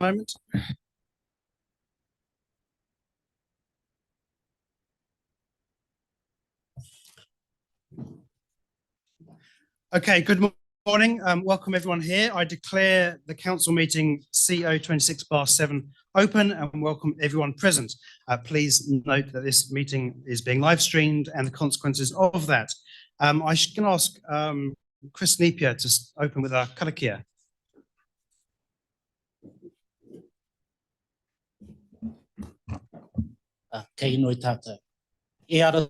moment. Okay, good morning. Welcome everyone here. I declare the council meeting CO 26/7 open and welcome everyone present. Please note that this meeting is being live streamed and the consequences of that. I can ask Chris Napier to open with our karakia. Kei noi tātou. E ara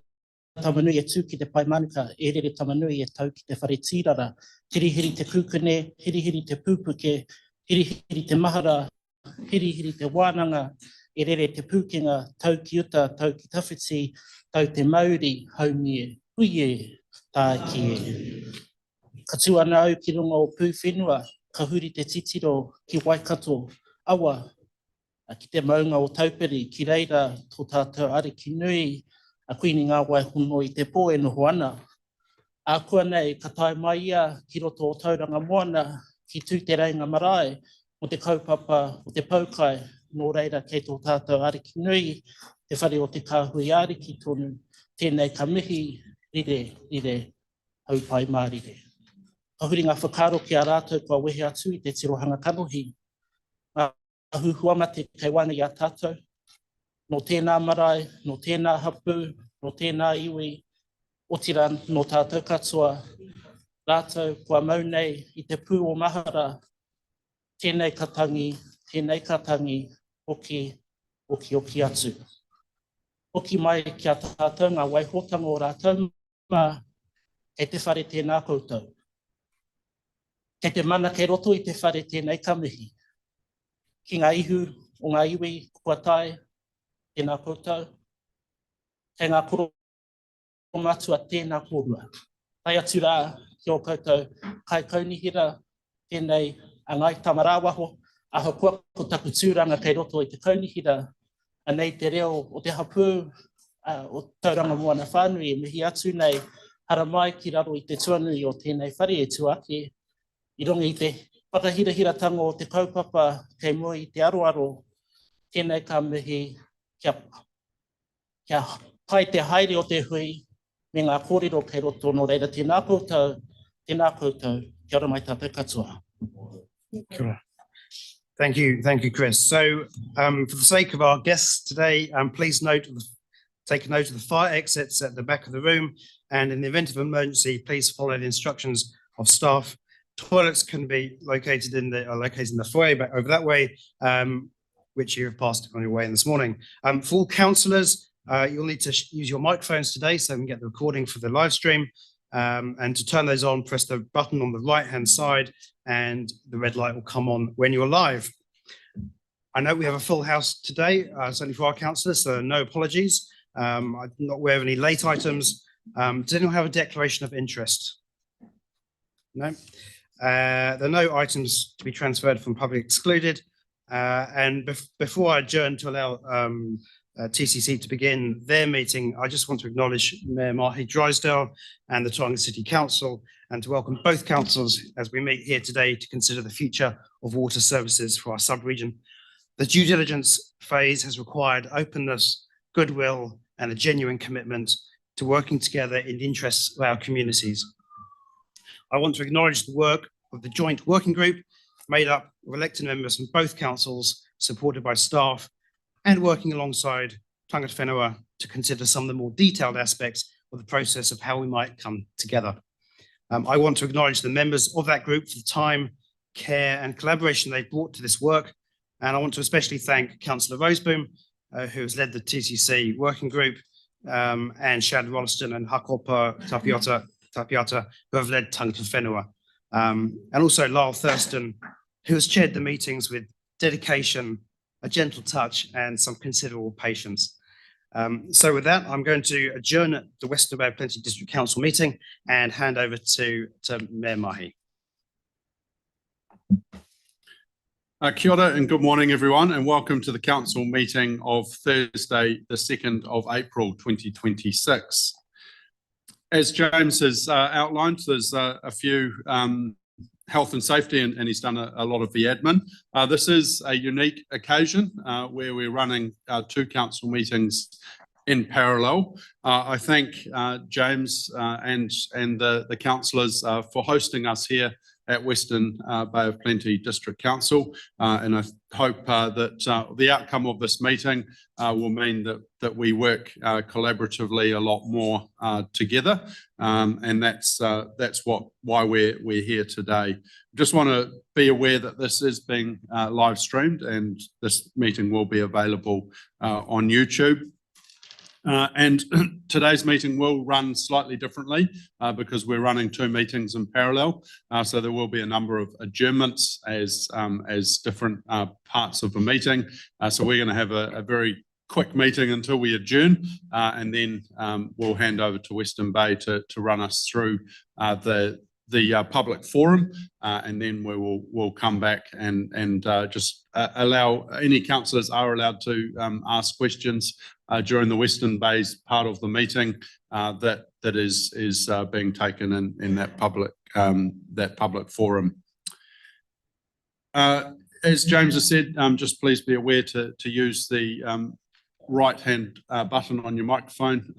tamanui e tū ki te paimanuka, e rere tamanui e tau ki te whare tīrara, hirihiri te kukune, hirihiri te pūpuke, hirihiri te mahara, hirihiri te wānanga, e rere te pūkenga, tau ki uta, tau ki tawhiti, tau te Māori, haumie, huie, tā ki e. Ka tū ana au ki runga o pū whenua, ka huri te titiro ki Waikato, awa, ki te maunga o taupiri, ki reira tō tātou are ki nui, a kuini ngā waihono i te pō e noho ana. A kua nei, ka tae mai ia ki roto o tauranga moana, ki tū te reinga marae, o te kaupapa, o te paukai, nō reira kei tō tātou are ki nui, te whare o te kāhui ari ki tonu, tēnei ka mihi, rire, haupai mārire. Ka huri ngā whakaro ki a rātou kua wehe atu i te tirohanga kanohi. Ahuhua te kei wana i a tātou, no tēnā marae, no tēnā hapu, no tēnā iwi, o tira no tātou katoa, rātou kua mau nei i te pū o mahara, tēnei katangi, oki atu. Oki mai ki a tātou ngā waihotanga o rātou, mā, kei te whare tēnā koutou. Kei te mana kei roto i te whare tēnei kamihi. Ki ngā ihu o ngā iwi kua tae, tēnā koutou, kei ngā koro matua tēnā kōrua. Tai atu rā ki o koutou, kai kaunihira, tēnei a ngai tamarawaho, aho kua ko taku tūranga kei roto i te kaunihira, anei te reo o te hapū, o tauranga moana whānui, e mihi atu nei, hara mai ki raro i te tuanui o tēnei whare e tuake, i rongi i te whakahira-hiratanga o te kaupapa kei mua i te aroaro, tēnei ka mihi kia pai te haere o te hui, me ngā kōrero kei roto no reira tēnā koutou, kia ora mai tātou katoa. Thank you, Chris. So, for the sake of our guests today, please take note of the fire exits at the back of the room, and in the event of emergency, please follow the instructions of staff. Toilets can be located in the foyer back over that way, which you have passed on your way in this morning. For all councillors, you'll need to use your microphones today so we can get the recording for the live stream. And to turn those on, press the button on the right-hand side and the red light will come on when you're live. I know we have a full house today, certainly for our councillors, so no apologies. I'm not aware of any late items. Does anyone have a declaration of interest? No? There are no items to be transferred from public excluded. And before I adjourn to allow TCC to begin their meeting, I just want to acknowledge Mayor Mahi Drysdale and the Tangata City Council, and to welcome both councils as we meet here today to consider the future of water services for our sub-region. The due diligence phase has required openness, goodwill, and a genuine commitment to working together in the interests of our communities. I want to acknowledge the work of the joint working group made up of elected members from both councils, supported by staff, and working alongside Tangata whenua to consider some of the more detailed aspects of the process of how we might come together. I want to acknowledge the members of that group for the time, care, and collaboration they brought to this work. And I want to especially thank Councillor Roseboom, who has led the TCC working group, and Shad Rolleston and Hakopa Tapiata, who have led Tangata whenua. And also Lyle Thurston, who has chaired the meetings with dedication, a gentle touch, and some considerable patience. So with that, I'm going to adjourn the Western Bay Plenty District Council meeting and hand over to Mayor Mahi. Kia ora and good morning, everyone, and welcome to the council meeting of Thursday, the 2nd of April, 2026. As James has outlined, there's a few health and safety, and he's done a lot of the admin. This is a unique occasion where we're running 2 council meetings in parallel. I thank James and the councillors for hosting us here at Western Bay of Plenty District Council, and I hope that the outcome of this meeting will mean that we work collaboratively a lot more together, and that's why we're here today. Just want to be aware that this is being live streamed, and this meeting will be available on YouTube. And today's meeting will run slightly differently because we're running 2 meetings in parallel. So there will be a number of adjournments as different parts of the meeting. So we're going to have a very quick meeting until we adjourn, and then we'll hand over to Western Bay to run us through the public forum, and then we'll come back and just allow any councillors are allowed to ask questions during the Western Bay's part of the meeting that is being taken in that public forum. As James has said, just please be aware to use the right hand button on your microphone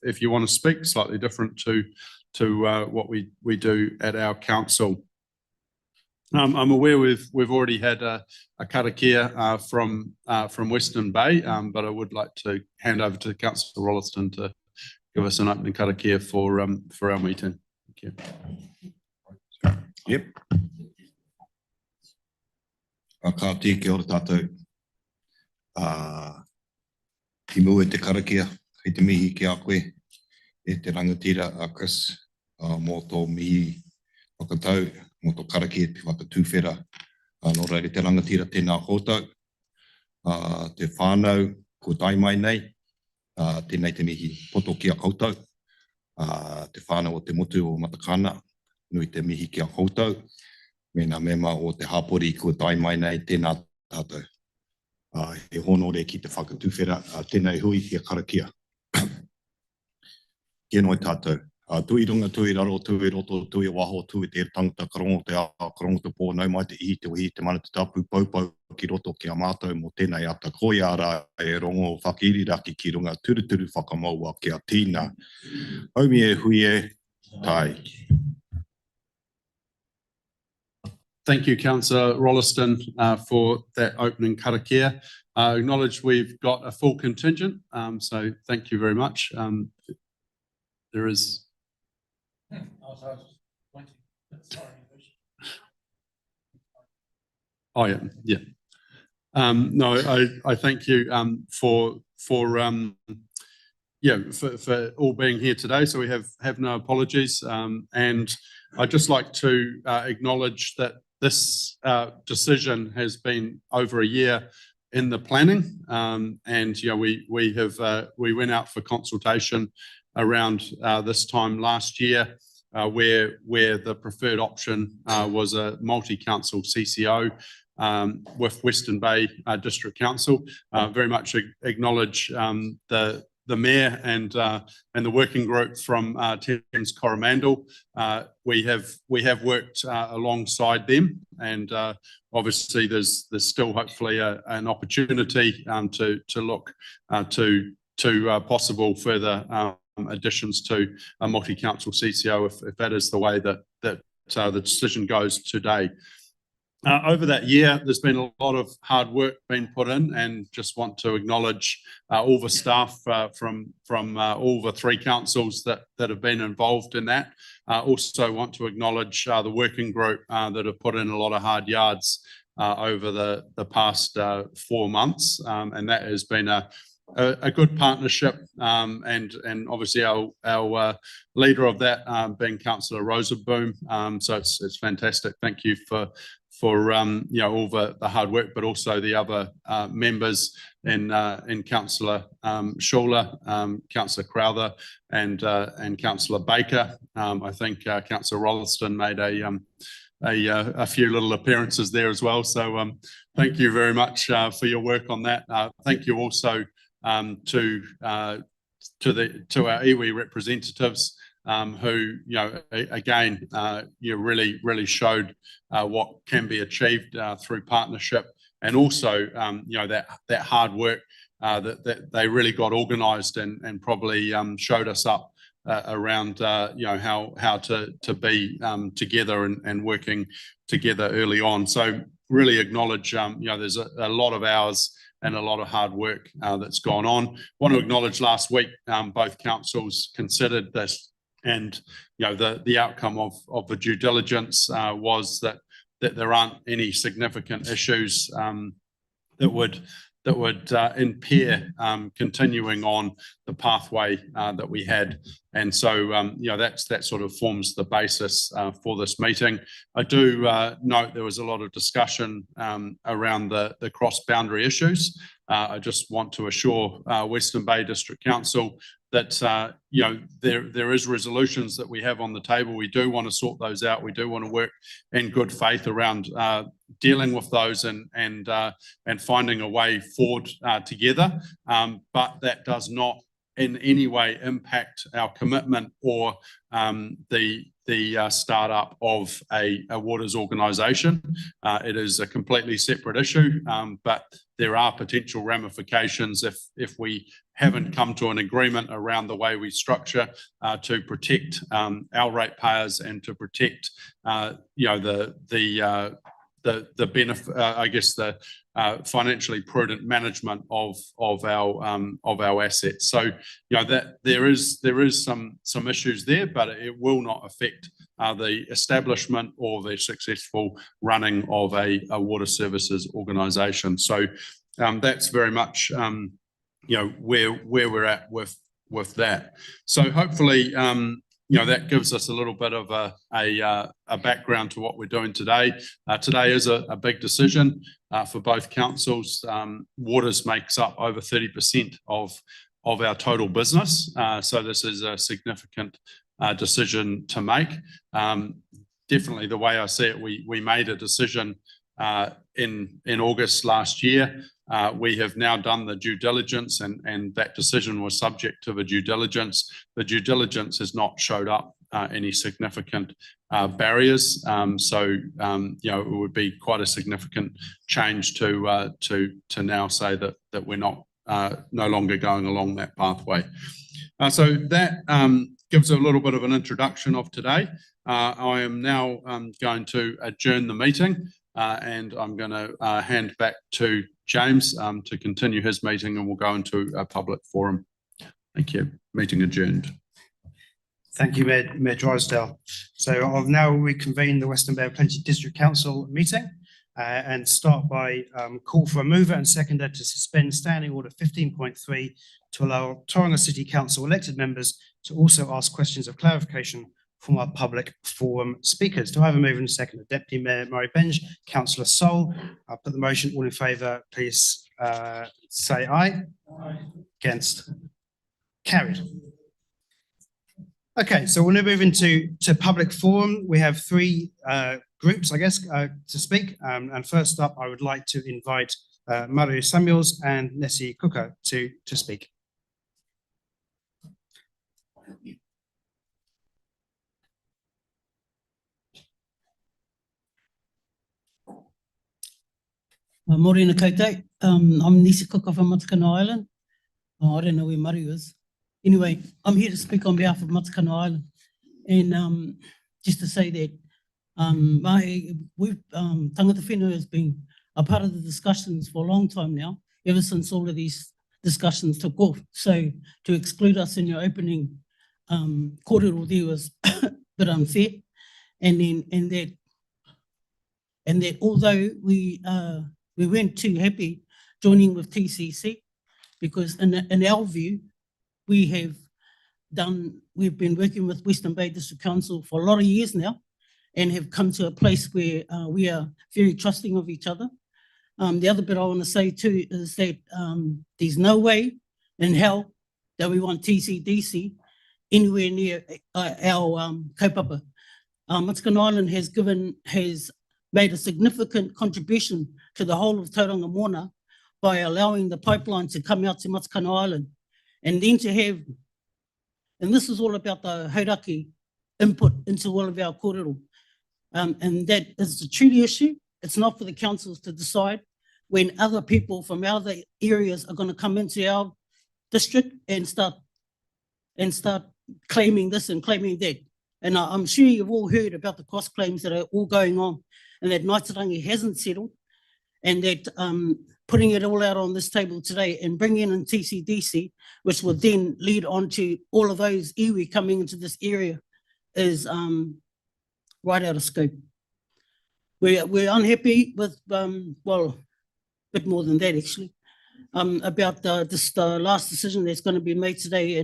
if you want to speak. Slightly different to what we do at our council. I'm aware we've already had a karakia from Western Bay, but I would like to hand over to Councillor Rolleston to give us an opening karakia for our meeting. Thank you. Yep. Ka te kia ora tātou. Ki mua te karakia, hei te mihi ki a koe, e te rangatira a Chris, mō tō mihi whakatau, mō tō karakia te whakatūwhera. Nō reire te rangatira tēnā kōtau, te whānau ko tai mai nei, tēnei te mihi poto ki a koutou, te whānau o te motu o Matakana, nui te mihi ki a koutou, me nā mema o te hapori ko tai mai nei tēnā tātou. He honore ki te whakatūwhera, tēnei hui ki a karakia. Kia noi tātou. Tui runga, tui raro, tui roto, tui waho, tui te tangata, karongo te a, karongo te pō, nau mai te ihi, te uhi, te mana te tapu, paupau ki roto ki a mātou mō tēnei ata. Koi ara e rongo whakiriraki ki runga, turuturu whakamaua ki a tīna. Haumi e hui e, tai. Thank you, Councillor Rolleston, for that opening karakia. Acknowledge we've got a full contingent, so thank you very much. There is... Oh yeah. No, I thank you for all being here today. So we have no apologies, and I'd just like to acknowledge that this decision has been over a year in the planning, and we went out for consultation around this time last year, where the preferred option was a multi-council CCO with Western Bay District Council. Very much acknowledge the Mayor and the working group from Thames Coromandel. We have worked alongside them, and obviously there's still hopefully an opportunity to look to possible further additions to a multi-council CCO if that is the way that the decision goes today. Over that year, there's been a lot of hard work being put in, and just want to acknowledge all the staff from all the 3 councils that have been involved in that. Also want to acknowledge the working group that have put in a lot of hard yards over the past 4 months, and that has been a good partnership, and obviously our leader of that being Councillor Rosenboom. So it's fantastic. Thank you for all the hard work, but also the other members in Councillor Schuler, Councillor Crowther, and Councillor Baker. I think Councillor Rolleston made a few little appearances there as well. So thank you very much for your work on that. Thank you also to our iwi representatives who, again, really showed what can be achieved through partnership, and also, that hard work that they really got organised and probably showed us up around, how to be together and working together early on. So really acknowledge, there's a lot of hours and a lot of hard work that's gone on. Want to acknowledge last week, both councils considered this, and the outcome of the due diligence was that there aren't any significant issues that would impair continuing on the pathway that we had. And so, that sort of forms the basis for this meeting. I do note there was a lot of discussion around the cross-boundary issues. I just want to assure Western Bay District Council that there is resolutions that we have on the table. We do want to sort those out. We do want to work in good faith around dealing with those and finding a way forward together. But that does not in any way impact our commitment or the startup of a waters organisation. It is a completely separate issue, but there are potential ramifications if we haven't come to an agreement around the way we structure to protect our ratepayers and to protect the benefit, I guess, the financially prudent management of our assets. So that there is some issues there, but it will not affect the establishment or the successful running of a water services organisation. So that's very much where we're at with that. So hopefully that gives us a little bit of a background to what we're doing today. Today is a big decision for both councils. Waters makes up over 30% of our total business. So this is a significant decision to make. Definitely the way I see it, we made a decision in August last year. We have now done the due diligence, and that decision was subject to the due diligence. The due diligence has not showed up any significant barriers. So it would be quite a significant change to now say that we're not no longer going along that pathway. So that gives a little bit of an introduction of today. I am now going to adjourn the meeting, and I'm going to hand back to James to continue his meeting, and we'll go into a public forum. Thank you. Meeting adjourned. Thank you, Mayor Drysdale. So I'll now reconvene the Western Bay Plenty District Council meeting and start by call for a mover and seconder to suspend Standing Order 15.3 to allow Tauranga City Council elected members to also ask questions of clarification from our public forum speakers. Do I have a mover and seconder? Deputy Mayor Murray Benge, Councillor Sol. I'll put the motion. All in favour, please say aye. Aye. Against? Carried. Okay, so we'll now move into public forum. We have three groups, I guess, to speak. And first up, I would like to invite Mario Samuels and Nessie Kuka to speak. Morena koutou. I'm Nisi Kuka from Matakana Island. I don't know where Mario is. Anyway, I'm here to speak on behalf of Matakana Island. And just to say that Tangata whenua has been a part of the discussions for a long time now, ever since all of these discussions took off. So to exclude us in your opening kōrero there was a bit unfair. And that although we weren't too happy joining with TCC, because in our view, we've been working with Western Bay District Council for a lot of years now and have come to a place where we are very trusting of each other. The other bit I want to say too is that there's no way in hell that we want TCDC anywhere near our kaupapa. Matakana Island has made a significant contribution to the whole of Tauranga Moana by allowing the pipeline to come out to Matakana Island. And then to have And this is all about the hauraki input into all of our kōrero. And that is the treaty issue. It's not for the councils to decide when other people from other areas are going to come into our district and start claiming this and claiming that. And I'm sure you've all heard about the cost claims that are all going on and that Maitarangi hasn't settled, and that putting it all out on this table today and bringing in TCDC, which will then lead on to all of those iwi coming into this area, is right out of scope. We're unhappy with, well, a bit more than that actually, about the last decision that's going to be made today,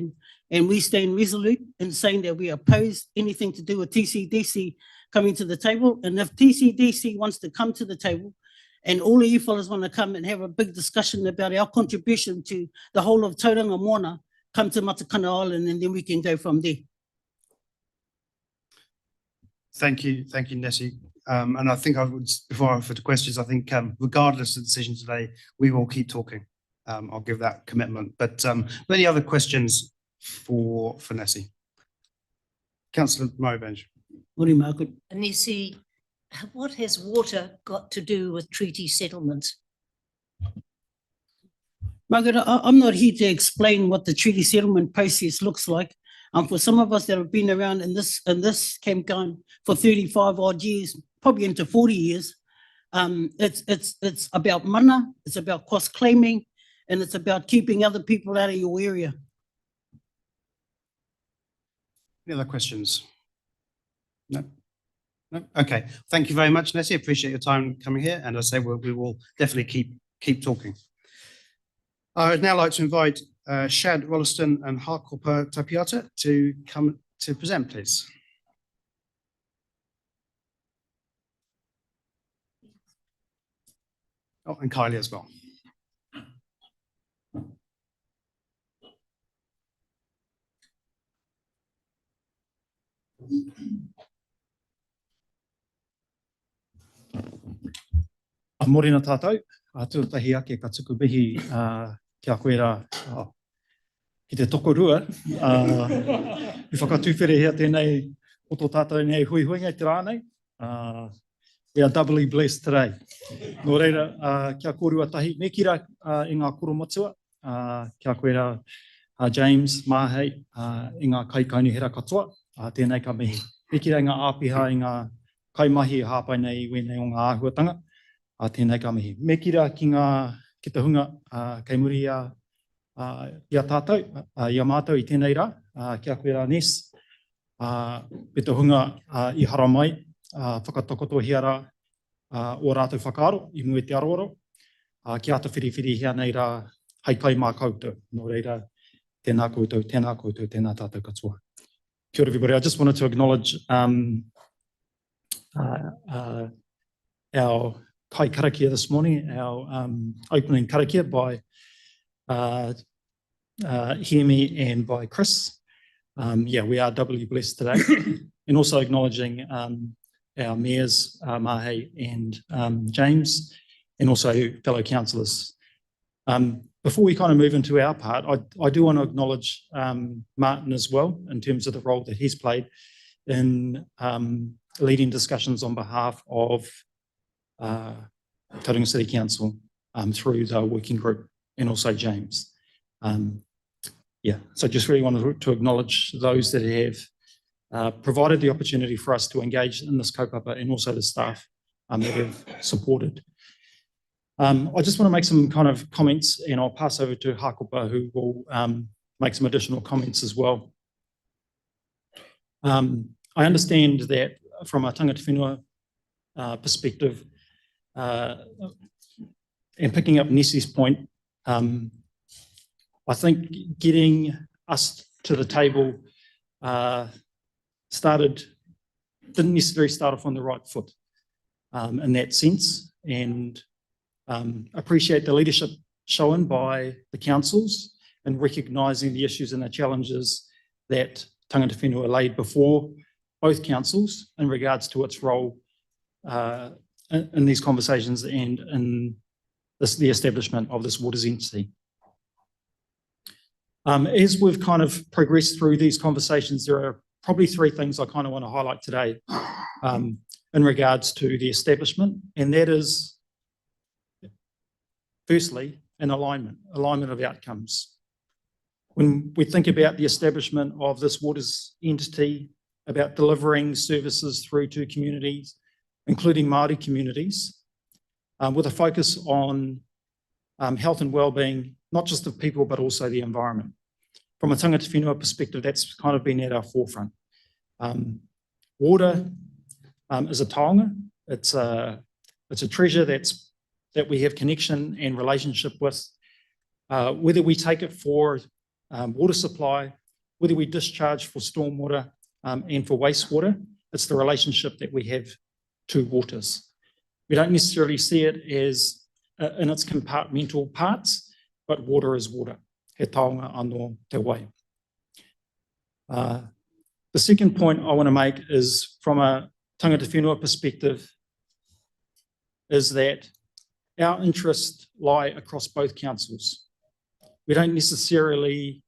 and we stand resolute in saying that we oppose anything to do with TCDC coming to the table. And if TCDC wants to come to the table, and all of you fellas want to come and have a big discussion about our contribution to the whole of Tauranga Moana, come to Matakana Island, and then we can go from there. Thank you, Nessie. And I think I would, before I offer the questions, I think regardless of the decision today, we will keep talking. I'll give that commitment. But any other questions for Nessie? Councillor Murray-Benj. Morning, Margaret. Nessie, what has water got to do with treaty settlements? Margaret, I'm not here to explain what the treaty settlement process looks like. For some of us that have been around in this camp going for 35 odd years, probably into 40 years, it's about mana, it's about cost claiming, and it's about keeping other people out of your area. Any other questions? No? No? Okay. Thank you very much, Nessie. Appreciate your time coming here. And I say we will definitely keep talking. I would now like to invite Shad Wollaston and Hakopa Tapiata to come to present, please. Oh, and Kylie as well. Morena tātou, tuatahi ake ka tuku mihi kia koe rā ki te tokorua. I whakatūwhere hea tēnei o tō tātou nei hui ngai te rānei. We are doubly blessed today. Nō reira, kia kōrua tahi me kira i ngā koromatua, kia koe rā James, Mahei, i ngā kaikaunihera katoa, tēnei ka mihi. Me kira i ngā āpiha i ngā kaimahi hāpai nei i wēnei o ngā āhuatanga. Tēnei ka mihi. Me kira ki te hunga kei muri ia tātou, ia mātou i tēnei rā, kia koe rā Nes. Me te hunga i hara mai, whakatokoto hia rā o rātou whakaaro, i mua te aroaro. Ki ata whiriwhiri hia nei rā hei kai mā koutou. Nō reira, tēnā koutou, tēnā tātou katoa. Kia ora everybody, I just wanted to acknowledge our kai karakia this morning, our opening karakia by Hemi and by Chris. Yeah, we are doubly blessed today. And also acknowledging our mayors, Mahei and James, and also fellow councillors. Before we kind of move into our part, I do want to acknowledge Martin as well, in terms of the role that he's played in leading discussions on behalf of Tauranga City Council through the working group, and also James. Yeah, so just really wanted to acknowledge those that have provided the opportunity for us to engage in this kaupapa, and also the staff that have supported. I just want to make some kind of comments, and I'll pass over to Hakopa, who will make some additional comments as well. I understand that from a tangata whenua perspective, and picking up Nessie's point, I think getting us to the table didn't necessarily start off on the right foot in that sense, and appreciate the leadership shown by the councils in recognising the issues and the challenges that tangata whenua laid before both councils in regards to its role in these conversations and in the establishment of this waters entity. As we've kind of progressed through these conversations, there are probably three things I kind of want to highlight today in regards to the establishment, and that is, firstly, an alignment of outcomes. When we think about the establishment of this waters entity, about delivering services through to communities, including Māori communities, with a focus on health and well-being, not just of people, but also the environment. From a tangata whenua perspective, that's kind of been at our forefront. Water is a taonga. It's a treasure that we have connection and relationship with. Whether we take it for water supply, whether we discharge for stormwater and for wastewater, it's the relationship that we have to waters. We don't necessarily see it as in its compartmental parts, but water is water. He taonga anō te wai. The second point I want to make is, from a tangata whenua perspective, is that our interests lie across both councils. We don't necessarily,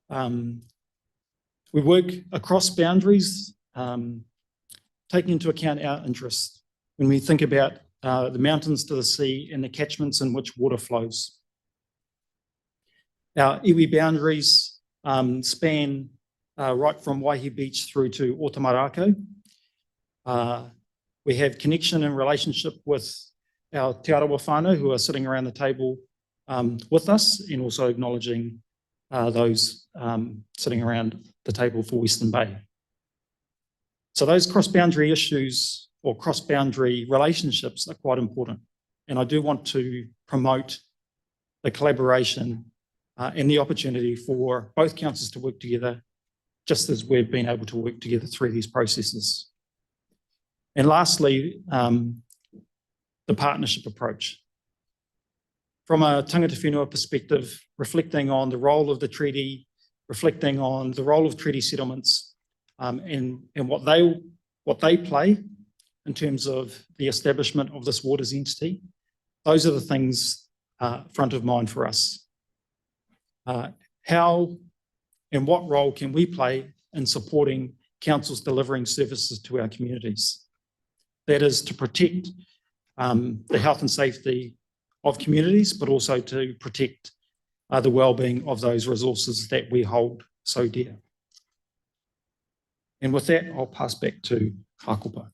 we work across boundaries, taking into account our interests when we think about the mountains to the sea and the catchments in which water flows. Our iwi boundaries span right from Waihi Beach through to Otamarako. We have connection and relationship with our te arawa whānau who are sitting around the table with us, and also acknowledging those sitting around the table for Western Bay. So those cross-boundary issues or cross-boundary relationships are quite important. And I do want to promote the collaboration and the opportunity for both councils to work together, just as we've been able to work together through these processes. And lastly, the partnership approach. From a tangata whenua perspective, reflecting on the role of the treaty, reflecting on the role of treaty settlements, and what they play in terms of the establishment of this waters entity, those are the things front of mind for us. How and what role can we play in supporting councils delivering services to our communities? That is to protect the health and safety of communities, but also to protect the well-being of those resources that we hold so dear. And with that, I'll pass back to Hakopa.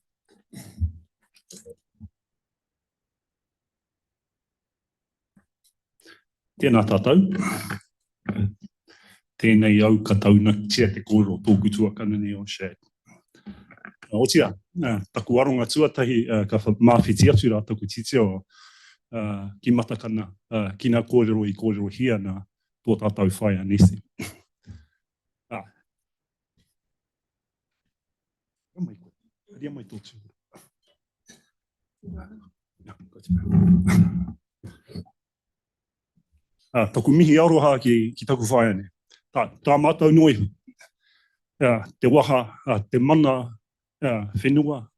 Tēnā tātou. Tēnei au ka tauna tia te kōrero tōku tuakana ni o Shad. O tia, taku aronga tuatahi ka mawhiti atu rā taku titio ki Matakana, ki nā kōrero I kōrero hia nā tō tātou whaia nisi. Ria mai tōtu. Taku mihi aroha ki taku whaia ne. Tā mātou noihu. Te waha, te mana, whenua,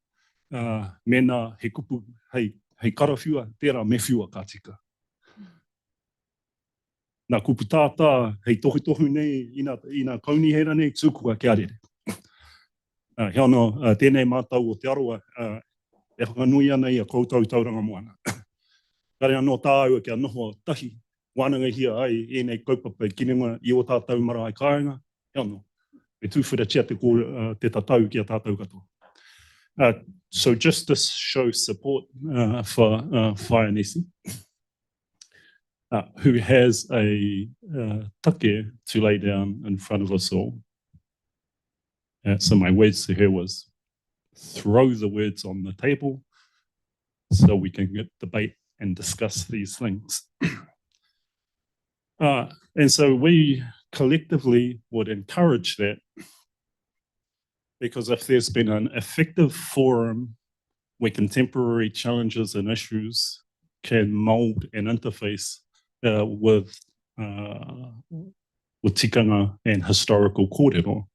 mena he kupu, hei karawhiua, tērā me whiua ka tika. Nā kupu tātā, hei tohu nei, ina kaunihera nei, tūkua kia rere. He ano, tēnei mātou o te aroa, e whakanui ana I a koutou tauranga moana. Kare anō tāua kia noho tahi, wānanga hia ai, e nei kaupapa I kinenga I o tātou marae kāinga, he ano, e tūwhira tia te tatau ki a tātou katoa. So just to show support for Whaianesi, who has a take to lay down in front of us all. So my words to her was, throw the words on the table so we can get debate and discuss these things. And so we collectively would encourage that, because if there's been an effective forum where contemporary challenges and issues can mould and interface with tikanga and historical kōrero,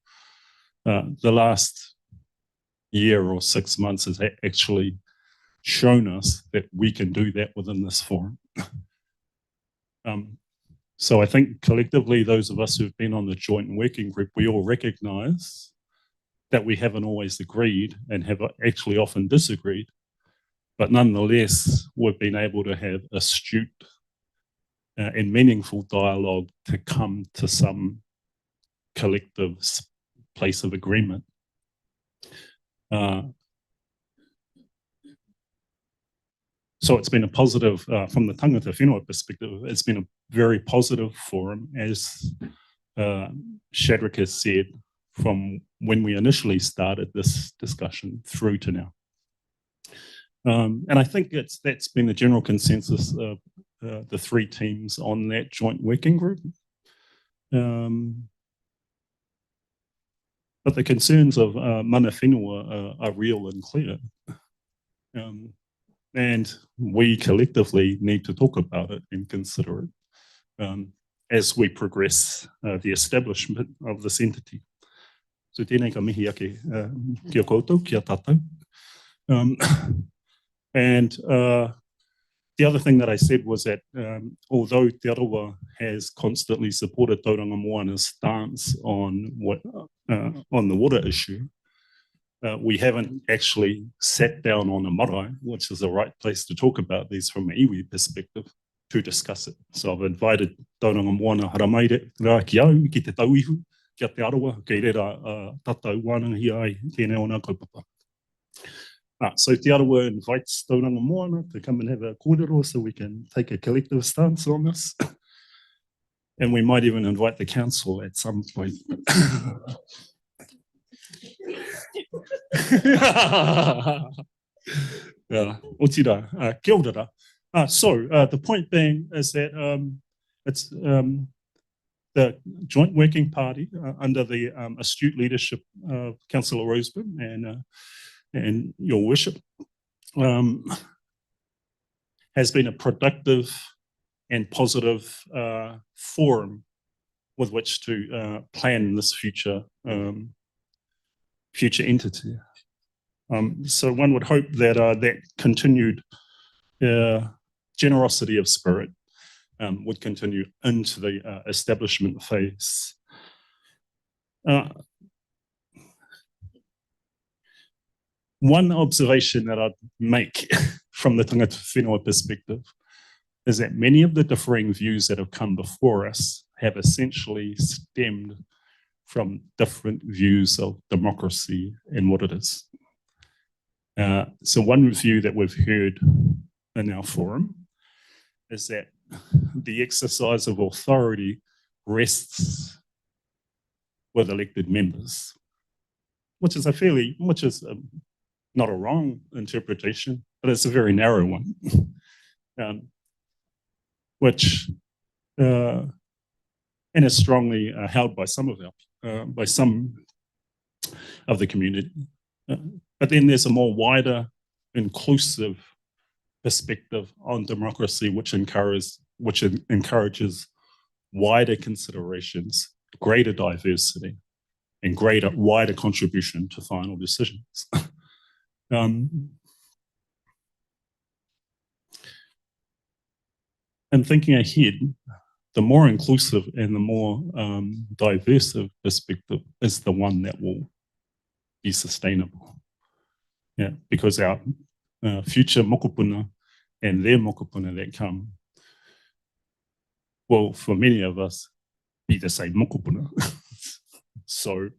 the last year or 6 months has actually shown us that we can do that within this forum. So I think collectively, those of us who've been on the joint working group, we all recognise that we haven't always agreed and have actually often disagreed, but nonetheless, we've been able to have astute and meaningful dialogue to come to some collective place of agreement. So it's been a positive, from the Tangata whenua perspective, it's been a very positive forum, as Shadrach has said, from when we initially started this discussion through to now. And I think that's been the general consensus of the three teams on that joint working group. But the concerns of mana whenua are real and clear. And we collectively need to talk about it and consider it as we progress the establishment of this entity. So tēnei ka mihi ake kia koutou, kia tātou. And the other thing that I said was that although Te Arawa has constantly supported Tauranga Moana's stance on the water issue, we haven't actually sat down on a marae, which is the right place to talk about these from an iwi perspective, to discuss it. So I've invited Tauranga Moana haramaire rā ki au, ki te tauihu, kia Te Arawa, kei reira tatau wānanga ai, tēnei o nā kaupapa. So Te Arawa invites Tauranga Moana to come and have a kōrero so we can take a collective stance on this. And we might even invite the council at some point. Otira, kia ora. So the point being is that it's the joint working party under the astute leadership of Councillor Roseburn and your worship has been a productive and positive forum with which to plan this future entity. So one would hope that that continued generosity of spirit would continue into the establishment phase. One observation that I'd make from the Tangata whenua perspective is that many of the differing views that have come before us have essentially stemmed from different views of democracy and what it is. So one view that we've heard in our forum is that the exercise of authority rests with elected members, which is not a wrong interpretation, but it's a very narrow one, which and is strongly held by some of the community. But then there's a more wider, inclusive perspective on democracy, which encourages wider considerations, greater diversity, and wider contribution to final decisions. And thinking ahead, the more inclusive and the more diverse perspective is the one that will be sustainable. Yeah, because our future mokopuna and their mokopuna that come will, for many of us, be the same mokopuna. So,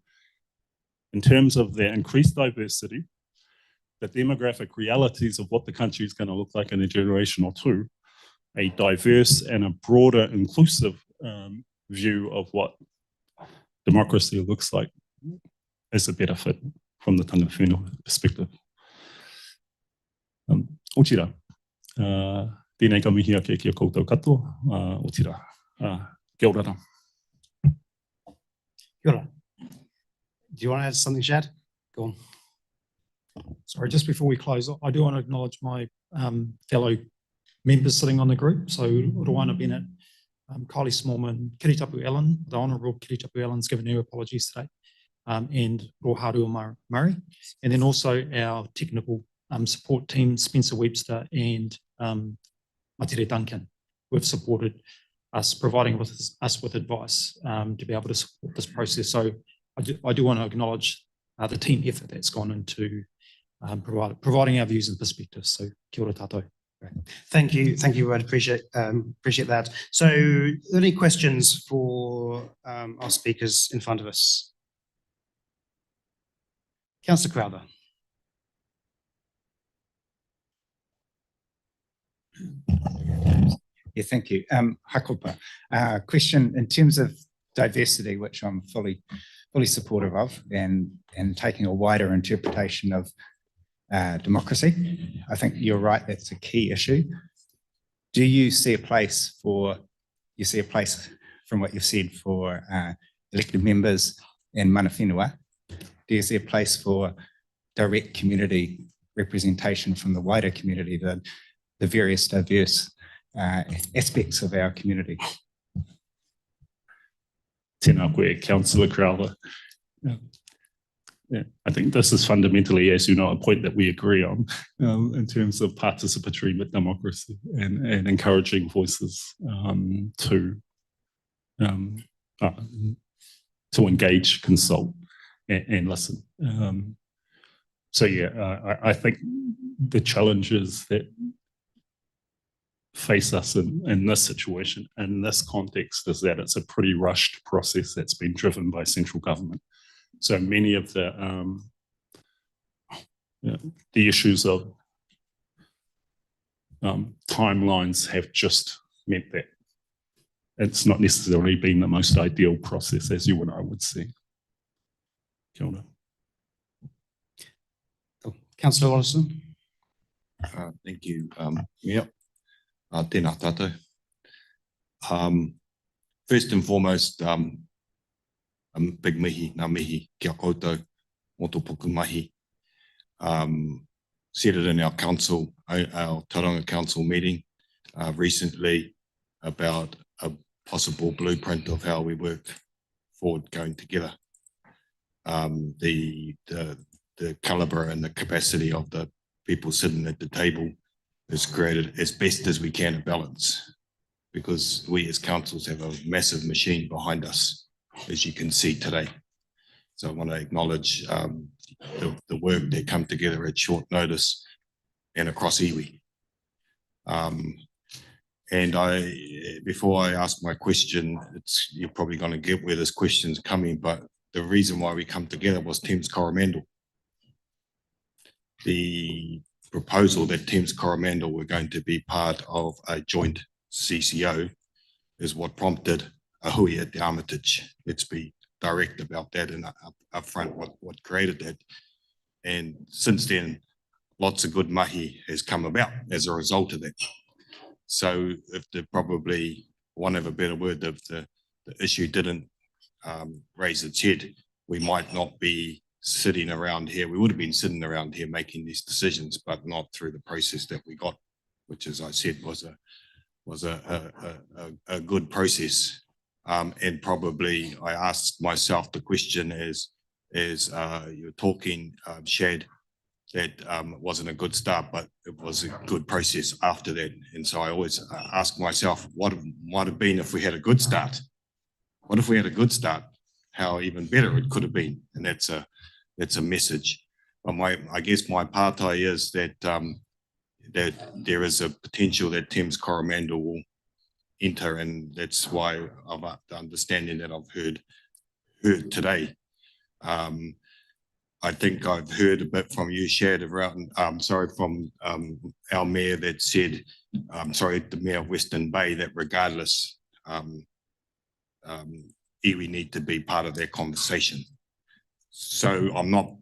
in terms of the increased diversity, the demographic realities of what the country is going to look like in a generation or two, a diverse and a broader, inclusive view of what democracy looks like is a better fit from the Tangata whenua perspective. Otira, tēnei ka mihi ake kia koutou katoa, otira, kia ora. Kia ora. Do you want to add something, Shad? Go on. Sorry, just before we close, I do want to acknowledge my fellow members sitting on the group. So Rowana Bennett, Kylie Smallman, Kiritapu Allen, the Honourable Kiritapu Allen's given her apologies today, and Roharua Murray, and then also our technical support team, Spencer Webster and Matere Duncan, who have supported providing us with advice to be able to support this process. So I do want to acknowledge the team effort that's gone into providing our views and perspectives. So kia ora tātou. Thank you, Rod. Appreciate that. So, are there any questions for our speakers in front of us? Councillor Crowther. Yeah, thank you. Hakopa. Question in terms of diversity, which I'm fully supportive of, and taking a wider interpretation of democracy. I think you're right, that's a key issue. Do you see a place from what you've said for elected members and mana whenua? Do you see a place for direct community representation from the wider community, the various diverse aspects of our community? Tēnā koe, Councillor Crowther. Yeah, I think this is fundamentally, as you know, a point that we agree on in terms of participatory democracy and encouraging voices to engage, consult, and listen. So yeah, I think the challenges that face us in this situation, in this context, is that it's a pretty rushed process that's been driven by central government. So many of the issues of timelines have just meant that it's not necessarily been the most ideal process, as you and I would see. Kia ora. Councillor Olson. Thank you. Tēnā tātou. First and foremost, big mihi, ngā mihi kia koutou, mō tō puku mahi. Said it in our council, our Tauranga Council meeting recently about a possible blueprint of how we work forward going together. The calibre and the capacity of the people sitting at the table is created as best as we can a balance, because we as councils have a massive machine behind us, as you can see today. So I want to acknowledge the work that come together at short notice and across iwi. And before I ask my question, you're probably going to get where this question's coming, but the reason why we come together was Thames Coromandel. The proposal that Thames Coromandel were going to be part of a joint CCO is what prompted a hui at the Armitage. Let's be direct about that and upfront what created that. And since then, lots of good mahi has come about as a result of that. So if probably, one of a better word, if the issue didn't raise its head, we might not be sitting around here. We would have been sitting around here making these decisions, but not through the process that we got, which, as I said, was a good process. And probably I asked myself the question as you're talking, Shad, that wasn't a good start, but it was a good process after that. And so I always ask myself, what might have been if we had a good start? What if we had a good start? How even better it could have been. And that's a message. But I guess my partai is that that there is a potential that Thames Coromandel will enter, and that's why of the understanding that I've heard today. I think I've heard a bit from you, Shad, around, from our mayor that said, the mayor of Western Bay, that regardless, iwi need to be part of that conversation. So I'm not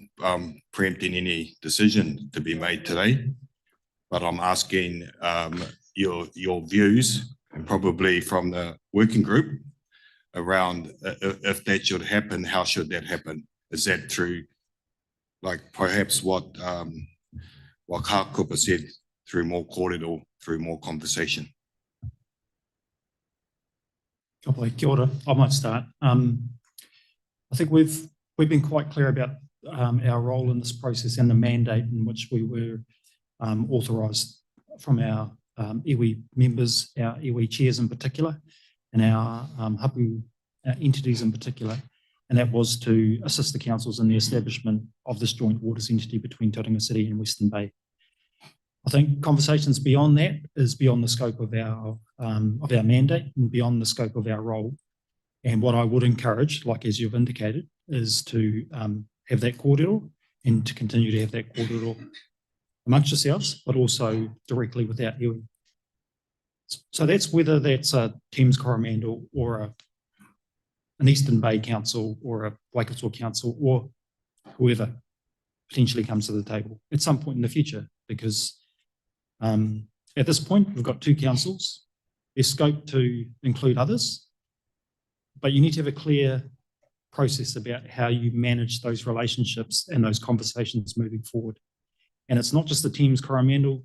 preempting any decision to be made today, but I'm asking your views, and probably from the working group, around if that should happen, how should that happen? Is that through, like perhaps what Kakupa said, through more kōrero, through more conversation? Kia ora. I might start. I think we've been quite clear about our role in this process and the mandate in which we were authorised from our iwi members, our iwi chairs in particular, and our hapu entities in particular, and that was to assist the councils in the establishment of this joint waters entity between Tauranga City and Western Bay. I think conversations beyond that is beyond the scope of our mandate and beyond the scope of our role. And what I would encourage, like as you've indicated, is to have that kōrero and to continue to have that kōrero amongst yourselves, but also directly with our iwi. So that's whether that's a Thames Coromandel or an Eastern Bay Council or a Waikato Council or whoever potentially comes to the table at some point in the future, because at this point we've got 2 councils. There's scope to include others, but you need to have a clear process about how you manage those relationships and those conversations moving forward. And it's not just the Thames Coromandel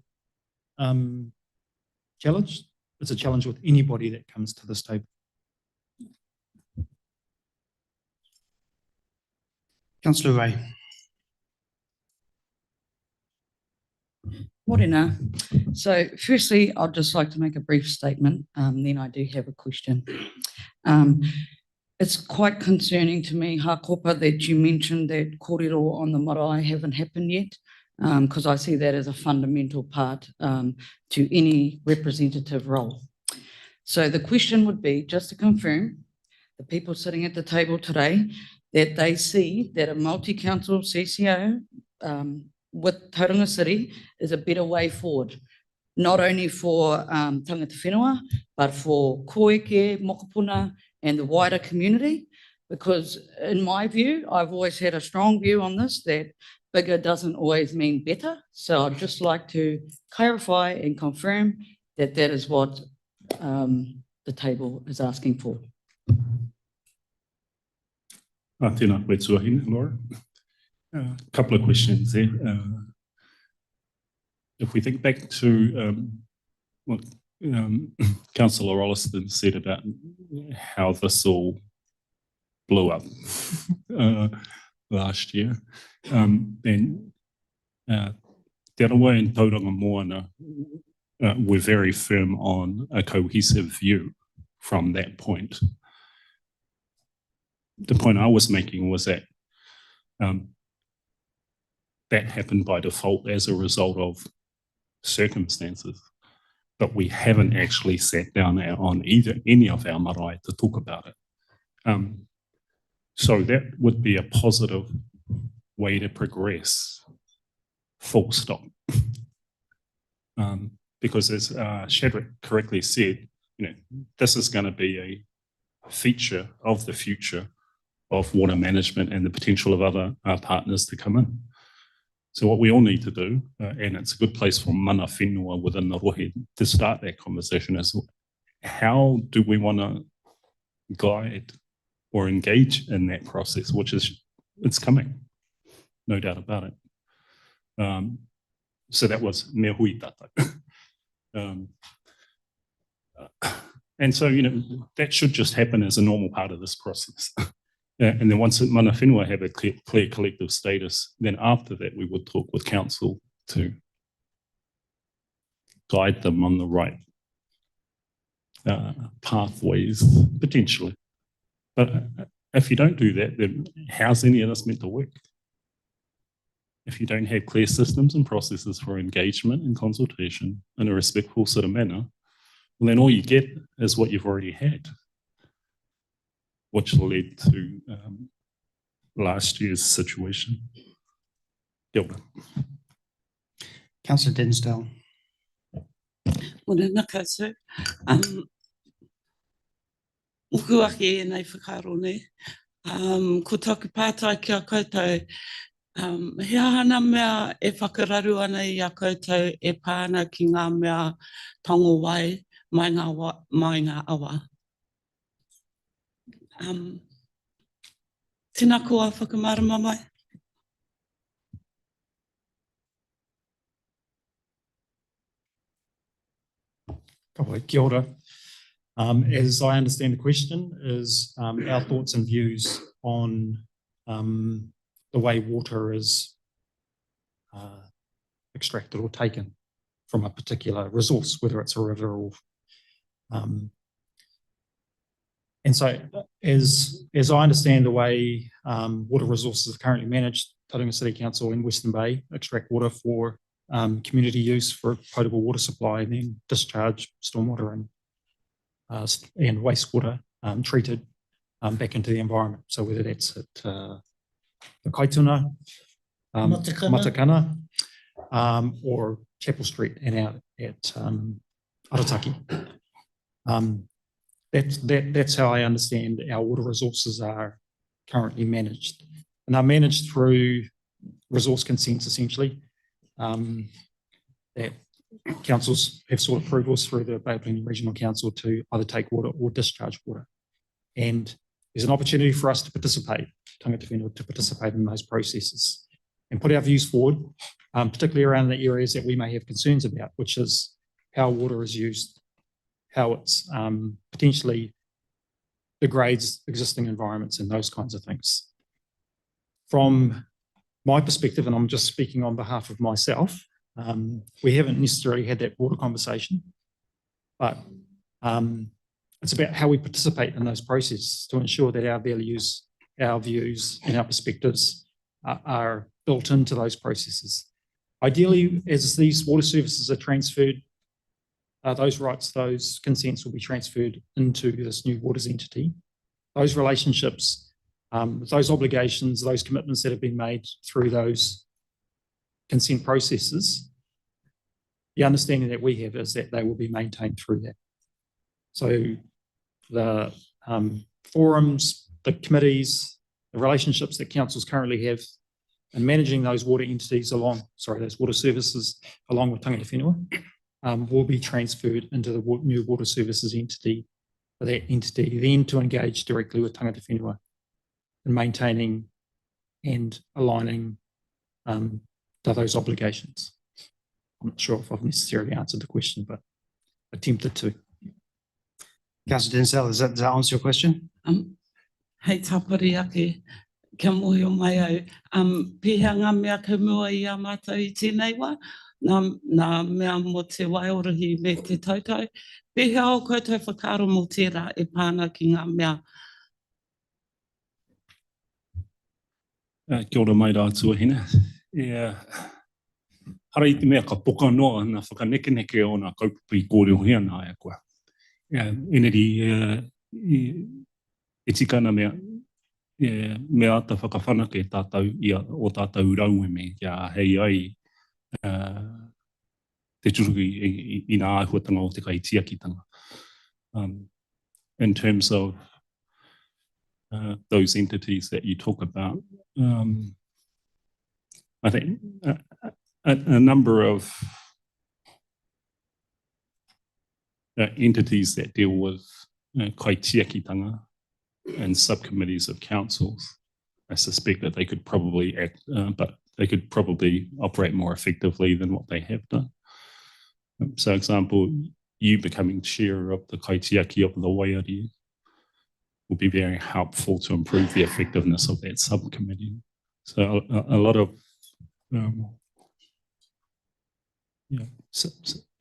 challenge, it's a challenge with anybody that comes to this table. Councillor Ray. Morena. So firstly, I'd just like to make a brief statement, then I do have a question. It's quite concerning to me, Hakopa, that you mentioned that kōrero on the marae haven't happened yet, because I see that as a fundamental part to any representative role. So the question would be, just to confirm, the people sitting at the table today, that they see that a multi-council CCO with Tauranga City is a better way forward, not only for tangata whenua, but for koeke, mokopuna, and the wider community. Because in my view, I've always had a strong view on this, that bigger doesn't always mean better. So I'd just like to clarify and confirm that that is what the table is asking for. Tēnā koe tuahine, Laura. A couple of questions there. If we think back to what Councillor Rolliston said about how this all blew up last year, then Te Arawa and Tauranga Moana were very firm on a cohesive view from that point. The point I was making was that that happened by default as a result of circumstances, but we haven't actually sat down on any of our marae to talk about it. So that would be a positive way to progress, full stop. Because as Shadrach correctly said, this is going to be a feature of the future of water management and the potential of other partners to come in. So what we all need to do, and it's a good place for mana whenua within the rohe to start that conversation, is how do we want to guide or engage in that process, which is, it's coming, no doubt about it. So that was me hui tātou. And so, that should just happen as a normal part of this process. And then once mana whenua have a clear collective status, then after that we would talk with council to guide them on the right pathways, potentially. But if you don't do that, then how's any of this meant to work? If you don't have clear systems and processes for engagement and consultation in a respectful sort of manner, well, then all you get is what you've already had, which led to last year's situation. Gilda. Councillor Dinsdale. Morena koutou. Uku ake e nei whakaro ne. Ko taku pātai ki a koutou. He ahana mea e whakararu ana i a koutou e pāna ki ngā mea tongo wai mai ngā awa. Tēnā koa whakamārama mai. Kia ora. As I understand the question is our thoughts and views on the way water is extracted or taken from a particular resource, whether it's a river or And so as I understand the way water resources are currently managed, Tauranga City Council in Western Bay extract water for community use for potable water supply and then discharge stormwater and wastewater treated back into the environment. So whether that's at the Kaituna, Matakana. Matakana, or Chapel Street and out at Arataki. That's how I understand our water resources are currently managed. And they're managed through resource consents, essentially, that councils have sought approvals through the Bay of Plenty Regional Council to either take water or discharge water. And there's an opportunity for us to participate, tangata whenua, to participate in those processes and put our views forward, particularly around the areas that we may have concerns about, which is how water is used, how it's potentially degrades existing environments and those kinds of things. From my perspective, and I'm just speaking on behalf of myself, we haven't necessarily had that water conversation, but it's about how we participate in those processes to ensure that our values, our views, and our perspectives are built into those processes. Ideally, as these water services are transferred, those rights, those consents will be transferred into this new waters entity. Those relationships, those obligations, those commitments that have been made through those consent processes, the understanding that we have is that they will be maintained through that. So the forums, the committees, the relationships that councils currently have in managing those water entities those water services along with tangata whenua will be transferred into the new water services entity, for that entity then to engage directly with tangata whenua in maintaining and aligning to those obligations. I'm not sure if I've necessarily answered the question, but attempted to. Councillor Denzel, does that answer your question? Hei tapari ake, kia mohi o mai au. Pihea ngā mea ka mua I a mātou I tēnei wā, nā mea mo te waiorohi me te tautau. Pihea o koutou whakaaro mo tērā e pāna ki ngā mea. Kia ora mai rātua hina. Hara I te mea ka poka noa nā whakanekeneke o nā kaupapa I kōrero hea nā koa. Eneri, e tikana mea, mea ata whakawhanake o tātou rau me kia hei ai te turuki I nā āhuatanga o te kaitiakitanga. In terms of those entities that you talk about, I think a number of entities that deal with kaitiakitanga and subcommittees of councils, I suspect that they could probably act, but they could probably operate more effectively than what they have done. So, example, you becoming chair of the kaitiaki of the Waiari will be very helpful to improve the effectiveness of that subcommittee. So, a lot of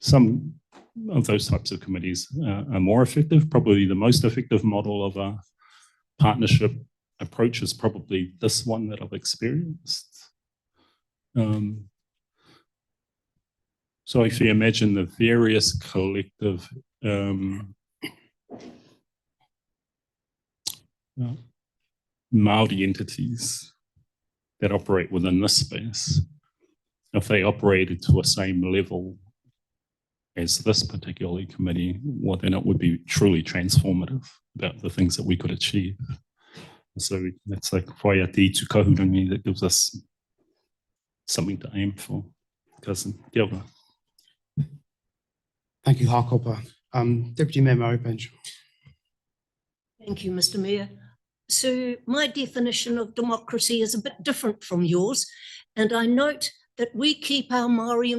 some of those types of committees are more effective. Probably the most effective model of a partnership approach is probably this one that I've experienced. So if you imagine the various collective Māori entities that operate within this space, if they operated to a same level as this particular committee, well, then it would be truly transformative about the things that we could achieve. So that's like whaiati tu kahurangi that gives us something to aim for. Cousin, kia ora. Thank you, Hakopa. Deputy Mayor Murray Bench. Thank you, Mr. Mayor. So my definition of democracy is a bit different from yours, and I note that we keep our Māori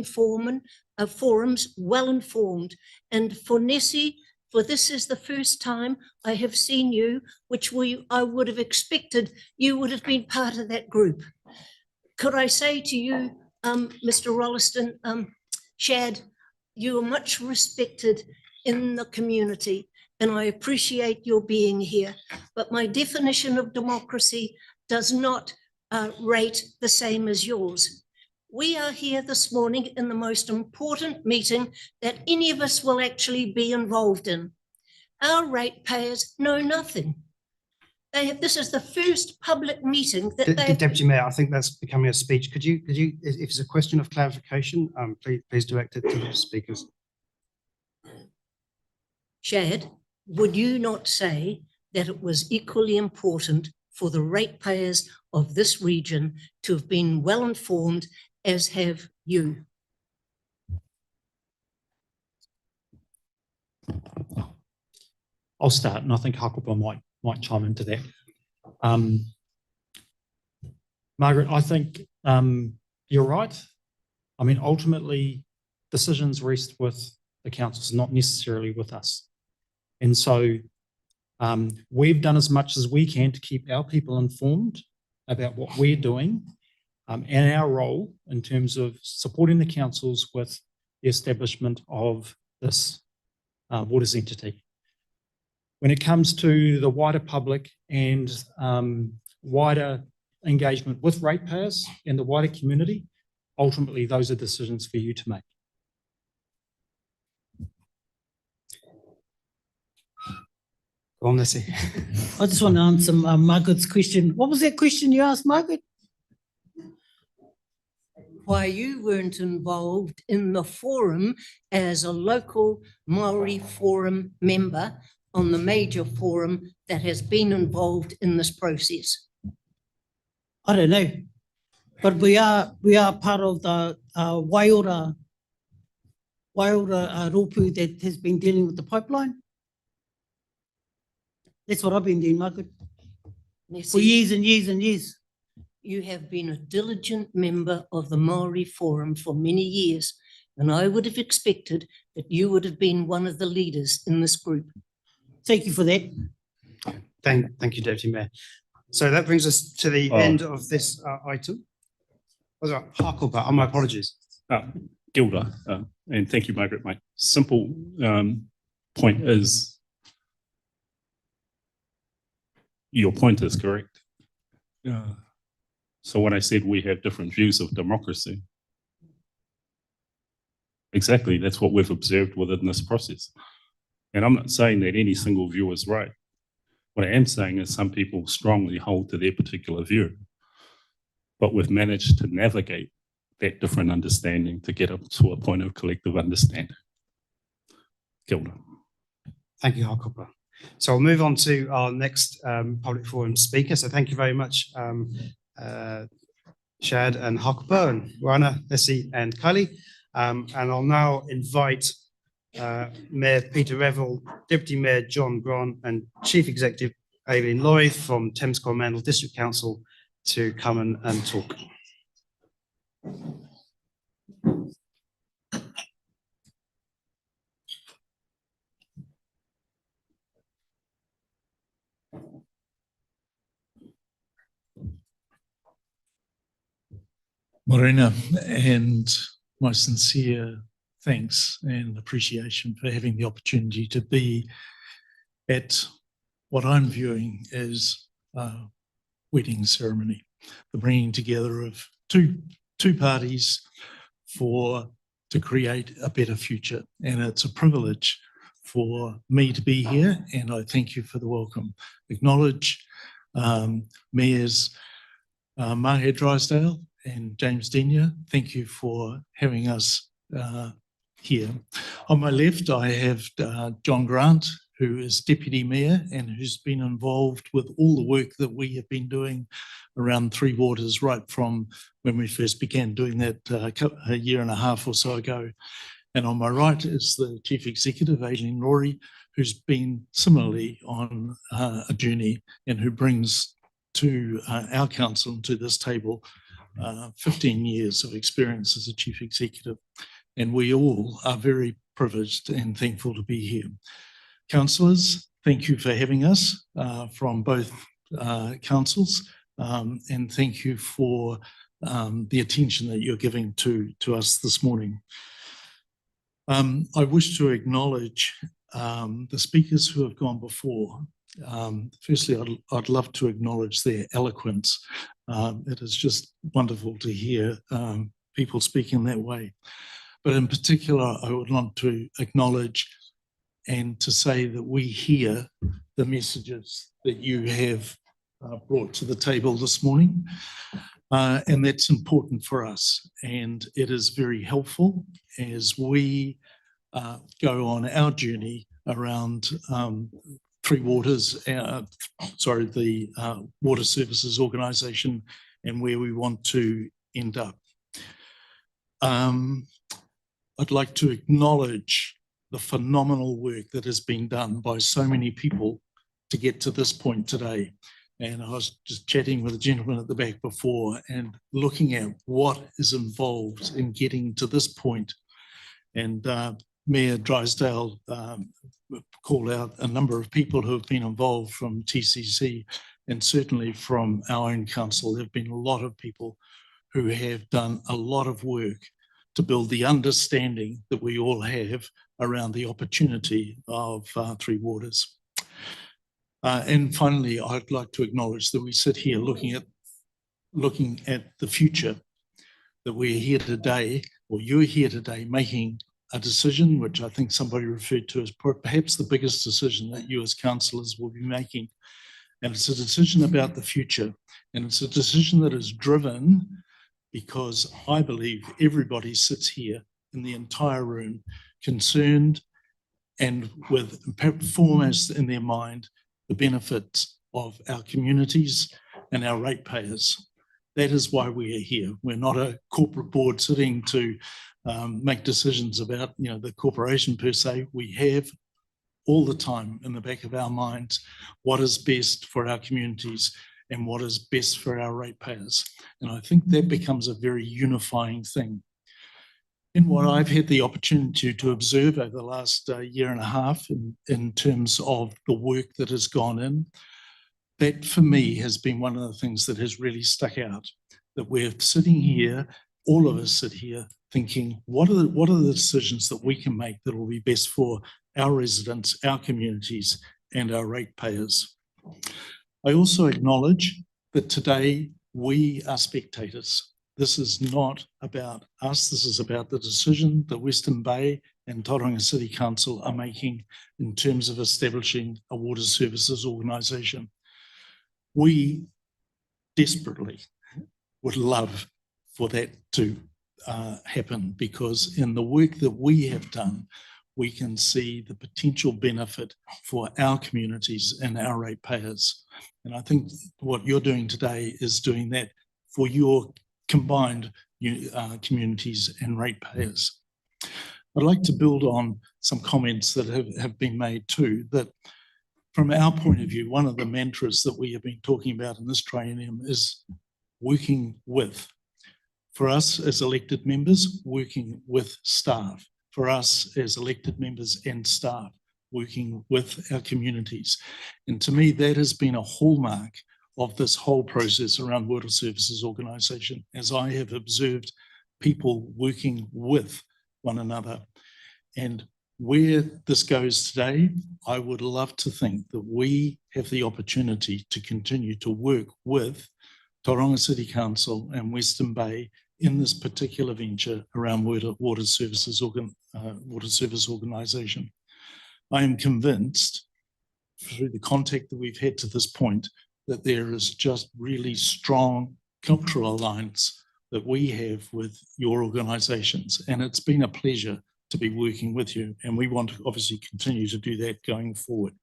forums well informed. And for Nessie, for this is the first time I have seen you, which I would have expected you would have been part of that group. Could I say to you, Mr. Rolliston, Shad, you are much respected in the community, and I appreciate your being here, but my definition of democracy does not rate the same as yours. We are here this morning in the most important meeting that any of us will actually be involved in. Our ratepayers know nothing. This is the first public meeting that they. Deputy Mayor, I think that's becoming a speech. Could you, if it's a question of clarification, please direct it to the speakers. Shad, would you not say that it was equally important for the ratepayers of this region to have been well informed, as have you? I'll start, and I think Hakupa might chime into that. Margaret, I think you're right. I mean, ultimately, decisions rest with the councils, not necessarily with us. And so we've done as much as we can to keep our people informed about what we're doing and our role in terms of supporting the councils with the establishment of this waters entity. When it comes to the wider public and wider engagement with ratepayers and the wider community, ultimately those are decisions for you to make. Go on, Nessie. I just want to answer Margaret's question. What was that question you asked, Margaret? Why you weren't involved in the forum as a local Māori forum member on the major forum that has been involved in this process? I don't know, but we are part of the Waiora rōpū that has been dealing with the pipeline. That's what I've been doing, Margaret, for years and years and years. You have been a diligent member of the Māori Forum for many years, and I would have expected that you would have been one of the leaders in this group. Thank you for that. Thank you, Deputy Mayor. So that brings us to the end of this item. Was that Hakupa? My apologies. Gilda, and thank you, Margaret. My simple point is, your point is correct. So when I said we have different views of democracy, exactly, that's what we've observed within this process. And I'm not saying that any single view is right. What I am saying is some people strongly hold to their particular view, but we've managed to navigate that different understanding to get up to a point of collective understanding. Gilda. Thank you, Hakupa. So we'll move on to our next public forum speaker. So thank you very much, Shad and Hakupa and Rana, Nessie and Kylie. And I'll now invite Mayor Peter Revel, Deputy Mayor John Grant and Chief Executive Aileen Laurie from Thames Coromandel District Council to come and talk. Morena, and my sincere thanks and appreciation for having the opportunity to be at what I'm viewing as a wedding ceremony, the bringing together of two parties to create a better future. And it's a privilege for me to be here, and I thank you for the welcome. Acknowledge Mayors Mahe Drysdale and James Denyer. Thank you for having us here. On my left, I have John Grant, who is Deputy Mayor and who's been involved with all the work that we have been doing around Three Waters right from when we first began doing that a year and a half or so ago. And on my right is the Chief Executive, Aileen Laurie, who's been similarly on a journey and who brings to our council and to this table 15 years of experience as a Chief Executive. And we all are very privileged and thankful to be here. Councillors, thank you for having us from both councils, and thank you for the attention that you're giving to us this morning. I wish to acknowledge the speakers who have gone before. Firstly, I'd love to acknowledge their eloquence. It is just wonderful to hear people speaking that way. But in particular, I would want to acknowledge and to say that we hear the messages that you have brought to the table this morning. And that's important for us. And it is very helpful as we go on our journey around Three Waters, the Water Services Organisation, and where we want to end up. I'd like to acknowledge the phenomenal work that has been done by so many people to get to this point today. And I was just chatting with a gentleman at the back before and looking at what is involved in getting to this point. And Mayor Drysdale called out a number of people who have been involved from TCC and certainly from our own council. There have been a lot of people who have done a lot of work to build the understanding that we all have around the opportunity of Three Waters. And finally, I'd like to acknowledge that we sit here looking at the future, that we're here today, or you're here today, making a decision, which I think somebody referred to as perhaps the biggest decision that you as councillors will be making. And it's a decision about the future. And it's a decision that is driven because I believe everybody sits here in the entire room concerned and with foremost in their mind the benefits of our communities and our ratepayers. That is why we are here. We're not a corporate board sitting to make decisions about the corporation per se. We have all the time in the back of our minds what is best for our communities and what is best for our ratepayers. And I think that becomes a very unifying thing. In what I've had the opportunity to observe over the last year and a half in terms of the work that has gone in, that for me has been one of the things that has really stuck out, that we're sitting here, all of us sit here thinking, what are the decisions that we can make that will be best for our residents, our communities, and our ratepayers. I also acknowledge that today we are spectators. This is not about us. This is about the decision that Western Bay and Tauranga City Council are making in terms of establishing a water services organisation. We desperately would love for that to happen, because in the work that we have done, we can see the potential benefit for our communities and our ratepayers. And I think what you're doing today is doing that for your combined communities and ratepayers. I'd like to build on some comments that have been made too, that from our point of view, one of the mantras that we have been talking about in this triennium is working with. For us as elected members, working with staff. For us as elected members and staff, working with our communities. And to me, that has been a hallmark of this whole process around Water Services Organisation, as I have observed people working with one another. And where this goes today, I would love to think that we have the opportunity to continue to work with Tauranga City Council and Western Bay in this particular venture around Water Service Organisation. I am convinced through the contact that we've had to this point that there is just really strong cultural alliance that we have with your organisations, and it's been a pleasure to be working with you, and we want to obviously continue to do that going forward.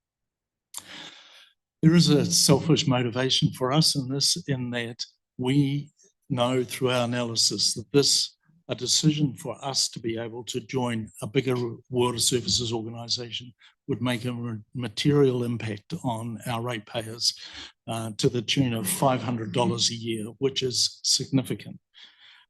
There is a selfish motivation for us in this, in that we know through our analysis that a decision for us to be able to join a bigger water services organisation would make a material impact on our ratepayers to the tune of $500 a year, which is significant.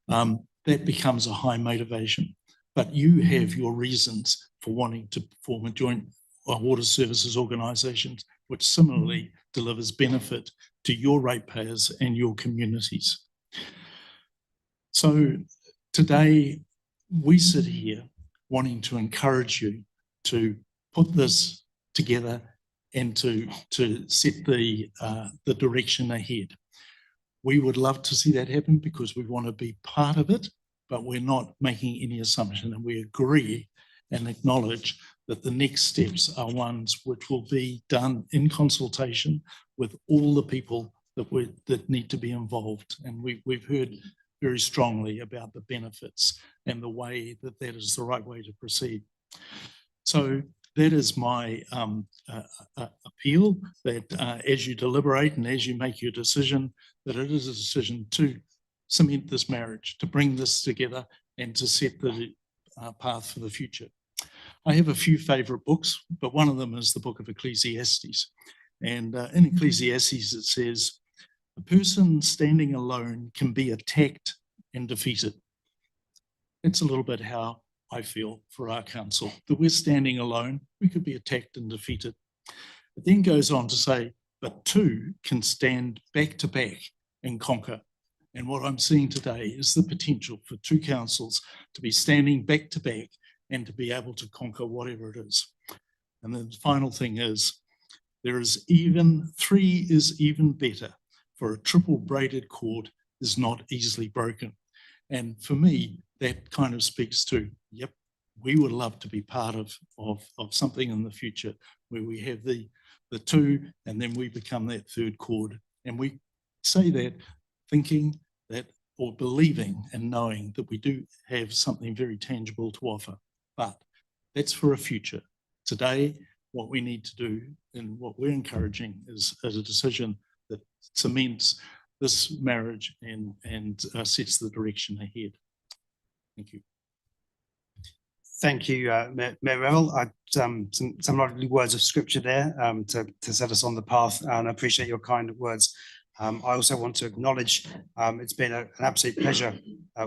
That becomes a high motivation, but you have your reasons for wanting to form a joint water services organisation, which similarly delivers benefit to your ratepayers and your communities. So today we sit here wanting to encourage you to put this together and to set the direction ahead. We would love to see that happen because we want to be part of it, but we're not making any assumption, and we agree and acknowledge that the next steps are ones which will be done in consultation with all the people that need to be involved. And we've heard very strongly about the benefits and the way that that is the right way to proceed. So that is my appeal, that as you deliberate and as you make your decision, that it is a decision to cement this marriage, to bring this together and to set the path for the future. I have a few favourite books, but one of them is the book of Ecclesiastes. And in Ecclesiastes it says, a person standing alone can be attacked and defeated. It's a little bit how I feel for our council, that we're standing alone, we could be attacked and defeated. It then goes on to say, but two can stand back to back and conquer. And what I'm seeing today is the potential for two councils to be standing back to back and to be able to conquer whatever it is. And then the final thing is, three is even better, for a triple braided cord is not easily broken. And for me, that kind of speaks to, yep, we would love to be part of something in the future where we have the two and then we become that third cord. And we say that thinking that, or believing and knowing that we do have something very tangible to offer. But that's for a future. Today, what we need to do and what we're encouraging is a decision that cements this marriage and sets the direction ahead. Thank you. Thank you, Mayor Revel. Some lovely words of scripture there to set us on the path, and I appreciate your kind words. I also want to acknowledge it's been an absolute pleasure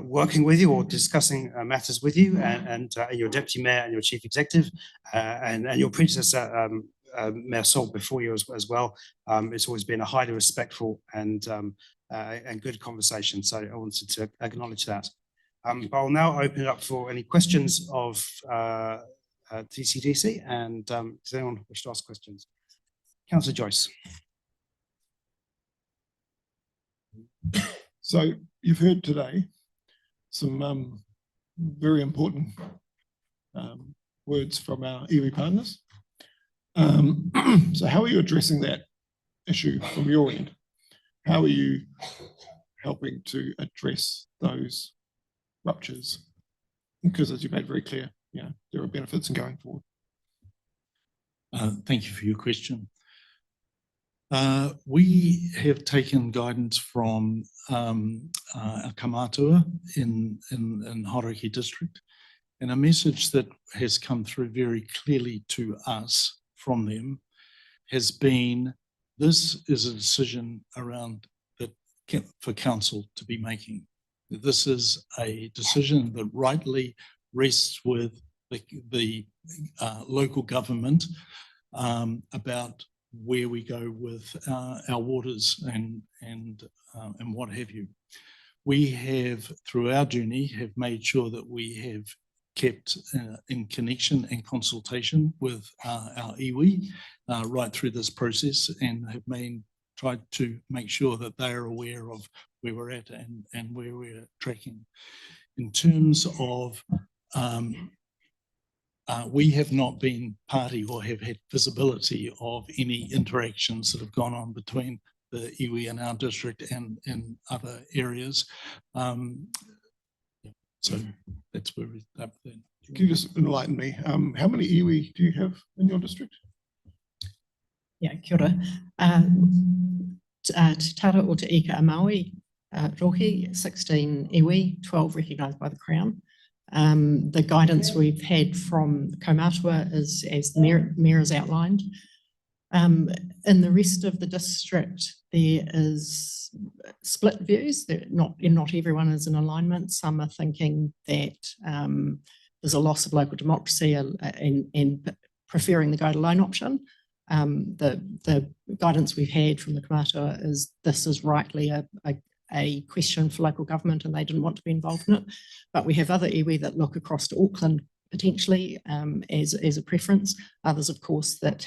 working with you or discussing matters with you and your Deputy Mayor and your Chief Executive and your predecessor, Mayor Salt, before you as well. It's always been a highly respectful and good conversation, so I wanted to acknowledge that. I'll now open it up for any questions of TCDC, and does anyone wish to ask questions? Councillor Joyce. So you've heard today some very important words from our iwi partners. So how are you addressing that issue from your end? How are you helping to address those ruptures? Because as you made very clear, you know, there are benefits in going forward. Thank you for your question. We have taken guidance from our Kamatua in Hauraki District, and a message that has come through very clearly to us from them has been, this is a decision around that for council to be making. This is a decision that rightly rests with the local government about where we go with our waters and what have you. We have, through our journey, have made sure that we have kept in connection and consultation with our iwi right through this process, and have tried to make sure that they are aware of where we're at and where we're tracking. In terms of we have not been party or have had visibility of any interactions that have gone on between the iwi and our district and in other areas. So that's where we're at then. Can you just enlighten me? How many iwi do you have in your district? Yeah, kia ora. Te Tara o Te Ika a Maui, Rohi, 16 iwi, 12 recognised by the Crown. The guidance we've had from Kaumātua is, as the Mayor has outlined. In the rest of the district, there is split views. Not everyone is in alignment. Some are thinking that there's a loss of local democracy and preferring the go-it-alone option. The guidance we've had from the Kaumātua is this is rightly a question for local government and they didn't want to be involved in it. But we have other iwi that look across to Auckland potentially as a preference. Others, of course, that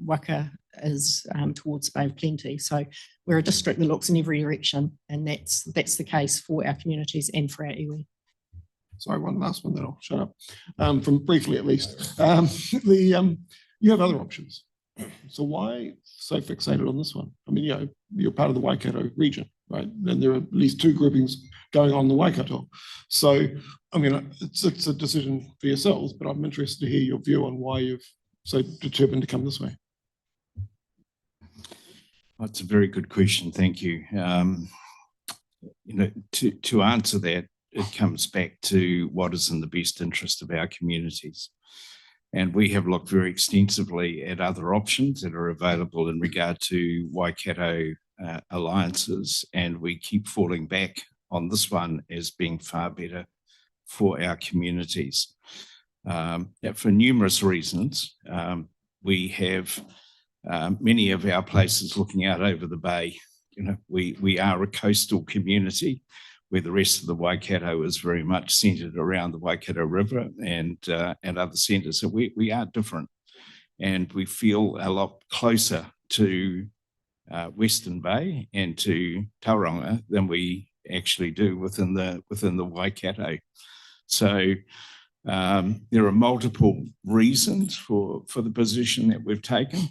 waka is towards Bay of Plenty. So we're a district that looks in every direction, and that's the case for our communities and for our iwi. Sorry, one last one, then I'll shut up. From briefly at least. You have other options. So why so fixated on this one? I mean, you know, you're part of the Waikato region, right? And there are at least two groupings going on in the Waikato. So, I mean, it's a decision for yourselves, but I'm interested to hear your view on why you've so determined to come this way. That's a very good question. Thank you. You know, to answer that, it comes back to what is in the best interest of our communities. And we have looked very extensively at other options that are available in regard to Waikato alliances, and we keep falling back on this one as being far better for our communities. For numerous reasons. We have many of our places looking out over the bay. You know, we are a coastal community, where the rest of the Waikato is very much centred around the Waikato River and other centres. So we are different, and we feel a lot closer to Western Bay and to Tauranga than we actually do within the Waikato. So there are multiple reasons for the position that we've taken,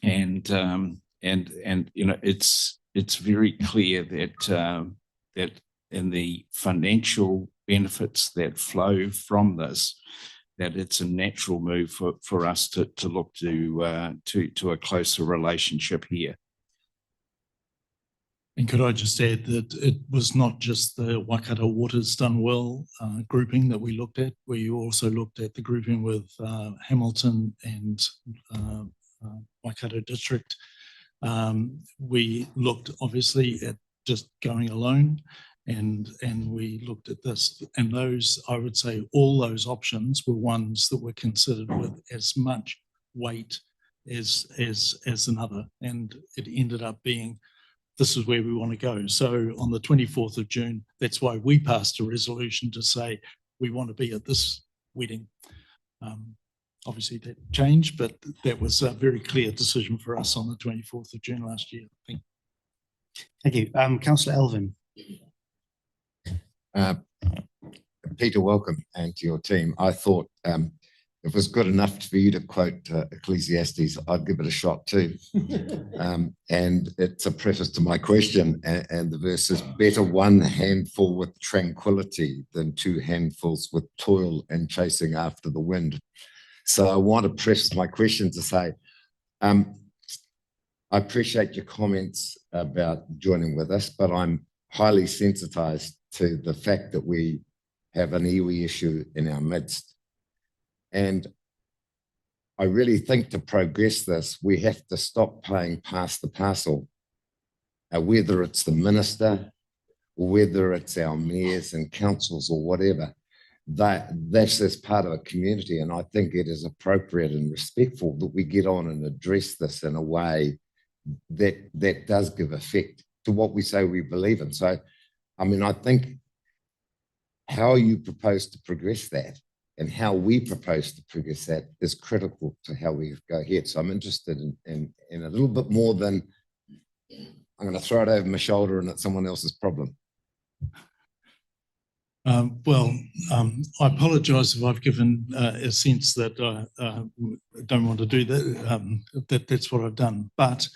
and you know, it's very clear that that in the financial benefits that flow from this, that it's a natural move for us to look to a closer relationship here. And could I just add that it was not just the Waikato Waters Done Well grouping that we looked at. We also looked at the grouping with Hamilton and Waikato District. We looked obviously at just going alone, and we looked at this, and those, I would say, all those options were ones that were considered with as much weight as another, and it ended up being, this is where we want to go. So on the 24th of June, that's why we passed a resolution to say we want to be at this wedding. Obviously that changed, but that was a very clear decision for us on the 24th of June last year. Thank you. Councillor Elvin. Peter, welcome, and to your team. I thought if it was good enough for you to quote Ecclesiastes, I'd give it a shot too. And it's a preface to my question, and the verse is, better one handful with tranquility than two handfuls with toil and chasing after the wind. So I want to preface my question to say, I appreciate your comments about joining with us, but I'm highly sensitized to the fact that we have an iwi issue in our midst. And I really think to progress this, we have to stop playing pass the parcel, whether it's the minister, or whether it's our mayors and councils or whatever. That's as part of a community, and I think it is appropriate and respectful that we get on and address this in a way that does give effect to what we say we believe in. So, I mean, I think how you propose to progress that and how we propose to progress that is critical to how we go ahead. So I'm interested in a little bit more than I'm going to throw it over my shoulder and it's someone else's problem. I apologise if I've given a sense that I don't want to do that. That's what I've done. But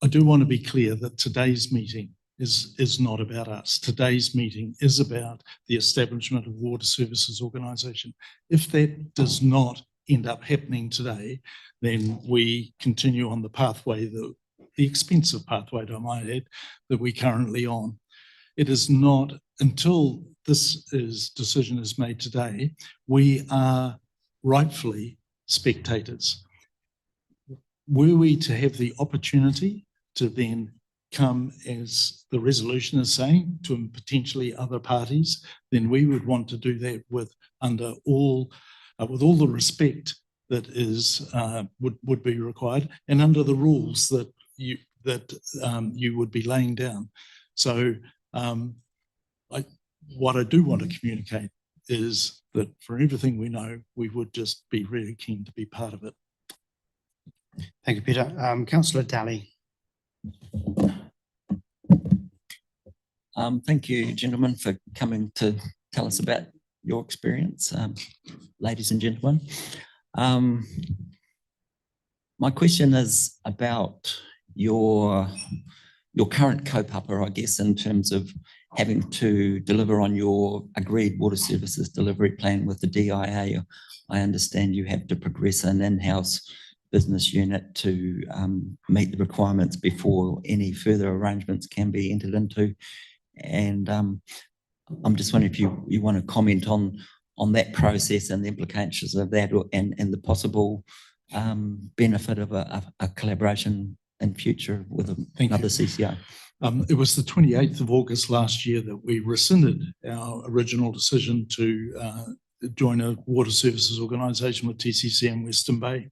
I do want to be clear that today's meeting is not about us. Today's meeting is about the establishment of Water Services Organisation. If that does not end up happening today, then we continue on the pathway, the expensive pathway, I might add, that we're currently on. It is not until this decision is made today, we are rightfully spectators. Were we to have the opportunity to then come, as the resolution is saying, to potentially other parties, then we would want to do that with all the respect that is would be required, and under the rules that you would be laying down. So what I do want to communicate is that for everything we know, we would just be really keen to be part of it. Thank you, Peter. Councillor Daly. Thank you, gentlemen, for coming to tell us about your experience, ladies and gentlemen. My question is about your current kaupapa, I guess, in terms of having to deliver on your agreed water services delivery plan with the DIA. I understand you have to progress an in-house business unit to meet the requirements before any further arrangements can be entered into. And I'm just wondering if you want to comment on that process and the implications of that, and the possible benefit of a collaboration in future with another CCO. It was the 28th of August last year that we rescinded our original decision to join a water services organisation with TCC in Western Bay.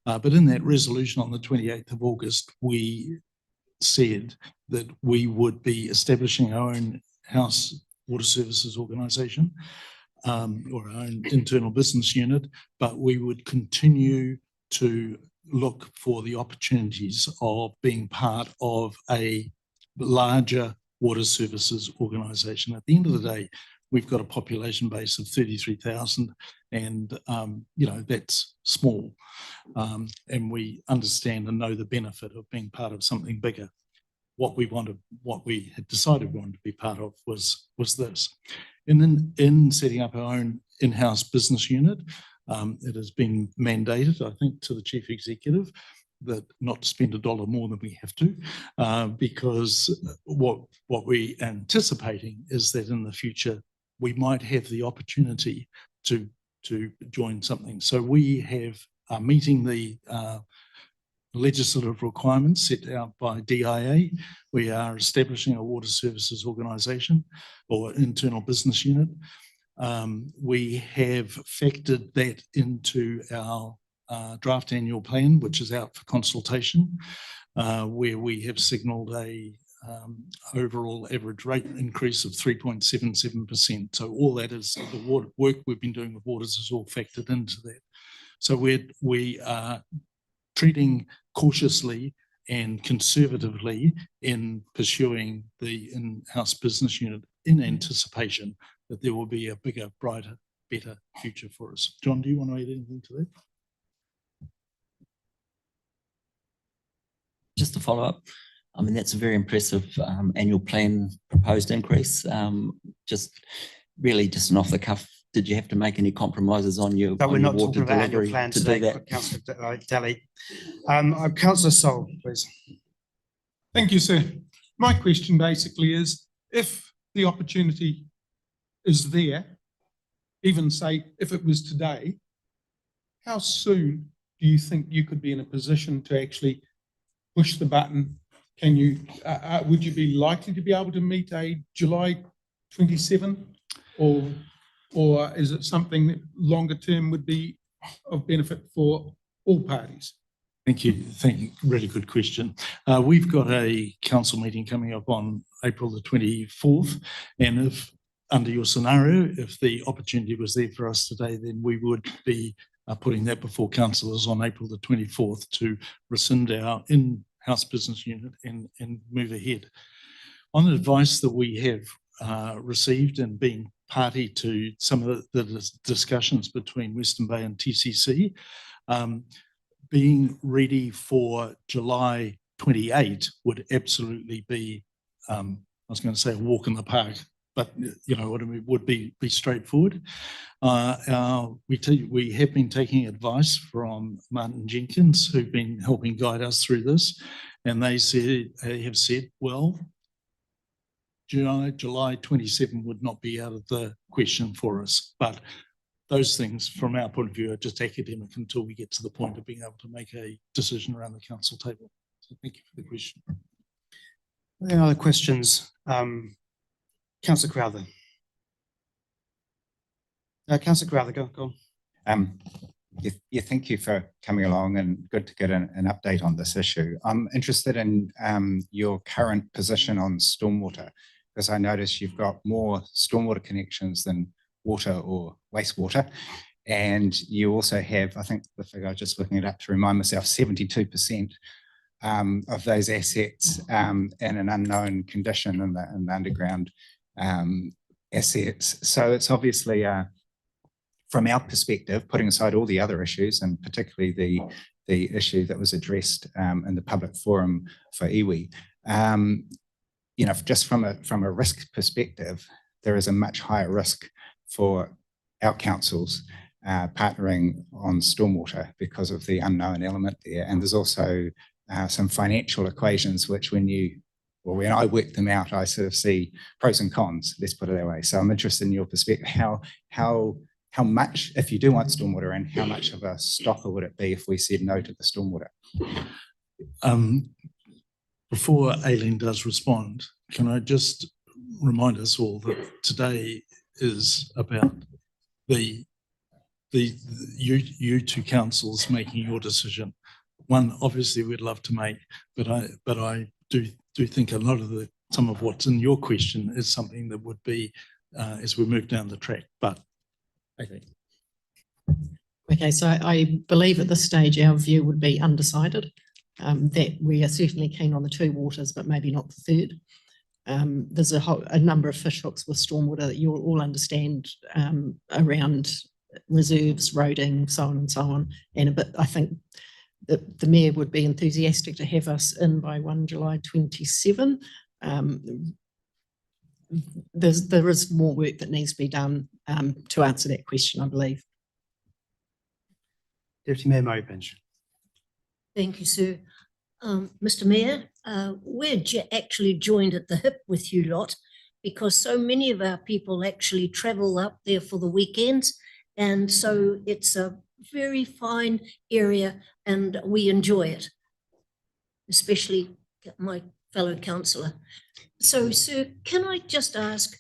But in that resolution on the 28th of August, we said that we would be establishing our own house water services organisation, or our own internal business unit, but we would continue to look for the opportunities of being part of a larger water services organisation. At the end of the day, we've got a population base of 33,000, and that's small. And we understand and know the benefit of being part of something bigger. What we had decided we wanted to be part of was this. And then in setting up our own in-house business unit, it has been mandated, I think, to the chief executive that not to spend $1 more than we have to, because what we're anticipating is that in the future we might have the opportunity to join something. So we are meeting the legislative requirements set out by DIA. We are establishing a water services organisation or internal business unit. We have factored that into our draft annual plan, which is out for consultation, where we have signalled a overall average rate increase of 3.77%. So all that is the work we've been doing with waters is all factored into that. So we are treating cautiously and conservatively in pursuing the in-house business unit in anticipation that there will be a bigger, brighter, better future for us. John, do you want to add anything to that? Just to follow up, I mean, that's a very impressive annual plan proposed increase. Just an off the cuff, did you have to make any compromises on your But we're not water talking about annual delivery plan to do today, that? Councillor Daly. Councillor Sol, please. Thank you, sir. My question basically is, if the opportunity is there, even say if it was today, how soon do you think you could be in a position to actually push the button? Can you, would you be likely to be able to meet a July 27, or is it something that longer term would be of benefit for all parties? Thank you. Really good question. We've got a council meeting coming up on April the 24th, and if under your scenario, if the opportunity was there for us today, then we would be putting that before councillors on April the 24th to rescind our in-house business unit and move ahead. On the advice that we have received and being party to some of the discussions between Western Bay and TCC, being ready for July 28 would absolutely be, I was going to say a walk in the park, but you know what I mean, would be straightforward. We have been taking advice from Martin Jenkins, who've been helping guide us through this, and they have said, well, July 27 would not be out of the question for us. But those things, from our point of view, are just academic until we get to the point of being able to make a decision around the council table. So thank you for the question. Any other questions? Councillor Crowther. Councillor Crowther, go on. Thank you for coming along, and good to get an update on this issue. I'm interested in your current position on stormwater, because I notice you've got more stormwater connections than water or wastewater. And you also have, I think the figure I was just looking it up to remind myself, 72% of those assets in an unknown condition in the underground assets. So it's obviously, from our perspective, putting aside all the other issues, and particularly the issue that was addressed in the public forum for iwi, you know, just from a risk perspective, there is a much higher risk for our councils partnering on stormwater because of the unknown element there. And there's also some financial equations which when I work them out, I sort of see pros and cons, let's put it that way. So I'm interested in your perspective, how much, if you do want stormwater, and how much of a stopper would it be if we said no to the stormwater? Before Aileen does respond, can I just remind us all that today is about you two councils making your decision. One, obviously, we'd love to make, but I do think a lot of some of what's in your question is something that would be as we move down the track. But I think. Okay, so I believe at this stage our view would be undecided. That we are certainly keen on the two waters, but maybe not the third. There's a number of fish hooks with stormwater that you'll all understand around reserves, roading, so on and so on. And a bit, I think that the Mayor would be enthusiastic to have us in by 1 July 27. There is more work that needs to be done to answer that question, I believe. Deputy Mayor Murray Bench. Thank you, sir. Mr. Mayor, we're actually joined at the hip with you lot because so many of our people actually travel up there for the weekends. And so it's a very fine area and we enjoy it, especially my fellow councillor. So, sir, can I just ask,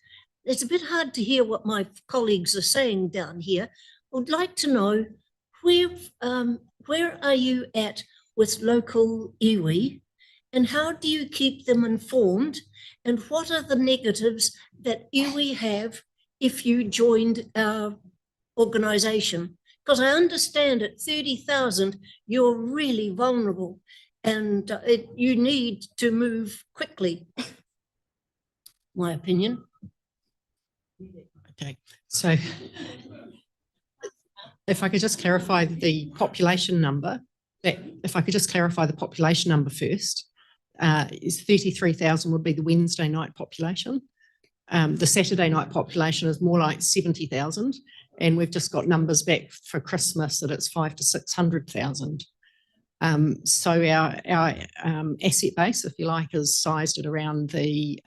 it's a bit hard to hear what my colleagues are saying down here. I would like to know where are you at with local iwi and how do you keep them informed and what are the negatives that iwi have if you joined our organisation? Because I understand at 30,000 you're really vulnerable and you need to move quickly, my opinion. Okay, so if I could just clarify the population number, first, is 33,000 would be the Wednesday night population. The Saturday night population is more like 70,000, and we've just got numbers back for Christmas that it's 500,000 to 600,000. So our asset base, if you like, is sized at around the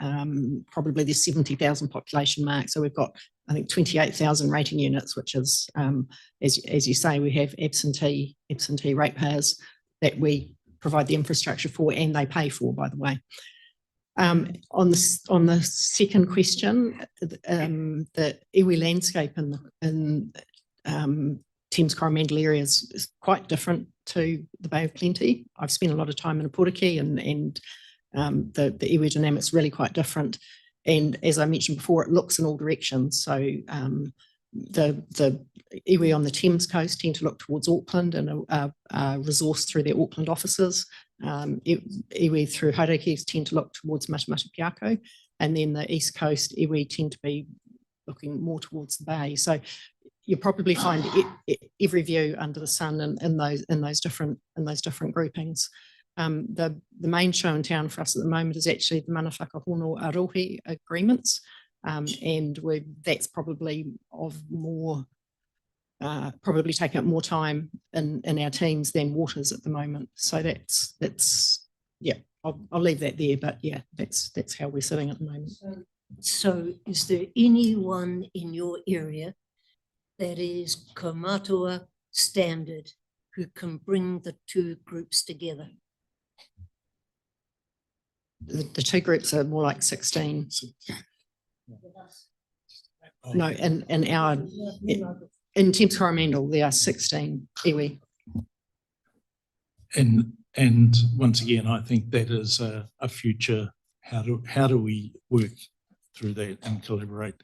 probably the 70,000 population mark. So we've got, I think, 28,000 rating units, which is, as you say, we have absentee ratepayers that we provide the infrastructure for, and they pay for, by the way. On the second question, the iwi landscape in Thames Coromandel area is quite different to the Bay of Plenty. I've spent a lot of time in Apuriki and the iwi dynamics really quite different. And as I mentioned before, it looks in all directions. So the iwi on the Thames coast tend to look towards Auckland and are resourced through their Auckland offices. Iwi through Hauraki tend to look towards Matamata Piako, and then the east coast iwi tend to be looking more towards the bay. So you probably find every view under the sun in those different groupings. The main show in town for us at the moment is actually the Mana Whakahono Arohi agreements, and that's probably of more, probably taking up more time in our teams than waters at the moment. So that's yeah, I'll leave that there, but yeah, that's how we're sitting at the moment. So is there anyone in your area that is Kaumatua standard who can bring the two groups together? The two groups are more like 16. No, in Thames Coromandel, there are 16 iwi. And once again, I think that is a future, how do we work through that and collaborate?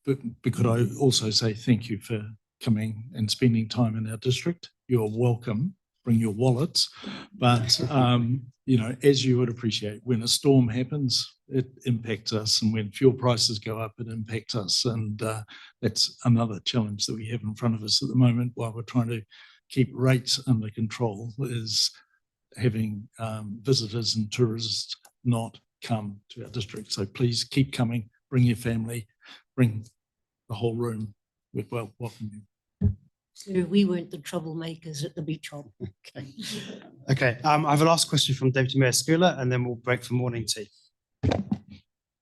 but could I also say thank you for coming and spending time in our district? You're welcome. Bring your wallets. But, you know, as you would appreciate, when a storm happens, it impacts us. And when fuel prices go up, it impacts us. And that's another challenge that we have in front of us at the moment while we're trying to keep rates under control, is having visitors and tourists not come to our district. So please keep coming, bring your family, bring the whole room. We'd welcome you. So we weren't the troublemakers at the beach hop. Okay. Okay. I have a last question from Deputy Mayor Schooler, and then we'll break for morning tea.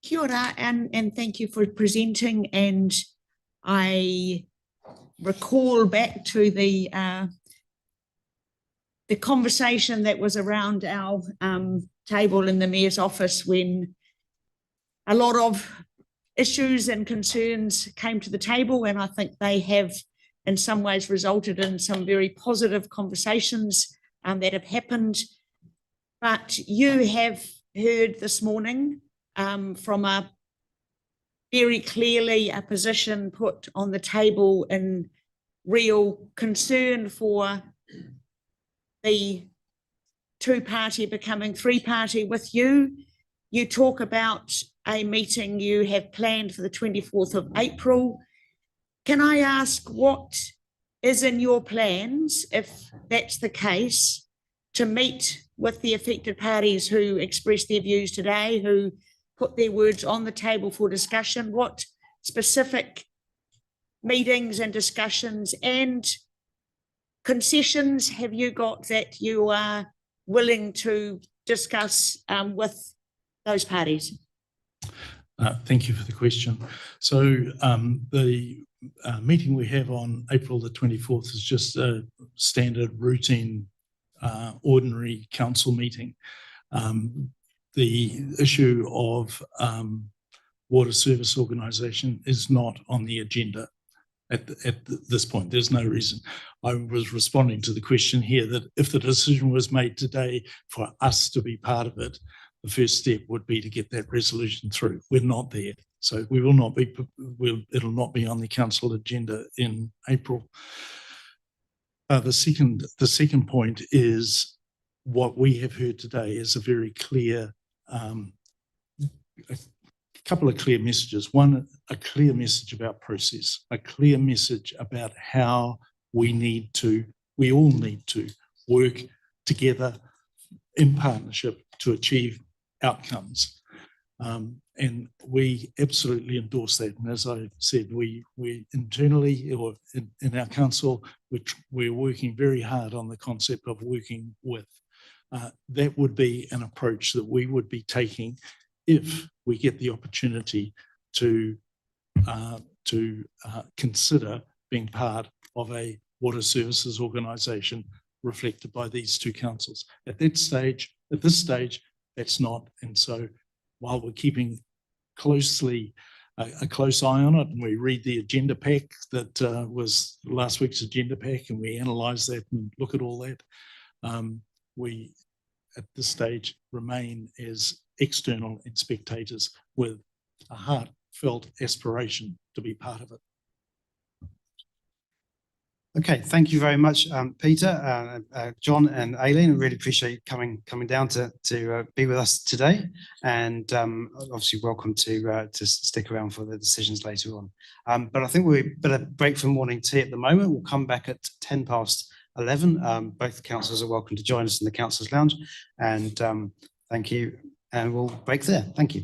Kia ora, and thank you for presenting. And I recall back to the conversation that was around our table in the Mayor's office when a lot of issues and concerns came to the table, and I think they have in some ways resulted in some very positive conversations that have happened. But you have heard this morning from a very clearly a position put on the table in real concern for the two-party becoming three-party with you. You talk about a meeting you have planned for the 24th of April. Can I ask what is in your plans, if that's the case, to meet with the affected parties who expressed their views today, who put their words on the table for discussion? What specific meetings and discussions and concessions have you got that you are willing to discuss with those parties? Thank you for the question. So the meeting we have on April the 24th is just a standard routine ordinary council meeting. The issue of water service organisation is not on the agenda at this point. There's no reason. I was responding to the question here that if the decision was made today for us to be part of it, the first step would be to get that resolution through. We're not there. So we will not be, it'll not be on the council agenda in April. The second point is what we have heard today is a very clear, a couple of clear messages. One, a clear message about process, a clear message about how we all need to work together in partnership to achieve outcomes. And we absolutely endorse that. And as I said, we internally or in our council, we're working very hard on the concept of working with. That would be an approach that we would be taking if we get the opportunity to consider being part of a water services organisation reflected by these two councils. At this stage, that's not. And so while we're keeping a close eye on it, and we read the agenda pack that was last week's agenda pack, and we analyse that and look at all that, we at this stage remain as external and spectators with a heartfelt aspiration to be part of it. Okay, thank you very much, Peter, John, and Aileen. I really appreciate you coming down to be with us today, and obviously welcome to stick around for the decisions later on. But I think we better break for morning tea at the moment. We'll come back at 11:10. Both councillors are welcome to join us in the councillors' lounge, and thank you. And we'll break there. Thank you.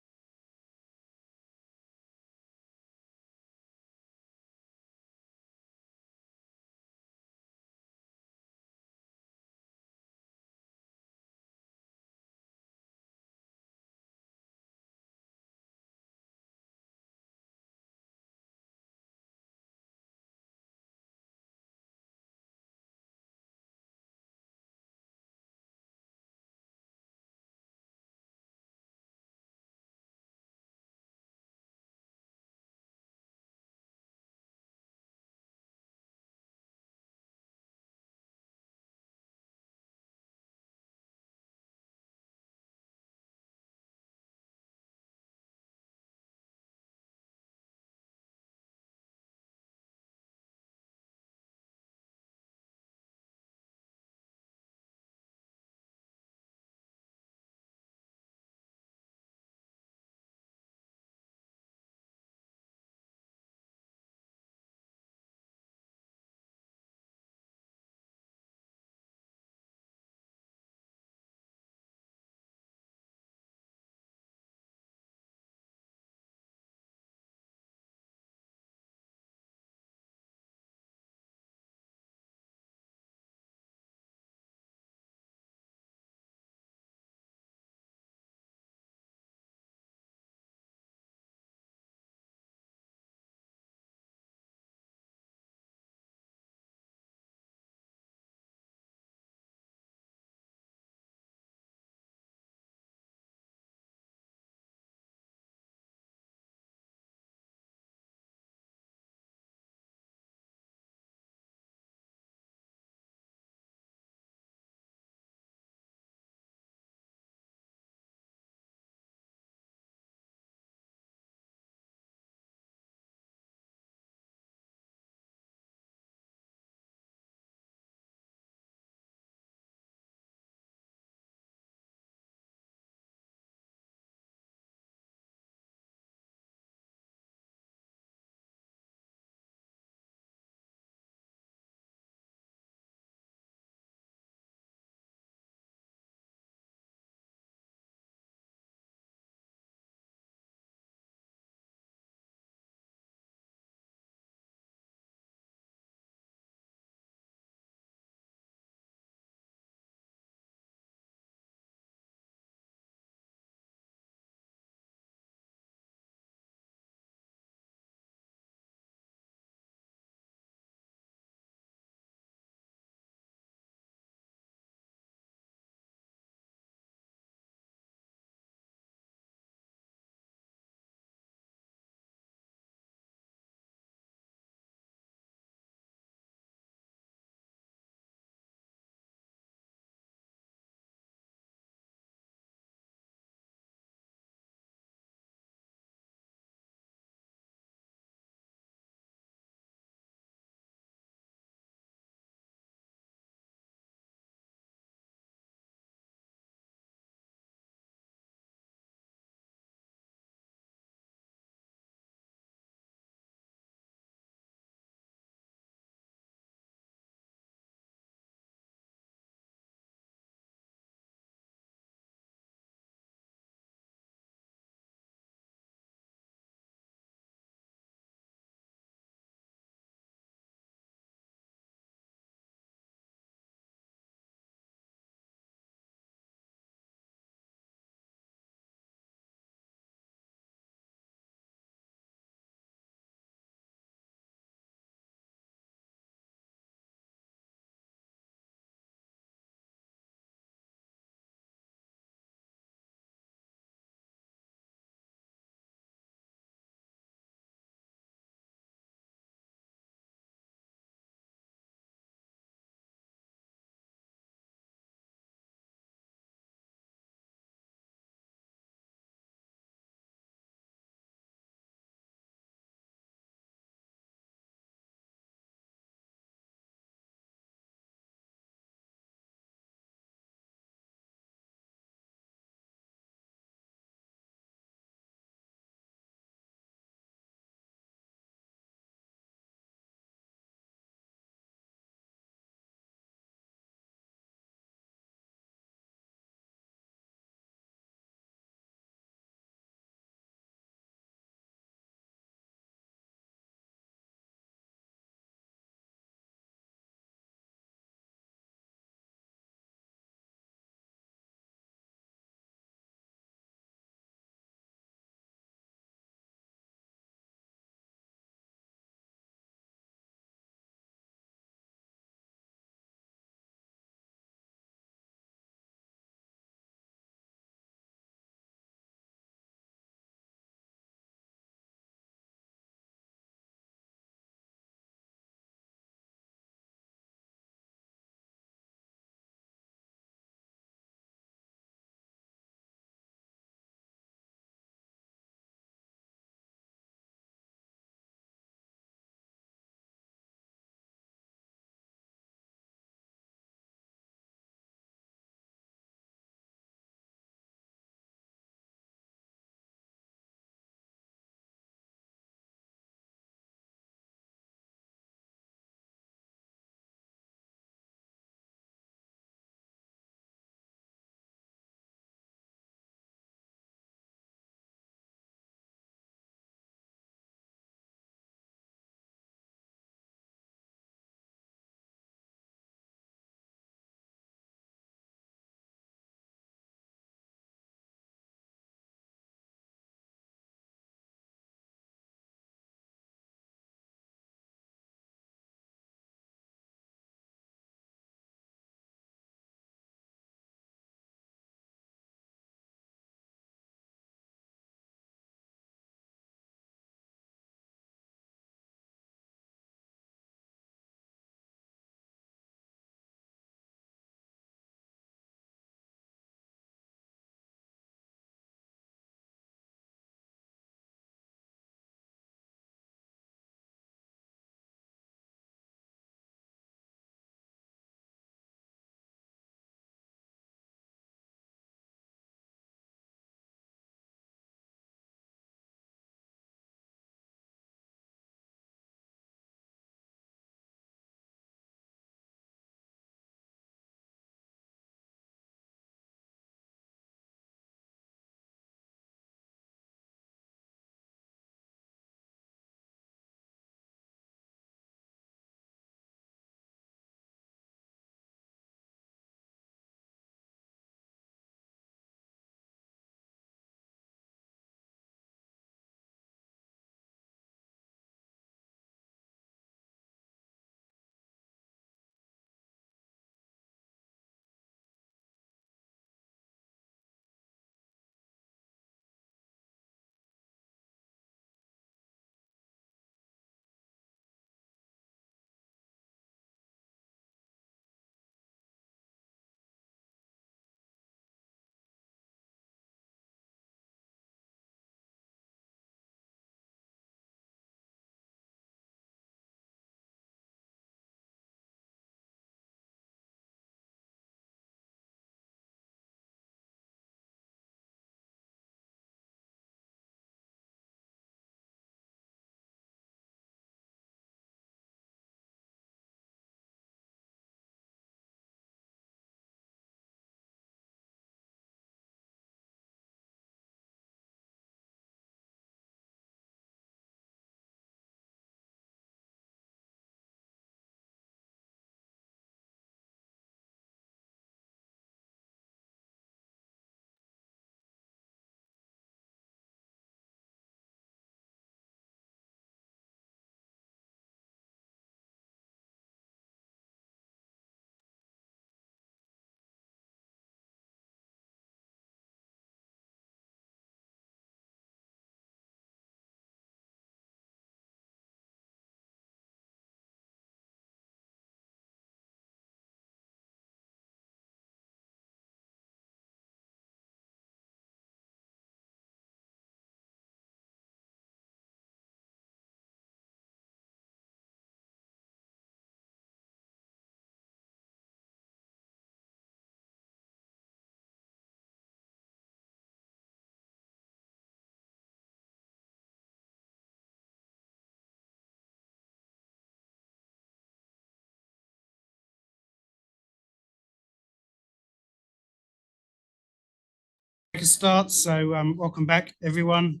a start. So welcome back, everyone.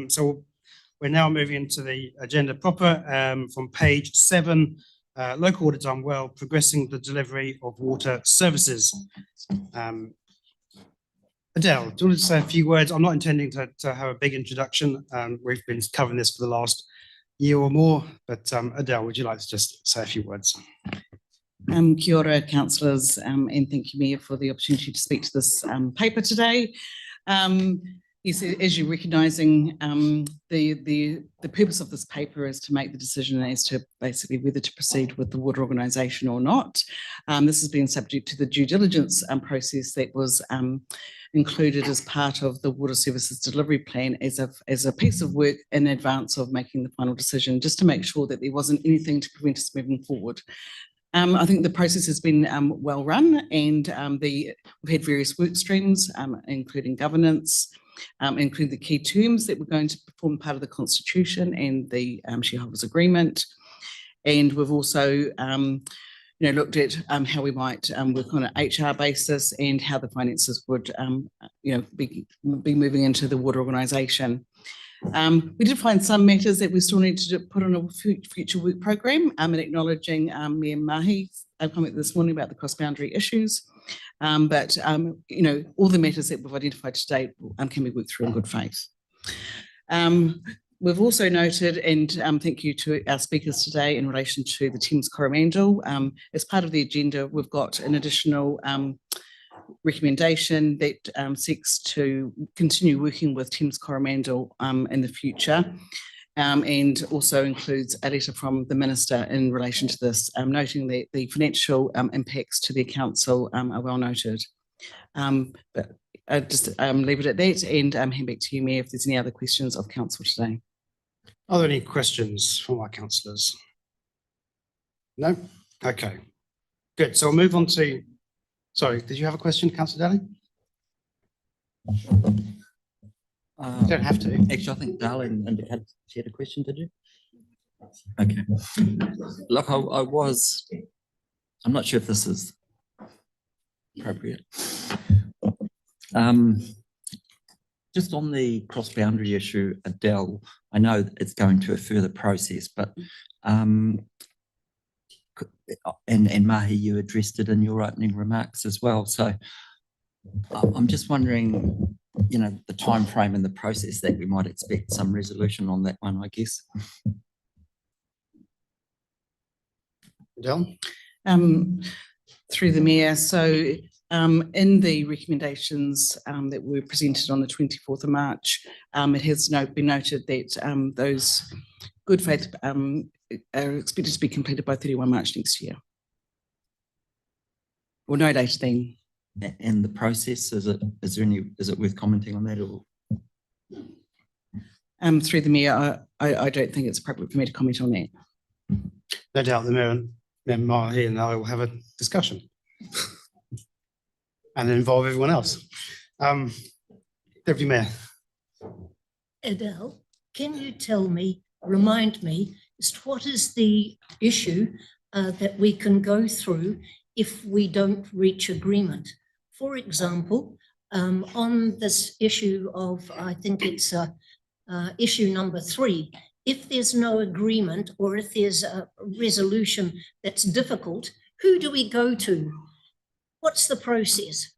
So we're now moving into the agenda proper from page 7, local audit done well, progressing the delivery of water services. Adele, do you want to say a few words? I'm not intending to have a big introduction. We've been covering this for the last year or more, but Adele, would you like to just say a few words? Kia ora, councillors, and thank you, Mayor, for the opportunity to speak to this paper today. Yes, as you're recognising, the purpose of this paper is to make the decision as to basically whether to proceed with the water organisation or not. This has been subject to the due diligence process that was included as part of the water services delivery plan as a piece of work in advance of making the final decision, just to make sure that there wasn't anything to prevent us moving forward. I think the process has been well run, and we've had various work streams, including governance, including the key terms that were going to form part of the Constitution and the shareholders agreement. And we've also looked at how we might work on an HR basis and how the finances would be moving into the water organisation. We did find some matters that we still need to put on a future work program, and acknowledging Mayor Mahi's comment this morning about the cross-boundary issues. But all the matters that we've identified today can be worked through in good faith. We've also noted, and thank you to our speakers today in relation to the Thames Coromandel. As part of the agenda, we've got an additional recommendation that seeks to continue working with Thames Coromandel in the future, and also includes a letter from the Minister in relation to this, noting that the financial impacts to the council are well noted. But I'll just leave it at that, and hand back to you, Mayor, if there's any other questions of council today. Are there any questions from our councillors? No? Okay, good. So we'll move on to, sorry, did you have a question, Councillor Daly? You don't have to. Actually, I think Darlene indicated she had a question, did you? Okay. Look, I'm not sure if this is appropriate. Just on the cross-boundary issue, Adele, I know it's going to a further process, but and Mahi, you addressed it in your opening remarks as well. So I'm just wondering, the time frame and the process that we might expect some resolution on that one, I guess. Adele? Through the Mayor, so in the recommendations that were presented on the 24th of March, it has been noted that those good faith are expected to be completed by 31 March next year. Or no later than. And the process, is it worth commenting on that? Or? Through the Mayor, I don't think it's appropriate for me to comment on that. No doubt the Mayor Mahi and I will have a discussion and involve everyone else. Deputy Mayor. Adele, can you remind me, what is the issue that we can go through if we don't reach agreement? For example, on this issue of, I think it's issue number 3, if there's no agreement or if there's a resolution that's difficult, who do we go to? What's the process?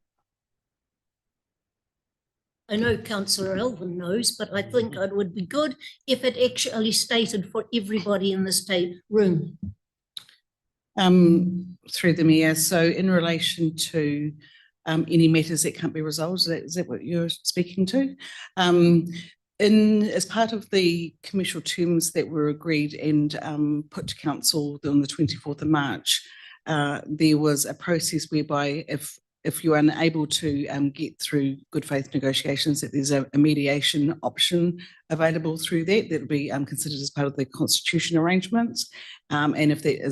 I know Councillor Elvin knows, but I think it would be good if it actually stated for everybody in this room. Through the Mayor, so in relation to any matters that can't be resolved, is that what you're speaking to? As part of the commercial terms that were agreed and put to council on the 24th of March, there was a process whereby if you're unable to get through good faith negotiations, that there's a mediation option available through that will be considered as part of the constitution arrangements. And if that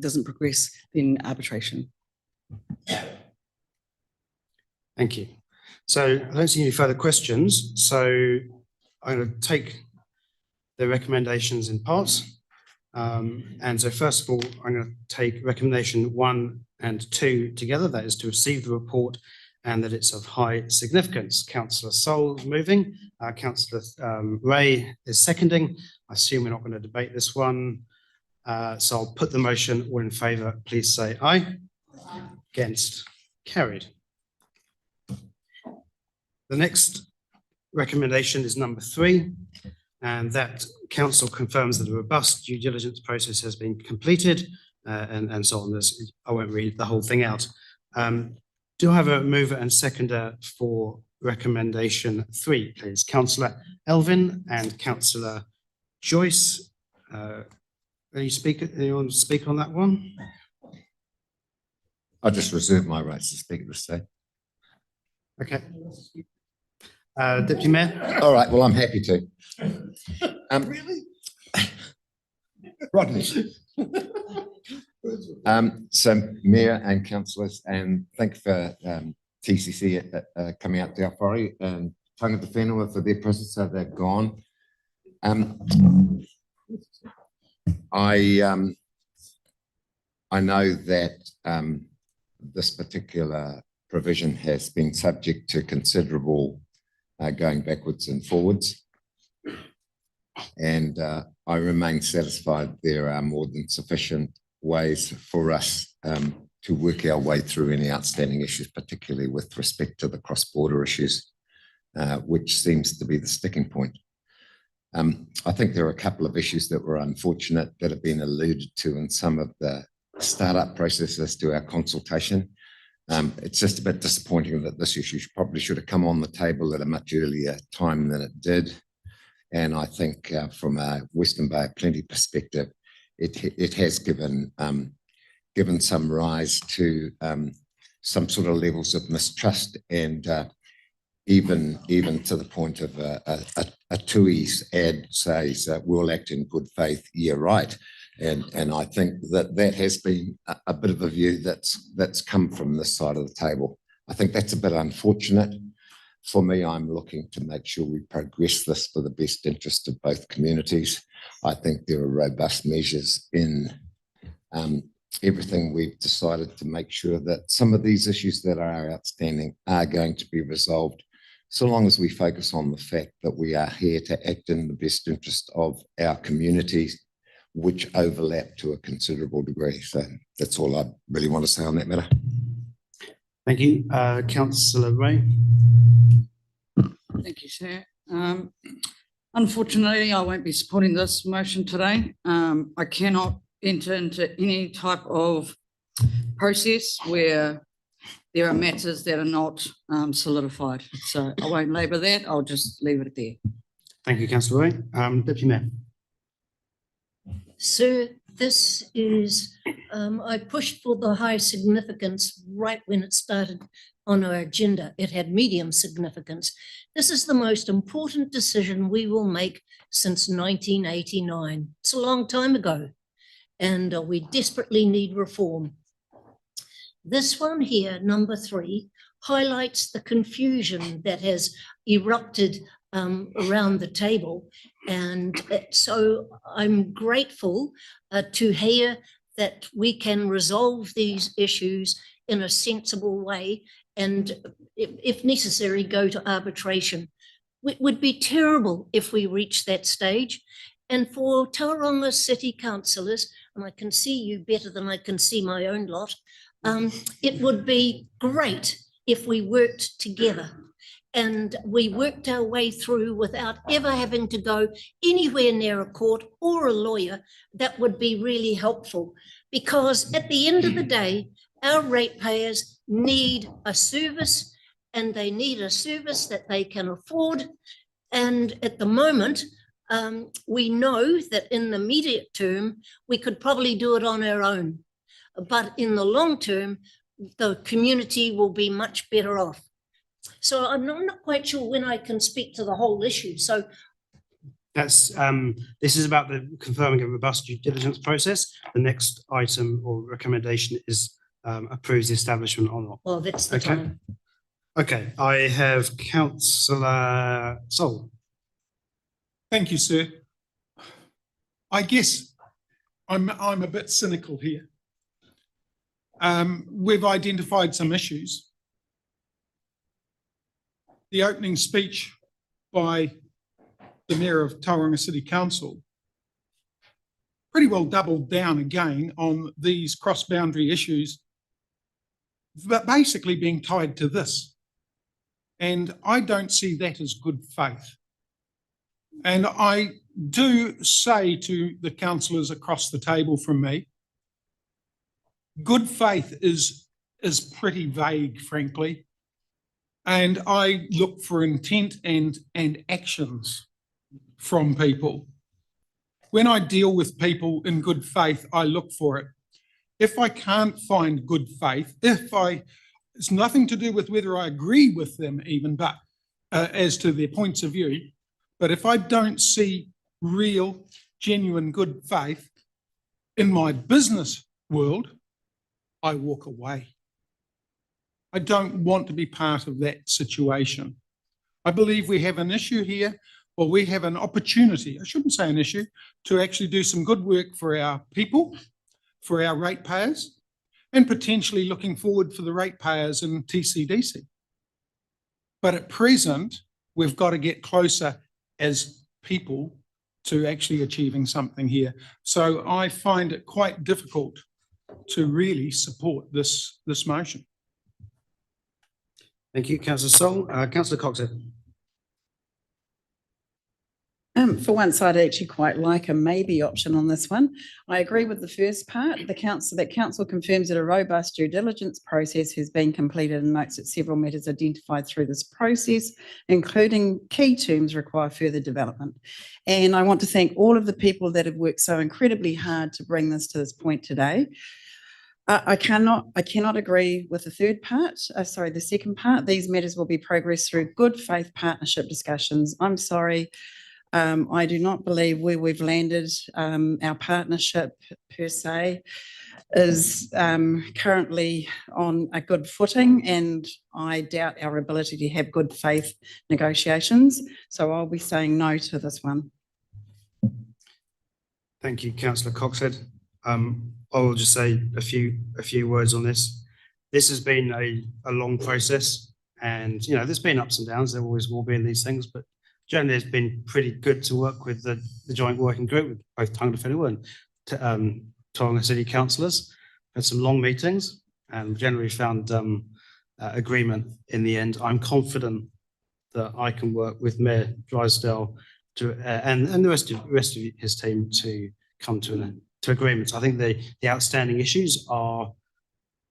doesn't progress, then arbitration. Thank you. So I don't see any further questions. So I'm going to take the recommendations in parts. And so first of all, I'm going to take recommendation 1 and 2 together. That is to receive the report and that it's of high significance. Councillor Sol is moving, Councillor Ray is seconding. I assume we're not going to debate this one. So I'll put the motion. All in favour, please say aye. Against, carried. The next recommendation is number 3, and that council confirms that a robust due diligence process has been completed, and so on. I won't read the whole thing out. Do I have a mover and seconder for recommendation 3, please? Councillor Elvin and Councillor Joyce. Anyone speak on that one? I just reserve my rights to speak at this stage. Okay. Deputy Mayor? All right, well, I'm happy to. Really? Rodney. So Mayor and councillors, and thank you for TCC coming out to our whare, and Tangata whenua for their presence, so they've gone. I know that this particular provision has been subject to considerable going backwards and forwards. And I remain satisfied there are more than sufficient ways for us to work our way through any outstanding issues, particularly with respect to the cross-border issues, which seems to be the sticking point. I think there are a couple of issues that were unfortunate that have been alluded to in some of the startup processes to our consultation. It's just a bit disappointing that this issue probably should have come on the table at a much earlier time than it did. And I think from a Western Bay of Plenty perspective, it has given some rise to some sort of levels of mistrust, and even to the point of a TUI's ad says we'll act in good faith, yeah, right. And I think that has been a bit of a view that's come from this side of the table. I think that's a bit unfortunate. For me, I'm looking to make sure we progress this for the best interest of both communities. I think there are robust measures in everything we've decided to make sure that some of these issues that are outstanding are going to be resolved, so long as we focus on the fact that we are here to act in the best interest of our communities, which overlap to a considerable degree. So that's all I really want to say on that matter. Thank you. Councillor Ray. Thank you, Chair. Unfortunately, I won't be supporting this motion today. I cannot enter into any type of process where there are matters that are not solidified. So I won't labour that. I'll just leave it there. Thank you, Councillor Ray. Deputy Mayor. Sir, this is, I pushed for the high significance right when it started on our agenda. It had medium significance. This is the most important decision we will make since 1989. It's a long time ago, and we desperately need reform. This one here, number 3, highlights the confusion that has erupted around the table. And so I'm grateful to hear that we can resolve these issues in a sensible way, and if necessary, go to arbitration. It would be terrible if we reach that stage. And for Tauranga City councillors, and I can see you better than I can see my own lot, it would be great if we worked together and we worked our way through without ever having to go anywhere near a court or a lawyer. That would be really helpful, because at the end of the day, our ratepayers need a service, and they need a service that they can afford. And at the moment, we know that in the immediate term, we could probably do it on our own. But in the long term, the community will be much better off. So I'm not quite sure when I can speak to the whole issue. So that's this is about the confirming a robust due diligence process. The next item or recommendation is approves the establishment or not. Well, that's the time. Okay, I have Councillor Sol. Thank you, sir. I guess I'm a bit cynical here. We've identified some issues. the opening speech by the Mayor of Tauranga City Council pretty well doubled down again on these cross-boundary issues, but basically being tied to this. And I don't see that as good faith. And I do say to the councillors across the table from me, good faith is pretty vague, frankly. And I look for intent and actions from people. When I deal with people in good faith, I look for it. If I can't find good faith, it's nothing to do with whether I agree with them even, but as to their points of view. But if I don't see real, genuine good faith in my business world, I walk away. I don't want to be part of that situation. I believe we have an issue here, or we have an opportunity, I shouldn't say an issue, to actually do some good work for our people, for our ratepayers, and potentially looking forward for the ratepayers in TCDC. But at present, we've got to get closer as people to actually achieving something here. So I find it quite difficult to really support this motion. Thank you, Councillor Sol. Councillor Coxhead. For once, I'd actually quite like a maybe option on this one. I agree with the first part. The council confirms that a robust due diligence process has been completed and notes that several matters identified through this process, including key terms, require further development. And I want to thank all of the people that have worked so incredibly hard to bring this to this point today. I cannot agree with the the second part. These matters will be progressed through good faith partnership discussions. I'm sorry. I do not believe where we've landed, our partnership per se is currently on a good footing, and I doubt our ability to have good faith negotiations. So I'll be saying no to this one. Thank you, Councillor Coxhead. I will just say a few words on this. This has been a long process, and there's been ups and downs. There always will be in these things, but generally it's been pretty good to work with the joint working group with both Tangata whenua and Tauranga City councillors. Had some long meetings and generally found agreement in the end. I'm confident that I can work with Mayor Drysdale and the rest of his team to come to agreements. I think the outstanding issues are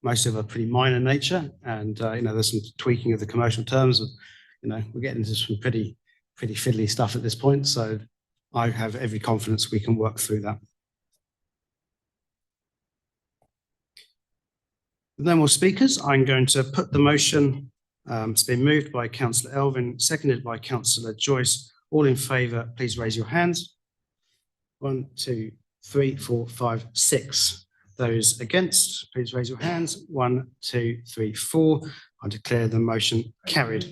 most of a pretty minor nature, and there's some tweaking of the commercial terms. We're getting into some pretty fiddly stuff at this point, so I have every confidence we can work through that. With no more speakers, I'm going to put the motion. It's been moved by Councillor Elvin, seconded by Councillor Joyce. All in favour, please raise your hands. 1, 2, 3, 4, 5, 6. Those against, please raise your hands. 1, 2, 3, 4. I declare the motion carried.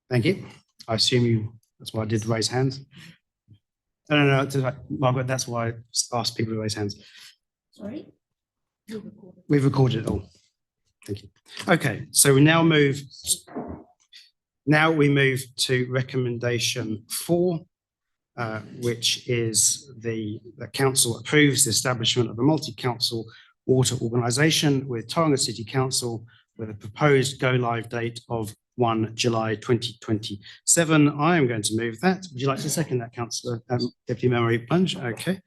Thank you. I assume that's why I did raise hands. No, Margaret, that's why I asked people to raise hands. Sorry? We've recorded it all. Thank you. Okay, so we now move to recommendation 4, which is the council approves the establishment of a multi-council water organisation with Tauranga City Council with a proposed go-live date of 1 July 2027. I am going to move that. Would you like to second that, Councillor Deputy Mayor Plunge? Okay.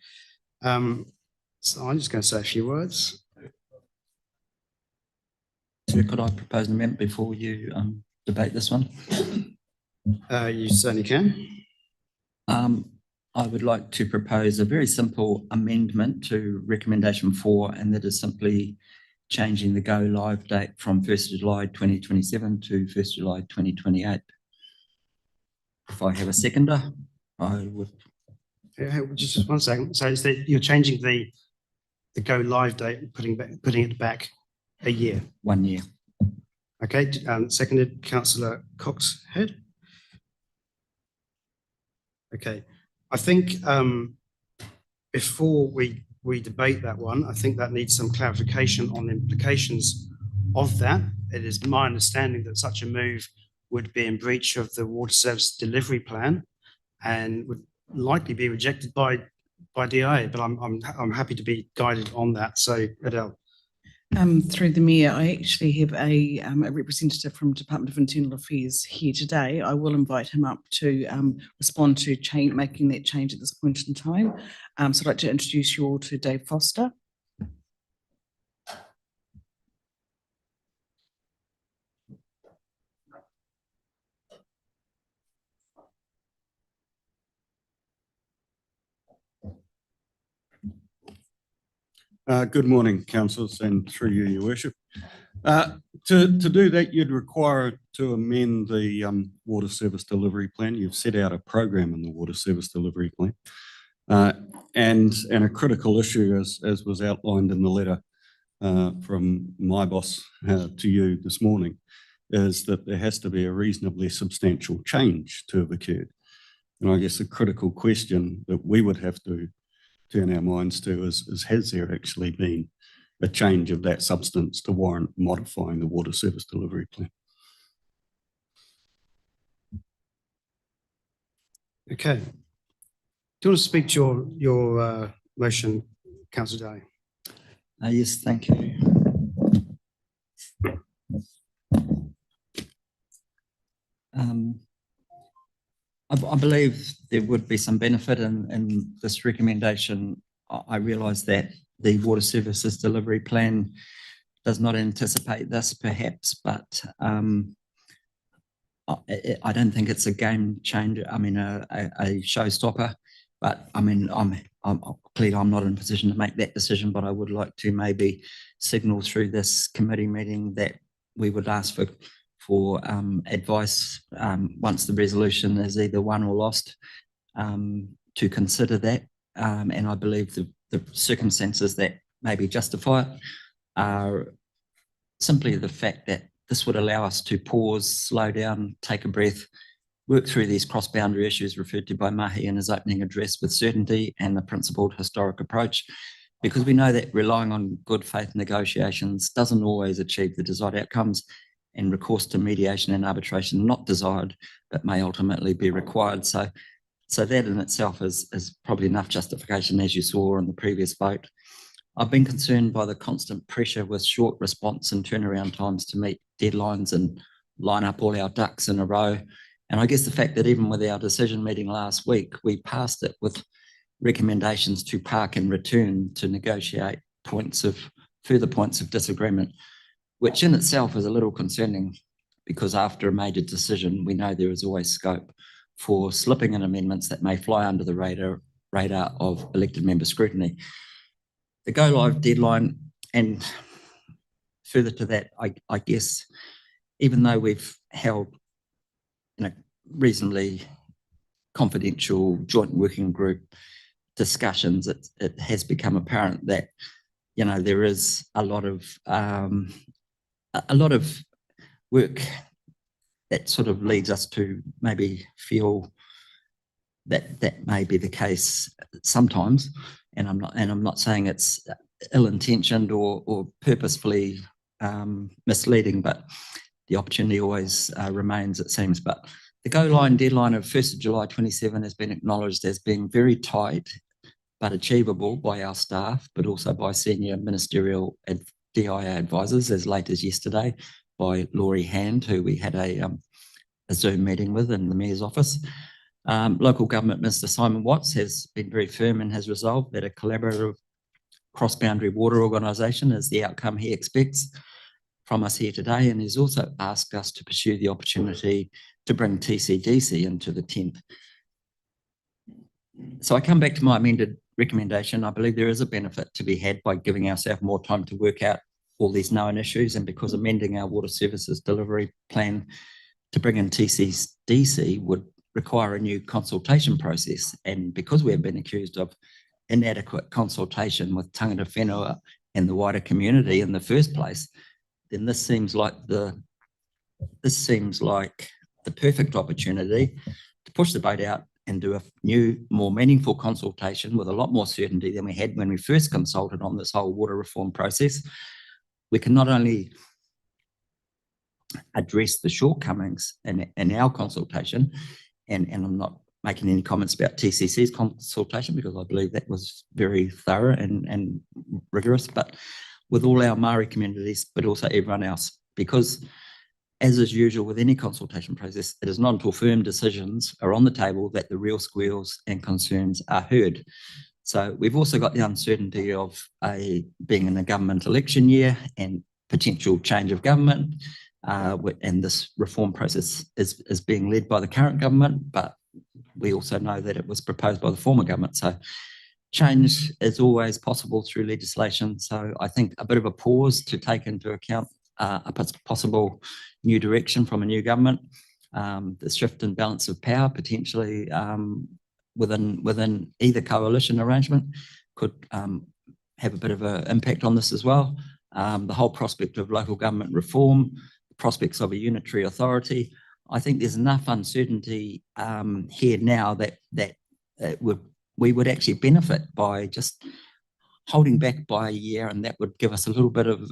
So I'm just going to say a few words. Sir, could I propose an amendment before you debate this one? You certainly can. I would like to propose a very simple amendment to recommendation 4, and that is simply changing the go live date from 1st of July 2027 to 1st July 2028. If I have a seconder, I would. Yeah, just 1 second. So it's that you're changing the go live date, putting it back a year. 1 year. Okay, seconded, Councillor Coxhead. Okay, I think before we debate that one, I think that needs some clarification on the implications of that. it is my understanding that such a move would be in breach of the water service delivery plan and would likely be rejected by DIA, but I'm happy to be guided on that. So Adele. Through the Mayor, I actually have a representative from Department of Internal Affairs here today. I will invite him up to respond to making that change at this point in time. So I'd like to introduce you all to Dave Foster. Good morning, councillors, and through you, your worship. To do that, you'd require to amend the water service delivery plan. You've set out a program in the water service delivery plan. And a critical issue, as was outlined in the letter from my boss to you this morning, is that there has to be a reasonably substantial change to have occurred. And I guess the critical question that we would have to turn our minds to is has there actually been a change of that substance to warrant modifying the water service delivery plan? Okay. Do you want to speak to your motion, Councillor Day? Yes, thank you. I believe there would be some benefit in this recommendation. I realise that the water services delivery plan does not anticipate this perhaps, but I don't think it's a game changer. I mean, a showstopper, but I mean, I'm clearly I'm not in a position to make that decision, but I would like to maybe signal through this committee meeting that we would ask for advice once the resolution is either won or lost, to consider that. And I believe the circumstances that maybe justify it are simply the fact that this would allow us to pause, slow down, take a breath, work through these cross-boundary issues referred to by Mahi in his opening address with certainty and a principled historic approach, because we know that relying on good faith negotiations doesn't always achieve the desired outcomes, and recourse to mediation and arbitration not desired, but may ultimately be required. So that in itself is probably enough justification, as you saw in the previous vote. I've been concerned by the constant pressure with short response and turnaround times to meet deadlines and line up all our ducks in a row. And I guess the fact that even with our decision meeting last week, we passed it with recommendations to park and return to negotiate further points of disagreement, which in itself is a little concerning, because after a major decision, we know there is always scope for slipping in amendments that may fly under the radar of elected member scrutiny. The go live deadline, and further to that, I guess, even though we've held reasonably confidential joint working group discussions, it has become apparent that there is a lot of work that sort of leads us to maybe feel that may be the case sometimes, and I'm not saying it's ill-intentioned or purposefully misleading, but the opportunity always remains, it seems. But the go-line deadline of 1st of July 27 has been acknowledged as being very tight, but achievable by our staff, but also by senior ministerial DIA advisors as late as yesterday, by Laurie Hand, who we had a Zoom meeting with in the Mayor's office. Local government Minister Simon Watts has been very firm and has resolved that a collaborative cross-boundary water organisation is the outcome he expects from us here today, and he's also asked us to pursue the opportunity to bring TCDC into the 10th. So I come back to my amended recommendation. I believe there is a benefit to be had by giving ourselves more time to work out all these known issues, and because amending our water services delivery plan to bring in TCDC would require a new consultation process, and because we have been accused of inadequate consultation with Tangata whenua and the wider community in the first place, then this seems like the perfect opportunity to push the boat out and do a new, more meaningful consultation with a lot more certainty than we had when we first consulted on this whole water reform process. We can not only address the shortcomings in our consultation. And I'm not making any comments about TCC's consultation because I believe that was very thorough and rigorous, but with all our Māori communities, but also everyone else, because as is usual with any consultation process, it is not until firm decisions are on the table that the real squeals and concerns are heard. So we've also got the uncertainty of being in a government election year and potential change of government, and this reform process is being led by the current government, but we also know that it was proposed by the former government. So change is always possible through legislation. So I think a bit of a pause to take into account a possible new direction from a new government, the shift in balance of power potentially within either coalition arrangement could have a bit of an impact on this as well. The whole prospect of local government reform, the prospects of a unitary authority. I think there's enough uncertainty here now that we would actually benefit by just holding back by a year, and that would give us a little bit of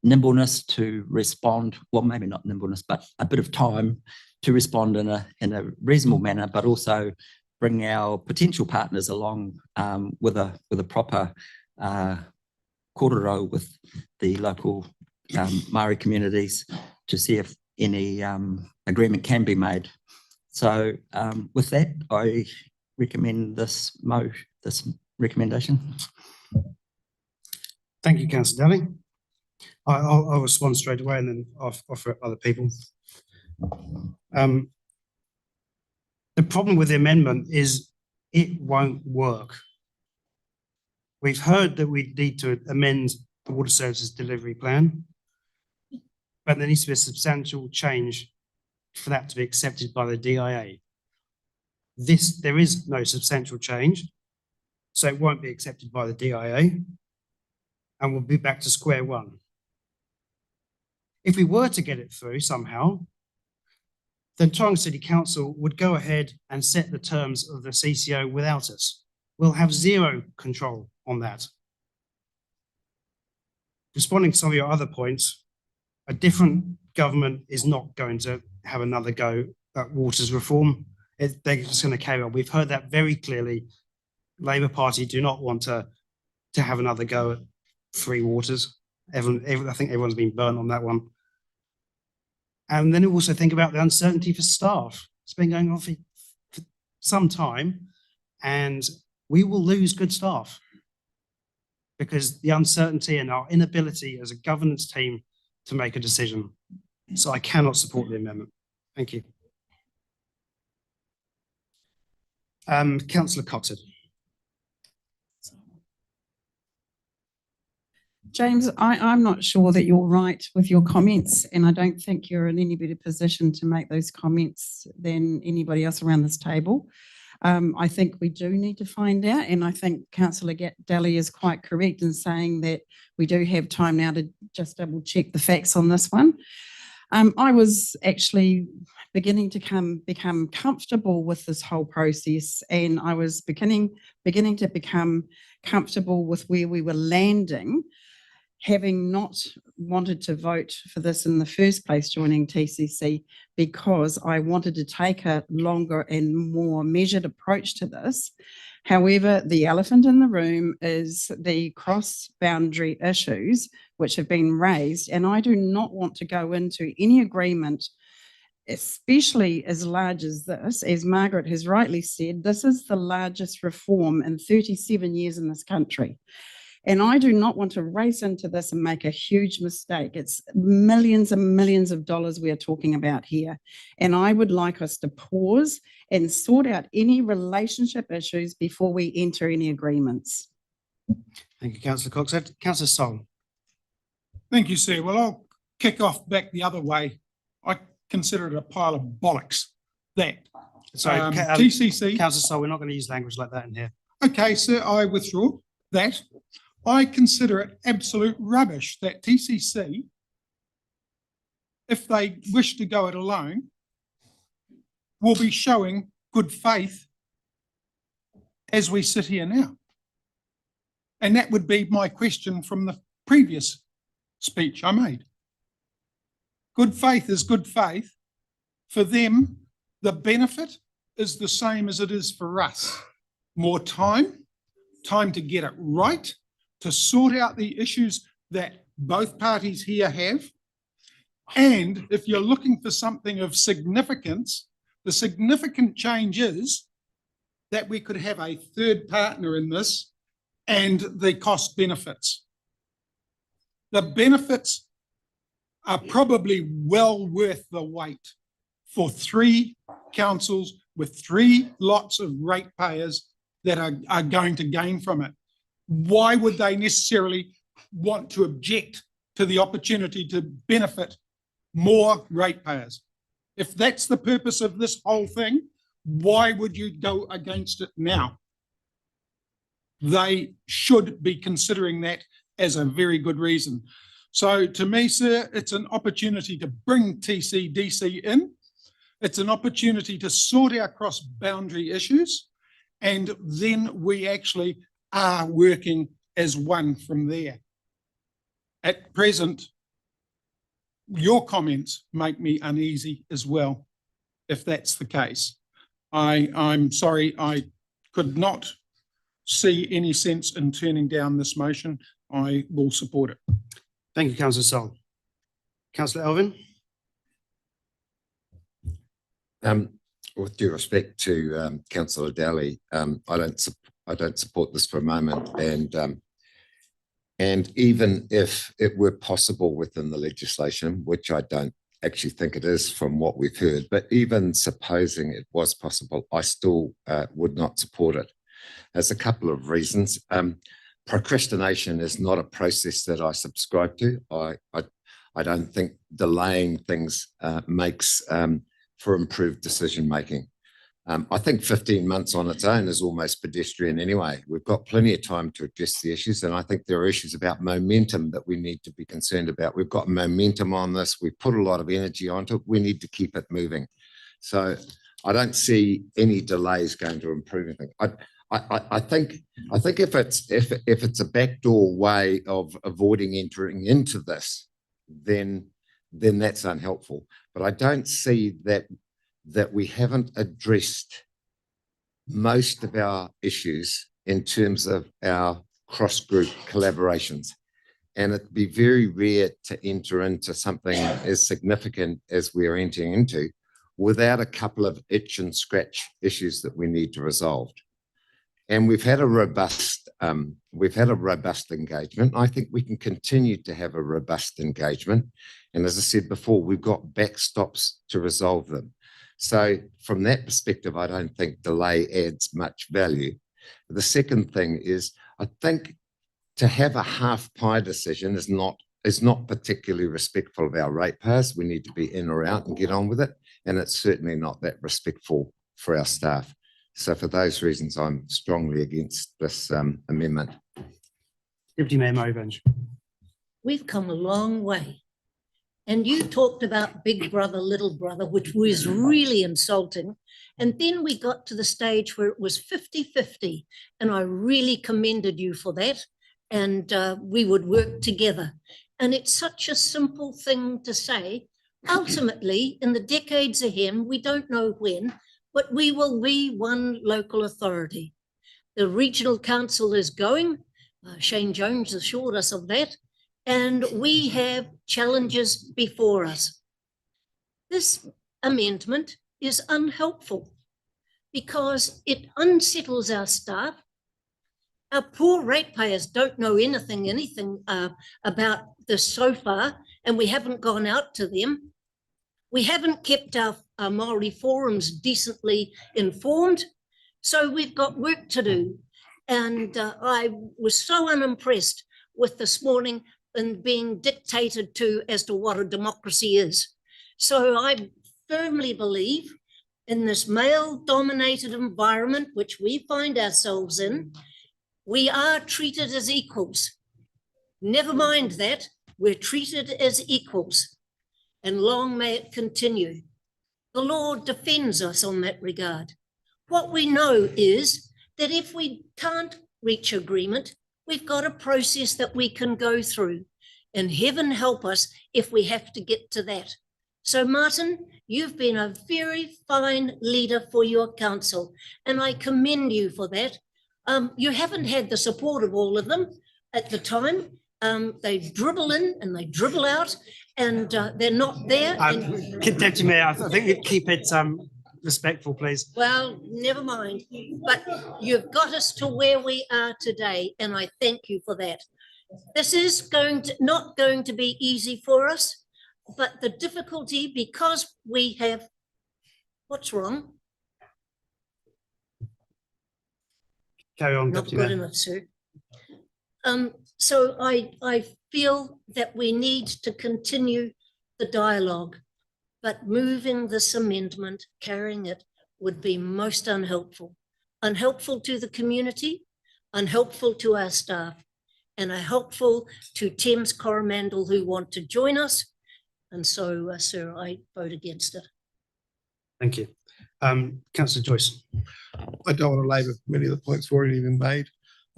nimbleness to respond. Well, maybe not nimbleness, but a bit of time to respond in a reasonable manner, but also bring our potential partners along with a proper korero with the local Māori communities to see if any agreement can be made. So with that, I recommend this recommendation. Thank you, Councillor Daly. I'll respond straight away and then I'll offer other people. The problem with the amendment is it won't work. We've heard that we need to amend the Water Services Delivery Plan, but there needs to be a substantial change for that to be accepted by the DIA. There is no substantial change, so it won't be accepted by the DIA, and we'll be back to square one. If we were to get it through somehow, then Tauranga City Council would go ahead and set the terms of the CCO without us. We'll have zero control on that. Responding to some of your other points, a different government is not going to have another go at waters reform. They're just going to carry on. We've heard that very clearly. Labour Party do not want to have another go at free waters. I think everyone's been burnt on that one. And then also think about the uncertainty for staff. It's been going on for some time, and we will lose good staff because the uncertainty and our inability as a governance team to make a decision. So I cannot support the amendment. Thank you. Councillor Coxon. James, I'm not sure that you're right with your comments, and I don't think you're in any better position to make those comments than anybody else around this table. I think we do need to find out, and I think Councillor Daly is quite correct in saying that we do have time now to just double check the facts on this one. I was actually beginning to become comfortable with this whole process, and I was beginning to become comfortable with where we were landing, having not wanted to vote for this in the first place, joining TCC, because I wanted to take a longer and more measured approach to this. However, the elephant in the room is the cross-boundary issues which have been raised, and I do not want to go into any agreement, especially as large as this. As Margaret has rightly said, this is the largest reform in 37 years in this country. And I do not want to race into this and make a huge mistake. It's millions and millions of dollars we are talking about here. And I would like us to pause and sort out any relationship issues before we enter any agreements. Thank you, Councillor Cox. Councillor Song. Thank you, sir. Well, I'll kick off back the other way. I consider it a pile of bollocks. That TCC. Councillor Song, we're not going to use language like that in here. Okay, sir, I withdraw that. I consider it absolute rubbish that TCC, if they wish to go it alone, will be showing good faith as we sit here now. And that would be my question from the previous speech I made. good faith is good faith. For them, the benefit is the same as it is for us. More time to get it right, to sort out the issues that both parties here have. And if you're looking for something of significance, the significant change is that we could have a third partner in this and the cost benefits. The benefits are probably well worth the wait for 3 councils with 3 lots of ratepayers that are going to gain from it. Why would they necessarily want to object to the opportunity to benefit more ratepayers? If that's the purpose of this whole thing, why would you go against it now? They should be considering that as a very good reason. So to me, sir, it's an opportunity to bring TCDC in. It's an opportunity to sort our cross-boundary issues, and then we actually are working as one from there. At present, your comments make me uneasy as well, if that's the case. I'm sorry, I could not see any sense in turning down this motion. I will support it. Thank you, Councillor Sol. Councillor Elvin. With due respect to Councillor Daly, I don't support this for a moment. And even if it were possible within the legislation, which I don't actually think it is from what we've heard, but even supposing it was possible, I still would not support it. There's a couple of reasons. Procrastination is not a process that I subscribe to. I don't think delaying things makes for improved decision making. I think 15 months on its own is almost pedestrian anyway. We've got plenty of time to address the issues, and I think there are issues about momentum that we need to be concerned about. We've got momentum on this. We've put a lot of energy onto it. We need to keep it moving. So I don't see any delays going to improve anything. I think if it's a backdoor way of avoiding entering into this, then that's unhelpful. But I don't see that we haven't addressed most of our issues in terms of our cross-group collaborations. And it'd be very rare to enter into something as significant as we're entering into without a couple of itch and scratch issues that we need to resolve. And we've had a robust engagement. I think we can continue to have a robust engagement. And as I said before, we've got backstops to resolve them. So from that perspective, I don't think delay adds much value. The second thing is, I think to have a half pie decision is not particularly respectful of our ratepayers. We need to be in or out and get on with it. And it's certainly not that respectful for our staff. So for those reasons, I'm strongly against this amendment. Deputy Mayor Murray-Bunge. We've come a long way. And you talked about big brother, little brother, which was really insulting. And then we got to the stage where it was 50-50. And I really commended you for that. And we would work together. And it's such a simple thing to say. Ultimately, in the decades ahead, we don't know when, but we will be one local authority. The regional council is going. Shane Jones assured us of that. And we have challenges before us. This amendment is unhelpful because it unsettles our staff. Our poor ratepayers don't know anything about this so far, and we haven't gone out to them. We haven't kept our Māori forums decently informed, so we've got work to do. And I was so unimpressed with this morning and being dictated to as to what a democracy is. So I firmly believe in this male-dominated environment which we find ourselves in, we are treated as equals. Never mind that, we're treated as equals, and long may it continue. The law defends us on that regard. What we know is that if we can't reach agreement, we've got a process that we can go through, and heaven help us if we have to get to that. So Martin, you've been a very fine leader for your council, and I commend you for that. You haven't had the support of all of them at the time. They dribble in and they dribble out, and they're not there. Deputy Mayor, I think we keep it respectful, please. Well, never mind. But you've got us to where we are today, and I thank you for that. This is not going to be easy for us, but the difficulty, because we have, what's wrong? Carry on, Not Deputy good Mayor. enough, sir. So I feel that we need to continue the dialogue, but moving this amendment, carrying it, would be most unhelpful. Unhelpful to the community, unhelpful to our staff, and unhelpful to Thames Coromandel who want to join us. And so, sir, I vote against it. Thank you. Councillor Joyce. I don't want to labour many of the points already been made.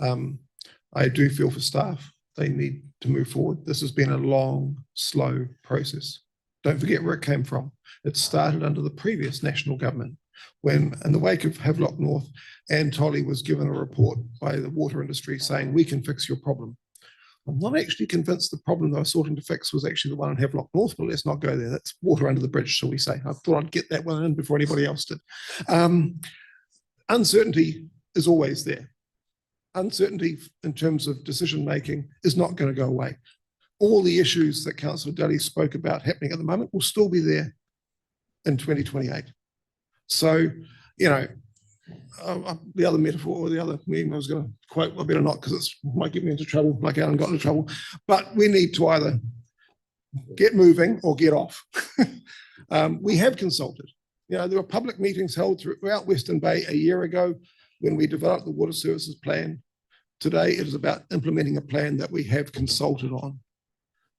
I do feel for staff. They need to move forward. This has been a long, slow process. Don't forget where it came from. It started under the previous national government when, in the wake of Havelock North, Anne Tolley was given a report by the water industry saying, we can fix your problem. I'm not actually convinced the problem they were sorting to fix was actually the one in Havelock North, but let's not go there. That's water under the bridge, shall we say. I thought I'd get that one in before anybody else did. Uncertainty is always there. Uncertainty in terms of decision-making is not going to go away. All the issues that Councillor Daly spoke about happening at the moment will still be there in 2028. So, you know, the other metaphor or the other meme I was going to quote, I better not because it might get me into trouble, like Alan got into trouble. But we need to either get moving or get off. We have consulted. You know, there were public meetings held throughout Western Bay a year ago when we developed the water services plan. Today, it is about implementing a plan that we have consulted on.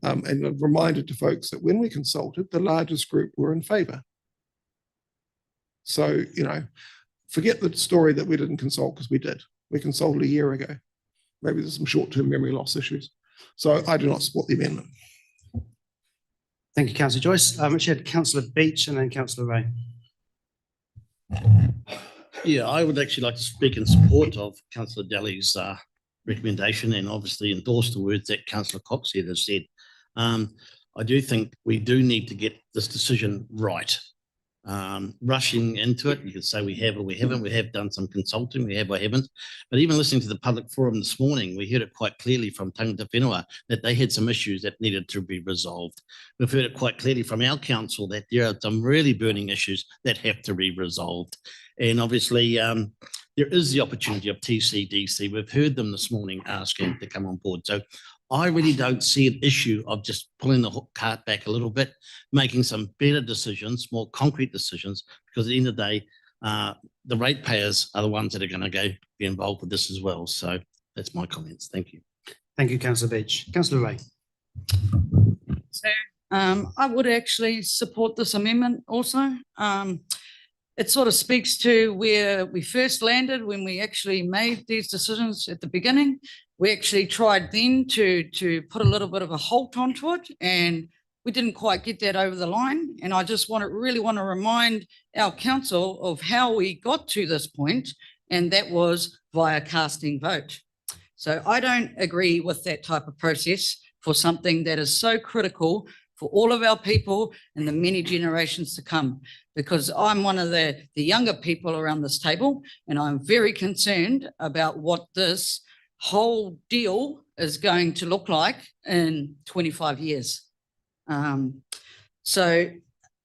And a reminder to folks that when we consulted, the largest group were in favour. So, you know, forget the story that we didn't consult because we did. We consulted a year ago. Maybe there's some short-term memory loss issues. So I do not support the amendment. Thank you, Councillor Joyce. Which had Councillor Beach and then Councillor Ray. Yeah, I would actually like to speak in support of Councillor Daly's recommendation and obviously endorse the words that Councillor Cox here has said. I do think we do need to get this decision right. Rushing into it, you could say we have or we haven't. We have done some consulting, we have or haven't. But even listening to the public forum this morning, we heard it quite clearly from Tangata whenua that they had some issues that needed to be resolved. We've heard it quite clearly from our council that there are some really burning issues that have to be resolved. And obviously, there is the opportunity of TCDC. We've heard them this morning asking to come on board. So I really don't see an issue of just pulling the cart back a little bit, making some better decisions, more concrete decisions, because at the end of the day, the ratepayers are the ones that are going to be involved with this as well. So that's my comments. Thank you. Thank you, Councillor Beach. Councillor Ray. So I would actually support this amendment also. It sort of speaks to where we first landed when we actually made these decisions at the beginning. We actually tried then to put a little bit of a halt onto it, and we didn't quite get that over the line. And I just really want to remind our council of how we got to this point, and that was via casting vote. So I don't agree with that type of process for something that is so critical for all of our people and the many generations to come, because I'm one of the younger people around this table, and I'm very concerned about what this whole deal is going to look like in 25 years. So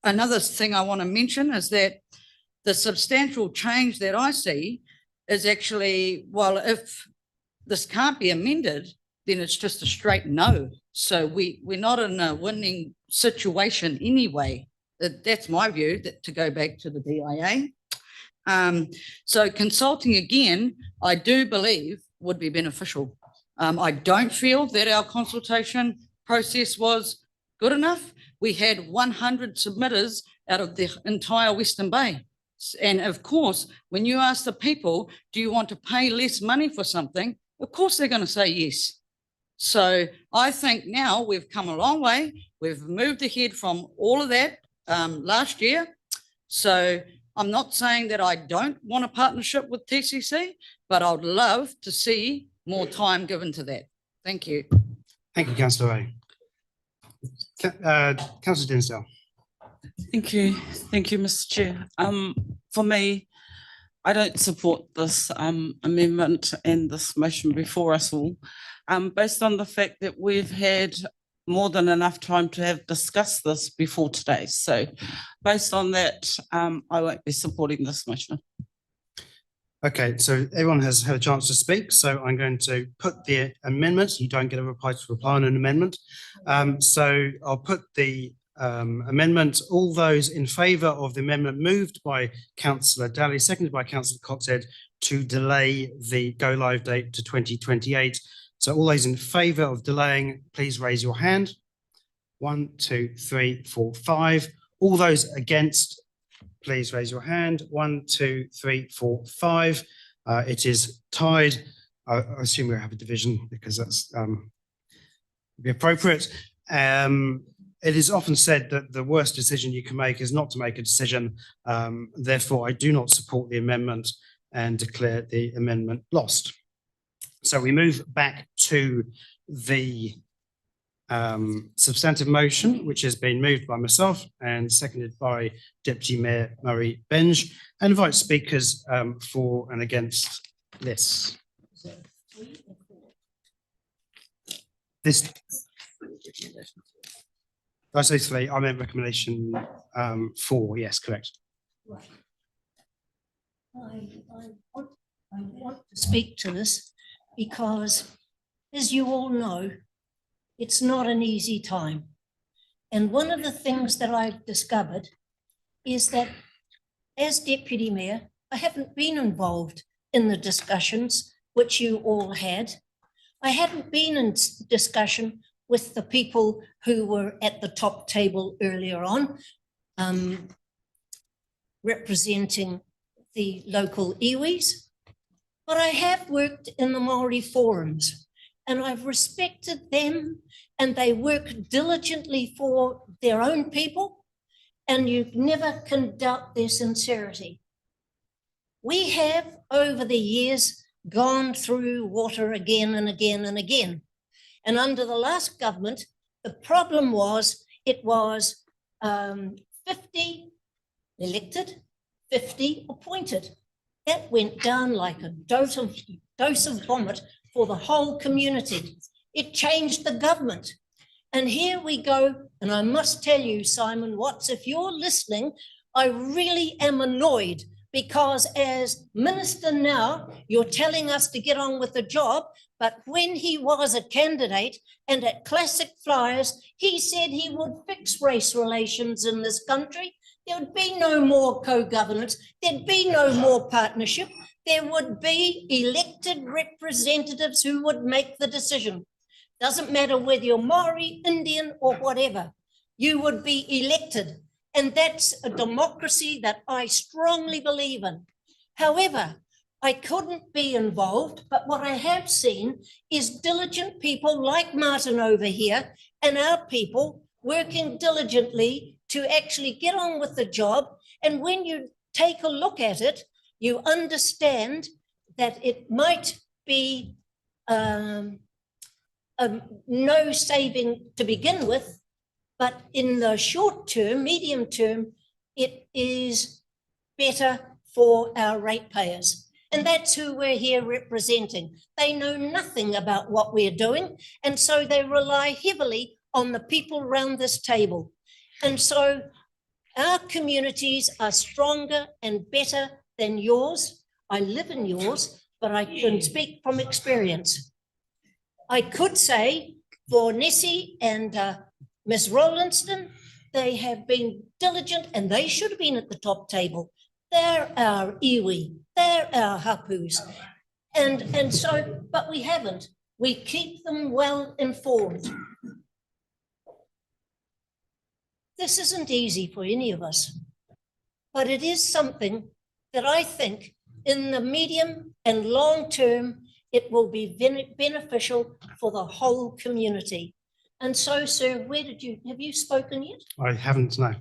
another thing I want to mention is that the substantial change that I see is actually, well, if this can't be amended, then it's just a straight no. So we're not in a winning situation anyway. That's my view, that to go back to the DIA. So consulting again, I do believe would be beneficial. I don't feel that our consultation process was good enough. We had 100 submitters out of the entire Western Bay. And of course, when you ask the people, do you want to pay less money for something? Of course, they're going to say yes. So I think now we've come a long way. We've moved ahead from all of that last year. So I'm not saying that I don't want a partnership with TCC, but I'd love to see more time given to that. Thank you. Thank you, Councillor Ray. Councillor Dinsdale. Thank you. Thank you, Mr. Chair. For me, I don't support this amendment and this motion before us all, based on the fact that we've had more than enough time to have discussed this before today. So based on that, I won't be supporting this motion. Okay, so everyone has had a chance to speak, so I'm going to put the amendments. You don't get a reply to reply on an amendment. So I'll put the amendment. All those in favour of the amendment moved by Councillor Daly, seconded by Councillor Coxhead, to delay the go live date to 2028. So all those in favour of delaying, please raise your hand. 1, 2, 3, 4, 5. All those against, please raise your hand. 1, 2, 3, 4, 5. It is tied. I assume we'll have a division because that's be appropriate. It is often said that the worst decision you can make is not to make a decision. Therefore, I do not support the amendment and declare the amendment lost. So we move back to the substantive motion, which has been moved by myself and seconded by Deputy Mayor Murray Benge, and invite speakers for and against this. Did I say 3? I meant recommendation 4. Yes, correct. Right. I want to speak to this because, as you all know, it's not an easy time. And one of the things that I've discovered is that as Deputy Mayor, I haven't been involved in the discussions which you all had. I hadn't been in discussion with the people who were at the top table earlier on, representing the local iwis, but I have worked in the Māori forums and I've respected them, and they work diligently for their own people, and you never can doubt their sincerity. We have, over the years, gone through water again and again and again. And under the last government, the problem was it was 50 elected, 50 appointed. That went down like a dose of vomit for the whole community. It changed the government. And here we go. And I must tell you, Simon Watts, if you're listening, I really am annoyed because as minister now, you're telling us to get on with the job. But when he was a candidate and at Classic Flyers, he said he would fix race relations in this country. There would be no more co-governance. There'd be no more partnership. There would be elected representatives who would make the decision. Doesn't matter whether you're Maori, Indian, or whatever, you would be elected. And that's a democracy that I strongly believe in. However, I couldn't be involved, but what I have seen is diligent people like Martin over here and our people working diligently to actually get on with the job. And when you take a look at it, you understand that it might be no saving to begin with, but in the short term, medium term, it is better for our ratepayers. And that's who we're here representing. They know nothing about what we're doing, and so they rely heavily on the people around this table. And so our communities are stronger and better than yours. I live in yours, but I can speak from experience. I could say for Nessie and Ms. Rowlandston, they have been diligent and they should have been at the top table. They're our iwi, they're our hapus. And so, but we haven't. We keep them well informed. This isn't easy for any of us, but it is something that I think in the medium and long term, it will be beneficial for the whole community. And so, sir, have you spoken yet? I haven't, no.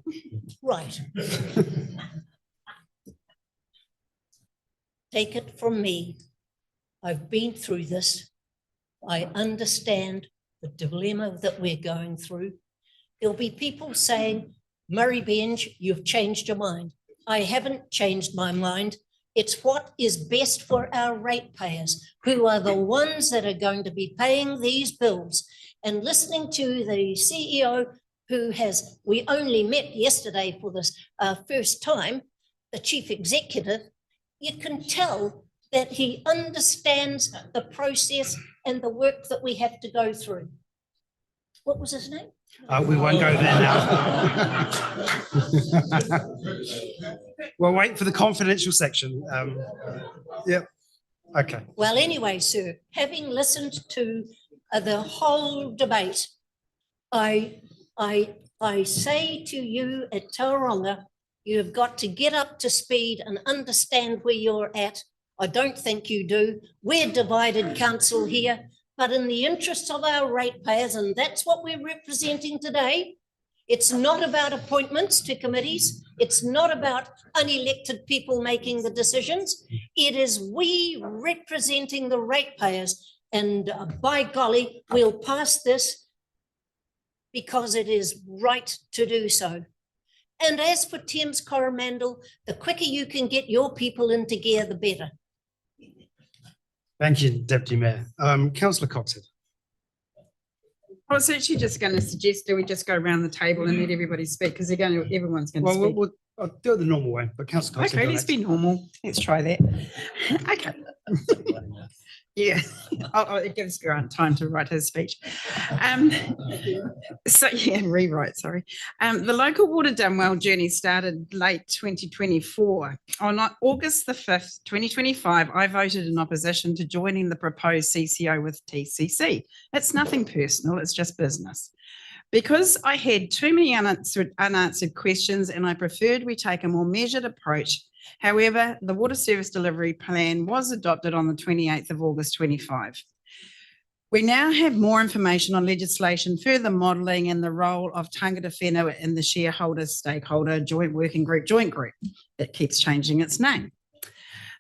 Right. Take it from me. I've been through this. I understand the dilemma that we're going through. There'll be people saying, Murray Benge, you've changed your mind. I haven't changed my mind. It's what is best for our ratepayers, who are the ones that are going to be paying these bills. And listening to the CEO, we only met yesterday for this first time, the chief executive, you can tell that he understands the process and the work that we have to go through. What was his name? We won't go there now. We'll wait for the confidential section. Yeah. Okay. Well, anyway, sir, having listened to the whole debate, I say to you at Tauranga, you've got to get up to speed and understand where you're at. I don't think you do. We're divided council here, but in the interests of our ratepayers, and that's what we're representing today. It's not about appointments to committees. It's not about unelected people making the decisions. It is we representing the ratepayers. And by golly, we'll pass this because it is right to do so. And as for Thames Coromandel, the quicker you can get your people into gear, the better. Thank you, Deputy Mayor. Councillor Coxhead. I was actually just going to suggest, do we just go around the table and let everybody speak, because everyone's going to speak. I'll do it the normal way, but Councillor Coxhead. Okay, let's be normal. Let's try that. Okay. Yeah, it gives Grant time to write his speech. Rewrite, sorry. The local water done well journey started late 2024. On August the 5th, 2025, I voted in opposition to joining the proposed CCO with TCC. It's nothing personal, it's just business. Because I had too many unanswered questions and I preferred we take a more measured approach. However, the Water Service Delivery Plan was adopted on the 28th of August 25. We now have more information on legislation, further modelling and the role of Tangata whenua in the shareholder stakeholder joint working group, It keeps changing its name.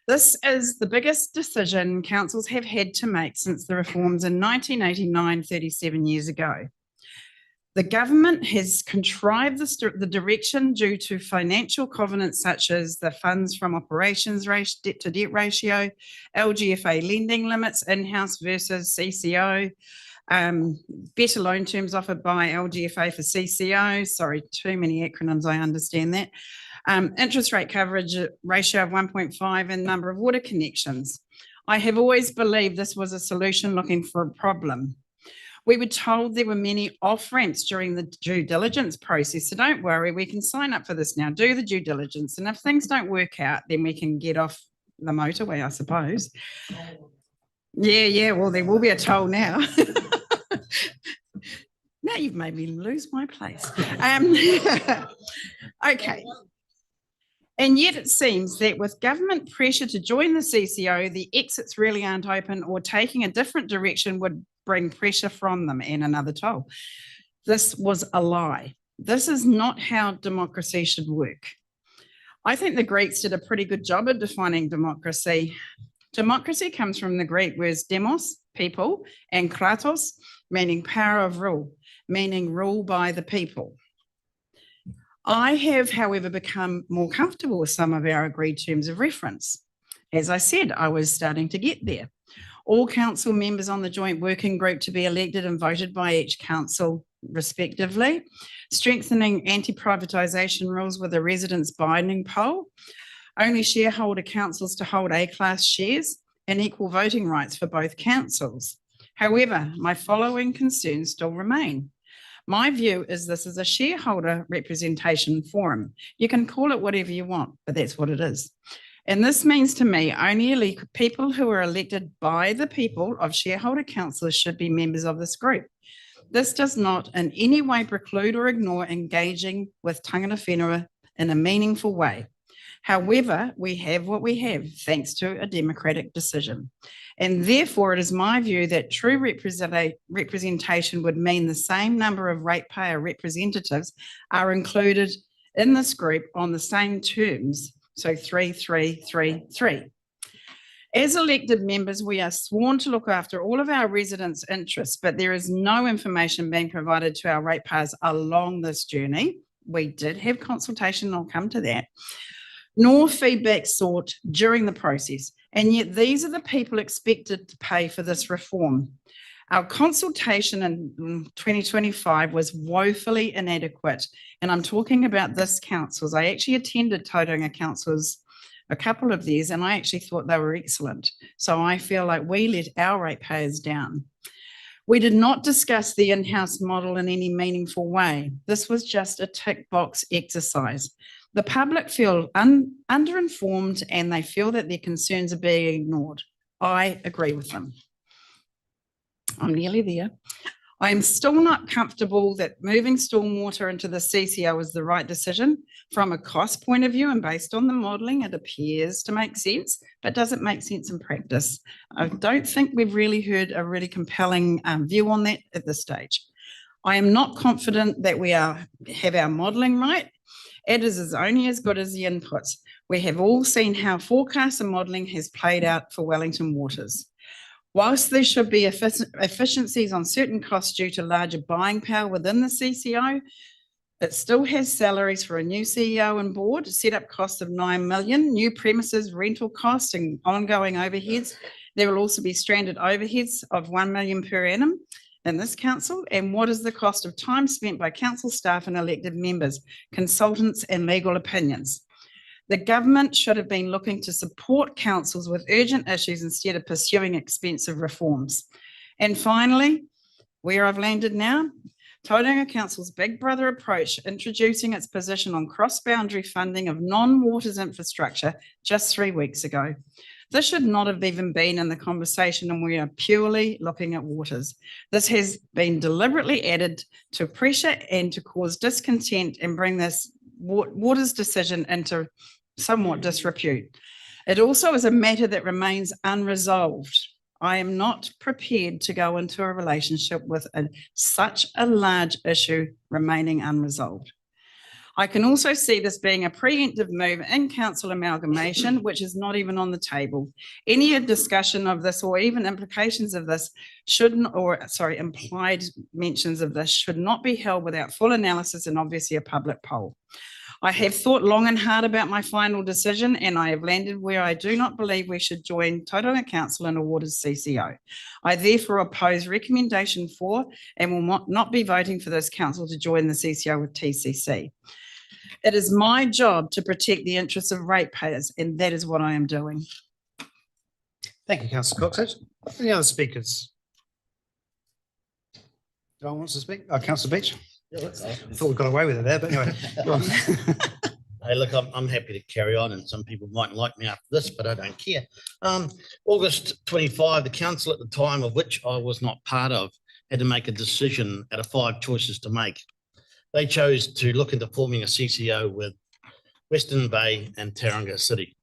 This is the biggest decision councils have had to make since the reforms in 1989, 37 years ago. The government has contrived the direction due to financial covenants such as the funds from operations debt to debt ratio, LGFA lending limits, in-house versus CCO, better loan terms offered by LGFA for CCO. Sorry, too many acronyms, I understand that. Interest rate coverage ratio of 1.5 and number of water connections. I have always believed this was a solution looking for a problem. We were told there were many off-ramps during the due diligence process, so don't worry, we can sign up for this now, do the due diligence, and if things don't work out, then we can get off the motorway, I suppose. Yeah, well, there will be a toll now. Now you've made me lose my place. Okay. And yet it seems that with government pressure to join the CCO, the exits really aren't open, or taking a different direction would bring pressure from them and another toll. This was a lie. This is not how democracy should work. I think the Greeks did a pretty good job of defining democracy. Democracy comes from the Greek words demos, people, and kratos, meaning power of rule, meaning rule by the people. I have, however, become more comfortable with some of our agreed terms of reference. As I said, I was starting to get there. All council members on the joint working group to be elected and voted by each council respectively, strengthening anti-privatisation rules with a residents binding poll, only shareholder councils to hold A-class shares, and equal voting rights for both councils. However, my following concerns still remain. My view is this is a shareholder representation forum. You can call it whatever you want, but that's what it is. And this means to me only people who are elected by the people of shareholder councillors should be members of this group. This does not in any way preclude or ignore engaging with Tangata whenua in a meaningful way. However, we have what we have thanks to a democratic decision. And therefore, it is my view that true representation would mean the same number of ratepayer representatives are included in this group on the same terms. So 3, 3, 3, 3. As elected members, we are sworn to look after all of our residents' interests, but there is no information being provided to our ratepayers along this journey. We did have consultation, I'll come to that, nor feedback sought during the process. And yet these are the people expected to pay for this reform. Our consultation in 2025 was woefully inadequate. And I'm talking about this council's. I actually attended Tauranga Council's, a couple of these, and I actually thought they were excellent. So I feel like we let our ratepayers down. We did not discuss the in-house model in any meaningful way. This was just a tick box exercise. The public feel underinformed and they feel that their concerns are being ignored. I agree with them. I'm nearly there. I am still not comfortable that moving stormwater into the CCO is the right decision. From a cost point of view and based on the modelling, it appears to make sense, but does it make sense in practice? I don't think we've really heard a really compelling view on that at this stage. I am not confident that we have our modelling right. It is only as good as the inputs. We have all seen how forecast and modelling has played out for Wellington Waters. Whilst there should be efficiencies on certain costs due to larger buying power within the CCO, it still has salaries for a new CEO and board, setup costs of 9 million, new premises, rental costs and ongoing overheads. There will also be stranded overheads of 1 million per annum in this council. And what is the cost of time spent by council staff and elected members, consultants and legal opinions? The government should have been looking to support councils with urgent issues instead of pursuing expensive reforms. And finally, where I've landed now, Tauranga Council's Big Brother approach, introducing its position on cross-boundary funding of non-waters infrastructure just 3 weeks ago. This should not have even been in the conversation, and we are purely looking at waters. This has been deliberately added to pressure and to cause discontent and bring this waters decision into somewhat disrepute. It also is a matter that remains unresolved. I am not prepared to go into a relationship with such a large issue remaining unresolved. I can also see this being a preemptive move in council amalgamation, which is not even on the table. Any discussion of this or even implications of this implied mentions of this should not be held without full analysis and obviously a public poll. I have thought long and hard about my final decision, and I have landed where I do not believe we should join Tauranga Council in a waters CCO. I therefore oppose recommendation 4 and will not be voting for this council to join the CCO with TCC. It is my job to protect the interests of ratepayers, and that is what I am doing. Thank you, Councillor Cox. Any other speakers? No one wants to speak? Councillor Beach? I thought we got away with it there, but anyway. Go on. Hey, look, I'm happy to carry on, and some people mightn't like me after this, but I don't care. August 25, the council at the time, of which I was not part of, had to make a decision out of 5 choices to make. They chose to look into forming a CCO with Western Bay and Tauranga City.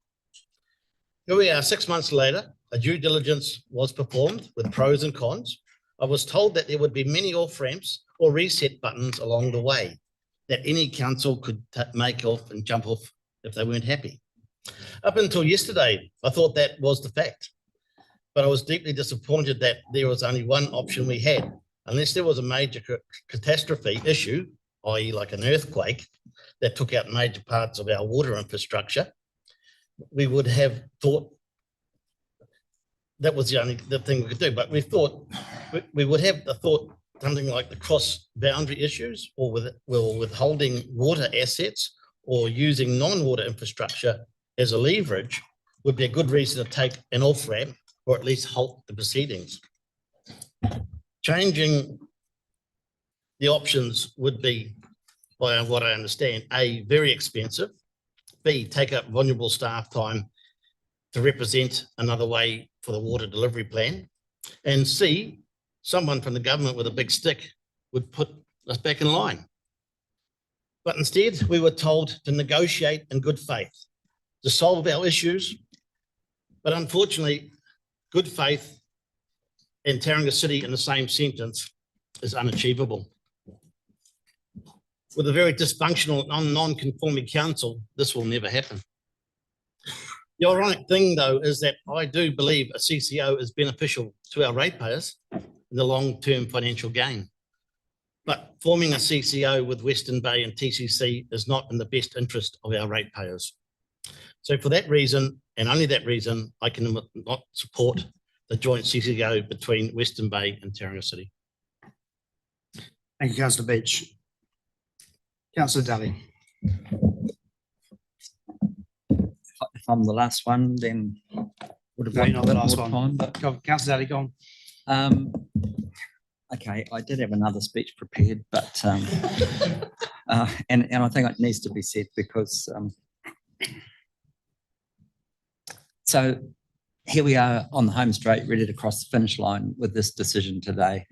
Here we are, 6 months later, a due diligence was performed with pros and cons. I was told that there would be many off-ramps or reset buttons along the way that any council could make off and jump off if they weren't happy. Up until yesterday, I thought that was the fact, but I was deeply disappointed that there was only one option we had. Unless there was a major catastrophe issue, i.e. like an earthquake that took out major parts of our water infrastructure, we would have thought that was the thing we could do. But we thought we would have thought something like the cross-boundary issues, or withholding water assets, or using non-water infrastructure as a leverage would be a good reason to take an off-ramp or at least halt the proceedings. Changing the options would be, by what I understand, A, very expensive, B, take up vulnerable staff time to represent another way for the water delivery plan, and C, someone from the government with a big stick would put us back in line. But instead, we were told to negotiate in good faith, to solve our issues. But unfortunately, good faith and Tauranga City in the same sentence is unachievable. With a very dysfunctional non-conforming council, this will never happen. The ironic thing, though, is that I do believe a CCO is beneficial to our ratepayers in the long-term financial gain. But forming a CCO with Western Bay and TCC is not in the best interest of our ratepayers. So for that reason, and only that reason, I can not support the joint CCO between Western Bay and Tauranga City. Thank you, Councillor Beach. Councillor Daly. If I'm the last one, then would have No, you're not the last more one. time, but Councillor Daly, go on. okay, I did have another speech prepared, but and I think it needs to be said because so here we are on the home straight, ready to cross the finish line with this decision today.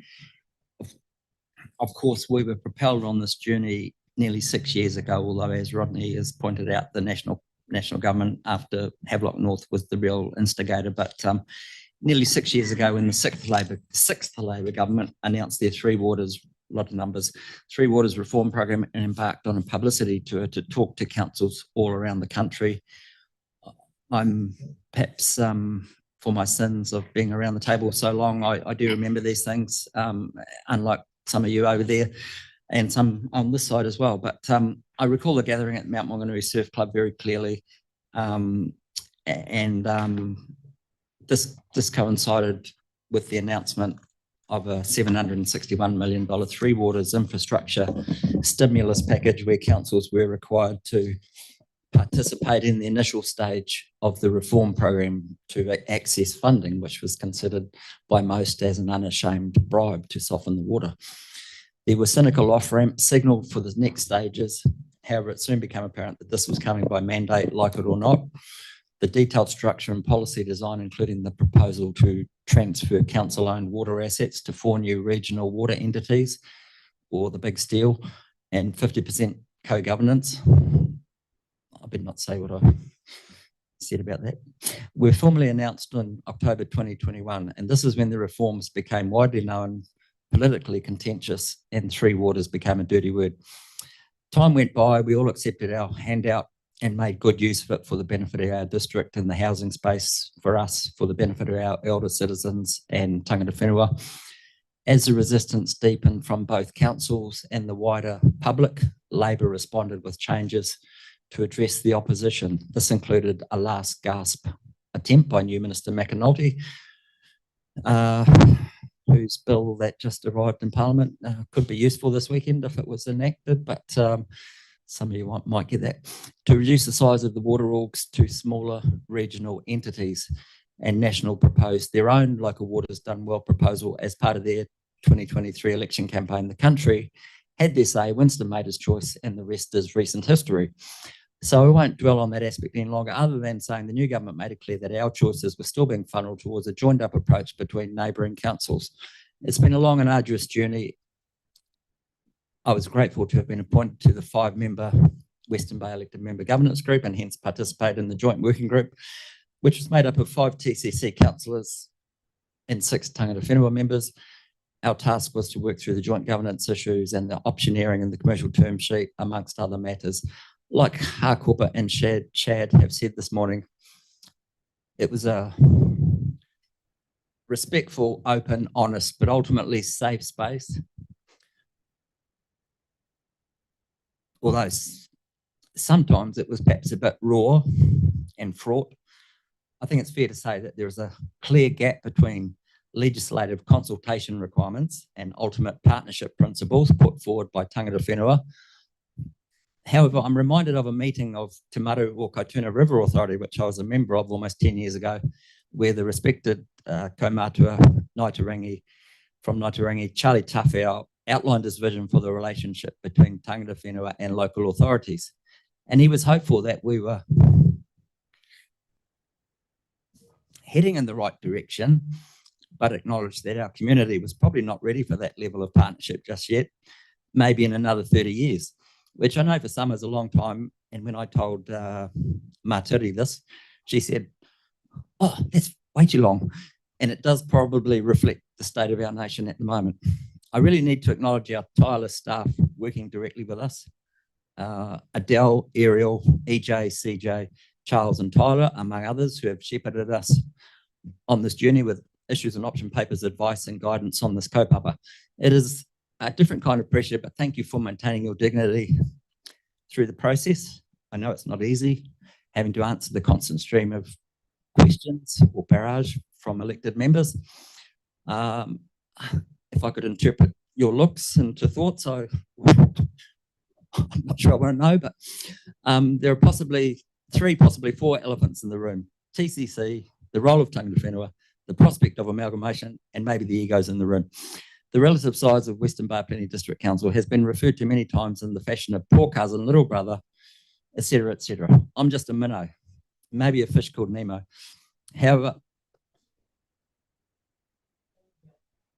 Of course, we were propelled on this journey nearly 6 years ago, although as Rodney has pointed out, the national government after Havelock North was the real instigator. But nearly 6 years ago, when the sixth Labor government announced their Three Waters, a lot of numbers, Three Waters reform program, and embarked on a publicity tour to talk to councils all around the country. I'm perhaps for my sins of being around the table so long, I do remember these things, unlike some of you over there and some on this side as well. But I recall the gathering at Mount Maunganui Surf Club very clearly. This coincided with the announcement of a $761 million Three Waters infrastructure stimulus package where councils were required to participate in the initial stage of the reform program to access funding, which was considered by most as an unashamed bribe to soften the water. There were cynical off-ramps signalled for the next stages. However, it soon became apparent that this was coming by mandate, like it or not. The detailed structure and policy design, including the proposal to transfer council-owned water assets to 4 new regional water entities, or the big steal, and 50% co-governance. I better not say what I said about that. Were formally announced in October 2021, and this is when the reforms became widely known, politically contentious, and Three Waters became a dirty word. Time went by, we all accepted our handout and made good use of it for the benefit of our district and the housing space for us, for the benefit of our elder citizens and tangata whenua. As the resistance deepened from both councils and the wider public, Labor responded with changes to address the opposition. This included a last gasp attempt by new Minister McAnulty, whose bill that just arrived in Parliament could be useful this weekend if it was enacted, but some of you might get that, to reduce the size of the water orgs to smaller regional entities. And National proposed their own local waters done well proposal as part of their 2023 election campaign. The country had their say, Winston made his choice, and the rest is recent history. So I won't dwell on that aspect any longer, other than saying the new government made it clear that our choices were still being funneled towards a joined up approach between neighbouring councils. It's been a long and arduous journey. I was grateful to have been appointed to the 5-member Western Bay elected member governance group and hence participate in the joint working group, which was made up of 5 TCC councillors and 6 tangata whenua members. Our task was to work through the joint governance issues and the optioneering and the commercial term sheet, amongst other matters. Like Hakopa and Chad have said this morning, it was a respectful, open, honest, but ultimately safe space. Although sometimes it was perhaps a bit raw and fraught. I think it's fair to say that there is a clear gap between legislative consultation requirements and ultimate partnership principles put forward by tangata whenua. However, I'm reminded of a meeting of Te Maru or Kaituna River Authority, which I was a member of almost 10 years ago, where the respected kaumātua from Naitarangi, Charlie Tawhao, outlined his vision for the relationship between tangata whenua and local authorities. And he was hopeful that we were heading in the right direction, but acknowledged that our community was probably not ready for that level of partnership just yet, maybe in another 30 years. Which I know for some is a long time, And when I told Maturi this, she said, "Oh, that's way too long." And it does probably reflect the state of our nation at the moment. I really need to acknowledge our tireless staff working directly with us. Adele, Ariel, EJ, CJ, Charles and Tyler, among others, who have shepherded us on this journey with issues and option papers, advice and guidance on this kaupapa. It is a different kind of pressure, but thank you for maintaining your dignity through the process. I know it's not easy having to answer the constant stream of questions or barrage from elected members. If I could interpret your looks into thoughts, I'm not sure I want to know, but there are possibly 3, possibly 4 elephants in the room. TCC, the role of tangata whenua, the prospect of amalgamation, and maybe the egos in the room. The relative size of Western Bay Plenty District Council has been referred to many times in the fashion of poor cousin, little brother, etc., etc. I'm just a minnow, maybe a fish called Nemo. However,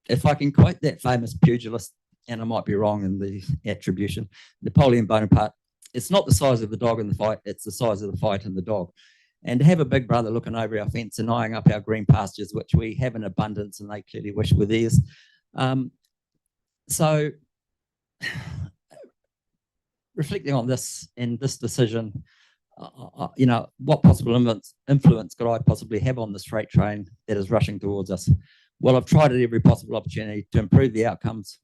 if I can quote that famous pugilist, and I might be wrong in the attribution, Napoleon Bonaparte, it's not the size of the dog in the fight, it's the size of the fight in the dog. And to have a big brother looking over our fence and eyeing up our green pastures, which we have in abundance and they clearly wish were theirs. So reflecting on this and this decision, you know, what possible influence could I possibly have on this freight train that is rushing towards us? Well, I've tried at every possible opportunity to improve the outcomes.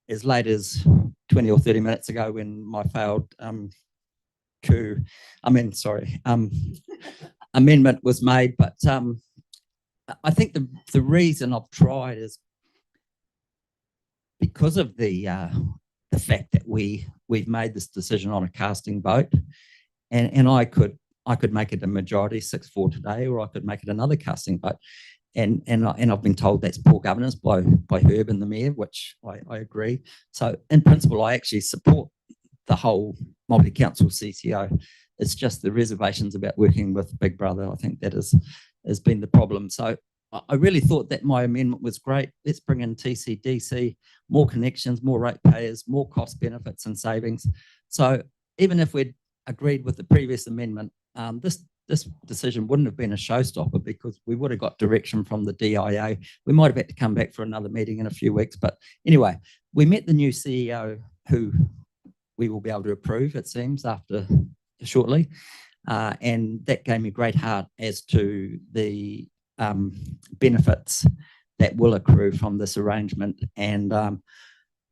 As late as 20 or 30 minutes ago when my failed amendment was made. But I think the reason I've tried is because of the fact that we've made this decision on a casting vote, and I could make it a majority 6-4 today, or I could make it another casting vote. And I've been told that's poor governance by Herb and the Mayor, which I agree. So in principle, I actually support the whole multi-council CCO. It's just the reservations about working with Big Brother. I think that has been the problem. So I really thought that my amendment was great. Let's bring in TCDC, more connections, more ratepayers, more cost benefits and savings. So even if we'd agreed with the previous amendment, this decision wouldn't have been a showstopper because we would have got direction from the DIA. We might have had to come back for another meeting in a few weeks. But anyway, we met the new CEO who we will be able to approve, it seems, after shortly. And that gave me great heart as to the benefits that will accrue from this arrangement. And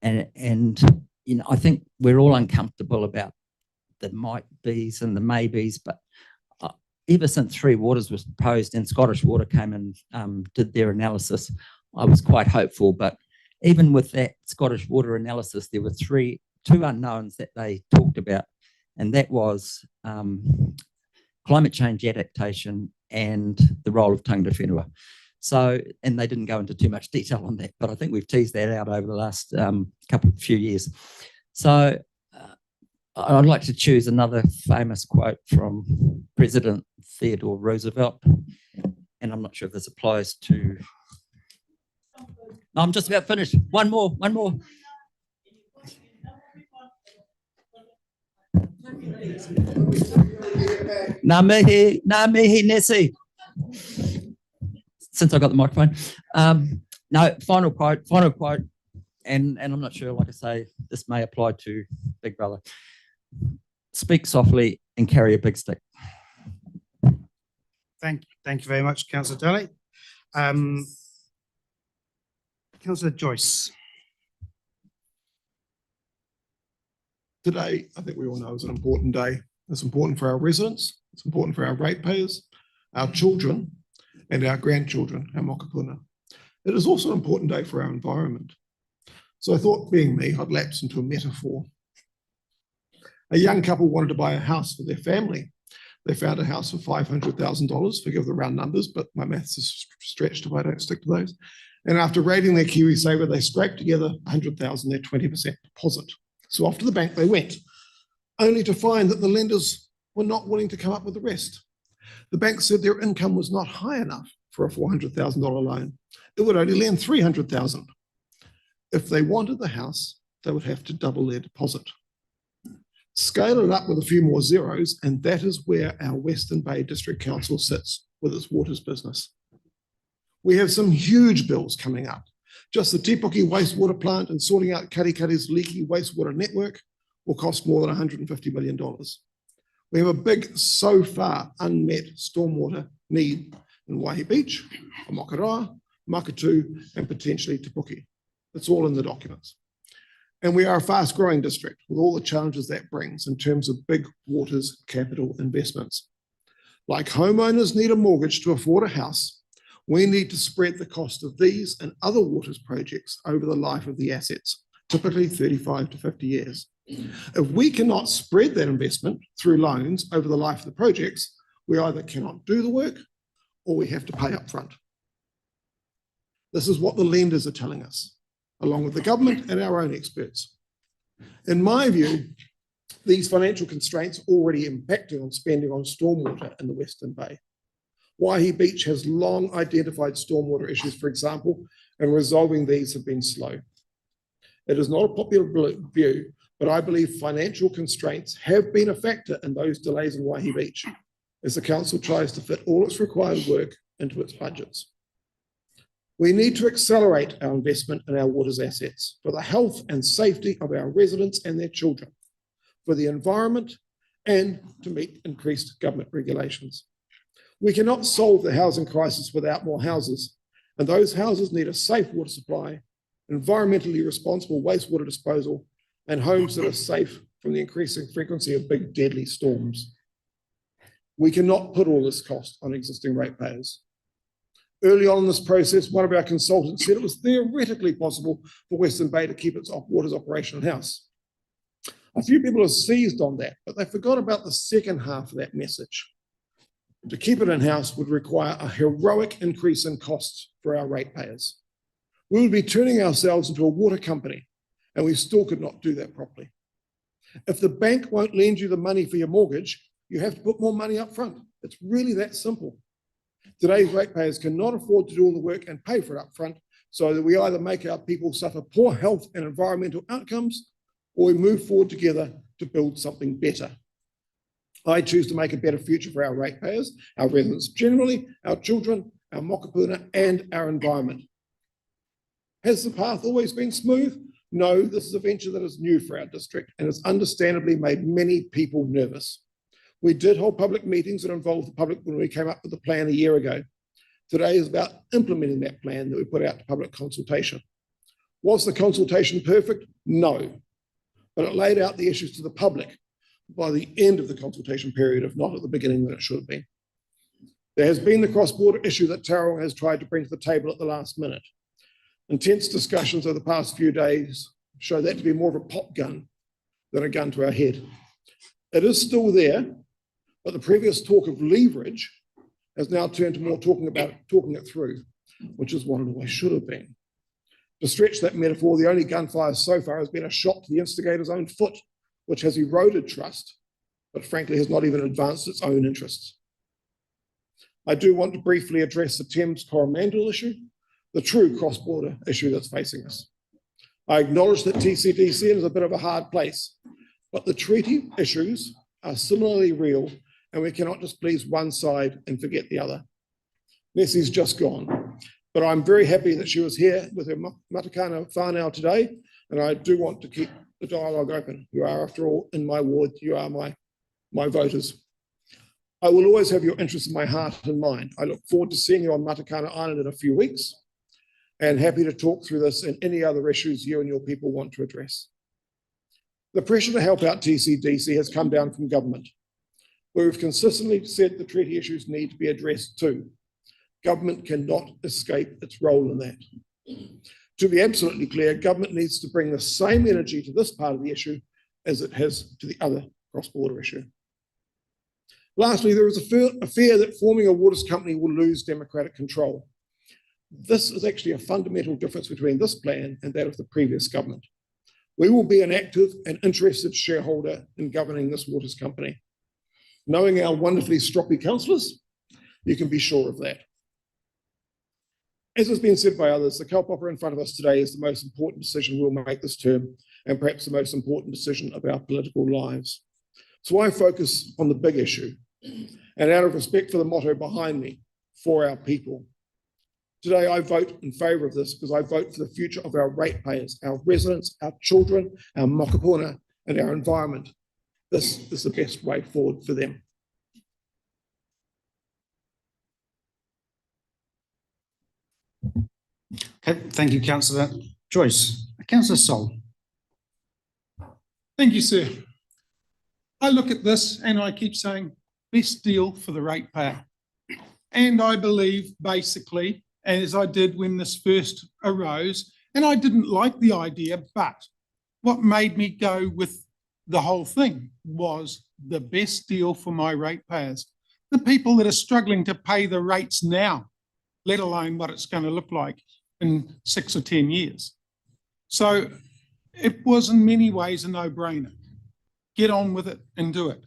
you know, I think we're all uncomfortable about the might be's and the maybes, but ever since Three Waters was proposed and Scottish Water came and did their analysis, I was quite hopeful. But even with that Scottish Water analysis, there were two unknowns that they talked about, and that was climate change adaptation and the role of tangata whenua. So, and they didn't go into too much detail on that, but I think we've teased that out over the last few years. So I'd like to choose another famous quote from President Theodore Roosevelt, and I'm not sure if this applies to. No, I'm just about finished. One more. Ngā mihi nesi. Since I got the microphone. No, final quote, and I'm not sure, like I say, this may apply to Big Brother. Speak softly and carry a big stick. Thank you very much, Councillor Daly. Councillor Joyce. Today, I think we all know, is an important day. It's important for our residents, it's important for our ratepayers, our children, and our grandchildren, our mokopuna. It is also an important day for our environment. So I thought, being me, I'd lapse into a metaphor. A young couple wanted to buy a house for their family. They found a house for $500,000, forgive the round numbers, but my maths is stretched if I don't stick to those. And after raiding their KiwiSaver, they scraped together $100,000, their 20% deposit. So off to the bank they went, only to find that the lenders were not willing to come up with the rest. The bank said their income was not high enough for a $400,000 loan. It would only lend $300,000. If they wanted the house, they would have to double their deposit. Scale it up with a few more zeros, and that is where our Western Bay District Council sits with its waters business. We have some huge bills coming up. Just the Te Puke wastewater plant and sorting out Karikari's leaky wastewater network will cost more than $150 million. We have a big, so far unmet stormwater need in Waihi Beach, Makaroa, Makatu, and potentially Te Puke. It's all in the documents. And we are a fast growing district with all the challenges that brings in terms of big waters capital investments. Like homeowners need a mortgage to afford a house, we need to spread the cost of these and other waters projects over the life of the assets, typically 35 to 50 years. If we cannot spread that investment through loans over the life of the projects, we either cannot do the work or we have to pay up front. This is what the lenders are telling us, along with the government and our own experts. In my view, these financial constraints are already impacting on spending on stormwater in the Western Bay. Waihi Beach has long identified stormwater issues, for example, and resolving these have been slow. It is not a popular view, but I believe financial constraints have been a factor in those delays in Waihi Beach, as the council tries to fit all its required work into its budgets. We need to accelerate our investment in our waters assets for the health and safety of our residents and their children, for the environment, and to meet increased government regulations. We cannot solve the housing crisis without more houses, and those houses need a safe water supply, environmentally responsible wastewater disposal, and homes that are safe from the increasing frequency of big deadly storms. We cannot put all this cost on existing ratepayers. Early on in this process, one of our consultants said it was theoretically possible for Western Bay to keep its waters operational in-house. A few people have seized on that, but they forgot about the second half of that message. To keep it in-house would require a heroic increase in costs for our ratepayers. We would be turning ourselves into a water company, and we still could not do that properly. If the bank won't lend you the money for your mortgage, you have to put more money up front. It's really that simple. Today's ratepayers cannot afford to do all the work and pay for it up front, so that we either make our people suffer poor health and environmental outcomes, or we move forward together to build something better. I choose to make a better future for our ratepayers, our residents generally, our children, our mokopuna, and our environment. Has the path always been smooth? No, this is a venture that is new for our district and has understandably made many people nervous. We did hold public meetings that involved the public when we came up with the plan a year ago. Today is about implementing that plan that we put out to public consultation. Was the consultation perfect? No, but it laid out the issues to the public by the end of the consultation period, if not at the beginning when it should have been. There has been the cross-border issue that Tauranga has tried to bring to the table at the last minute. Intense discussions over the past few days show that to be more of a pop gun than a gun to our head. It is still there, but the previous talk of leverage has now turned to more talking it through, which is what it always should have been. To stretch that metaphor, the only gunfire so far has been a shot to the instigator's own foot, which has eroded trust, but frankly has not even advanced its own interests. I do want to briefly address the Thames Coromandel issue, the true cross-border issue that's facing us. I acknowledge that TCDC is a bit of a hard place, but the treaty issues are similarly real, and we cannot just please one side and forget the other. Nessie's just gone, but I'm very happy that she was here with her Matakana whenua today, and I do want to keep the dialogue open. You are, after all, in my ward, you are my voters. I will always have your interests in my heart and mind. I look forward to seeing you on Matakana Island in a few weeks, and happy to talk through this and any other issues you and your people want to address. The pressure to help out TCDC has come down from government, where we've consistently said the treaty issues need to be addressed too. Government cannot escape its role in that. To be absolutely clear, government needs to bring the same energy to this part of the issue as it has to the other cross-border issue. Lastly, there is a fear that forming a waters company will lose democratic control. This is actually a fundamental difference between this plan and that of the previous government. We will be an active and interested shareholder in governing this waters company. Knowing our wonderfully stroppy councillors, you can be sure of that. As has been said by others, the kaupapa in front of us today is the most important decision we'll make this term, and perhaps the most important decision of our political lives. So I focus on the big issue, and out of respect for the motto behind me, for our people. Today, I vote in favour of this because I vote for the future of our ratepayers, our residents, our children, our mokopuna, and our environment. This is the best way forward for them. Okay, thank you, Councillor Joyce. Councillor Sol. Thank you, sir. I look at this and I keep saying, best deal for the ratepayer. And I believe basically, as I did when this first arose, and I didn't like the idea, but what made me go with the whole thing was the best deal for my ratepayers, the people that are struggling to pay the rates now, let alone what it's going to look like in 6 or 10 years. So it was in many ways a no-brainer. Get on with it and do it.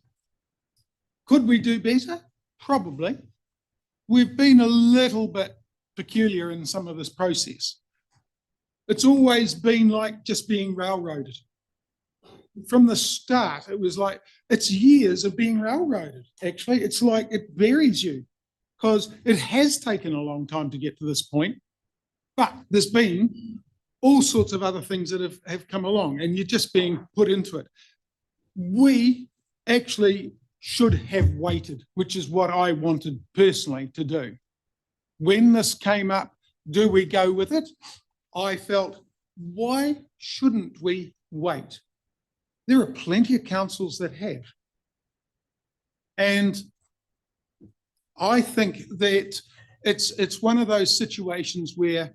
Could we do better? Probably. We've been a little bit peculiar in some of this process. It's always been like just being railroaded. From the start, it was like, it's years of being railroaded, actually. It's like it buries you because it has taken a long time to get to this point, but there's been all sorts of other things that have come along and you're just being put into it. We actually should have waited, which is what I wanted personally to do. When this came up, do we go with it? I felt, why shouldn't we wait? There are plenty of councils that have. And I think that it's one of those situations where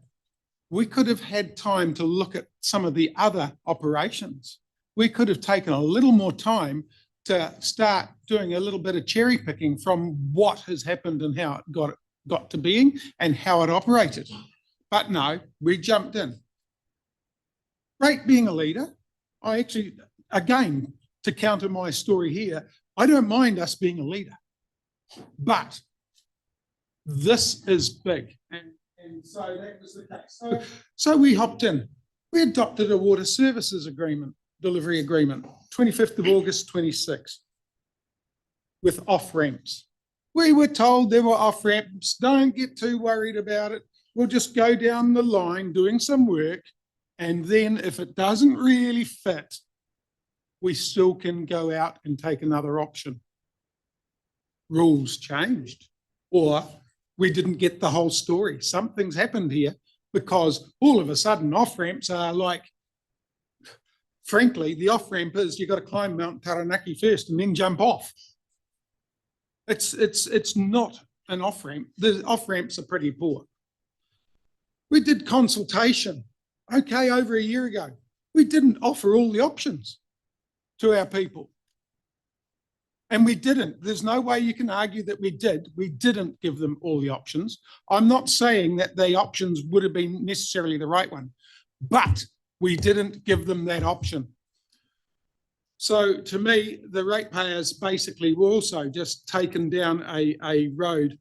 we could have had time to look at some of the other operations. We could have taken a little more time to start doing a little bit of cherry picking from what has happened and how it got to being and how it operated. But no, we jumped in. Great being a leader. I actually, again, to counter my story here, I don't mind us being a leader, but this is big. And so that was the case. So we hopped in. We adopted a water services agreement, delivery agreement, 25th of August, 26, with off-ramps. We were told there were off-ramps. Don't get too worried about it. We'll just go down the line doing some work. And then if it doesn't really fit, we still can go out and take another option. Rules changed, or we didn't get the whole story. Something's happened here because all of a sudden off-ramps are like, frankly, the off-ramp is you've got to climb Mount Taranaki first and then jump off. It's not an off-ramp. The off-ramps are pretty poor. We did consultation, okay, over a year ago. We didn't offer all the options to our people. And we didn't. There's no way you can argue that we did. We didn't give them all the options. I'm not saying that the options would have been necessarily the right one, but we didn't give them that option. So to me, the ratepayers basically were also just taken down a road.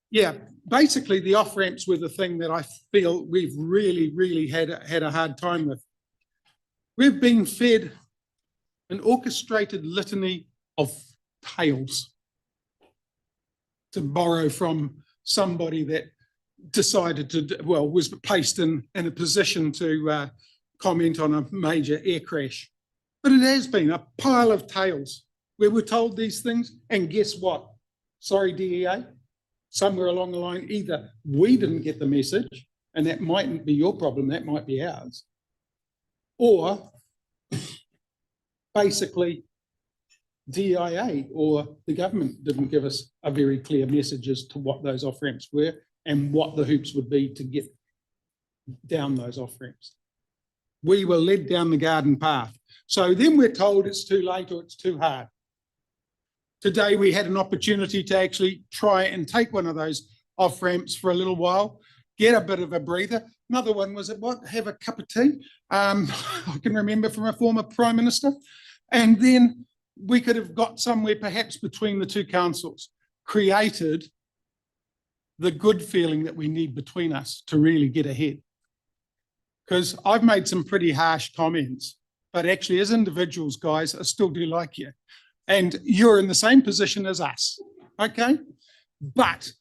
Yeah, basically the off-ramps were the thing that I feel we've really had a hard time with. We've been fed an orchestrated litany of tales, to borrow from somebody that decided to, well, was placed in a position to comment on a major air crash. But it has been a pile of tales where we're told these things, and guess what? Sorry, DEA, somewhere along the line, either we didn't get the message, and that mightn't be your problem, that might be ours, or basically DIA or the government didn't give us a very clear message as to what those off-ramps were and what the hoops would be to get down those off-ramps. We were led down the garden path. So then we're told it's too late or it's too hard. Today we had an opportunity to actually try and take one of those off-ramps for a little while, get a bit of a breather. Another one was, what, have a cup of tea? I can remember from a former Prime Minister. And then we could have got somewhere perhaps between the two councils, created the good feeling that we need between us to really get ahead. because I've made some pretty harsh comments, but actually as individuals, guys, I still do like you. And you're in the same position as us, okay? But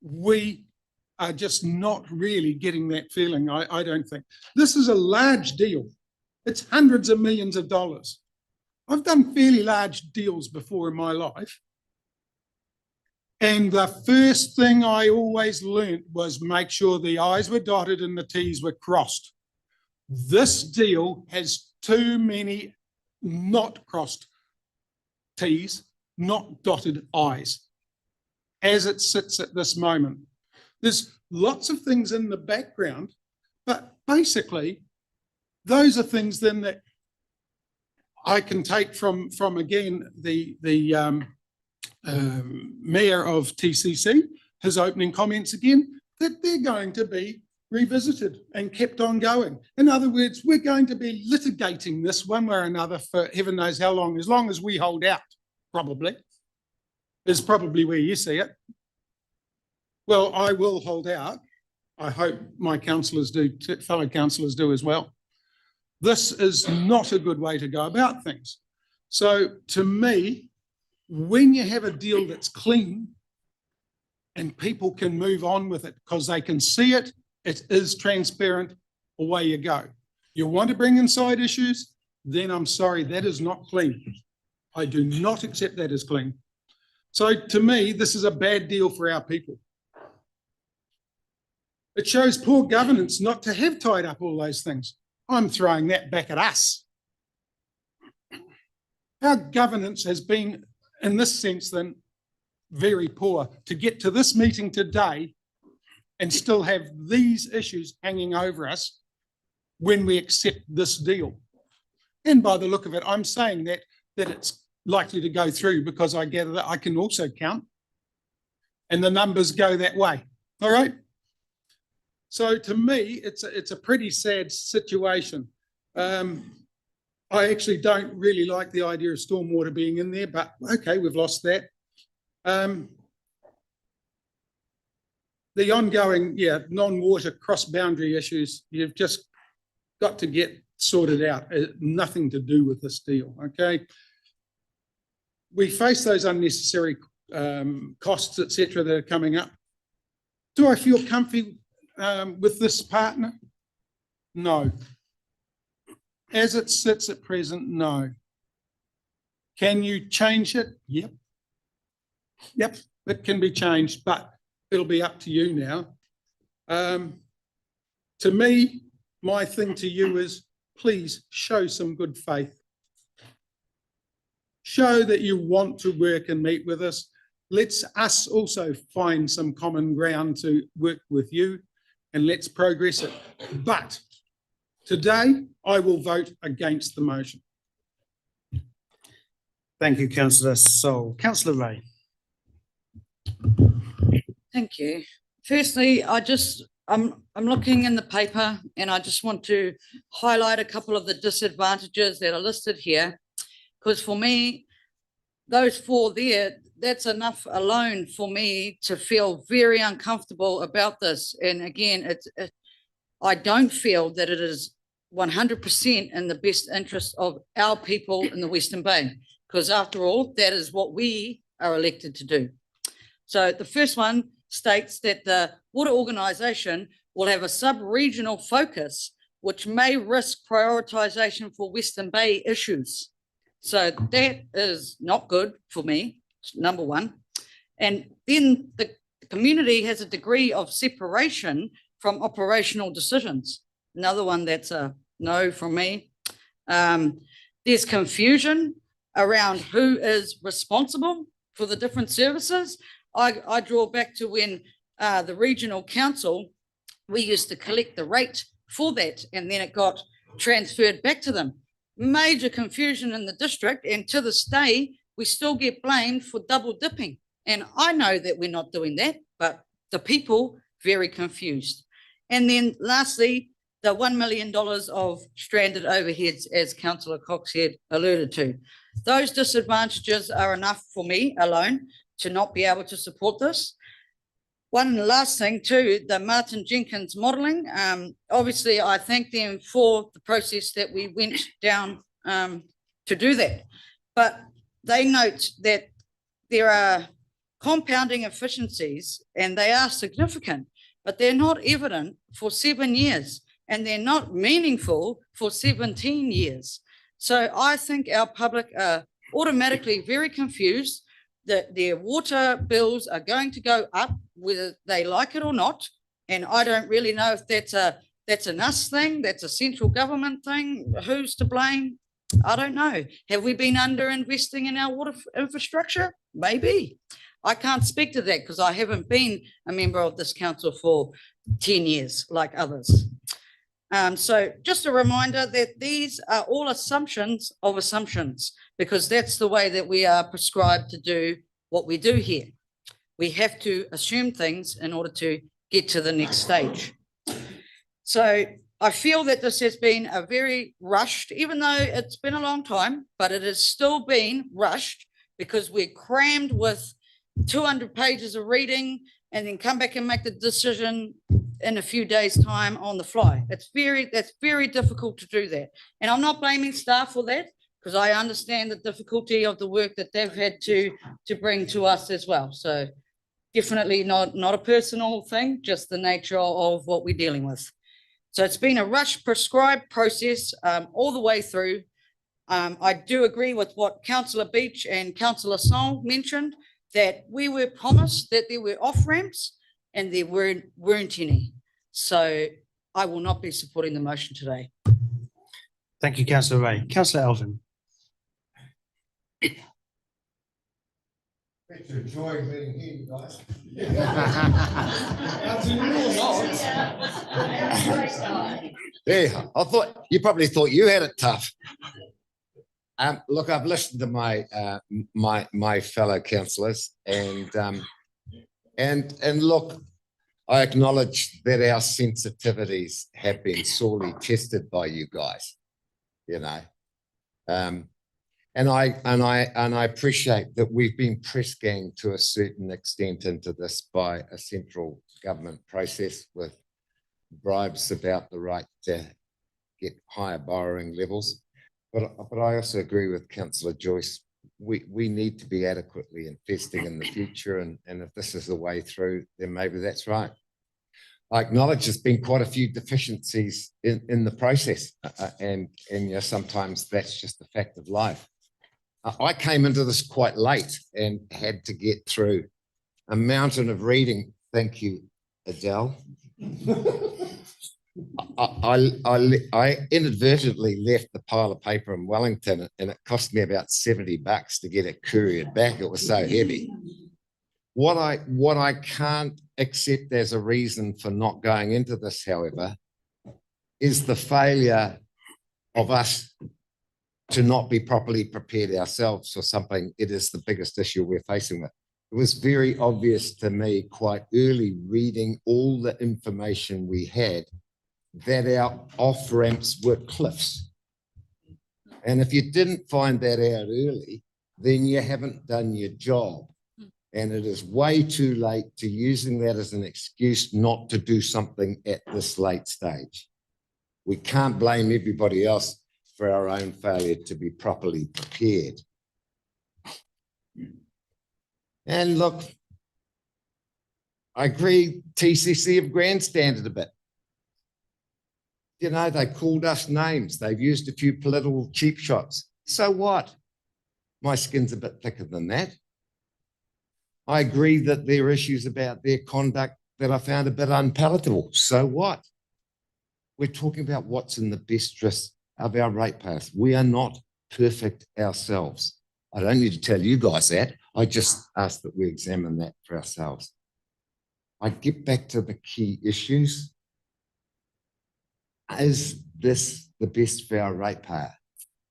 we are just not really getting that feeling, I don't think. This is a large deal. It's hundreds of millions of dollars. I've done fairly large deals before in my life. And the first thing I always learnt was make sure the I's were dotted and the T's were crossed. This deal has too many not crossed T's, not dotted I's, as it sits at this moment. There's lots of things in the background, but basically, those are things then that I can take from again, the Mayor of TCC, his opening comments again, that they're going to be revisited and kept on going. In other words, we're going to be litigating this one way or another for heaven knows how long as we hold out, probably, is probably where you see it. Well, I will hold out. I hope my councillors do, fellow councillors do as well. This is not a good way to go about things. So to me, when you have a deal that's clean and people can move on with it because they can see it, it is transparent, away you go. You want to bring in side issues, then I'm sorry, that is not clean. I do not accept that as clean. So to me, this is a bad deal for our people. It shows poor governance not to have tied up all those things. I'm throwing that back at us. Our governance has been, in this sense, then very poor to get to this meeting today and still have these issues hanging over us when we accept this deal. And by the look of it, I'm saying that it's likely to go through because I gather that I can also count and the numbers go that way. All right. So to me, it's a pretty sad situation. I actually don't really like the idea of stormwater being in there, but okay, we've lost that. The ongoing, non-water cross-boundary issues, you've just got to get sorted out. Nothing to do with this deal, okay? We face those unnecessary costs, etc., that are coming up. Do I feel comfy with this partner? No. As it sits at present, no. Can you change it? Yep. Yep, it can be changed, but it'll be up to you now. To me, my thing to you is please show some good faith. Show that you want to work and meet with us. Let's us also find some common ground to work with you and let's progress it. But today, I will vote against the motion. Thank you, Councillor Sol. Councillor Ray. Thank you. Firstly, I'm looking in the paper and I just want to highlight a couple of the disadvantages that are listed here. Because for me, those four there, that's enough alone for me to feel very uncomfortable about this. And again, I don't feel that it is 100% in the best interest of our people in the Western Bay, because after all, that is what we are elected to do. So the first one states that the water organisation will have a sub-regional focus, which may risk prioritisation for Western Bay issues. So that is not good for me, number one. And then the community has a degree of separation from operational decisions. Another one that's a no from me. There's confusion around who is responsible for the different services. I draw back to when the regional council, we used to collect the rate for that and then it got transferred back to them. Major confusion in the district, and to this day, we still get blamed for double dipping. And I know that we're not doing that, but the people very confused. And then lastly, the $1 million of stranded overheads, as Councillor Cox had alluded to. Those disadvantages are enough for me alone to not be able to support this. One last thing too, the Martin Jenkins modelling. Obviously, I thank them for the process that we went down to do that. But they note that there are compounding efficiencies and they are significant, but they're not evident for 7 years and they're not meaningful for 17 years. So I think our public are automatically very confused that their water bills are going to go up whether they like it or not. And I don't really know if that's an us thing, that's a central government thing, who's to blame? I don't know. Have we been under investing in our water infrastructure? Maybe. I can't speak to that because I haven't been a member of this council for 10 years like others. So just a reminder that these are all assumptions of assumptions, because that's the way that we are prescribed to do what we do here. We have to assume things in order to get to the next stage. So I feel that this has been a very rushed, even though it's been a long time, but it has still been rushed because we're crammed with 200 pages of reading and then come back and make the decision in a few days' time on the fly. That's very difficult to do that. And I'm not blaming staff for that, because I understand the difficulty of the work that they've had to bring to us as well. So definitely not a personal thing, just the nature of what we're dealing with. So it's been a rush prescribed process all the way through. I do agree with what Councillor Beach and Councillor Song mentioned, that we were promised that there were off-ramps and there weren't any. So I will not be supporting the motion today. Thank you, Councillor Ray. Councillor Alvin. It's a joy being here, you guys. Yeah, I thought you probably thought you had it tough. Look, I've listened to my fellow councillors, and look, I acknowledge that our sensitivities have been sorely tested by you guys, you know, and I appreciate that we've been press ganged to a certain extent into this by a central government process with bribes about the right to get higher borrowing levels. But I also agree with Councillor Joyce. We need to be adequately investing in the future, and if this is the way through, then maybe that's right. I acknowledge there's been quite a few deficiencies in the process, and you know, sometimes that's just the fact of life. I came into this quite late and had to get through a mountain of reading. Thank you, Adele. I inadvertently left the pile of paper in Wellington, and it cost me about $70 to get it couriered back. It was so heavy. What I can't accept as a reason for not going into this, however, is the failure of us to not be properly prepared ourselves for something. It is the biggest issue we're facing with. It was very obvious to me quite early, reading all the information we had, that our off-ramps were cliffs. And if you didn't find that out early, then you haven't done your job. And it is way too late to using that as an excuse not to do something at this late stage. We can't blame everybody else for our own failure to be properly prepared. And look, I agree, TCC have grandstanded a bit. You know, they called us names. They've used a few political cheap shots. So what? My skin's a bit thicker than that. I agree that there are issues about their conduct that I found a bit unpalatable. So what? We're talking about what's in the best interest of our ratepayers. We are not perfect ourselves. I don't need to tell you guys that. I just ask that we examine that for ourselves. I get back to the key issues. Is this the best for our ratepayer?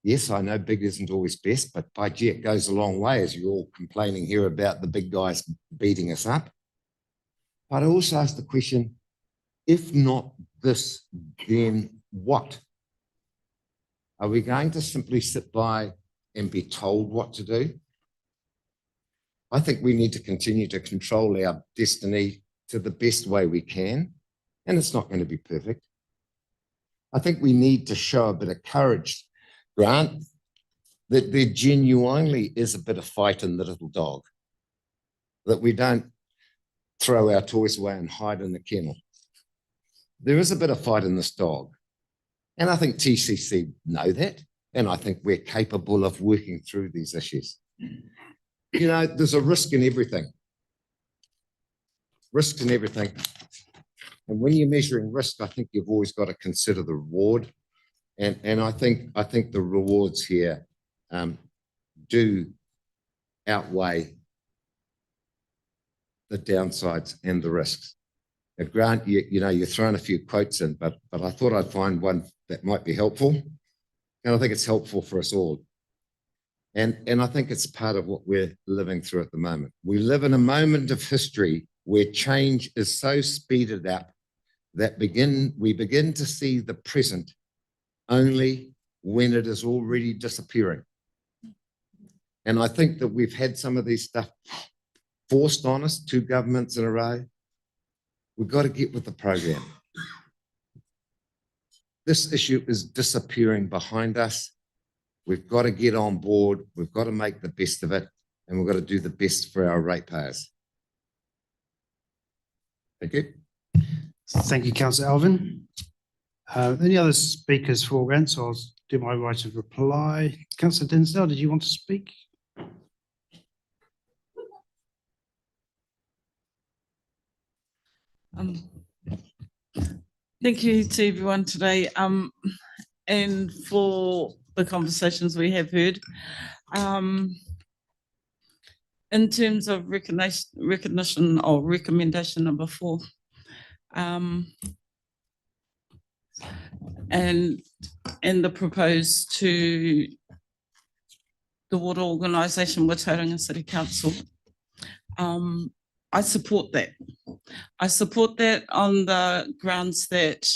Yes, I know big isn't always best, but by gee, it goes a long way, as you're all complaining here about the big guys beating us up. But I also ask the question, if not this, then what? Are we going to simply sit by and be told what to do? I think we need to continue to control our destiny to the best way we can, and it's not going to be perfect. I think we need to show a bit of courage, Grant, that there genuinely is a bit of fight in the little dog, that we don't throw our toys away and hide in the kennel. There is a bit of fight in this dog. And I think TCC know that. And I think we're capable of working through these issues. You know, there's a risk in everything. Risks in everything. And when you're measuring risk, I think you've always got to consider the reward. And I think the rewards here do outweigh the downsides and the risks. Now, Grant, you know, you're throwing a few quotes in, but I thought I'd find one that might be helpful. And I think it's helpful for us all. And I think it's part of what we're living through at the moment. We live in a moment of history where change is so speeded up that we begin to see the present only when it is already disappearing. And I think that we've had some of these stuff forced on us, 2 governments in a row. We've got to get with the program. This issue is disappearing behind us. We've got to get on board. We've got to make the best of it, and we've got to do the best for our ratepayers. Thank you. Thank you, Councillor Alvin. Any other speakers for Grant? So I'll do my right of reply. Councillor Dinsdale, did you want to speak? Thank you to everyone today, and for the conversations we have heard. In terms of recognition or recommendation number 4, and the proposed to the water organisation with Tauranga City Council, I support that. I support that on the grounds that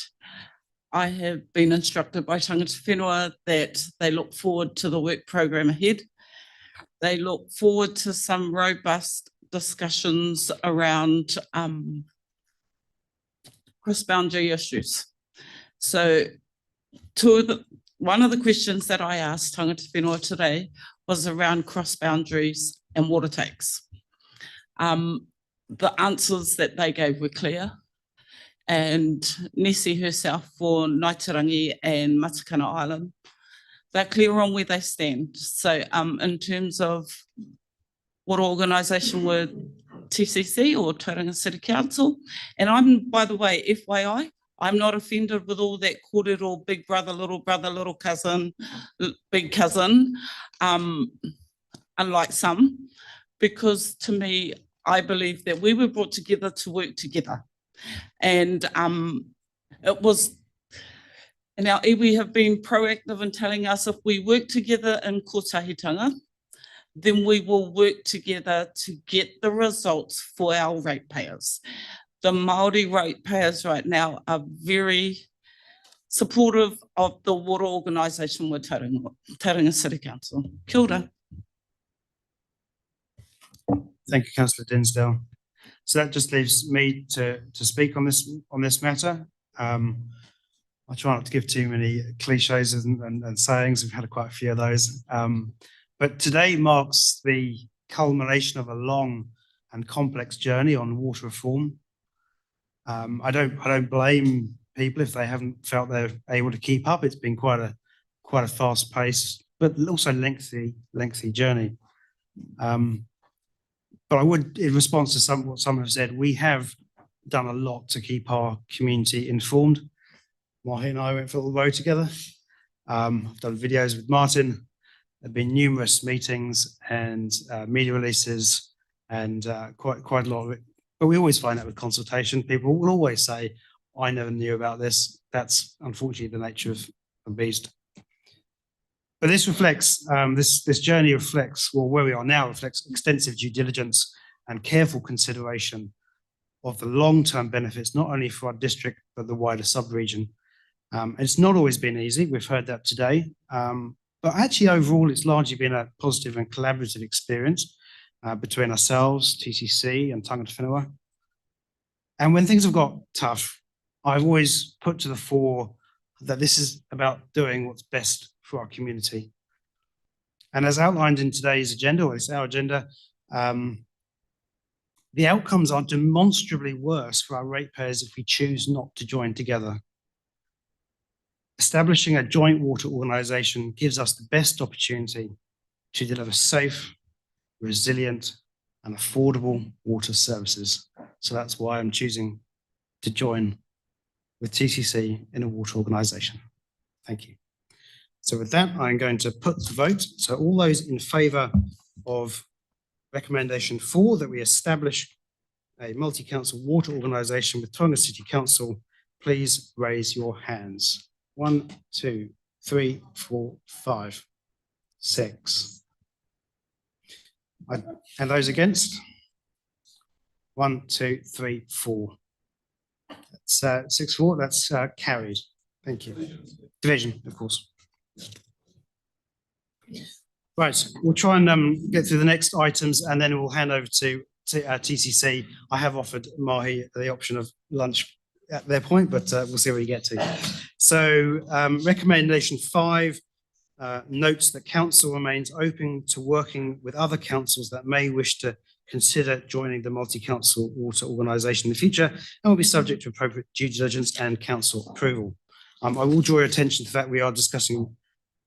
I have been instructed by Tangata whenua that they look forward to the work program ahead. They look forward to some robust discussions around cross-boundary issues. So one of the questions that I asked Tangata whenua today was around cross-boundaries and water takes. The answers that they gave were clear, and Nessie herself for Naitarangi and Matakana Island, they're clear on where they stand. So in terms of what organisation were TCC or Tauranga City Council, and I'm, by the way, FYI, I'm not offended with all that kōrero, big brother, little cousin, big cousin, unlike some, because to me, I believe that we were brought together to work together. And it was, and our iwi have been proactive in telling us if we work together in kotahitanga, then we will work together to get the results for our ratepayers. The Māori ratepayers right now are very supportive of the water organisation with Tauranga City Council. Kia ora. Thank you, Councillor Dinsdale. So that just leaves me to speak on this matter. I try not to give too many cliches and sayings. We've had quite a few of those. But today marks the culmination of a long and complex journey on water reform. I don't blame people if they haven't felt they're able to keep up. It's been quite a fast pace, but also lengthy journey. But I would, in response to what some have said, we have done a lot to keep our community informed. Mahi and I went for the road together. I've done videos with Martin. There have been numerous meetings and media releases and quite a lot of it. But we always find that with consultation, people will always say, I never knew about this. That's unfortunately the nature of the beast. But this reflects, this journey reflects, well, where we are now reflects extensive due diligence and careful consideration of the long-term benefits, not only for our district, but the wider sub-region. It's not always been easy. We've heard that today. But actually, overall, it's largely been a positive and collaborative experience between ourselves, TCC, and Tangata whenua. And when things have got tough, I've always put to the fore that this is about doing what's best for our community. And as outlined in today's agenda, or it's our agenda, the outcomes are demonstrably worse for our ratepayers if we choose not to join together. Establishing a joint water organisation gives us the best opportunity to deliver safe, resilient, and affordable water services. So that's why I'm choosing to join with TCC in a water organisation. Thank you. So with that, I'm going to put the vote. So all those in favour of recommendation 4, that we establish a multi-council water organisation with Tauranga City Council, please raise your hands. 1, 2, 3, 4, 5, 6. And those against? 1, 2, 3, 4. That's 6, 4. That's carried. Thank you. Division, of course. Right, we'll try and get through the next items, and then we'll hand over to TCC. I have offered Mahi the option of lunch at their point, but we'll see where we get to. So recommendation 5 notes that council remains open to working with other councils that may wish to consider joining the multi-council water organisation in the future, and will be subject to appropriate due diligence and council approval. I will draw your attention to the fact we are discussing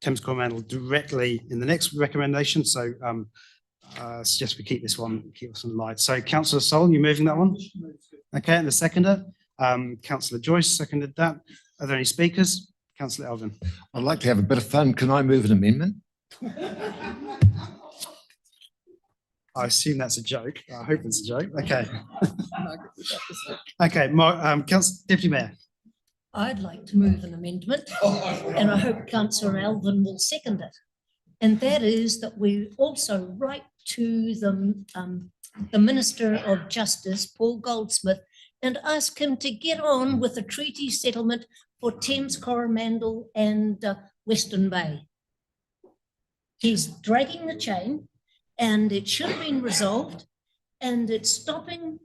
Thames Coromandel directly in the next recommendation, so suggest we keep this one light. So Councillor Sol, you're moving that one? Okay, and the seconder, Councillor Joyce seconded that. Are there any speakers? Councillor Elvin. I'd like to have a bit of fun. Can I move an amendment? I assume that's a joke. I hope it's a joke. Okay. Okay, Deputy Mayor. I'd like to move an amendment, and I hope Councillor Alvin will second it. And that is that we also write to the Minister of Justice, Paul Goldsmith, and ask him to get on with a treaty settlement for Thames Coromandel and Western Bay. He's dragging the chain, and it should have been resolved, and it's stopping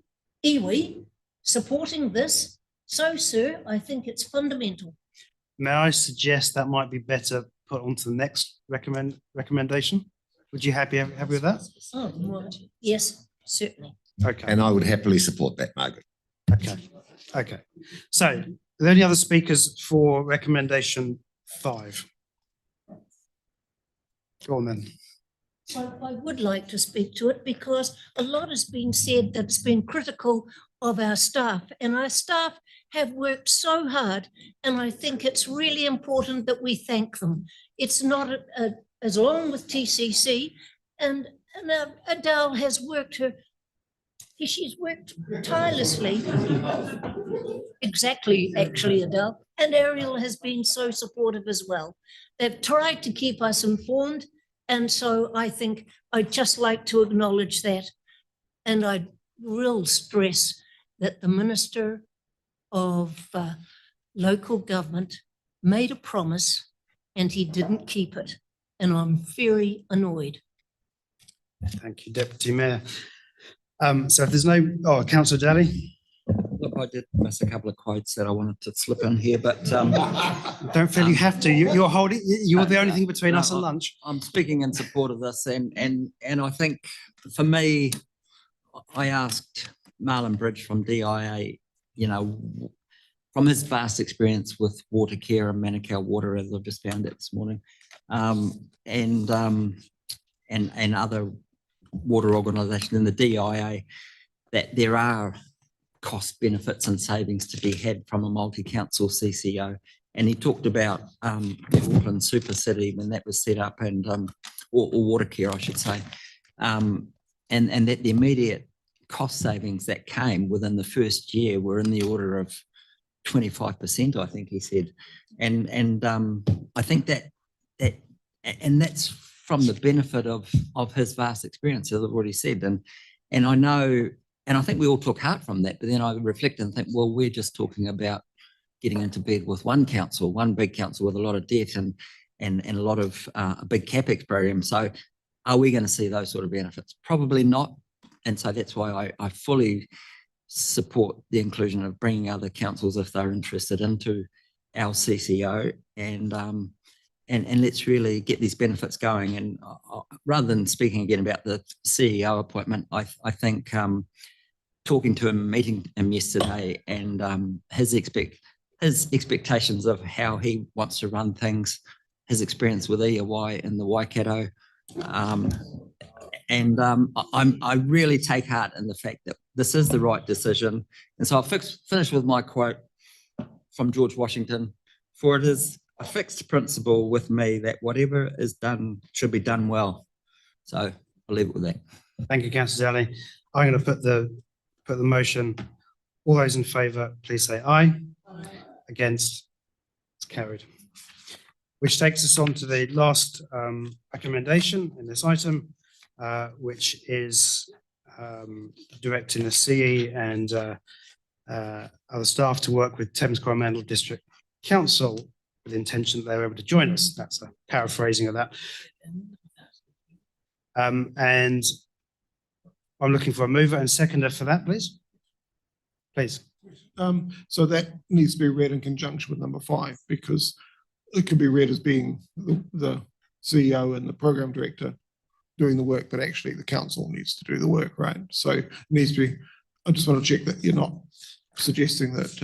iwi supporting this. So, sir, I think it's fundamental. May I suggest that might be better put onto the next recommendation? Would you happy with that? Oh, well, yes, certainly. Okay. And I would happily support that, Margaret. Okay. Okay. So, are there any other speakers for recommendation 5? Go on then. I would like to speak to it because a lot has been said that's been critical of our staff, and our staff have worked so hard, and I think it's really important that we thank them. It's not as long with TCC, and Adele has worked she's worked tirelessly. Exactly, actually, Adele. And Ariel has been so supportive as well. They've tried to keep us informed, and so I think I'd just like to acknowledge that. And I will stress that the Minister of Local Government made a promise and he didn't keep it. And I'm very annoyed. Thank you, Deputy Mayor. So if there's no, Councillor Daly. Look, I did miss a couple of quotes that I wanted to slip in here, but don't feel you have to. You're holding. You're the only thing between us and lunch. I'm speaking in support of this, and I think for me, I asked Marlon Bridge from DIA, you know, from his vast experience with water care and Manukau Water, as I've just found it this morning, and other water organisations in the DIA, that there are cost benefits and savings to be had from a multi-council CCO. And he talked about the Auckland Super City when that was set up, and or water care, I should say, and that the immediate cost savings that came within the first year were in the order of 25%, I think he said. And I think and that's from the benefit of his vast experience, as I've already said. And I know, and I think we all took heart from that, but then I reflect and think, well, we're just talking about getting into bed with one council, one big council with a lot of debt and a lot of a big capex program. So are we going to see those sort of benefits? Probably not. And so that's why I fully support the inclusion of bringing other councils if they're interested into our CCO, and let's really get these benefits going. And rather than speaking again about the CEO appointment, I think talking to him, meeting him yesterday, and his expectations of how he wants to run things, his experience with EOY in the Waikato, I really take heart in the fact that this is the right decision. And so I'll finish with my quote from George Washington: "For it is a fixed principle with me that whatever is done should be done well." So I'll leave it with that. Thank you, Councillor Daly. I'm going to put the motion. All those in favour, please say aye. Aye. Against? It's carried. Which takes us on to the last recommendation in this item, which is directing the CE and other staff to work with Thames Coromandel District Council with the intention that they were able to join us. That's a paraphrasing of that. And I'm looking for a mover and seconder for that, please. Please. So that needs to be read in conjunction with number 5, because it could be read as being the CEO and the program director doing the work, but actually the council needs to do the work, right? So it needs to be, I just want to check that you're not suggesting that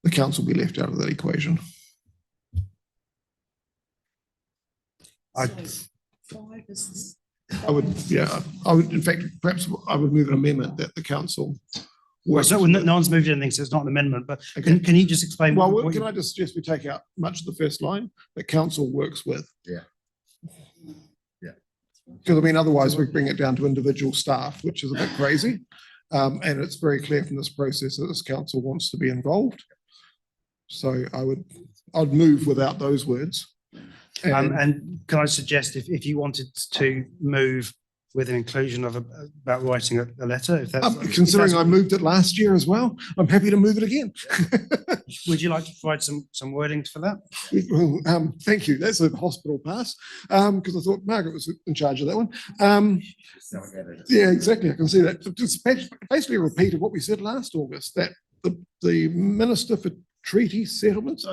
the council be left out of that equation. I would, in fact, perhaps I would move an amendment that the council. Well, so no one's moved anything, so it's not an amendment, but can you just explain? Well, can I just suggest we take out much of the first line that council works with? Yeah. Because I mean, otherwise we bring it down to individual staff, which is a bit crazy. And it's very clear from this process that this council wants to be involved. So I'd move without those words. And can I suggest if you wanted to move with an inclusion of about writing a letter, if that's considering I moved it last year as well, I'm happy to move it again. Would you like to provide some wording for that? Thank you. That's a hospital pass, because I thought Margaret was in charge of that one. Yeah, exactly. I can see that. It's basically a repeat of what we said last August, that the Minister for Treaty Settlements,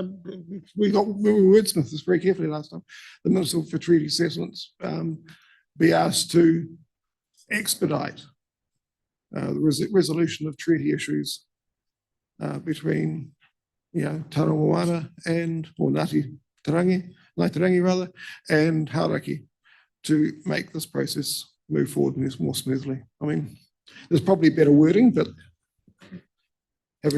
we wordsmithed this very carefully last time, the Minister for Treaty Settlements be asked to expedite the resolution of treaty issues between, Tara Moana or Ngāti Tarangi rather, and Hauraki, to make this process move forward more smoothly. I mean, there's probably better wording, but I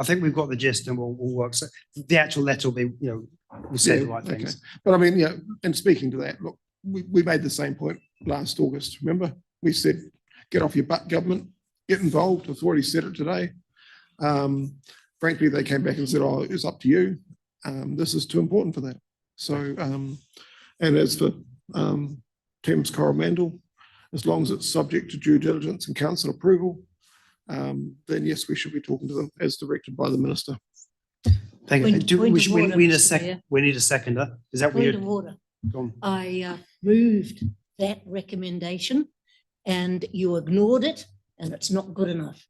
think we've got the gist, and we'll work. So the actual letter will be, we'll say the right things. Okay. But I mean, and speaking to that, look, we made the same point last August. Remember, we said, get off your butt, government, get involved. I've already said it today. Frankly, they came back and said, oh, it's up to you. This is too important for that. So, and as for Thames Coromandel, as long as it's subject to due diligence and council approval, then yes, we should be talking to them as directed by the minister. Thank you. We need a seconder. Is that what Point of order. I moved that recommendation and you ignored it, and it's not good enough.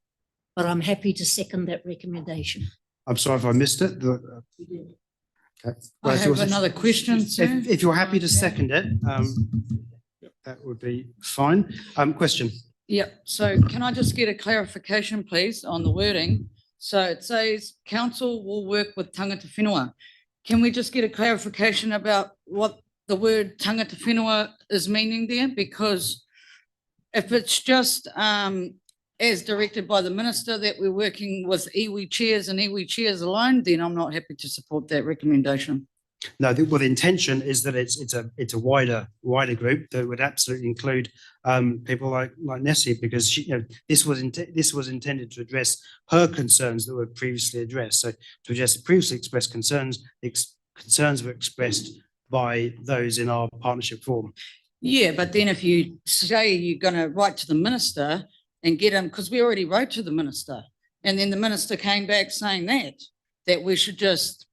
But I'm happy to second that recommendation. I'm sorry if I missed it. Okay. I have another question, sir. If you're happy to second it, that would be fine. Question. Yep. So can I just get a clarification, please, on the wording? So it says council will work with tangata whenua. Can we just get a clarification about what the word tangata whenua is meaning there? Because if it's just as directed by the minister that we're working with iwi chairs and iwi chairs alone, then I'm not happy to support that recommendation. No, the intention is that it's a wider group that would absolutely include people like Nessie, because this was intended to address her concerns that were previously addressed. So to address the previously expressed concerns, concerns were expressed by those in our partnership forum. Yeah, but then if you say you're going to write to the minister and get him, because we already wrote to the minister, and then the minister came back saying that we should just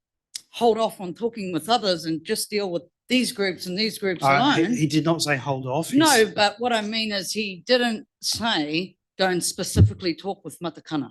hold off on talking with others and just deal with these groups and these groups alone. He did not say hold off. No, but what I mean is he didn't say go and specifically talk with Matakana.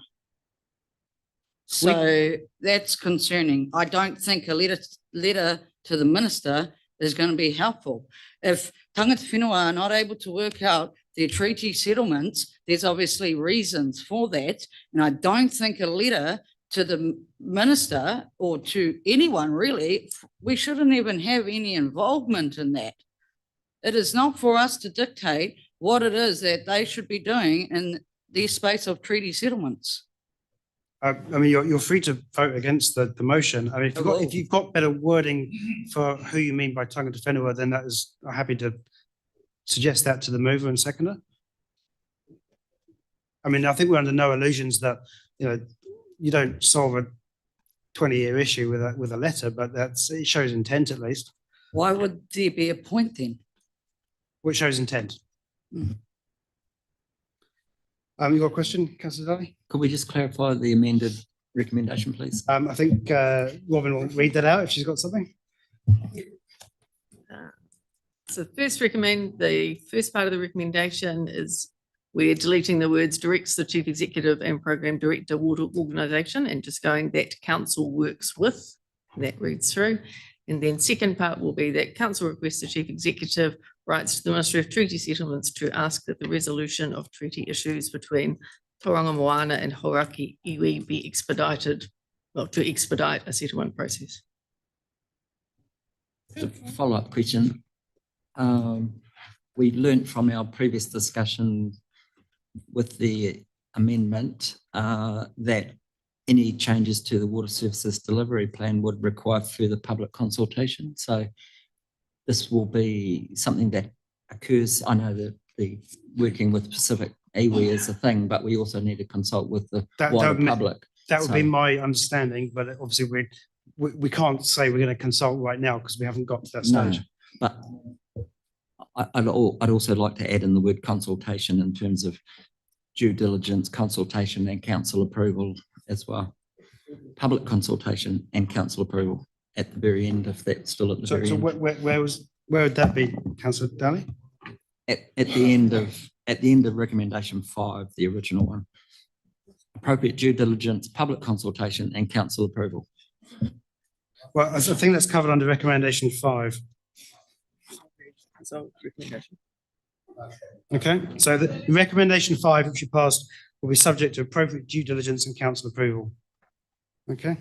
So that's concerning. I don't think a letter to the minister is going to be helpful. If tangata whenua are not able to work out their treaty settlements, there's obviously reasons for that. And I don't think a letter to the minister or to anyone really, we shouldn't even have any involvement in that. It is not for us to dictate what it is that they should be doing in their space of treaty settlements. I mean, you're free to vote against the motion. I mean, if you've got better wording for who you mean by tangata whenua, then I'm happy to suggest that to the mover and seconder. I mean, I think we're under no illusions that, you know, you don't solve a 20-year issue with a letter, but it shows intent at least. Why would there be a point then? Which shows intent. Mm. You got a question, Councillor Daly? Could we just clarify the amended recommendation, please? I think Robin will read that out if she's got something. So the first part of the recommendation is we're deleting the words directs the Chief Executive and Program Director Water Organisation and just going that Council works with, that reads through. And then second part will be that Council requests the Chief Executive writes to the Ministry of Treaty Settlements to ask that the resolution of treaty issues between Tauranga Moana and Hauraki iwi be expedited, well, to expedite a settlement process. A follow-up question. We learnt from our previous discussion with the amendment that any changes to the water services delivery plan would require further public consultation. So this will be something that occurs. I know that the working with Pacific iwi is a thing, but we also need to consult with the wider public. That would be my understanding, but obviously we can't say we're going to consult right now because we haven't got to that stage. But I'd also like to add in the word consultation in terms of due diligence, consultation and council approval as well. Public consultation and council approval at the very end, if that's still at the very end. Where would that be, Councillor Daly? At the end of recommendation 5, the original one. Appropriate due diligence, public consultation and council approval. Well, I think that's covered under recommendation 5. Okay, so the recommendation 5, which you passed, will be subject to appropriate due diligence and council approval. Okay.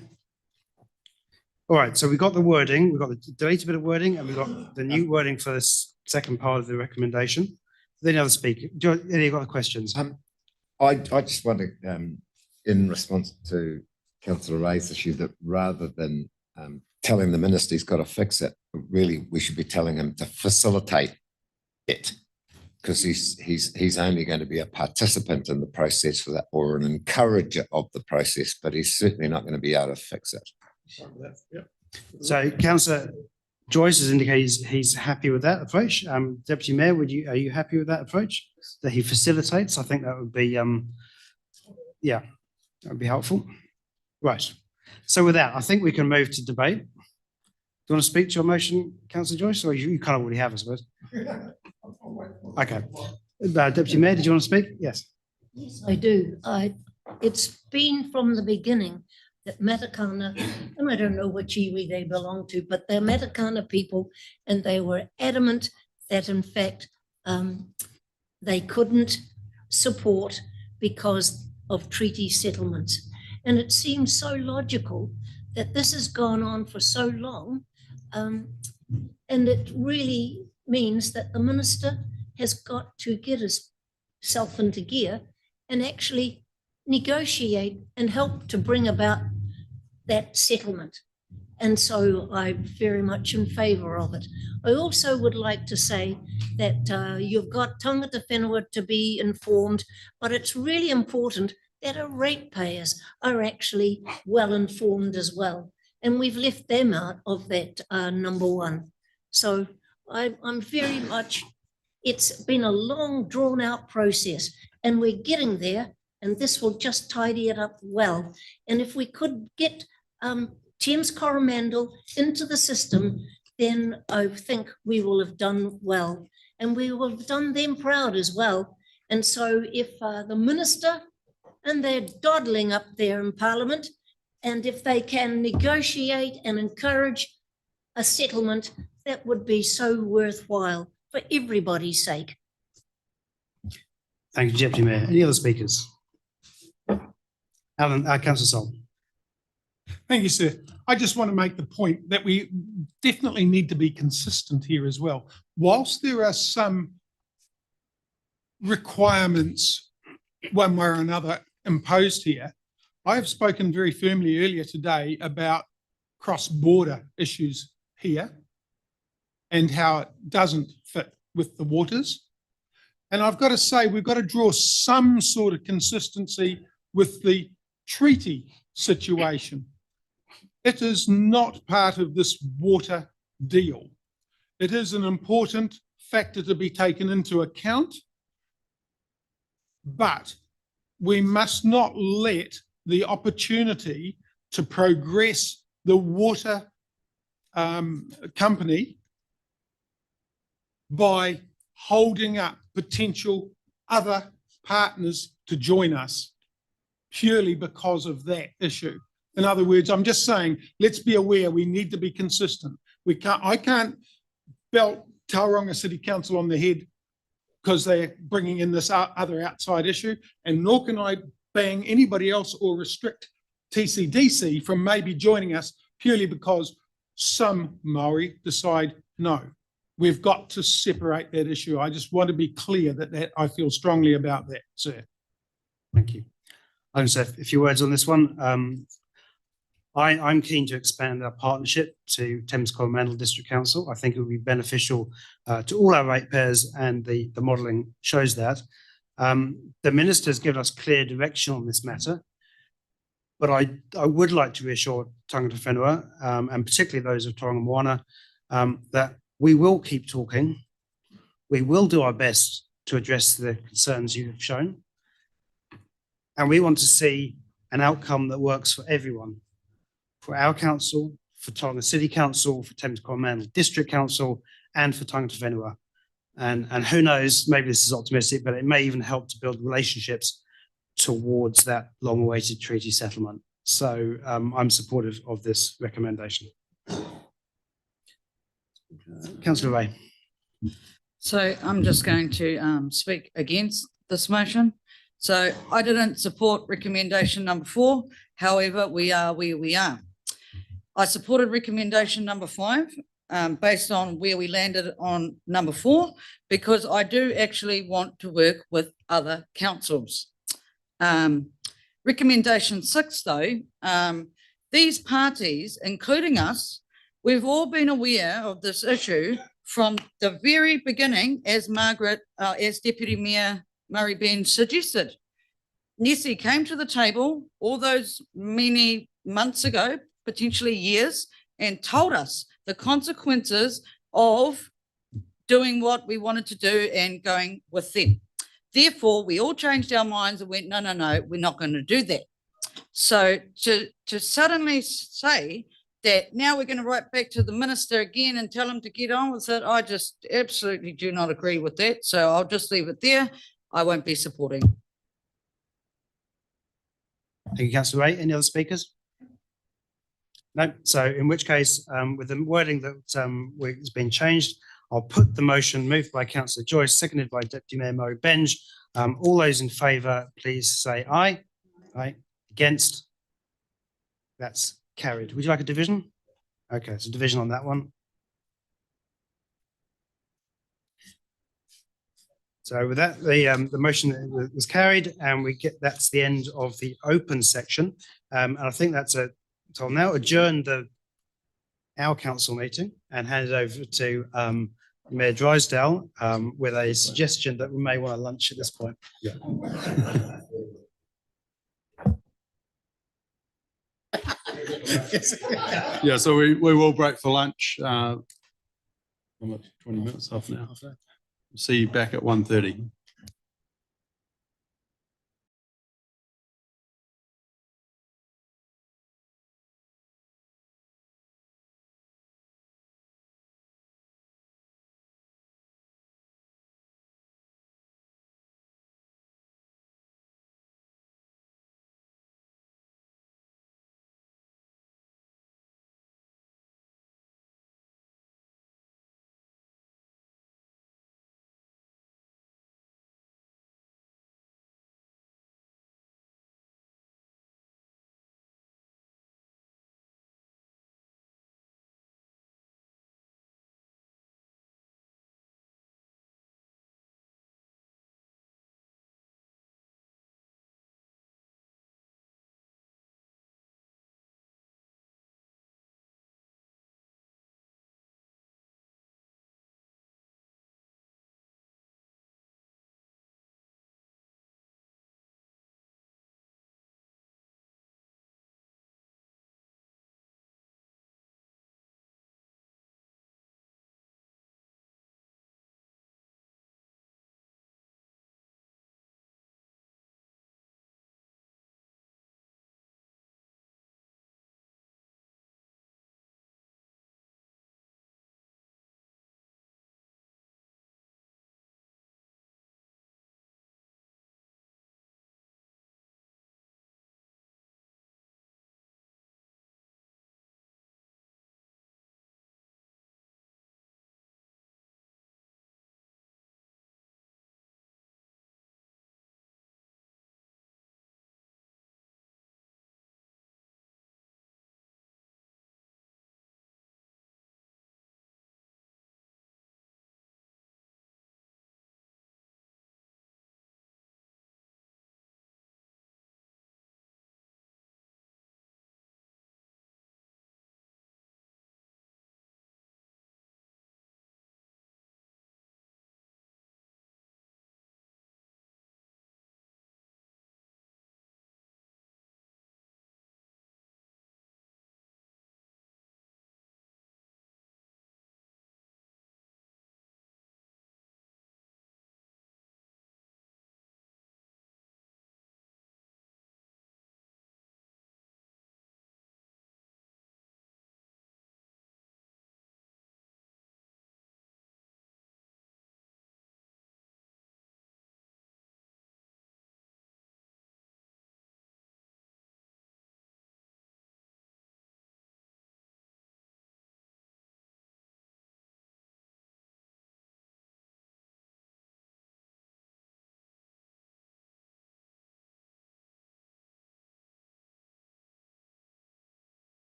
All right, so we've got the wording, we've got the deleted bit of wording, and we've got the new wording for this second part of the recommendation. Any other speaker? Any other questions? I just wonder, in response to Councillor Ray's issue, that rather than telling the minister he's got to fix it, really we should be telling him to facilitate it, because he's only going to be a participant in the process for that, or an encourager of the process, but he's certainly not going to be able to fix it. So Councillor Joyce has indicated he's happy with that approach. Deputy Mayor, are you happy with that approach that he facilitates? I think that would be yeah, that would be helpful. Right. So with that, I think we can move to debate. Do you want to speak to your motion, Councillor Joyce, or you kind of already have, I suppose? Okay. Deputy Mayor, did you want to speak? Yes. Yes, I do. It's been from the beginning that Matakana, and I don't know which iwi they belong to, but they're Matakana people, and they were adamant that in fact they couldn't support because of treaty settlements. And it seems so logical that this has gone on for so long, and it really means that the minister has got to get himself into gear and actually negotiate and help to bring about that settlement. And so I'm very much in favour of it. I also would like to say that you've got tangata whenua to be informed, but it's really important that our ratepayers are actually well informed as well. And we've left them out of that number 1. So I'm very much, it's been a long drawn out process and we're getting there, and this will just tidy it up well. And if we could get Thames Coromandel into the system, then I think we will have done well, and we will have done them proud as well. And so if the minister, and they're dawdling up there in Parliament, and if they can negotiate and encourage a settlement, that would be so worthwhile for everybody's sake. Thank you, Deputy Mayor. Any other speakers? Alan, Councillor Sol. Thank you, sir. I just want to make the point that we definitely need to be consistent here as well. Whilst there are some requirements one way or another imposed here, I have spoken very firmly earlier today about cross-border issues here and how it doesn't fit with the waters. And I've got to say, we've got to draw some sort of consistency with the treaty situation. It is not part of this water deal. It is an important factor to be taken into account, but we must not let the opportunity to progress the water company by holding up potential other partners to join us purely because of that issue. In other words, I'm just saying, let's be aware we need to be consistent. I can't belt Tauranga City Council on the head because they're bringing in this other outside issue, and nor can I bang anybody else or restrict TCDC from maybe joining us purely because some Maori decide no. We've got to separate that issue. I just want to be clear that I feel strongly about that, sir. Thank you. I'm just a few words on this one. I'm keen to expand our partnership to Thames Coromandel District Council. I think it would be beneficial to all our ratepayers, and the modelling shows that. The Minister has given us clear direction on this matter, but I would like to reassure Tangata whenua, and particularly those of Tauranga Moana, that we will keep talking. We will do our best to address the concerns you have shown, and we want to see an outcome that works for everyone. For our council, for Tauranga City Council, for Thames Coromandel District Council, and for Tangata whenua. And who knows, maybe this is optimistic, but it may even help to build relationships towards that long-awaited treaty settlement. So I'm supportive of this recommendation. Councillor Ray. So I'm just going to speak against this motion. So I didn't support recommendation number 4. However, we are where we are. I supported recommendation number 5 based on where we landed on number 4, because I do actually want to work with other councils. Recommendation 6, though, these parties, including us, we've all been aware of this issue from the very beginning, as as Deputy Mayor Murray Ben suggested. Nessie came to the table all those many months ago, potentially years, and told us the consequences of doing what we wanted to do and going with them. Therefore, we all changed our minds and went, no, we're not going to do that. So to suddenly say that now we're going to write back to the minister again and tell him to get on with it, I just absolutely do not agree with that. So I'll just leave it there. I won't be supporting. Thank you, Councillor Ray. Any other speakers? No. So in which case, with the wording that has been changed, I'll put the motion moved by Councillor Joyce, seconded by Deputy Mayor Murray Benge. All those in favour, please say aye. Aye. Against? That's carried. Would you like a division? Okay, it's a division on that one. So with that, the motion was carried, and that's the end of the open section. And I think so I'll now adjourn our council meeting and hand it over to Mayor Drysdale with a suggestion that we may want to lunch at this point. Yeah. Yeah, so we will break for lunch. How much? 20 minutes, half an hour. See you back at 1:30.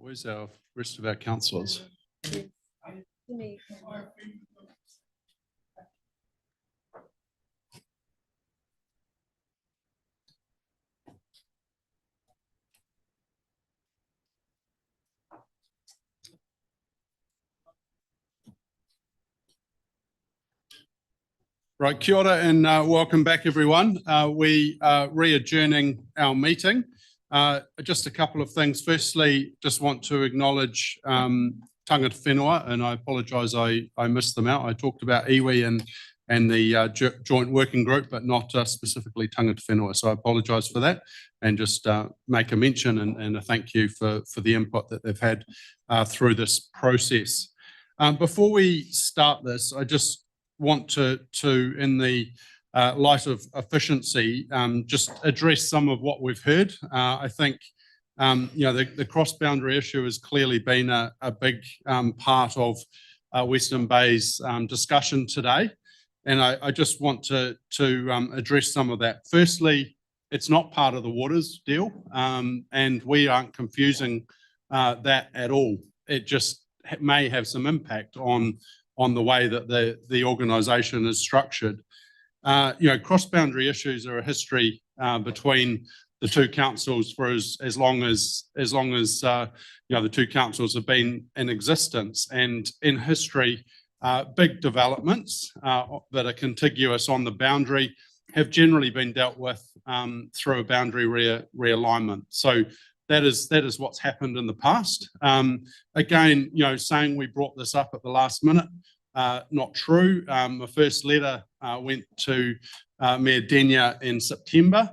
Where's our rest of our councillors? Right, kia ora and welcome back, everyone. We are re-adjourning our meeting. Just a couple of things. Firstly, just want to acknowledge Tangata whenua, and I apologise I missed them out. I talked about iwi and the joint working group, but not specifically Tangata whenua. So I apologise for that, and just make a mention and a thank you for the input that they've had through this process. Before we start this, I just want to in the light of efficiency, just address some of what we've heard. I think the cross-boundary issue has clearly been a big part of Western Bay's discussion today, and I just want to address some of that. Firstly, it's not part of the waters deal, and we aren't confusing that at all. It just may have some impact on the way that the organisation is structured. Cross-boundary issues are a history between the two councils for as long as the two councils have been in existence. And in history, big developments that are contiguous on the boundary have generally been dealt with through a boundary realignment. So that is what's happened in the past. Again, saying we brought this up at the last minute, not true. The first letter went to Mayor Denia in September,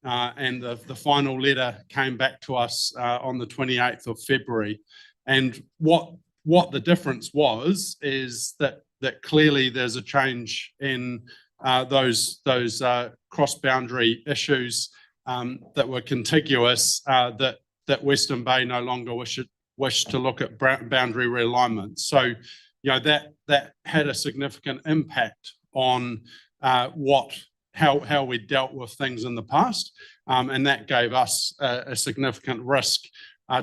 and the final letter came back to us on the 28th of February. And what the difference was is that clearly there's a change in those cross-boundary issues that were contiguous, that Western Bay no longer wish to look at boundary realignment. So, that had a significant impact on how we dealt with things in the past, and that gave us a significant risk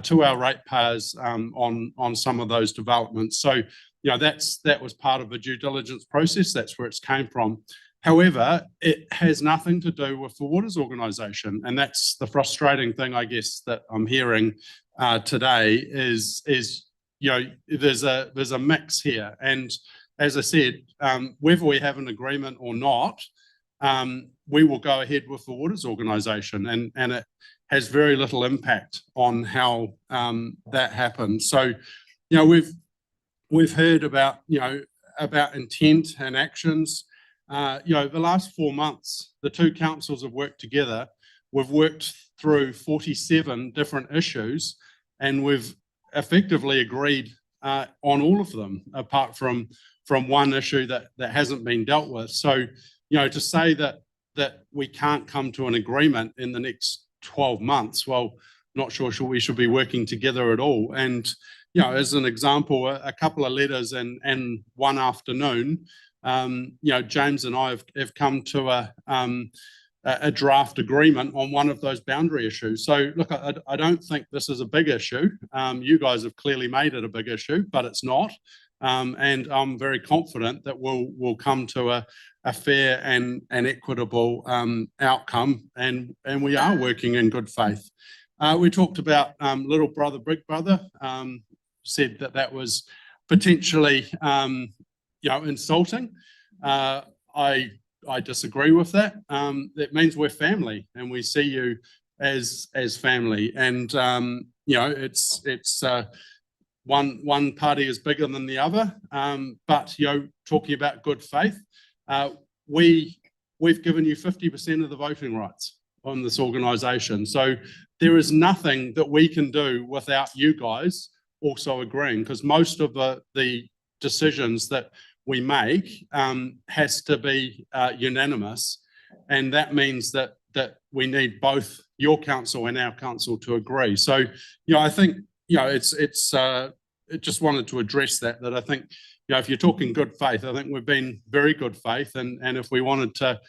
to our ratepayers on some of those developments. So, that was part of a due diligence process. That's where it's came from. However, it has nothing to do with the waters organisation, and that's the frustrating thing, I guess, that I'm hearing today is there's a mix here. And as I said, whether we have an agreement or not, we will go ahead with the waters organisation, and it has very little impact on how that happens. So, we've heard about intent and actions. The last 4 months, the two councils have worked together. We've worked through 47 different issues, and we've effectively agreed on all of them, apart from one issue that hasn't been dealt with. So, to say that we can't come to an agreement in the next 12 months, well, not sure we should be working together at all. And, as an example, a couple of letters and one afternoon, James and I have come to a draft agreement on one of those boundary issues. So look, I don't think this is a big issue. You guys have clearly made it a big issue, but it's not. And I'm very confident that we'll come to a fair and equitable outcome, and we are working in good faith. We talked about little brother, big brother, said that was potentially insulting. I disagree with that. That means we're family, and we see you as family. And it's one party is bigger than the other. But talking about good faith, we've given you 50% of the voting rights on this organisation. So there is nothing that we can do without you guys also agreeing, because most of the decisions that we make has to be unanimous, and that means that we need both your council and our council to agree. So I think it just wanted to address that I think if you're talking good faith, I think we've been very good faith, and if we wanted to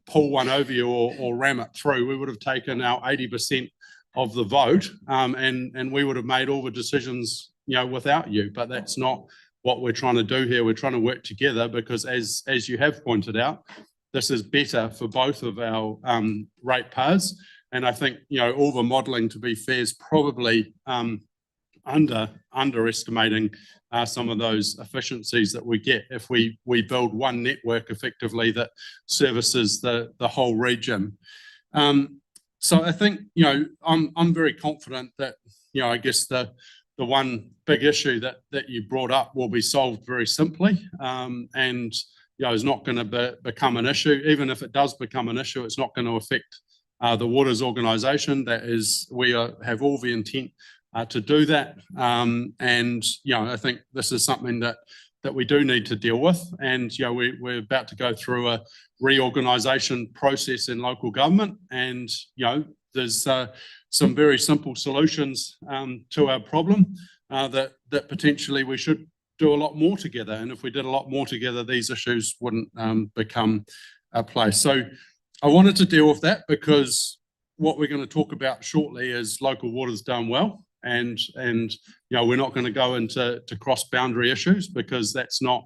pull one over you or ram it through, we would have taken our 80% the vote, and we would have made all the decisions, without you. But that's not what we're trying to do here. We're trying to work together because, as you have pointed out, this is better for both of our ratepayers. And I think, all the modelling, to be fair, is probably underestimating some of those efficiencies that we get if we build one network effectively that services the whole region. So I think, I'm very confident that, I guess the one big issue that you brought up will be solved very simply, and is not going to become an issue. Even if it does become an issue, it's not going to affect the Waters organisation. That is, we have all the intent to do that, and I think this is something that we do need to deal with. And we're about to go through a reorganisation process in local government, and there's some very simple solutions to our problem that potentially we should do a lot more together. And if we did a lot more together, these issues wouldn't become a place. So I wanted to deal with that because what we're going to talk about shortly is local waters done well. And we're not going to go into cross-boundary issues because that's not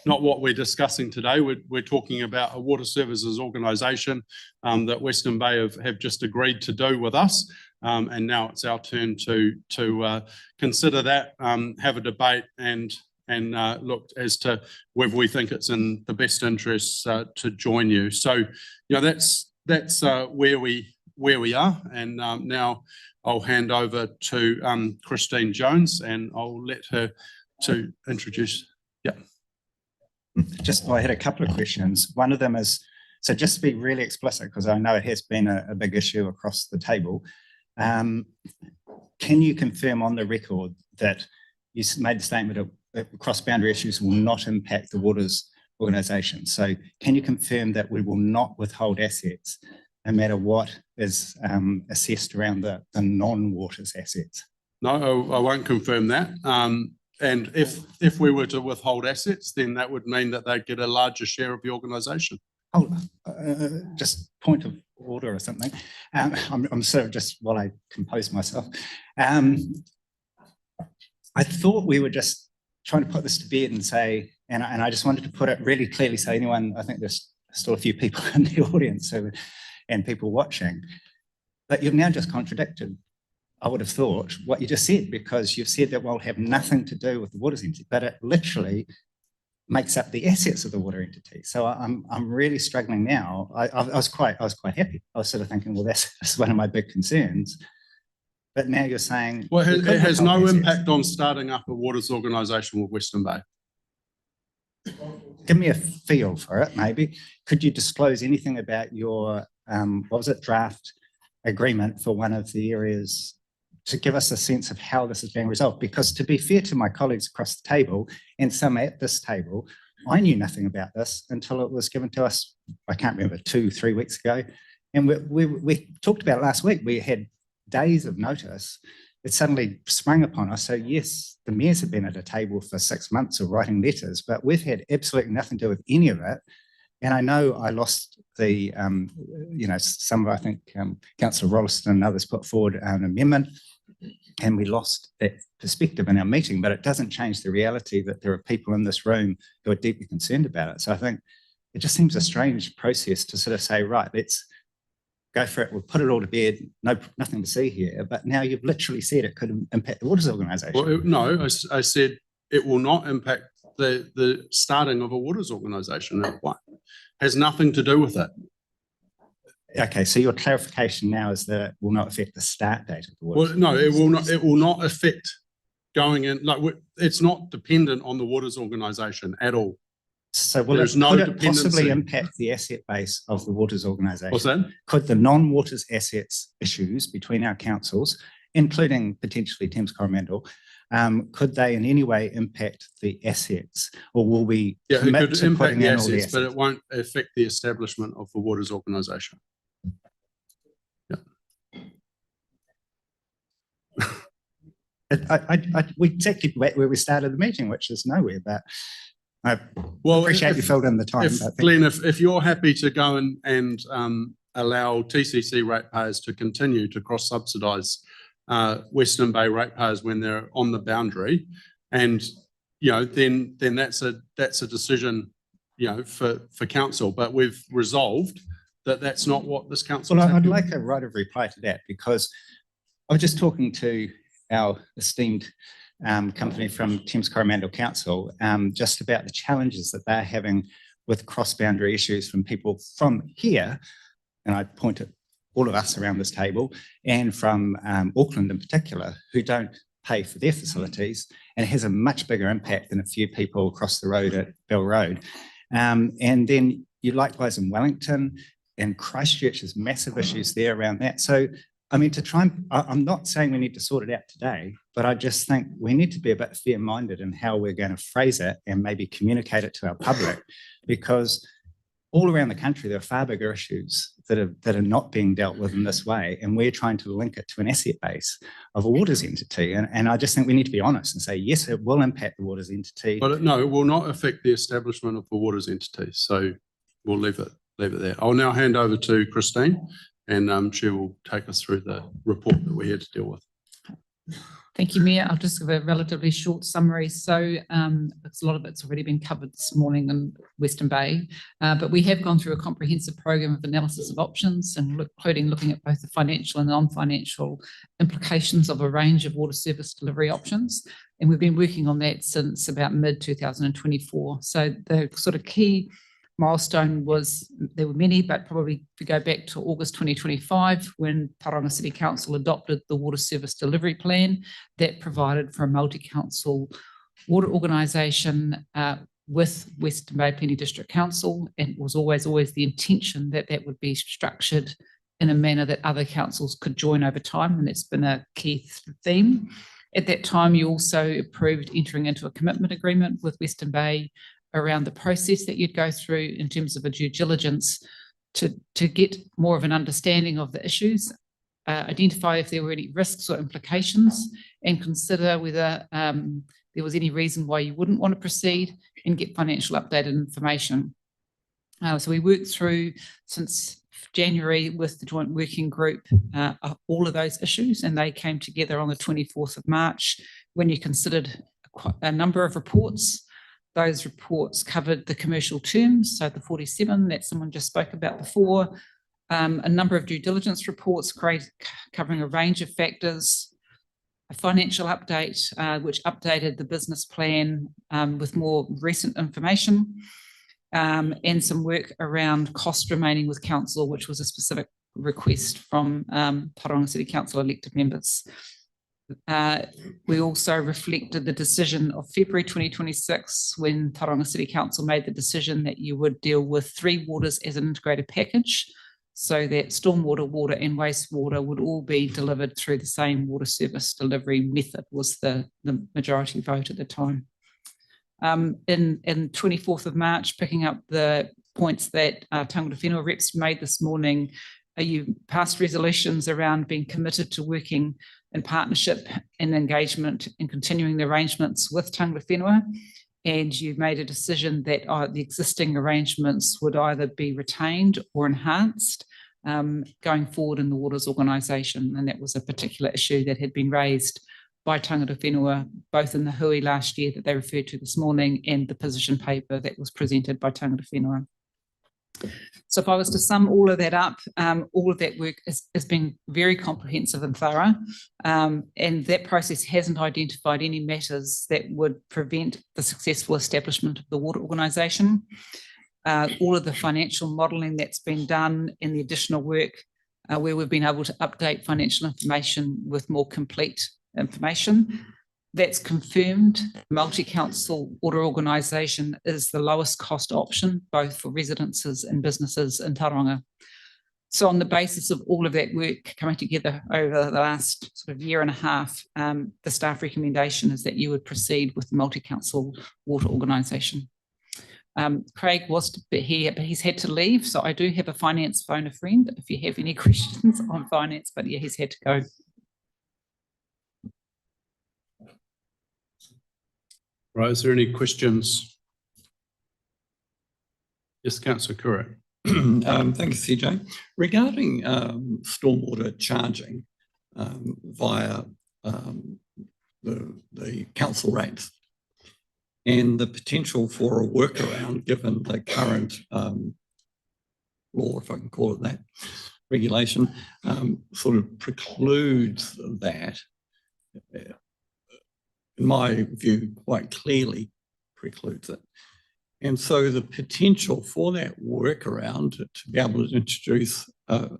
what we're discussing today. We're talking about a water services organisation that Western Bay have just agreed to do with us, and now it's our turn to consider that, have a debate, and look as to whether we think it's in the best interests to join you. So that's where we are, and now I'll hand over to Christine Jones, and I'll let her to introduce. Yeah. I had a couple of questions. One of them is, so just to be really explicit, because I know it has been a big issue across the table. Can you confirm on the record that you made the statement that cross-boundary issues will not impact the Waters organisation? So can you confirm that we will not withhold assets no matter what is assessed around the non-Waters assets? No, I won't confirm that. And if we were to withhold assets, then that would mean that they'd get a larger share of the organisation. Oh, just point of order or something. I'm sort of just while I compose myself. I thought we were just trying to put this to bed and say, and I just wanted to put it really clearly so anyone, I think there's still a few people in the audience and people watching, but you've now just contradicted, I would have thought, what you just said, because you've said that will have nothing to do with the waters entity, but it literally makes up the assets of the water entity. So I'm really struggling now. I was quite happy. I was sort of thinking, well, that's one of my big concerns. But now you're saying, well, it has no impact on starting up a waters organisation with Western Bay. Give me a feel for it, maybe. Could you disclose anything about your what was it, draft agreement for one of the areas to give us a sense of how this is being resolved? Because to be fair to my colleagues across the table and some at this table, I knew nothing about this until it was given to us, I can't remember, 2-3 weeks ago. And we talked about it last week. We had days of notice. It suddenly sprung upon us. So yes, the mayors have been at a table for 6 months of writing letters, but we've had absolutely nothing to do with any of it. And I know I lost the, some of, I think, Councillor Rolleston and others put forward an amendment, and we lost that perspective in our meeting, but it doesn't change the reality that there are people in this room who are deeply concerned about it. So I think it just seems a strange process to sort of say, right, let's go for it, we'll put it all to bed, nothing to see here. But now you've literally said it could impact the waters organisation. Well, no, I said it will not impact the starting of a waters organisation. It has nothing to do with it. Okay, so your clarification now is that it will not affect the start date of the waters. Well, no, it will not. It will not affect going in. Like, it's not dependent on the waters organisation at all. So could it possibly impact the asset base of the waters organisation? What's that? Could the non-waters assets issues between our councils, including potentially Thames Coromandel, could they in any way impact the assets, or will we commit to putting in all the assets? But it won't affect the establishment of the waters organisation. We exactly where we started the meeting, which is nowhere, but I appreciate you filled in the time. Glenn, if you're happy to go and allow TCC ratepayers to continue to cross-subsidise Western Bay ratepayers when they're on the boundary, and then that's a decision for council. But we've resolved that that's not what this council. Well, I'd like a right of reply to that, because I was just talking to our esteemed company from Thames Coromandel Council just about the challenges that they're having with cross-boundary issues from people from here, and I point at all of us around this table, and from Auckland in particular, who don't pay for their facilities, and it has a much bigger impact than a few people across the road at Bell Road. And then you likewise in Wellington and Christchurch, there's massive issues there around that. So, I mean, I'm not saying we need to sort it out today, but I just think we need to be a bit fair-minded in how we're going to phrase it and maybe communicate it to our public, because all around the country, there are far bigger issues that are not being dealt with in this way. And we're trying to link it to an asset base of a waters entity. And I just think we need to be honest and say, yes, it will impact the waters entity. But no, it will not affect the establishment of the waters entity. So we'll leave it there. I'll now hand over to Christine, and she will take us through the report that we're here to deal with. Thank you, Mayor. I'll just give a relatively short summary. So a lot of it's already been covered this morning in Western Bay, but we have gone through a comprehensive program of analysis of options, and including looking at both the financial and non-financial implications of a range of water service delivery options. And we've been working on that since about mid-2024. So the sort of key milestone was, there were many, but probably if we go back to August 2025, when Tauranga City Council adopted the Water Service Delivery Plan that provided for a multi-council water organisation with Western Bay Plenty District Council, and it was always the intention that that would be structured in a manner that other councils could join over time, and it's been a key theme. At that time, you also approved entering into a commitment agreement with Western Bay around the process that you'd go through in terms of a due diligence to get more of an understanding of the issues, identify if there were any risks or implications, and consider whether there was any reason why you wouldn't want to proceed, and get financial updated information. So we worked through since January with the joint working group all of those issues, and they came together on the 24th of March when you considered a number of reports. Those reports covered the commercial terms, so the 47 that someone just spoke about before, a number of due diligence reports covering a range of factors, a financial update, which updated the business plan with more recent information, and some work around cost remaining with council, which was a specific request from Tauranga City Council elected members. We also reflected the decision of February 2026, when Tauranga City Council made the decision that you would deal with 3 waters as an integrated package, so that stormwater, water and wastewater would all be delivered through the same water service delivery method, was the majority vote at the time. In 24th of March, picking up the points that Tangata Whenua reps made this morning, you passed resolutions around being committed to working in partnership and engagement and continuing the arrangements with Tangata Whenua, and you made a decision that the existing arrangements would either be retained or enhanced going forward in the waters organisation, and that was a particular issue that had been raised by Tangata Whenua, both in the hui last year that they referred to this morning and the position paper that was presented by Tangata Whenua. So if I was to sum all of that up, all of that work has been very comprehensive and thorough, and that process hasn't identified any matters that would prevent the successful establishment of the water organisation. All of the financial modelling that's been done and the additional work where we've been able to update financial information with more complete information, that's confirmed multi-council water organisation is the lowest cost option, both for residences and businesses in Tauranga. So on the basis of all of that work coming together over the last sort of year and a half, the staff recommendation is that you would proceed with the multi-council water organisation. Craig was to be here, but he's had to leave. So I do have a finance phone a friend if you have any questions on finance, but yeah, he's had to go. Right, is there any questions? Yes, Councillor Kura. Thank you, CJ. Regarding stormwater charging via the council rates and the potential for a workaround given the current law, if I can call it that, regulation, sort of precludes that, in my view, quite clearly precludes it. And so the potential for that workaround to be able to introduce a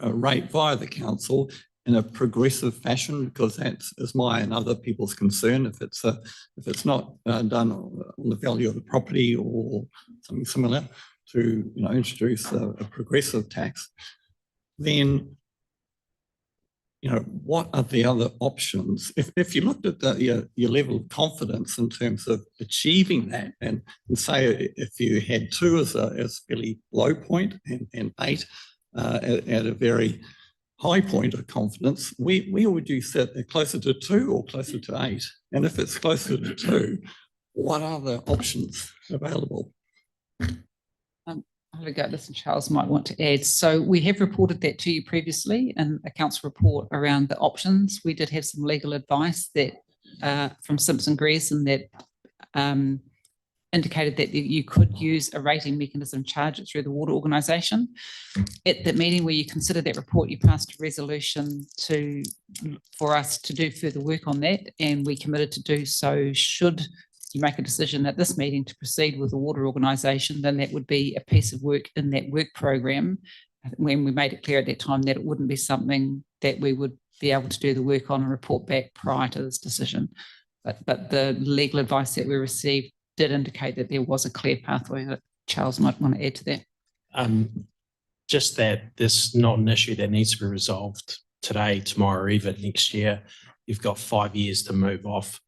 rate via the council in a progressive fashion, because that is my and other people's concern. If it's not done on the value of the property or something similar, to introduce a progressive tax, then what are the other options? If you looked at your level of confidence in terms of achieving that, and say if you had 2 as a fairly low point and 8 at a very high point of confidence, where would you sit? Closer to 2 or closer to 8? And if it's closer to 2, what are the options available? I'll go. Listen, Charles might want to add. So we have reported that to you previously in a council report around the options. We did have some legal advice that from Simpson Grierson that indicated that you could use a rating mechanism, charge it through the water organisation. At the meeting where you considered that report, you passed a resolution for us to do further work on that, and we committed to do so should you make a decision at this meeting to proceed with the water organisation, then that would be a piece of work in that work program. When we made it clear at that time that it wouldn't be something that we would be able to do the work on and report back prior to this decision. But the legal advice that we received did indicate that there was a clear pathway. That Charles might want to add to that. Just that this is not an issue that needs to be resolved today, tomorrow, or even next year. You've got 5 years to move off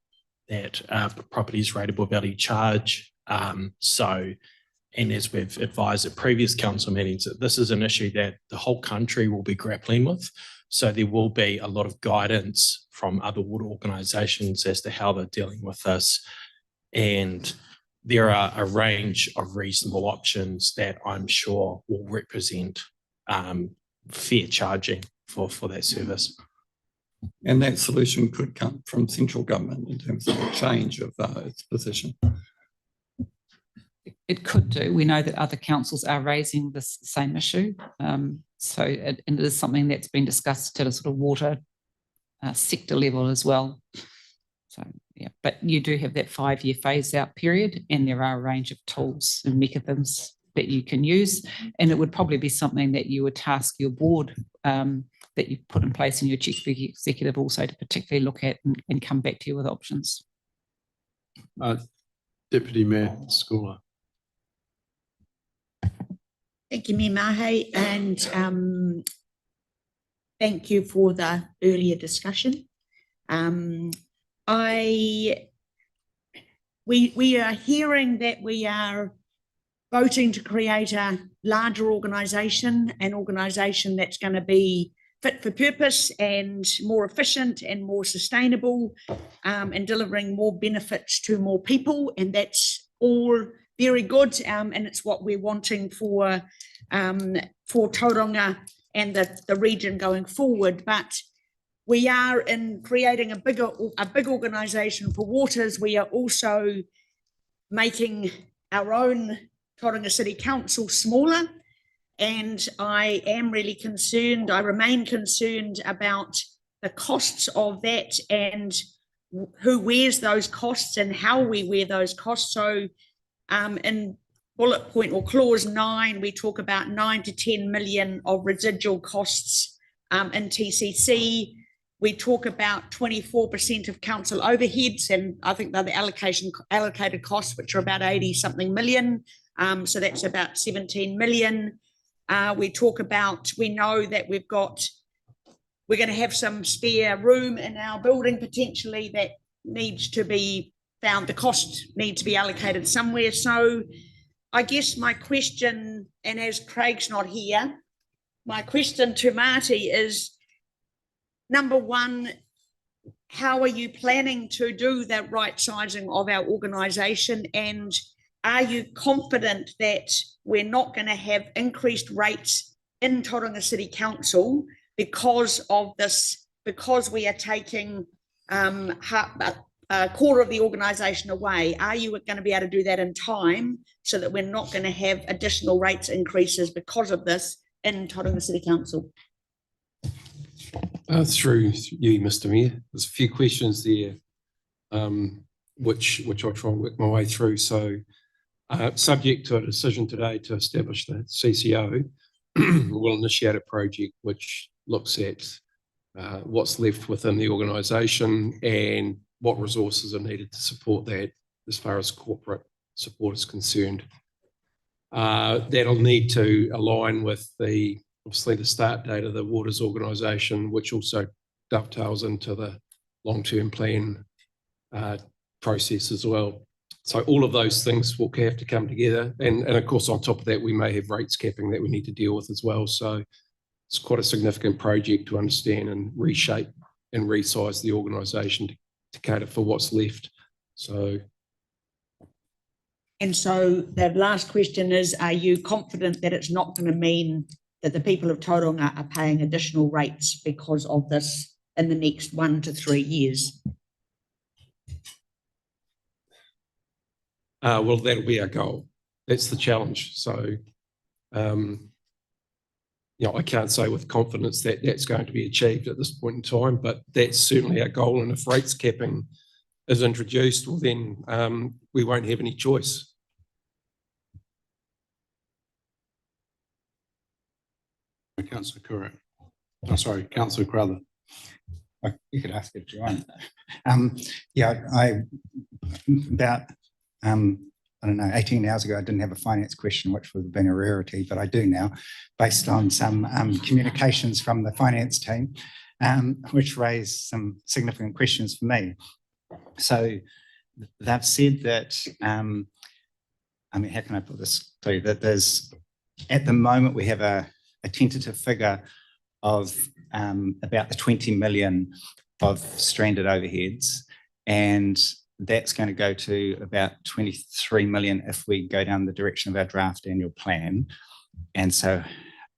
that property's rateable value charge. And as we've advised at previous council meetings, that this is an issue that the whole country will be grappling with. So there will be a lot of guidance from other water organisations as to how they're dealing with this. And there are a range of reasonable options that I'm sure will represent fair charging for that service. And that solution could come from central government in terms of a change of its position. It could do. We know that other councils are raising this same issue. And it is something that's been discussed at a sort of water sector level as well. So, yeah, but you do have that 5-year phase out period, and there are a range of tools and mechanisms that you can use. And it would probably be something that you would task your board that you put in place in your chief executive also to particularly look at and come back to you with options. Deputy Mayor Schooler. Thank you, Mayor Mahe, and thank you for the earlier discussion. We are hearing that we are voting to create a larger organisation, an organisation that's going to be fit for purpose and more efficient and more sustainable, and delivering more benefits to more people. And that's all very good, and it's what we're wanting for Tauranga and the region going forward. But we are in creating a big organisation for waters. We are also making our own Tauranga City Council smaller. And I am really concerned, I remain concerned about the costs of that and who wears those costs and how we wear those costs. So in bullet point or clause 9, we talk about 9 to 10 million of residual costs in TCC. We talk about 24% of council overheads, and I think they're the allocated costs, which are about 80 something million. So that's about 17 million. We know that we're going to have some spare room in our building potentially that needs to be found. The cost needs to be allocated somewhere. So I guess my question, and as Craig's not here, my question to Marty is, number one, how are you planning to do that right sizing of our organisation? And are you confident that we're not going to have increased rates in Tauranga City Council because of this, because we are taking a quarter of the organisation away? Are you going to be able to do that in time so that we're not going to have additional rates increases because of this in Tauranga City Council? Through you, Mr. Mayor, there's a few questions there, which I'll try and work my way through. So, subject to a decision today to establish the CCO, we'll initiate a project which looks at what's left within the organisation and what resources are needed to support that as far as corporate support is concerned. That'll need to align with obviously the start date of the Waters organisation, which also dovetails into the long-term plan process as well. So all of those things will have to come together. And of course, on top of that, we may have rates capping that we need to deal with as well. So it's quite a significant project to understand and reshape and resize the organisation to cater for what's left. So. And so the last question is, are you confident that it's not going to mean that the people of Tauranga are paying additional rates because of this in the next 1 to 3 years? Well, that'll be our goal. That's the challenge. So, I can't say with confidence that that's going to be achieved at this point in time, but that's certainly our goal. And if rates capping is introduced, well, then we won't have any choice. Councillor Kura. Oh, sorry, Councillor Crowther. You could ask it if you want. About I don't know, 18 hours ago, I didn't have a finance question, which would have been a rarity, but I do now, based on some communications from the finance team, which raised some significant questions for me. So they've said that, how can I put this to you? That there's, at the moment, we have a tentative figure of about the 20 million of stranded overheads, and that's going to go to about 23 million if we go down the direction of our draft annual plan. And so,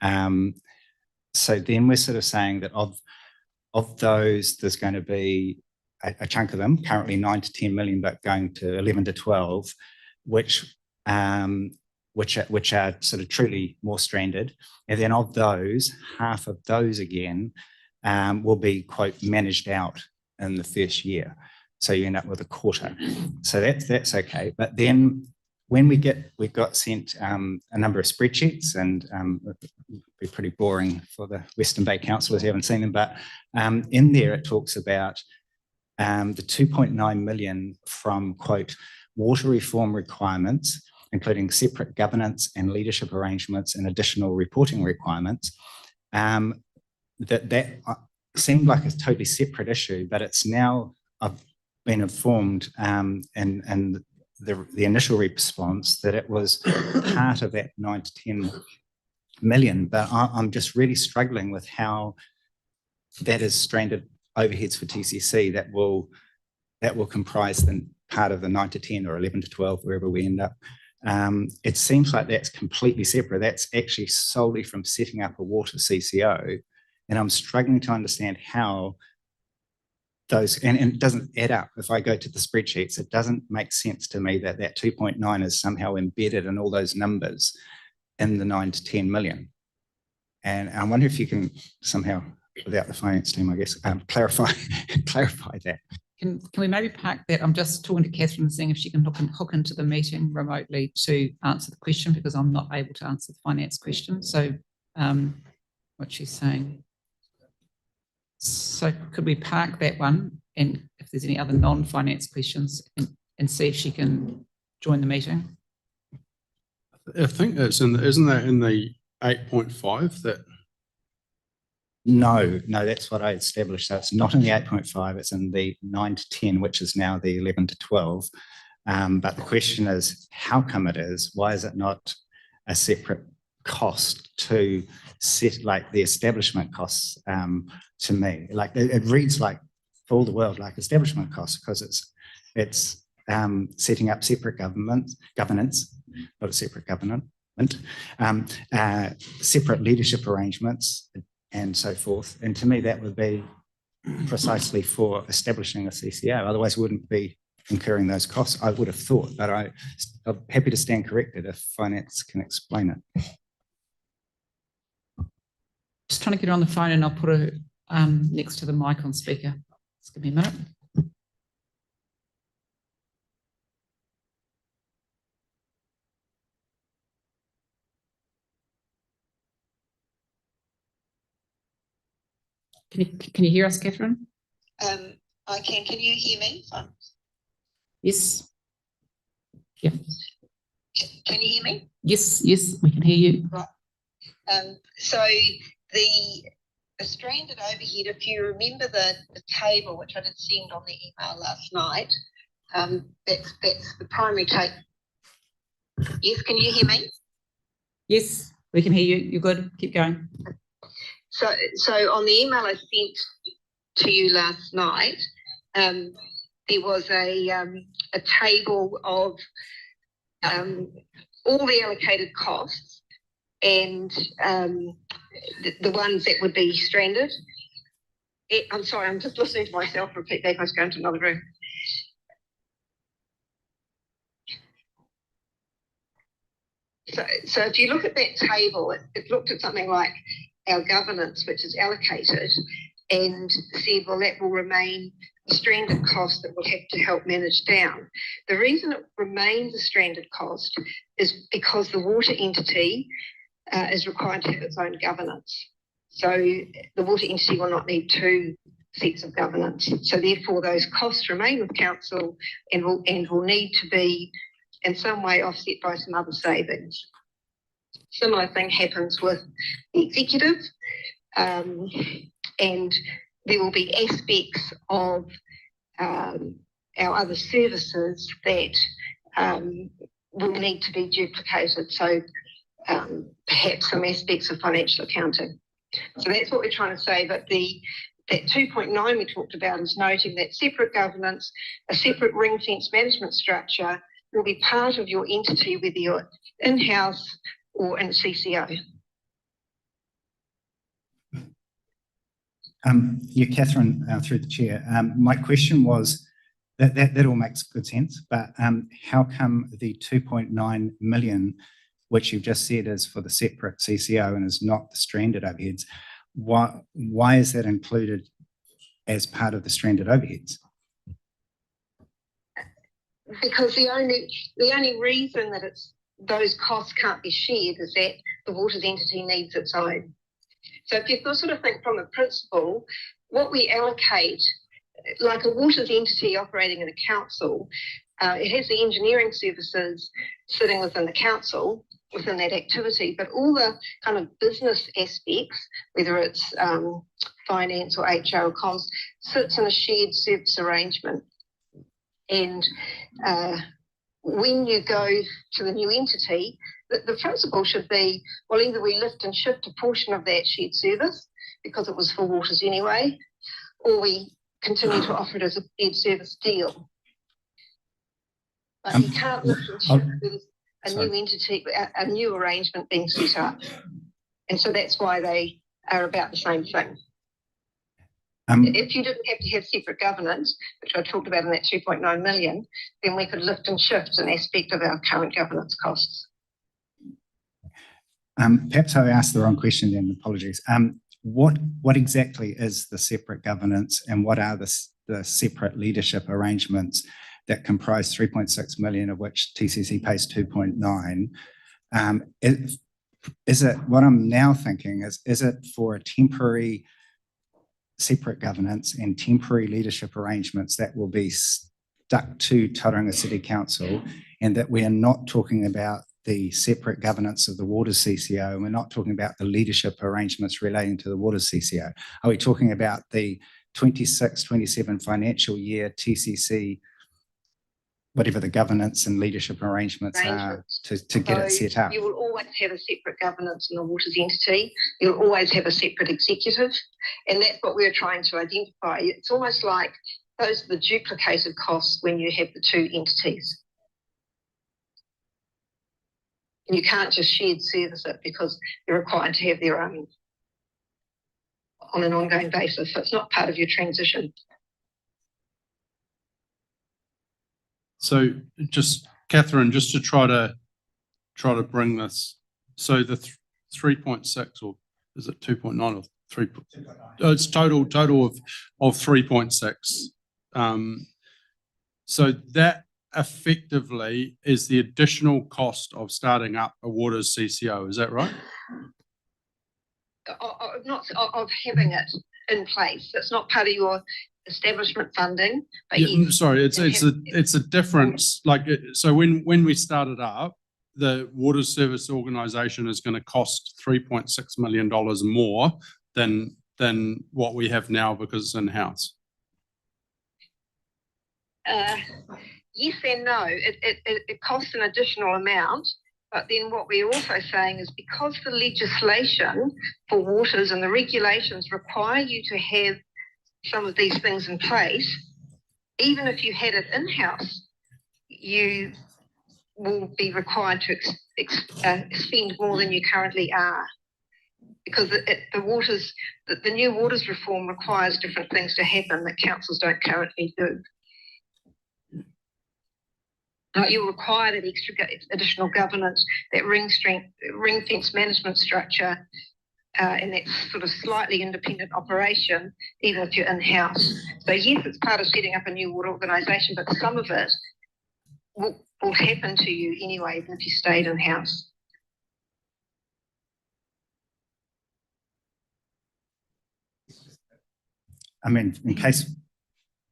so then we're sort of saying that of those, there's going to be a chunk of them, currently 9 to 10 million, but going to 11 to 12, which are sort of truly more stranded. And then of those, half of those again will be, quote, managed out in the first year. So you end up with a quarter. So that's okay. But then when we got sent a number of spreadsheets, and it'll be pretty boring for the Western Bay councillors who haven't seen them, but in there it talks about the 2.9 million from, quote, water reform requirements, including separate governance and leadership arrangements and additional reporting requirements. That seemed like a totally separate issue, but it's now, I've been informed and the initial response that it was part of that 9 to 10 million, but I'm just really struggling with how that is stranded overheads for TCC that will comprise the part of the 9 to 10 or 11 to 12, wherever we end up. It seems like that's completely separate. That's actually solely from setting up a water CCO, and I'm struggling to understand how those, and it doesn't add up. If I go to the spreadsheets, it doesn't make sense to me that 2.9 is somehow embedded in all those numbers in the 9 to 10 million. And I wonder if you can somehow, without the finance team, I guess, clarify that. Can we maybe park that? I'm just talking to Catherine and seeing if she can hook into the meeting remotely to answer the question, because I'm not able to answer the finance question. So what she's saying. So could we park that one, and if there's any other non-finance questions, and see if she can join the meeting? I think that's isn't that in the 8.5 that? No, that's what I established. So it's not in the 8.5, it's in the 9 to 10, which is now the 11 to 12. But the question is, how come it is? Why is it not a separate cost to set, like the establishment costs? To me, like it reads like, for all the world, like establishment costs, because it's setting up separate governance, not a separate government, separate leadership arrangements and so forth. And to me, that would be precisely for establishing a CCO. Otherwise, we wouldn't be incurring those costs, I would have thought, but I'm happy to stand corrected if finance can explain it. Just trying to get her on the phone, and I'll put her next to the mic on speaker. Just give me a minute. Can you hear us, Catherine? I can. Can you hear me? Yes. Yeah. Can you hear me? Yes, we can hear you. Right. So the stranded overhead, if you remember the table, which I did send on the email last night, that's the primary take. Yes, can you hear me? Yes, we can hear you. You're good. Keep going. So on the email I sent to you last night, there was a table of all the allocated costs and the ones that would be stranded. I'm sorry, I'm just listening to myself repeat that. I was going to another room. So if you look at that table, it looked at something like our governance, which is allocated, and said, well, that will remain a stranded cost that we'll have to help manage down. The reason it remains a stranded cost is because the water entity is required to have its own governance. So the water entity will not need two sets of governance. So therefore those costs remain with council and will need to be in some way offset by some other savings. Similar thing happens with the executive, and there will be aspects of our other services that will need to be duplicated. So perhaps some aspects of financial accounting. So that's what we're trying to say. But that 2.9 we talked about is noting that separate governance, a separate ring-fence management structure will be part of your entity, whether you're in-house or in CCO. Yeah, Catherine, through the chair. My question was that all makes good sense, but how come the 2.9 million, which you've just said is for the separate CCO and is not the stranded overheads, why is that included as part of the stranded overheads? Because the only reason that those costs can't be shared is that the waters entity needs its own. So if you sort of think from a principle, what we allocate, like a waters entity operating in a council, it has the engineering services sitting within the council, within that activity, but all the kind of business aspects, whether it's finance or HR or comms, sits in a shared service arrangement. And when you go to the new entity, the principle should be, well, either we lift and shift a portion of that shared service because it was for waters anyway, or we continue to offer it as a shared service deal. But you can't lift and shift with a new entity, a new arrangement being set up. And so that's why they are about the same thing. If you didn't have to have separate governance, which I talked about in that 2.9 million, then we could lift and shift an aspect of our current governance costs. Perhaps I asked the wrong question then, apologies. What exactly is the separate governance and what are the separate leadership arrangements that comprise 3.6 million, of which TCC pays 2.9? Is it, what I'm now thinking is it for a temporary separate governance and temporary leadership arrangements that will be stuck to Tauranga City Council, and that we are not talking about the separate governance of the water CCO, and we're not talking about the leadership arrangements relating to the water CCO? Are we talking about the 26-27 financial year TCC, whatever the governance and leadership arrangements are to get it set up? You will always have a separate governance in the waters entity. You'll always have a separate executive. And that's what we're trying to identify. It's almost like those are the duplicated costs when you have the two entities. And you can't just shared service it because they're required to have their own on an ongoing basis. So it's not part of your transition. So just Catherine, just to try to bring this, so the 3.6 or is it 2.9 or 3? Oh, it's total of 3.6. So that effectively is the additional cost of starting up a waters CCO. Is that right? Of having it in place. It's not part of your establishment funding. But Yeah, sorry, it's a difference. Like, so when we started up, the water service organisation is going to cost $3.6 million more than what we have now because it's in-house. Yes and no. It costs an additional amount, but then what we're also saying is because the legislation for waters and the regulations require you to have some of these things in place, even if you had it in-house, you will be required to spend more than you currently are. Because the new waters reform requires different things to happen that councils don't currently do. You'll require that extra additional governance, that ring fence management structure, and that sort of slightly independent operation, even if you're in-house. So yes, it's part of setting up a new water organisation, but some of it will happen to you anyway, even if you stayed in-house. I mean, in case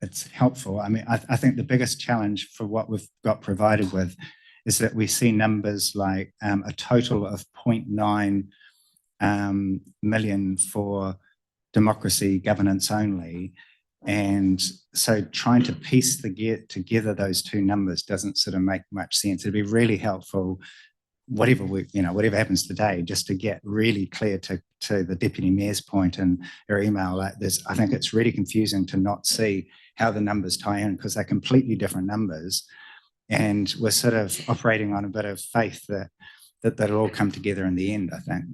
it's helpful, I mean, I think the biggest challenge for what we've got provided with is that we see numbers like a total of 0.9 million for democracy governance only. And so trying to piece together those two numbers doesn't sort of make much sense. It'd be really helpful, whatever happens today, just to get really clear to the Deputy Mayor's point in her email like this. I think it's really confusing to not see how the numbers tie in because they're completely different numbers. And we're sort of operating on a bit of faith that that'll all come together in the end, I think.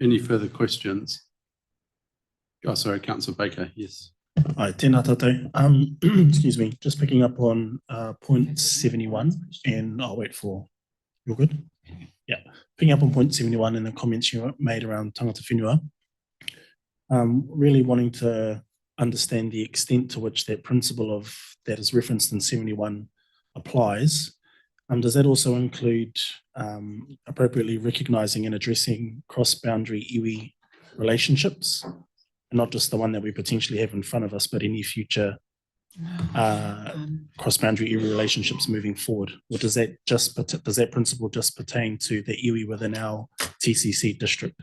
Any further questions? Oh, sorry, Councillor Baker, yes. Hi, tēnā tātou. Excuse me, just picking up on point 71 and I'll wait for, you're good? Yeah, picking up on point 71 and the comments you made around tangata whenua. Really wanting to understand the extent to which that principle of that is referenced in 71 applies. Does that also include appropriately recognising and addressing cross-boundary iwi relationships, and not just the one that we potentially have in front of us, but any future cross-boundary iwi relationships moving forward? Or does that principle just pertain to the iwi within our TCC district?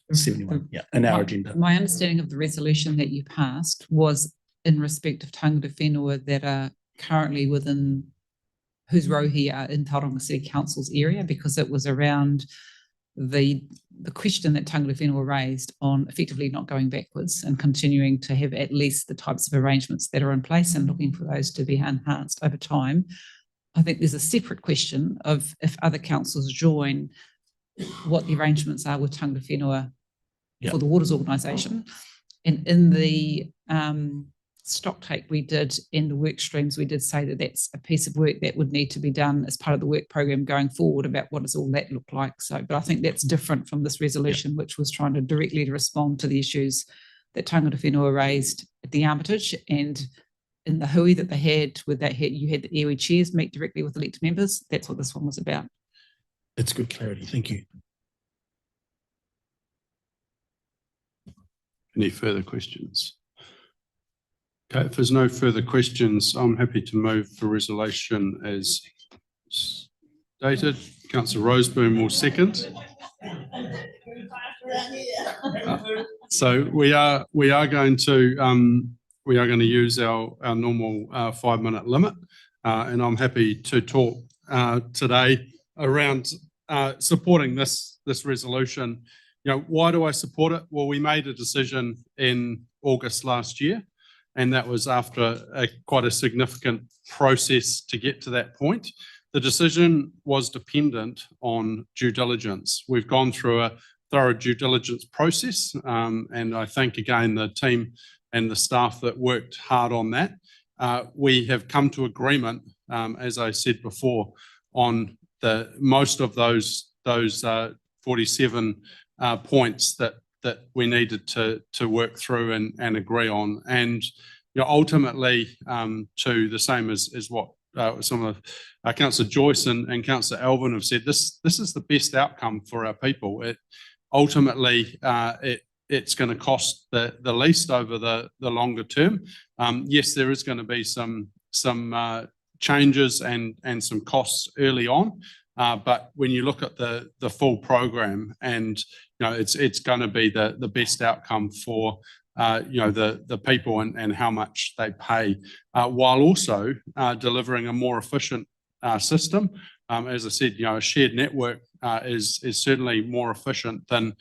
71, yeah, in our agenda. My understanding of the resolution that you passed was in respect of tangata whenua that are currently within whose rohi are in Tauranga City Council's area, because it was around the question that tangata whenua raised on effectively not going backwards and continuing to have at least the types of arrangements that are in place and looking for those to be enhanced over time. I think there's a separate question of if other councils join, what the arrangements are with tangata whenua for the waters organisation. And in the stock take we did in the work streams, we did say that that's a piece of work that would need to be done as part of the work program going forward about what does all that look like. So, but I think that's different from this resolution, which was trying to directly respond to the issues that tangata whenua raised at the Armitage and in the hui that they had, with that you had the iwi chairs meet directly with elected members. That's what this one was about. That's good clarity. Thank you. Any further questions? Okay, if there's no further questions, I'm happy to move the resolution as stated. Councillor Roseboom will second. So we are going to use our normal 5-minute limit. and I'm happy to talk today around supporting this resolution. Why do I support it? Well, we made a decision in August last year, and that was after quite a significant process to get to that point. The decision was dependent on due diligence. We've gone through a thorough due diligence process, and I thank again the team and the staff that worked hard on that. We have come to agreement, as I said before, on most of those 47 points that we needed to work through and agree on. And ultimately, to the same as what some of Councillor Joyce and Councillor Alvin have said, this is the best outcome for our people. Ultimately, it's going to cost the least over the longer term. Yes, there is going to be some changes and some costs early on, but when you look at the full program, and it's going to be the best outcome for the people and how much they pay, while also delivering a more efficient system. As I said, a shared network is certainly more efficient than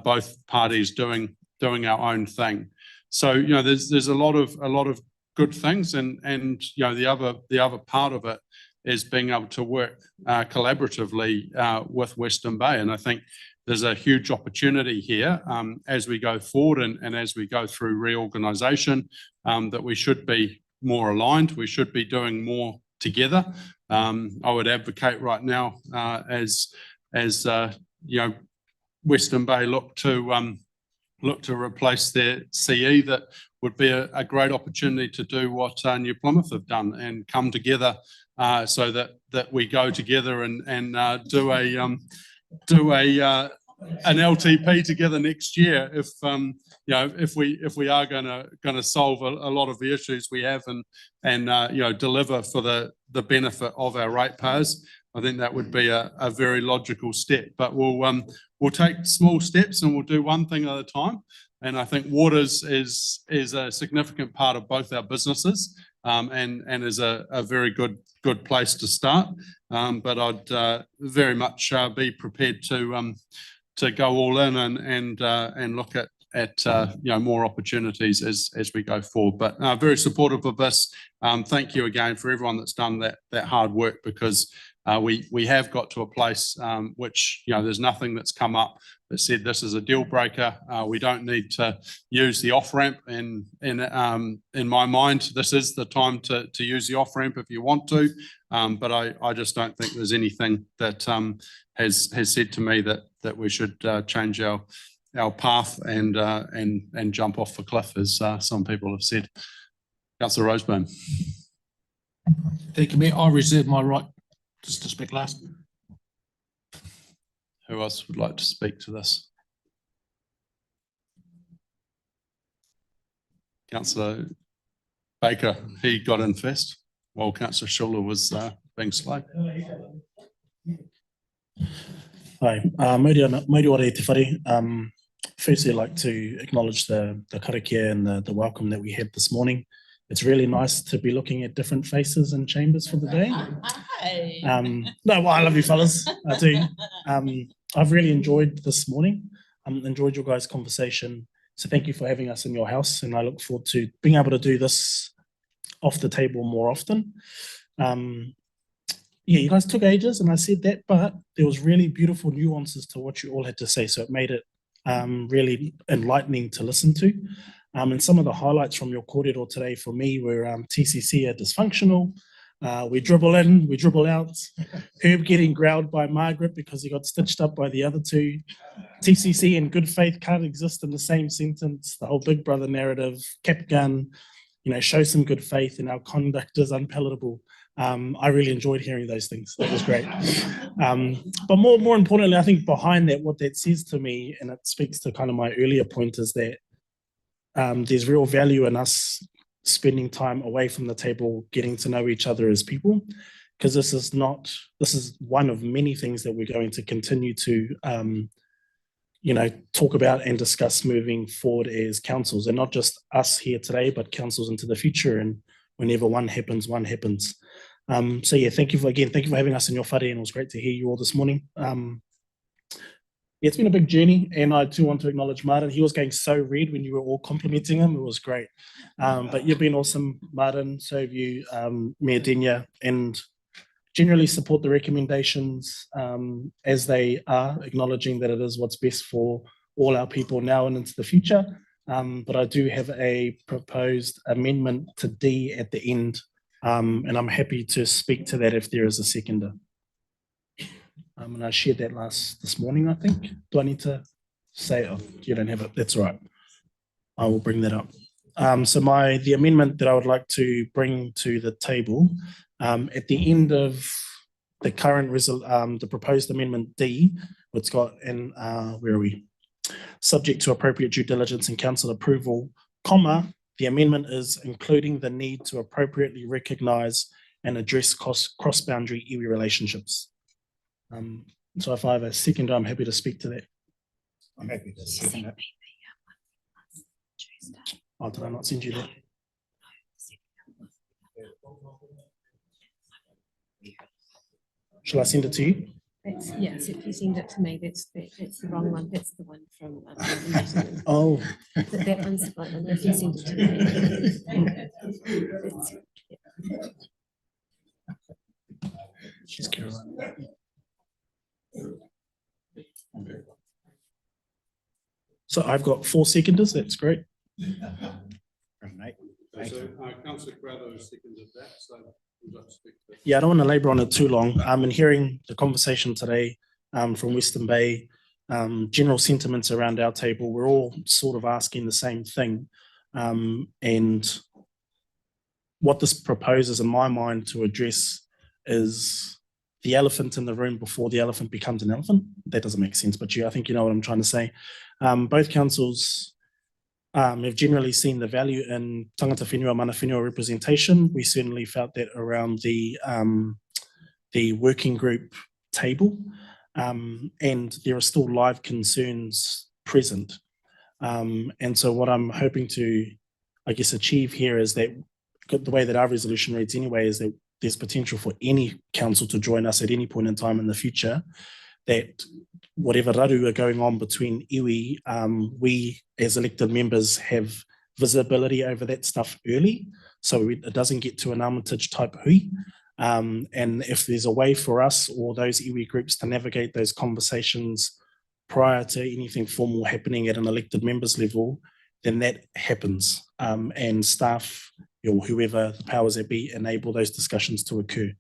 both parties doing our own thing. So there's a lot of good things, and the other part of it is being able to work collaboratively with Western Bay, and I think there's a huge opportunity here as we go forward and as we go through reorganisation, that we should be more aligned. We should be doing more together. I would advocate right now, as Western Bay look to replace their CE, that would be a great opportunity to do what New Plymouth have done and come together, so that we go together and do an LTP together next year, if we are going to solve a lot of the issues we have and deliver for the benefit of our ratepayers. I think that would be a very logical step. But we'll take small steps and we'll do one thing at a time. And I think waters is a significant part of both our businesses, and is a very good place to start. But I'd very much be prepared to go all in and look at more opportunities as we go forward. But very supportive of this. Thank you again for everyone that's done that hard work, because we have got to a place which there's nothing that's come up that said this is a deal breaker. We don't need to use the off ramp. In my mind, this is the time to use the off ramp if you want to. But I just don't think there's anything that has said to me that we should change our path and jump off the cliff, as some people have said. Councillor Roseburn. Thank you, Mayor. I reserve my right just to speak last. Who else would like to speak to this? Councillor Baker, he got in first, while Councillor Schuller was being slow. Hi, Mauriware Te Whare. Firstly, I'd like to acknowledge the karakia and the welcome that we had this morning. It's really nice to be looking at different faces in chambers for the day. No, well, I love you fellas, I do. I've really enjoyed this morning. Enjoyed your guys' conversation. So thank you for having us in your house, and I look forward to being able to do this off the table more often. Yeah, you guys took ages, and I said that, but there was really beautiful nuances to what you all had to say, so it made it really enlightening to listen to. And some of the highlights from your kōrero today for me were TCC are dysfunctional, we dribble in, we dribble out, Herb getting growled by Margaret because he got stitched up by the other two, TCC and good faith can't exist in the same sentence, the whole Big Brother narrative, cap gun, show some good faith, and our conduct is unpalatable. I really enjoyed hearing those things. That was great. But more importantly, I think behind that, what that says to me, and it speaks to kind of my earlier point, is that there's real value in us spending time away from the table, getting to know each other as people, because this is one of many things that we're going to continue to talk about and discuss moving forward as councils, and not just us here today, but councils into the future. And whenever one happens, So yeah, thank you for having us in your whare, and it was great to hear you all this morning. It's been a big journey, and I too want to acknowledge Martin. He was going so red when you were all complimenting him. It was great. But you've been awesome, Martin. So have you, Mayor Denia, and generally support the recommendations as they are, acknowledging that it is what's best for all our people now and into the future. But I do have a proposed amendment to D at the end, and I'm happy to speak to that if there is a seconder. And I shared that this morning, I think. Do I need to say, oh, you don't have it? That's right. I will bring that up. So the amendment that I would like to bring to the table at the end of the current the proposed amendment D, it's got in where are we? Subject to appropriate due diligence and council approval, comma, the amendment is including the need to appropriately recognise and address cross-boundary iwi relationships. So if I have a second, I'm happy to speak to that. I'm happy to second it. Oh, did I not send you that? Shall I send it to you? Yeah, so if you send it to me, that's the wrong one. That's the one from. Oh. That one's the one. If you send it to me. She's Caroline. So I've got 4 seconders. That's great. Councillor Crowther seconded that, so would like to speak to that. Yeah, I don't want to labour on it too long. In hearing the conversation today from Western Bay, general sentiments around our table, we're all sort of asking the same thing. And what this proposes in my mind to address is the elephant in the room before the elephant becomes an elephant. That doesn't make sense, but I think you know what I'm trying to say. Both councils have generally seen the value in tangata whenua, mana whenua representation. We certainly felt that around the working group table, and there are still live concerns present. And so what I'm hoping to, I guess, achieve here is that the way that our resolution reads anyway is that there's potential for any council to join us at any point in time in the future, that whatever raru are going on between iwi, we as elected members have visibility over that stuff early, so it doesn't get to an Armitage type hui. And if there's a way for us or those iwi groups to navigate those conversations prior to anything formal happening at an elected members level, then that happens. And staff or whoever the powers that be enable those discussions to occur.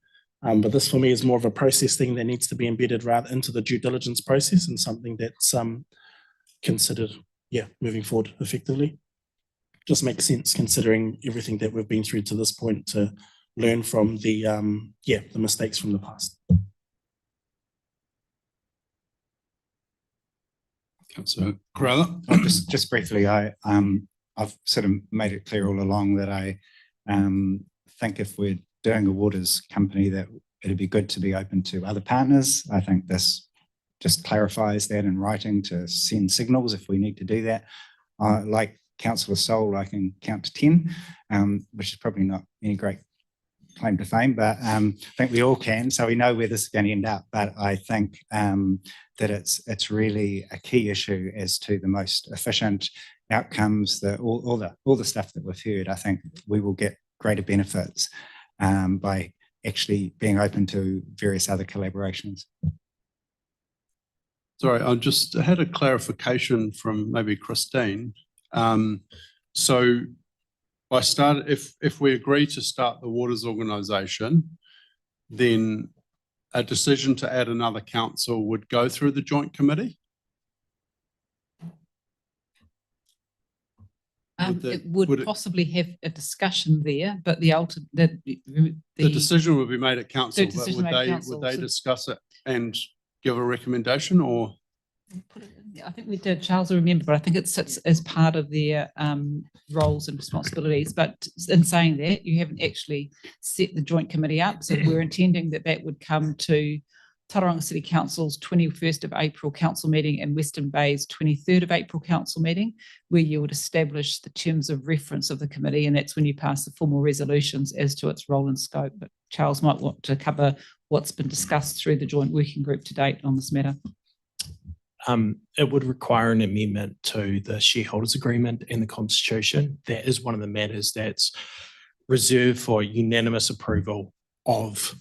But this for me is more of a process thing that needs to be embedded rather into the due diligence process, and something that's considered, moving forward effectively. Just makes sense considering everything that we've been through to this point, to learn from the mistakes from the past. Councillor Crowther. Just briefly, I've sort of made it clear all along that I think if we're doing a waters company, that it'd be good to be open to other partners. I think this just clarifies that in writing to send signals if we need to do that. Like Councillor Sol, I can count to 10, which is probably not any great claim to fame, but I think we all can, so we know where this is going to end up. But I think that it's really a key issue as to the most efficient outcomes, all the stuff that we've heard. I think we will get greater benefits by actually being open to various other collaborations. Sorry, I just had a clarification from maybe Christine. So if we agree to start the waters organisation, then a decision to add another council would go through the joint committee? It would possibly have a discussion there, but the decision would be made at council, but would they discuss it and give a recommendation, or? I think we did, Charles will remember, but I think it sits as part of their roles and responsibilities. But in saying that, you haven't actually set the joint committee up, so we're intending that would come to Tauranga City Council's 21st of April council meeting and Western Bay's 23rd of April council meeting, where you would establish the terms of reference of the committee, and that's when you pass the formal resolutions as to its role and scope. But Charles might want to cover what's been discussed through the joint working group to date on this matter. It would require an amendment to the shareholders agreement and the constitution. That is one of the matters that's reserved for unanimous approval of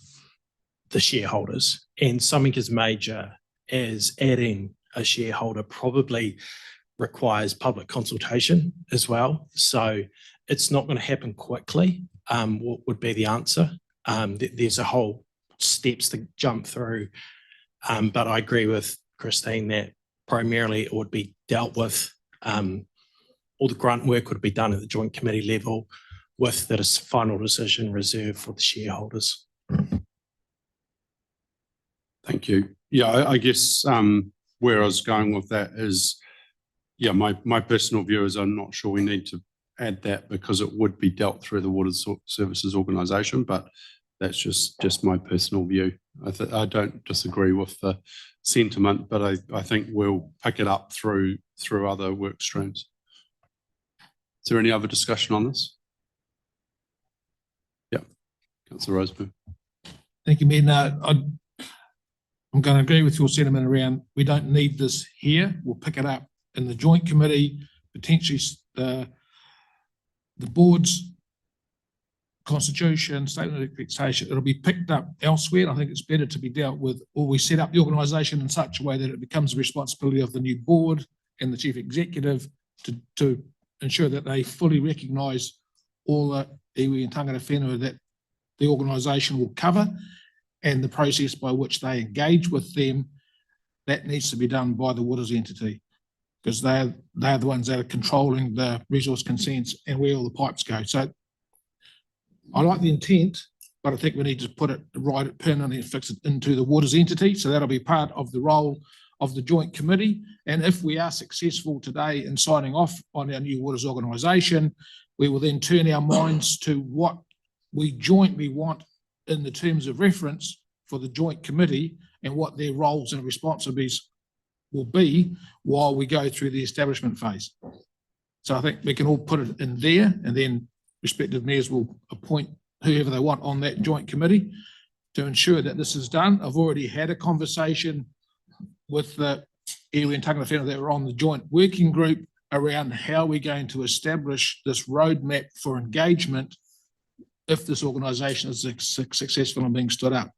the shareholders. And something as major as adding a shareholder probably requires public consultation as well. So it's not going to happen quickly, what would be the answer. There's a whole steps to jump through. But I agree with Christine that primarily it would be dealt with, all the grunt work would be done at the joint committee level with the final decision reserved for the shareholders. Thank you. Yeah, I guess where I was going with that is, yeah, my personal view is I'm not sure we need to add that because it would be dealt through the Water Services Organisation, but that's just my personal view. I don't disagree with the sentiment, but I think we'll pick it up through other work streams. Is there any other discussion on this? Yeah, Councillor Roseburn. Thank you, Mayor. No, I'm going to agree with your sentiment around we don't need this here. We'll pick it up in the joint committee, potentially the board's constitution, statement of expectation. It'll be picked up elsewhere. I think it's better to be dealt with, or we set up the organisation in such a way that it becomes the responsibility of the new board and the chief executive to ensure that they fully recognise all the iwi and tangata whenua that the organisation will cover, and the process by which they engage with them, that needs to be done by the waters entity, because they're the ones that are controlling the resource consents and where all the pipes go. So I like the intent, but I think we need to put it right permanently and fix it into the waters entity. So that'll be part of the role of the joint committee. And if we are successful today in signing off on our new waters organisation, we will then turn our minds to what we jointly want in the terms of reference for the joint committee and what their roles and responsibilities will be while we go through the establishment phase. So I think we can all put it in there, and then respective mayors will appoint whoever they want on that joint committee to ensure that this is done. I've already had a conversation with the iwi and tangata whenua that were on the joint working group around how we're going to establish this roadmap for engagement if this organisation is successful in being stood up.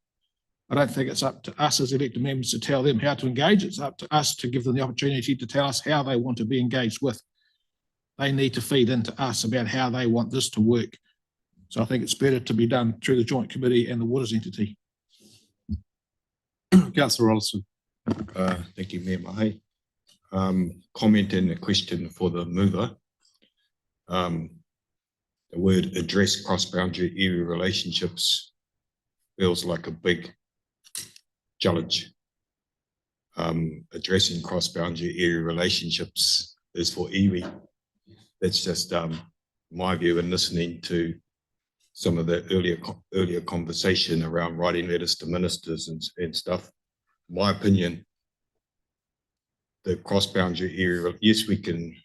I don't think it's up to us as elected members to tell them how to engage. It's up to us to give them the opportunity to tell us how they want to be engaged with. They need to feed into us about how they want this to work. So I think it's better to be done through the joint committee and the waters entity. Councillor Rollison. Thank you, Mayor Mahi. Comment and a question for the mover. The word address cross-boundary area relationships feels like a big challenge. Addressing cross-boundary area relationships is for iwi. That's just my view in listening to some of the earlier conversation around writing letters to ministers and stuff. In my opinion, the cross-boundary area, yes, we can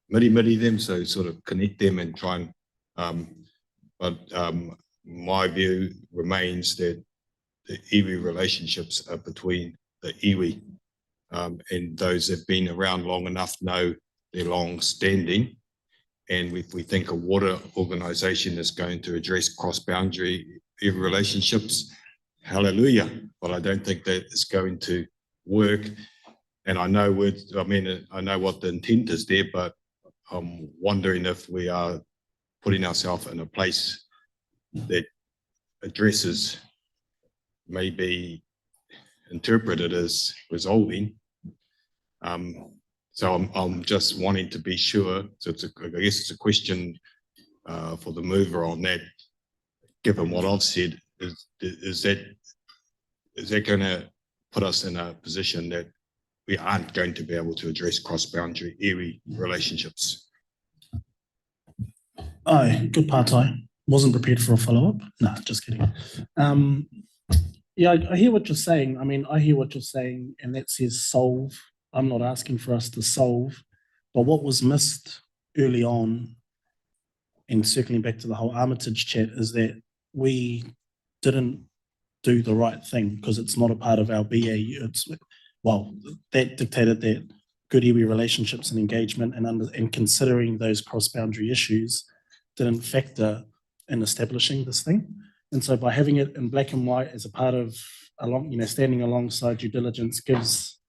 miri them, so sort of connect them and try and but my view remains that the iwi relationships are between the iwi and those that have been around long enough know they're long standing. And if we think a water organisation is going to address cross-boundary iwi relationships, hallelujah. But I don't think that is going to work. And I know I know what the intent is there, but I'm wondering if we are putting ourselves in a place that addresses may be interpreted as resolving. So I'm just wanting to be sure. So I guess it's a question for the mover on that. Given what I've said, is that going to put us in a position that we aren't going to be able to address cross-boundary iwi relationships? Aye, good partai. Wasn't prepared for a follow-up. No, just kidding. Yeah, I hear what you're saying. I mean, I hear what you're saying, and that says solve. I'm not asking for us to solve, but what was missed early on, and circling back to the whole Armitage chat, is that we didn't do the right thing because it's not a part of our BAU. That dictated that good iwi relationships and engagement and considering those cross-boundary issues didn't factor in establishing this thing. And so by having it in black and white as a part of standing alongside due diligence gives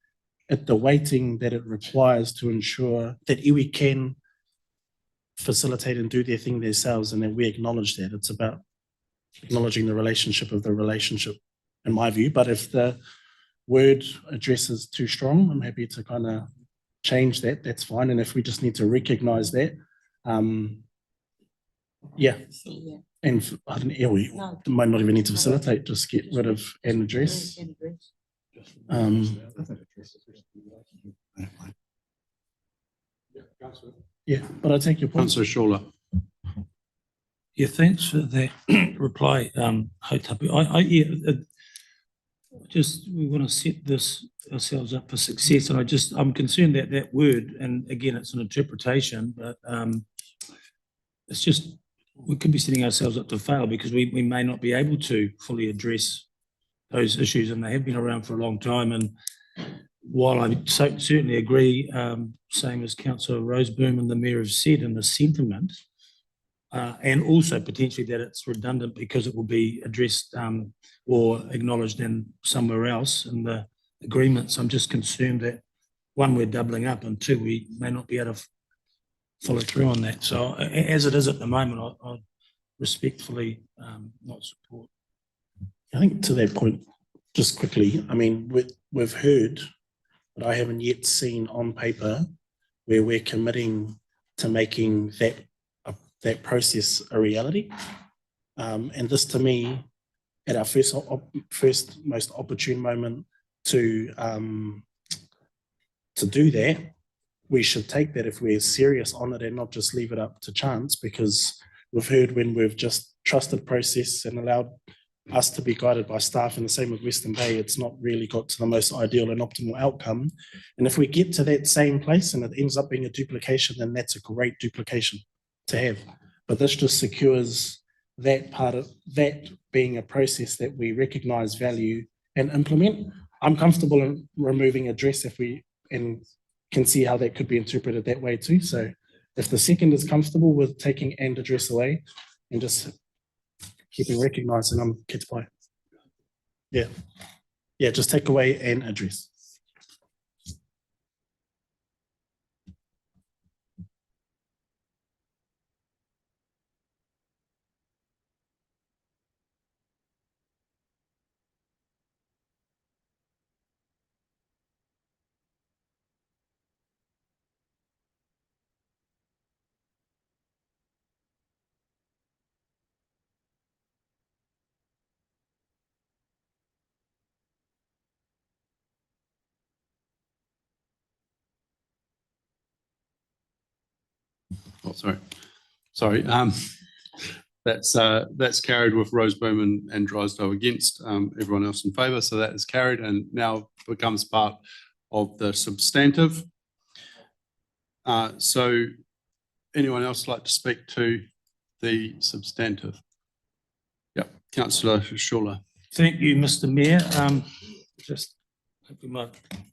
it the weighting that it requires to ensure that iwi can facilitate and do their thing themselves, and that we acknowledge that. It's about acknowledging the relationship, in my view. But if the word address is too strong, I'm happy to kind of change that. That's fine. And if we just need to recognize that, yeah. And I don't know, we might not even need to facilitate, just get rid of an address. Yeah, but I take your point. Councillor Shaw. Yeah, thanks for that reply, Hautapu. We want to set this ourselves up for success, and I'm concerned that that word, and again, it's an interpretation, but it's just, we could be setting ourselves up to fail because we may not be able to fully address those issues, and they have been around for a long time. And while I certainly agree, same as Councillor Roseboom and the Mayor have said in the sentiment, and also potentially that it's redundant because it will be addressed or acknowledged in somewhere else in the agreements. I'm just concerned that, one, we're doubling up, and two, we may not be able to follow through on that. So as it is at the moment, I respectfully not support. I think to that point, just quickly, I mean, we've heard, but I haven't yet seen on paper where we're committing to making that process a reality. And this, to me, at our first most opportune moment to do that, we should take that if we're serious on it and not just leave it up to chance, because we've heard when we've just trusted process and allowed us to be guided by staff, and the same with Western Bay, it's not really got to the most ideal and optimal outcome. And if we get to that same place and it ends up being a duplication, then that's a great duplication to have. But this just secures that part of that being a process that we recognize, value, and implement. I'm comfortable in removing address and can see how that could be interpreted that way too. So if the second is comfortable with taking and address away and just keeping recognized, and I'm kids by. Yeah. Yeah, just take away and address. Oh, sorry. That's carried with Roseboom and Drysdale against, everyone else in favour. So that is carried and now becomes part of the substantive. So anyone else like to speak to the substantive? Yep, Councillor Shaw. Thank you, Mr. Mayor. Just hoping my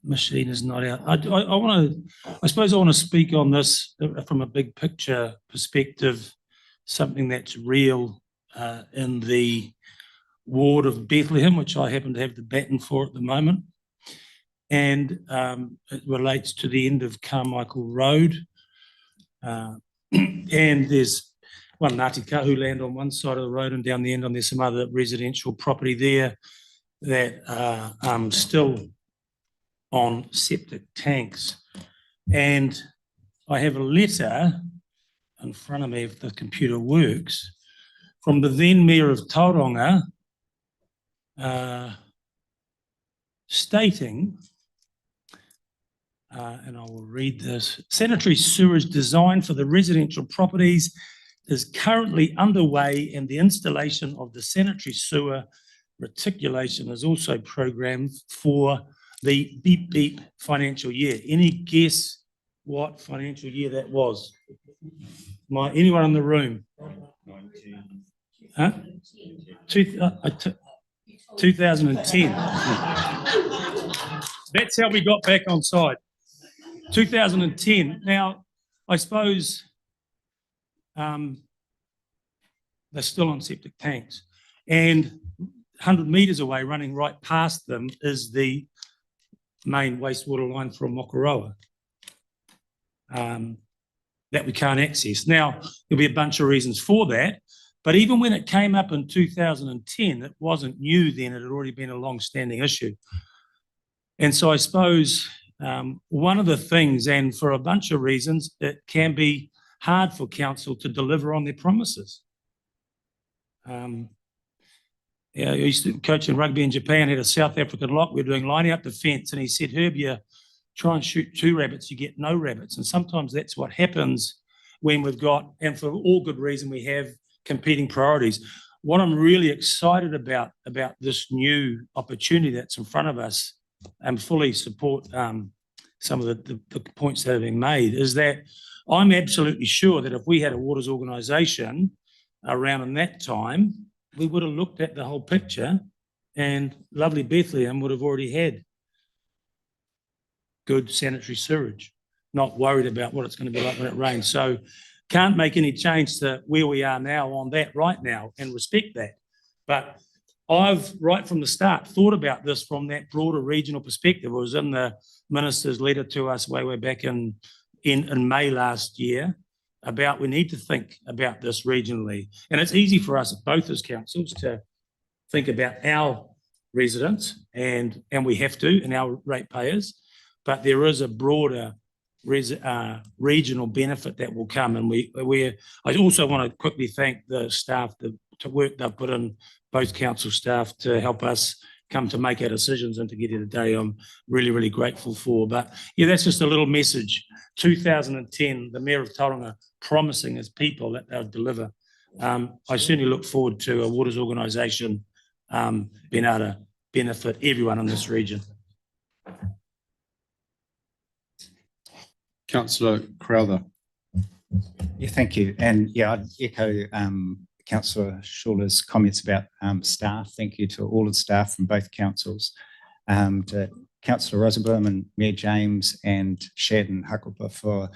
machine is not out. I suppose I want to speak on this from a big picture perspective, something that's real in the ward of Bethlehem, which I happen to have the baton for at the moment. And it relates to the end of Carmichael Road. And there's one Ngāti Kahu land on one side of the road, and down the end there's some other residential property there that are still on septic tanks. And I have a letter in front of me, if the computer works, from the then Mayor of Tauranga stating, and I will read this: sanitary sewage design for the residential properties is currently underway, and the installation of the sanitary sewer reticulation is also programmed for the beep financial year. Any guess what financial year that was? Anyone in the room? Huh? 2010. That's how we got back on side. 2010. Now, I suppose they're still on septic tanks, and 100 metres away, running right past them, is the main wastewater line from Makaroa that we can't access. Now, there'll be a bunch of reasons for that, but even when it came up in 2010, it wasn't new then, it had already been a long-standing issue. And so I suppose one of the things, and for a bunch of reasons, it can be hard for council to deliver on their promises. Yeah, I used to coach in rugby in Japan, had a South African lock. We were doing lining up the fence, and he said, Herb, you try and shoot 2 rabbits, you get no rabbits. And sometimes that's what happens when we've got, and for all good reason, we have competing priorities. What I'm really excited about this new opportunity that's in front of us, and fully support some of the points that have been made, is that I'm absolutely sure that if we had a waters organisation around in that time, we would have looked at the whole picture, and lovely Bethlehem would have already had good sanitary sewage, not worried about what it's going to be like when it rains. So can't make any change to where we are now on that right now, and respect that. But I've, right from the start, thought about this from that broader regional perspective. It was in the minister's letter to us way back in May last year, about we need to think about this regionally. And it's easy for us both as councils to think about our residents, and we have to, and our ratepayers, but there is a broader regional benefit that will come. And I also want to quickly thank the staff, the work they've put in, both council staff, to help us come to make our decisions and to get here today. I'm really, really grateful for. But yeah, that's just a little message. 2010, the Mayor of Tauranga promising his people that they'll deliver. I certainly look forward to a waters organisation being able to benefit everyone in this region. Councillor Crowther. Yeah, thank you. And yeah, I'd echo Councillor Shawler's comments about staff. Thank you to all of the staff from both councils, to Councillor Rosenblum and Mayor James and Shad and Hakupa for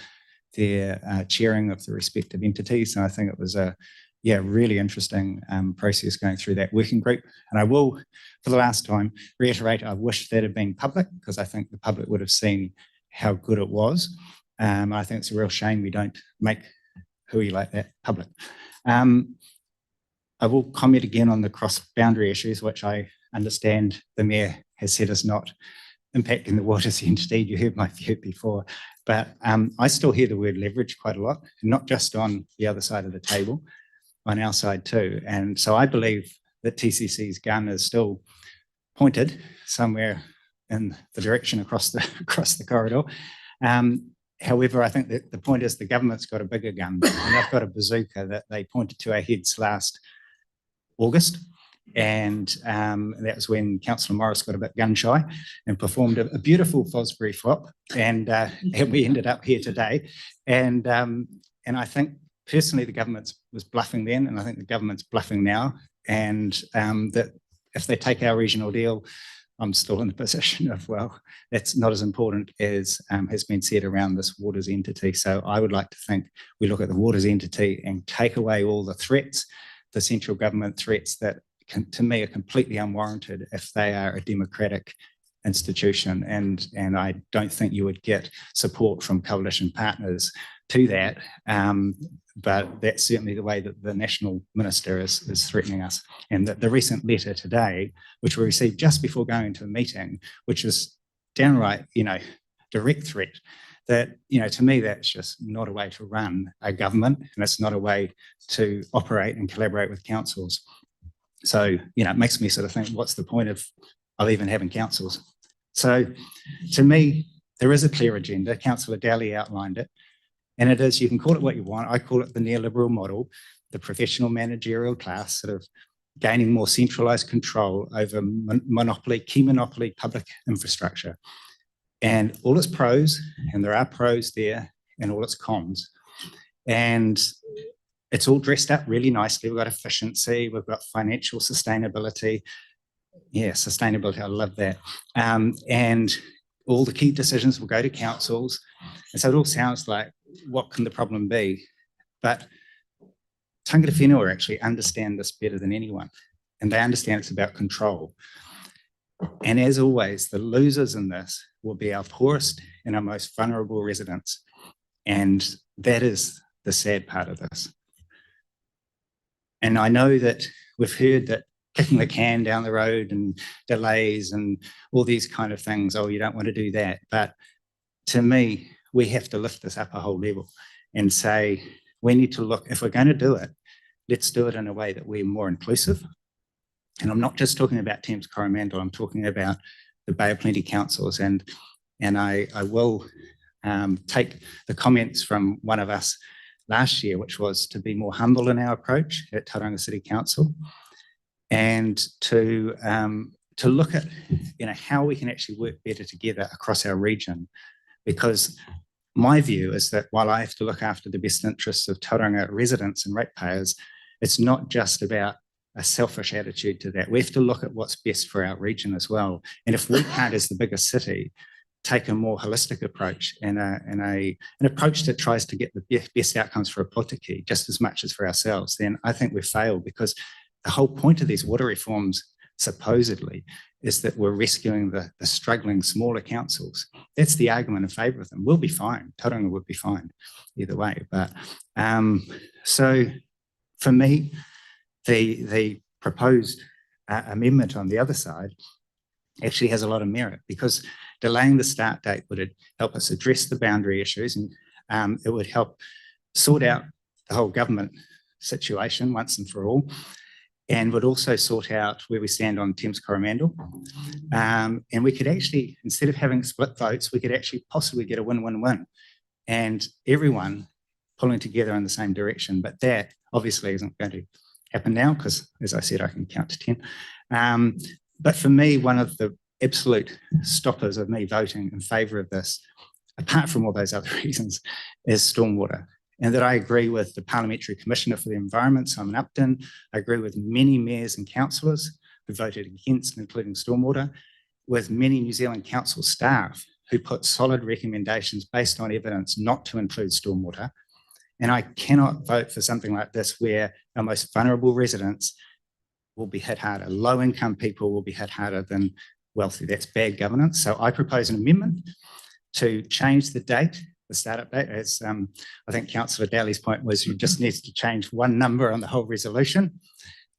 their chairing of the respective entities. And I think it was a really interesting process going through that working group. And I will, for the last time, reiterate, I wish that had been public, because I think the public would have seen how good it was. I think it's a real shame we don't make hui like that public. I will comment again on the cross-boundary issues, which I understand the Mayor has said is not impacting the waters entity. You heard my view before, but I still hear the word leverage quite a lot, not just on the other side of the table, on our side too. And so I believe that TCC's gun is still pointed somewhere in the direction across the corridor. However, I think that the point is the government's got a bigger gun, and they've got a bazooka that they pointed to our heads last August. And that was when Councillor Morris got a bit gun shy and performed a beautiful Fosbury flop, and we ended up here today. And I think personally the government was bluffing then, and I think the government's bluffing now. And that if they take our regional deal, I'm still in the position of, well, that's not as important as has been said around this waters entity. So I would like to think we look at the waters entity and take away all the threats, the central government threats that to me are completely unwarranted if they are a democratic institution. And I don't think you would get support from coalition partners to that. But that's certainly the way that the National Minister is threatening us. And the recent letter today, which we received just before going to a meeting, which is downright, direct threat, that, to me, that's just not a way to run a government, and it's not a way to operate and collaborate with councils. So, it makes me sort of think, what's the point of even having councils? So to me, there is a clear agenda. Councillor Daly outlined it. And it is, you can call it what you want. I call it the neoliberal model, the professional managerial class sort of gaining more centralised control over key monopoly public infrastructure. And all its pros, and there are pros there, and all its cons. And it's all dressed up really nicely. We've got efficiency, we've got financial sustainability. Yeah, sustainability, I love that. And all the key decisions will go to councils. And so it all sounds like, what can the problem be? But Tangata whenua actually understand this better than anyone. And they understand it's about control. And as always, the losers in this will be our poorest and our most vulnerable residents. And that is the sad part of this. And I know that we've heard that kicking the can down the road and delays and all these kind of things, oh, you don't want to do that. But to me, we have to lift this up a whole level and say, we need to look, if we're going to do it, let's do it in a way that we're more inclusive. And I'm not just talking about Thames Coromandel, I'm talking about the Bay of Plenty councils. And I will take the comments from one of us last year, which was to be more humble in our approach at Tauranga City Council, and to look at how we can actually work better together across our region. Because my view is that while I have to look after the best interests of Tauranga residents and ratepayers, it's not just about a selfish attitude to that. We have to look at what's best for our region as well. And if we can't, as the biggest city, take a more holistic approach and an approach that tries to get the best outcomes for a Potiki just as much as for ourselves, then I think we've failed, because the whole point of these water reforms supposedly is that we're rescuing the struggling smaller councils. That's the argument in favour of them. We'll be fine. Tauranga would be fine either way. But so for me, the proposed amendment on the other side actually has a lot of merit, because delaying the start date would help us address the boundary issues, and it would help sort out the whole government situation once and for all, and would also sort out where we stand on Thames Coromandel. And we could actually, instead of having split votes, we could actually possibly get a win-win-win, and everyone pulling together in the same direction. But that obviously isn't going to happen now, because, as I said, I can count to 10. But for me, one of the absolute stoppers of me voting in favour of this, apart from all those other reasons, is stormwater. And that I agree with the Parliamentary Commissioner for the Environment, Simon Upton. I agree with many mayors and councillors who voted against including stormwater, with many New Zealand council staff who put solid recommendations based on evidence not to include stormwater. And I cannot vote for something like this where our most vulnerable residents will be hit harder. Low-income people will be hit harder than wealthy. That's bad governance. So I propose an amendment to change the date, the startup date, as I think Councillor Daly's point was, you just need to change one number on the whole resolution,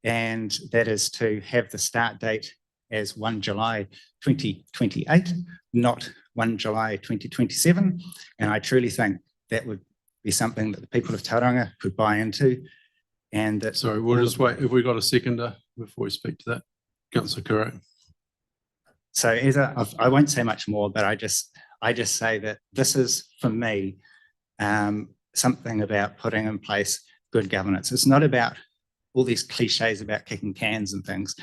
and that is to have the start date as 1 July 2028, not 1 July 2027. And I truly think that would be something that the people of Tauranga could buy into. And that. Sorry, we'll just wait. Have we got a seconder before we speak to that? Councillor Curran. So I won't say much more, but I just say that this is, for me, something about putting in place good governance. It's not about all these cliches about kicking cans and things.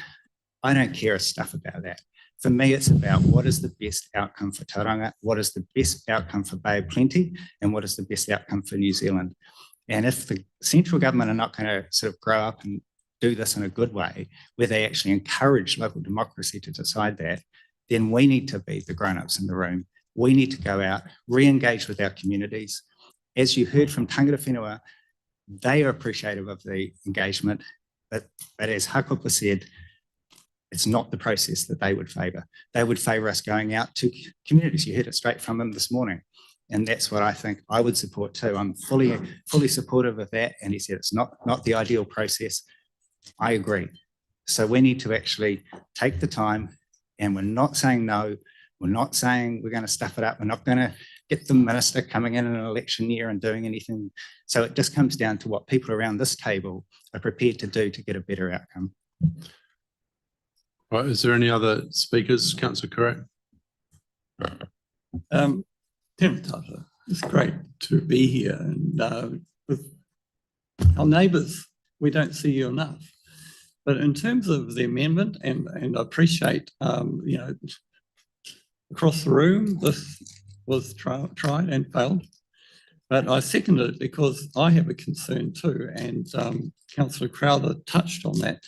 I don't care a stuff about that. For me, it's about what is the best outcome for Tauranga, what is the best outcome for Bay of Plenty, and what is the best outcome for New Zealand. And if the central government are not going to sort of grow up and do this in a good way, where they actually encourage local democracy to decide that, then we need to be the grown-ups in the room. We need to go out, re-engage with our communities. As you heard from Tangata whenua, they are appreciative of the engagement, but as Hakupa said, it's not the process that they would favour. They would favour us going out to communities. You heard it straight from them this morning. And that's what I think I would support too. I'm fully supportive of that. And he said it's not the ideal process. I agree. So we need to actually take the time, and we're not saying no. We're not saying we're going to stuff it up. We're not going to get the minister coming in an election year and doing anything. So it just comes down to what people around this table are prepared to do to get a better outcome. Right, is there any other speakers? Councillor Curran. Tangata, it's great to be here, and with our neighbours, we don't see you enough. But in terms of the amendment, and I appreciate, across the room, this was tried and failed. But I seconded it because I have a concern too, and Councillor Crowther touched on that.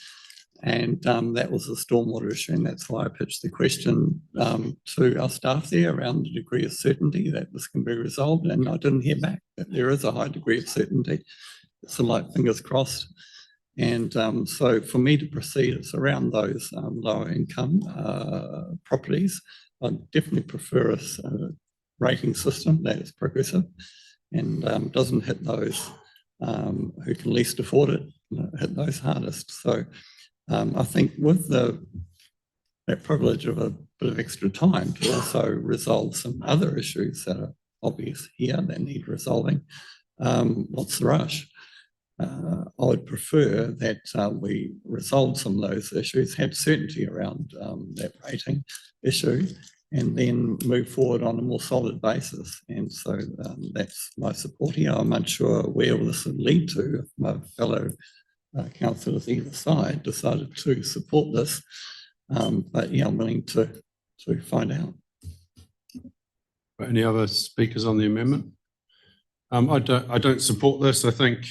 And that was the stormwater issue, and that's why I pitched the question to our staff there around the degree of certainty that this can be resolved, and I didn't hear back that there is a high degree of certainty. So like fingers crossed. And so for me to proceed, it's around those lower income properties. I definitely prefer a rating system that is progressive and doesn't hit those who can least afford it, hit those hardest. So I think with that privilege of a bit of extra time to also resolve some other issues that are obvious here that need resolving, what's the rush? I would prefer that we resolve some of those issues, had certainty around that rating issue, and then move forward on a more solid basis. And so that's my support here. I'm unsure where this would lead to if my fellow councillors either side decided to support this. But yeah, I'm willing to find out. Any other speakers on the amendment? I don't support this. I think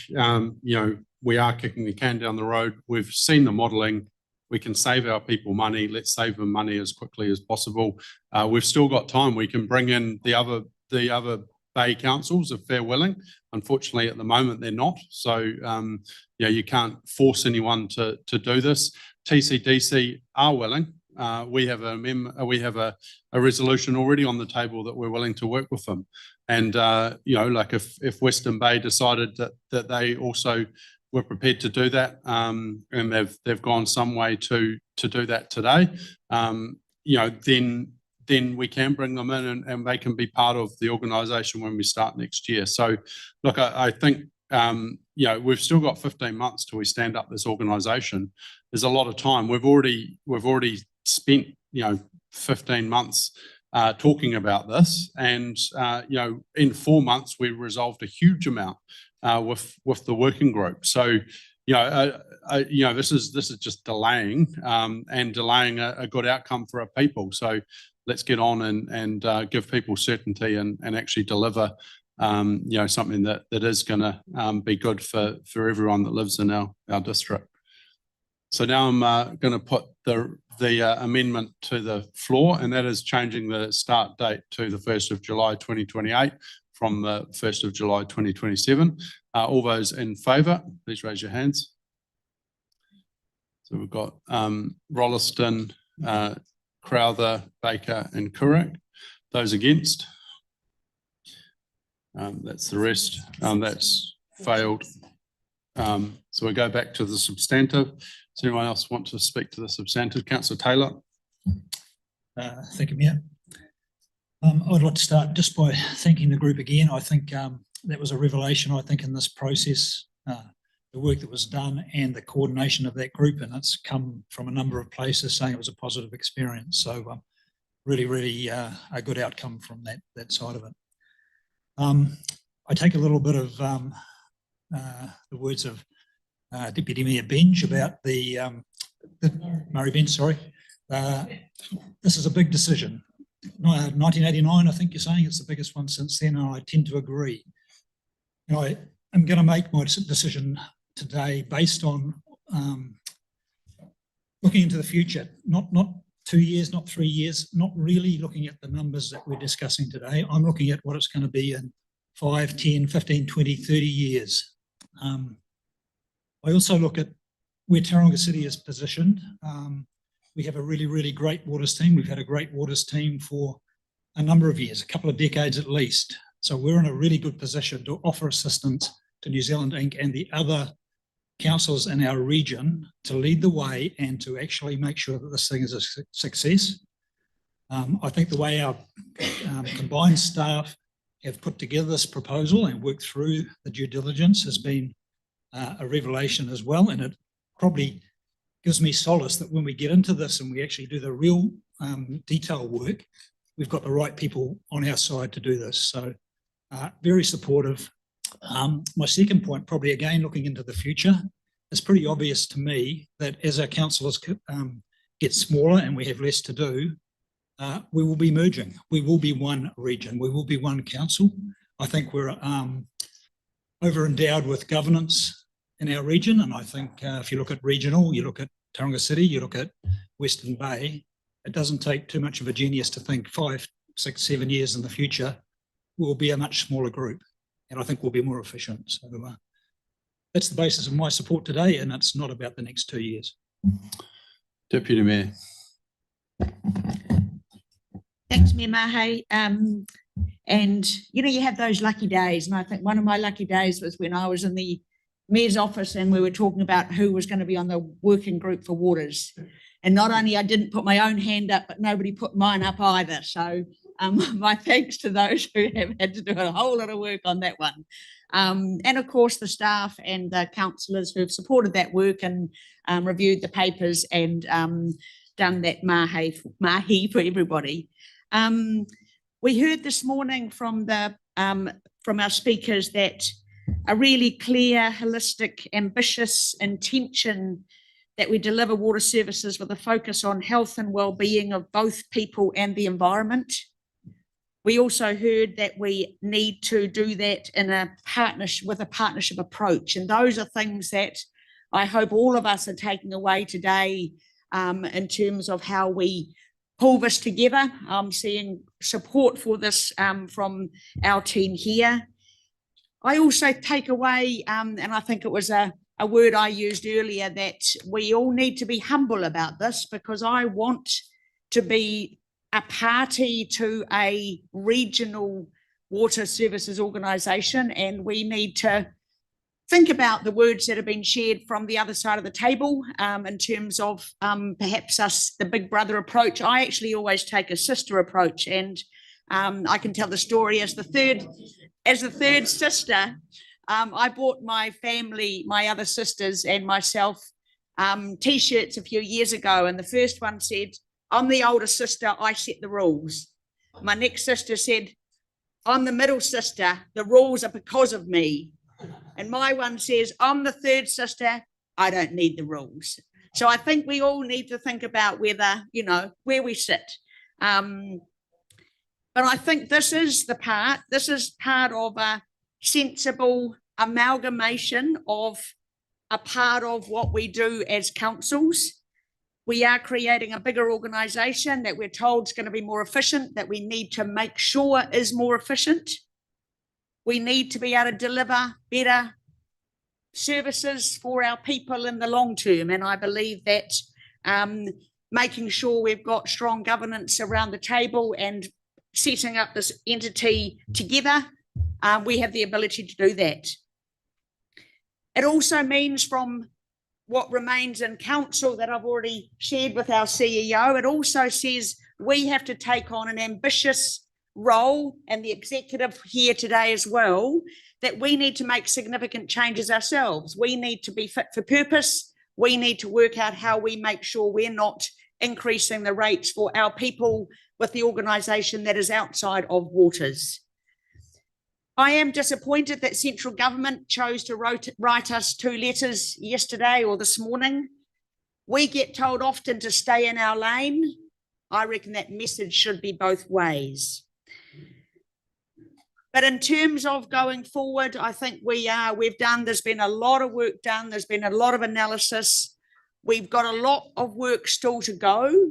we are kicking the can down the road. We've seen the modelling. We can save our people money. Let's save them money as quickly as possible. We've still got time. We can bring in the other Bay councils if they're willing. Unfortunately, at the moment they're not. So you can't force anyone to do this. TCDC are willing. We have a resolution already on the table that we're willing to work with them. And like if Western Bay decided that they also were prepared to do that, and they've gone some way to do that today, then we can bring them in and they can be part of the organisation when we start next year. So look, I think we've still got 15 months till we stand up this organisation. There's a lot of time. We've already spent 15 months talking about this, and in 4 months we resolved a huge amount with the working group. So this is just delaying and delaying a good outcome for our people. So let's get on and give people certainty and actually deliver something that is going to be good for everyone that lives in our district. So now I'm going to put the amendment to the floor, and that is changing the start date to the 1st of July 2028 from the 1st of July 2027. All those in favour, please raise your hands. So we've got Rolleston, Crowther, Baker and Kurak. Those against? That's the rest. That's failed. So we go back to the substantive. Does anyone else want to speak to the substantive? Councillor Taylor. Thank you, Mayor. I'd like to start just by thanking the group again. I think that was a revelation, I think, in this process, the work that was done and the coordination of that group, and it's come from a number of places saying it was a positive experience. So really a good outcome from that side of it. I take a little bit of the words of Deputy Mayor Benj about the Murray Benj, sorry. This is a big decision. 1989, I think you're saying it's the biggest one since then, and I tend to agree. I am going to make my decision today based on looking into the future, not 2 years, not 3 years, not really looking at the numbers that we're discussing today. I'm looking at what it's going to be in 5, 10, 15, 20, 30 years. I also look at where Tauranga City is positioned. We have a really great waters team. We've had a great waters team for a number of years, a couple of decades at least. So we're in a really good position to offer assistance to New Zealand Inc. and the other councils in our region to lead the way and to actually make sure that this thing is a success. I think the way our combined staff have put together this proposal and worked through the due diligence has been a revelation as well, and it probably gives me solace that when we get into this and we actually do the real detail work, we've got the right people on our side to do this. So very supportive. My second point, probably again looking into the future, it's pretty obvious to me that as our councillors get smaller and we have less to do, we will be merging. We will be one region. We will be one council. I think we're over endowed with governance in our region. And I think if you look at regional, you look at Tauranga City, you look at Western Bay, it doesn't take too much of a genius to think 5, 6, 7 years in the future, we'll be a much smaller group. And I think we'll be more efficient. So that's the basis of my support today. And it's not about the next 2 years. Deputy Mayor. Thanks, Mayor Mahe. And, you know, you have those lucky days. And I think one of my lucky days was when I was in the Mayor's office and we were talking about who was going to be on the working group for waters. And not only I didn't put my own hand up, but nobody put mine up either. So my thanks to those who have had to do a whole lot of work on that one. And of course, the staff and the councillors who have supported that work and reviewed the papers and done that mahi for everybody. We heard this morning from our speakers that a really clear, holistic, ambitious intention that we deliver water services with a focus on health and well-being of both people and the environment. We also heard that we need to do that in a partnership approach. And those are things that I hope all of us are taking away today in terms of how we pull this together. I'm seeing support for this from our team here. I also take away, and I think it was a word I used earlier, that we all need to be humble about this, because I want to be a party to a regional water services organisation, and we need to think about the words that have been shared from the other side of the table in terms of perhaps us, the big brother approach. I actually always take a sister approach, and I can tell the story as the third sister. I bought my family, my other sisters and myself T-shirts a few years ago, and the first one said, "I'm the older sister, I set the rules." My next sister said, "I'm the middle sister, the rules are because of me." And my one says, "I'm the third sister, I don't need the rules." So I think we all need to think about whether, you know, where we sit. But I think this is part of a sensible amalgamation of a part of what we do as councils. We are creating a bigger organisation that we're told is going to be more efficient, that we need to make sure is more efficient. We need to be able to deliver better services for our people in the long term. And I believe that making sure we've got strong governance around the table and setting up this entity together, we have the ability to do that. It also means, from what remains in council that I've already shared with our CEO, it also says we have to take on an ambitious role, and the executive here today as well, that we need to make significant changes ourselves. We need to be fit for purpose. We need to work out how we make sure we're not increasing the rates for our people with the organisation that is outside of waters. I am disappointed that central government chose to write us 2 letters yesterday or this morning. We get told often to stay in our lane. I reckon that message should be both ways. But in terms of going forward, I think there's been a lot of work done. There's been a lot of analysis. We've got a lot of work still to go.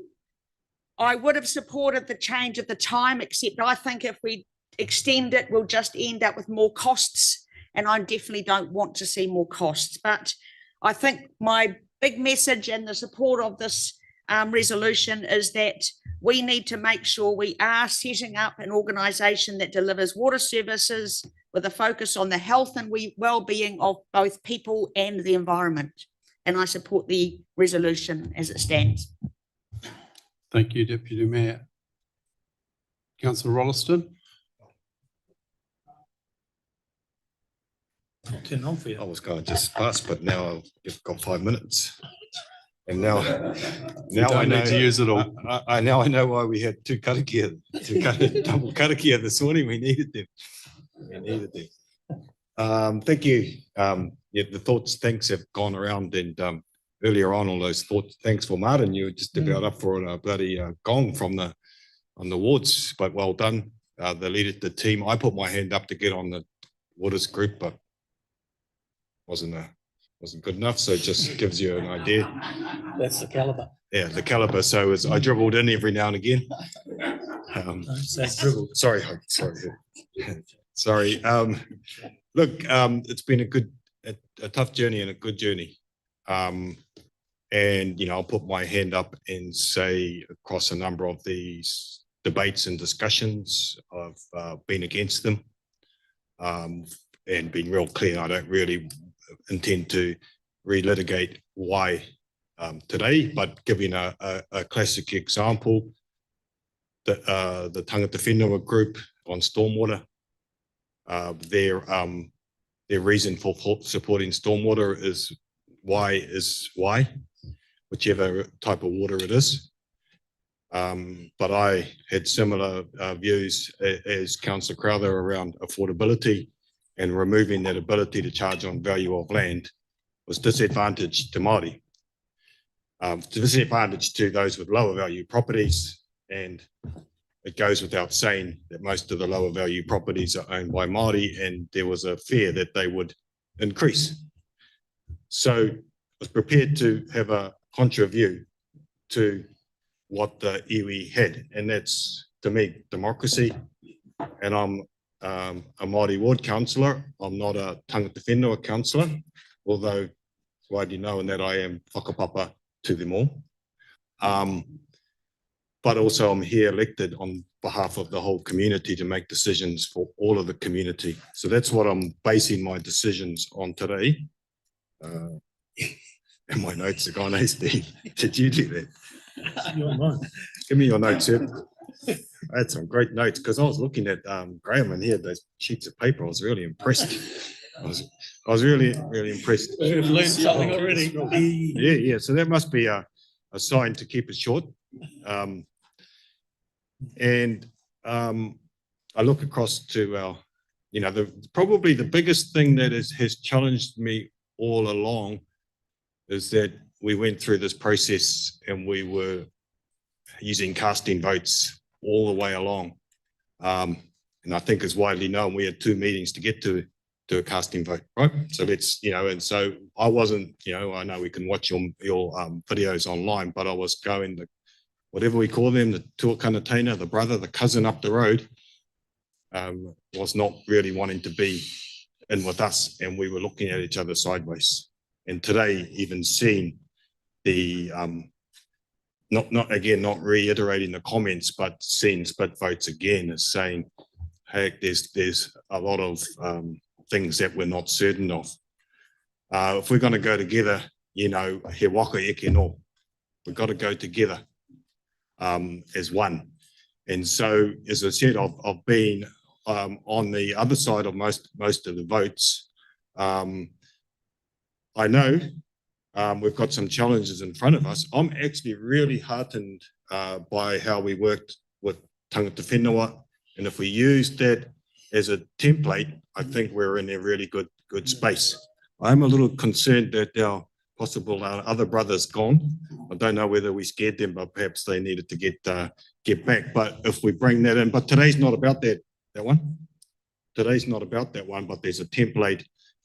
I would have supported the change at the time, except I think if we extend it, we'll just end up with more costs. And I definitely don't want to see more costs. But I think my big message and the support of this resolution is that we need to make sure we are setting up an organisation that delivers water services with a focus on the health and well-being of both people and the environment. And I support the resolution as it stands. Thank you, Deputy Mayor. Councillor Rolleston. I'll turn on for you. I was going to just ask, but now I've got 5 minutes. And now I know to use it all. I now I know why we had double karakia this morning. We needed them. Thank you. Yeah, the thoughts, thanks have gone around, and earlier on those thoughts, thanks for Martin. You were just about up for a bloody gong on the wards, but well done. the team. I put my hand up to get on the waters group, but wasn't good enough. So it just gives you an idea. That's the caliber. Yeah, the caliber. So I dribbled in every now and again. Don't say dribbled. Sorry. Sorry. Look, it's been a tough journey and a good journey. And, I'll put my hand up and say across a number of these debates and discussions, I've been against them and been real clear. I don't really intend to relitigate why today, but giving a classic example, the Tangata whenua group on stormwater, their reason for supporting stormwater is why, whichever type of water it is. But I had similar views as Councillor Crowther around affordability, and removing that ability to charge on value of land was disadvantage to Māori. Disadvantage to those with lower value properties, and it goes without saying that most of the lower value properties are owned by Māori, and there was a fear that they would increase. So I was prepared to have a contra view to what the iwi had, and that's, to me, democracy. And I'm a Māori ward councillor. I'm not a Tangata whenua councillor, although widely known that I am whakapapa to them all. But also I'm here elected on behalf of the whole community to make decisions for all of the community. So that's what I'm basing my decisions on today. And my notes are gone, hey Steve, did you do that? Give me your notes, sir. I had some great notes because I was looking at Graham and he had those sheets of paper. I was really impressed. I was really impressed. We've learned something already. Yeah. So that must be a sign to keep it short. And I look across to our, probably the biggest thing that has challenged me all along is that we went through this process and we were using casting votes all the way along. And I think it's widely known we had 2 meetings to get to a casting vote, right? So that's, and so I wasn't, I know we can watch your videos online, but I was going the, whatever we call them, the tuakana, the brother, the cousin up the road, was not really wanting to be in with us, and we were looking at each other sideways. And today, even seeing the, not reiterating the comments, but seeing split votes again is saying, hey, there's a lot of things that we're not certain of. If we're going to go together, he waka eke no, we've got to go together as one. And so, as I said, I've been on the other side of most of the votes. I know we've got some challenges in front of us. I'm actually really heartened by how we worked with Tangata whenua, and if we use that as a template, I think we're in a really good space. I'm a little concerned that our other brothers gone. I don't know whether we scared them, but perhaps they needed to get back. But if we bring that in, but today's not about that one. Today's not about that one, but there's a template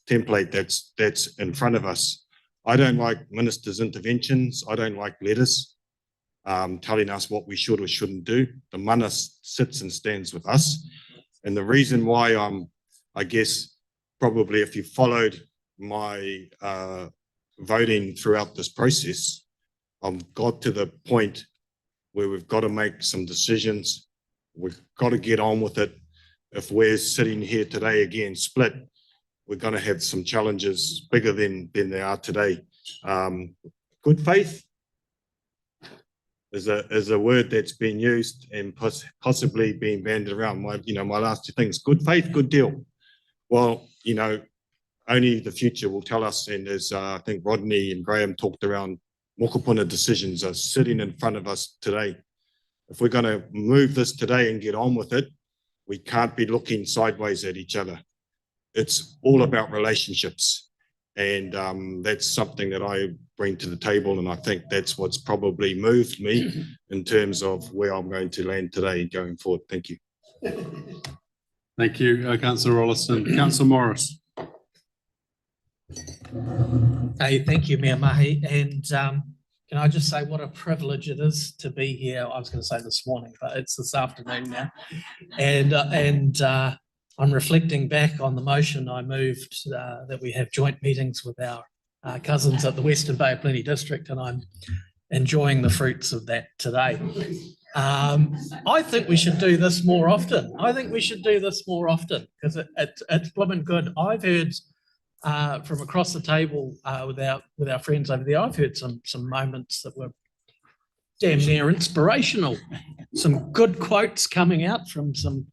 that's in front of us. I don't like ministers' interventions. I don't like letters telling us what we should or shouldn't do. The mana sits and stands with us. And the reason why I guess, probably if you followed my voting throughout this process, I've got to the point where we've got to make some decisions. We've got to get on with it. If we're sitting here today again split, we're going to have some challenges bigger than they are today. Good faith is a word that's been used and possibly being bandied around. My last 2 things: good faith, good deal. Well, only the future will tell us. And as I think Rodney and Graham talked around, mokopuna decisions are sitting in front of us today. If we're going to move this today and get on with it, we can't be looking sideways at each other. It's all about relationships. And that's something that I bring to the table. And I think that's what's probably moved me in terms of where I'm going to land today going forward. Thank you. Thank you, Councillor Rolleston. Councillor Morris. Hey, thank you, Mayor Mahi. And can I just say what a privilege it is to be here? I was going to say this morning, but it's this afternoon now. And I'm reflecting back on the motion I moved that we have joint meetings with our cousins at the Western Bay of Plenty District, and I'm enjoying the fruits of that today. I think we should do this more often. Because it's blooming good. I've heard from across the table with our friends over there, I've heard some moments that were damn near inspirational. Some good quotes coming out from some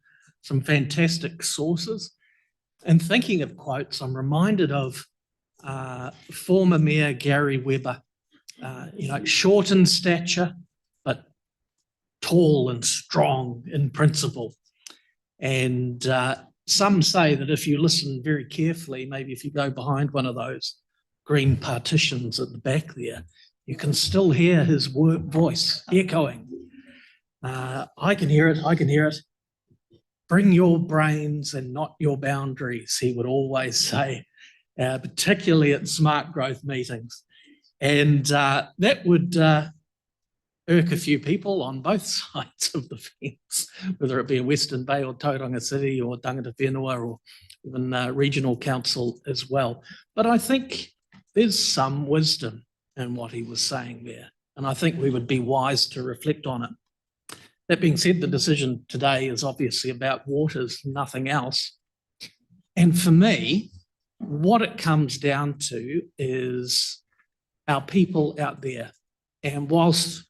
fantastic sources. And thinking of quotes, I'm reminded of former Mayor Gary Webber, short in stature, but tall and strong in principle. And some say that if you listen very carefully, maybe if you go behind one of those green partitions at the back there, you can still hear his voice echoing. I can hear it. Bring your brains and not your boundaries, he would always say, particularly at smart growth meetings. And that would irk a few people on both sides of the fence, whether it be in Western Bay or Tauranga City or Tangata whenua or even regional council as well. But I think there's some wisdom in what he was saying there. And I think we would be wise to reflect on it. That being said, the decision today is obviously about waters, nothing else. And for me, what it comes down to is our people out there. And whilst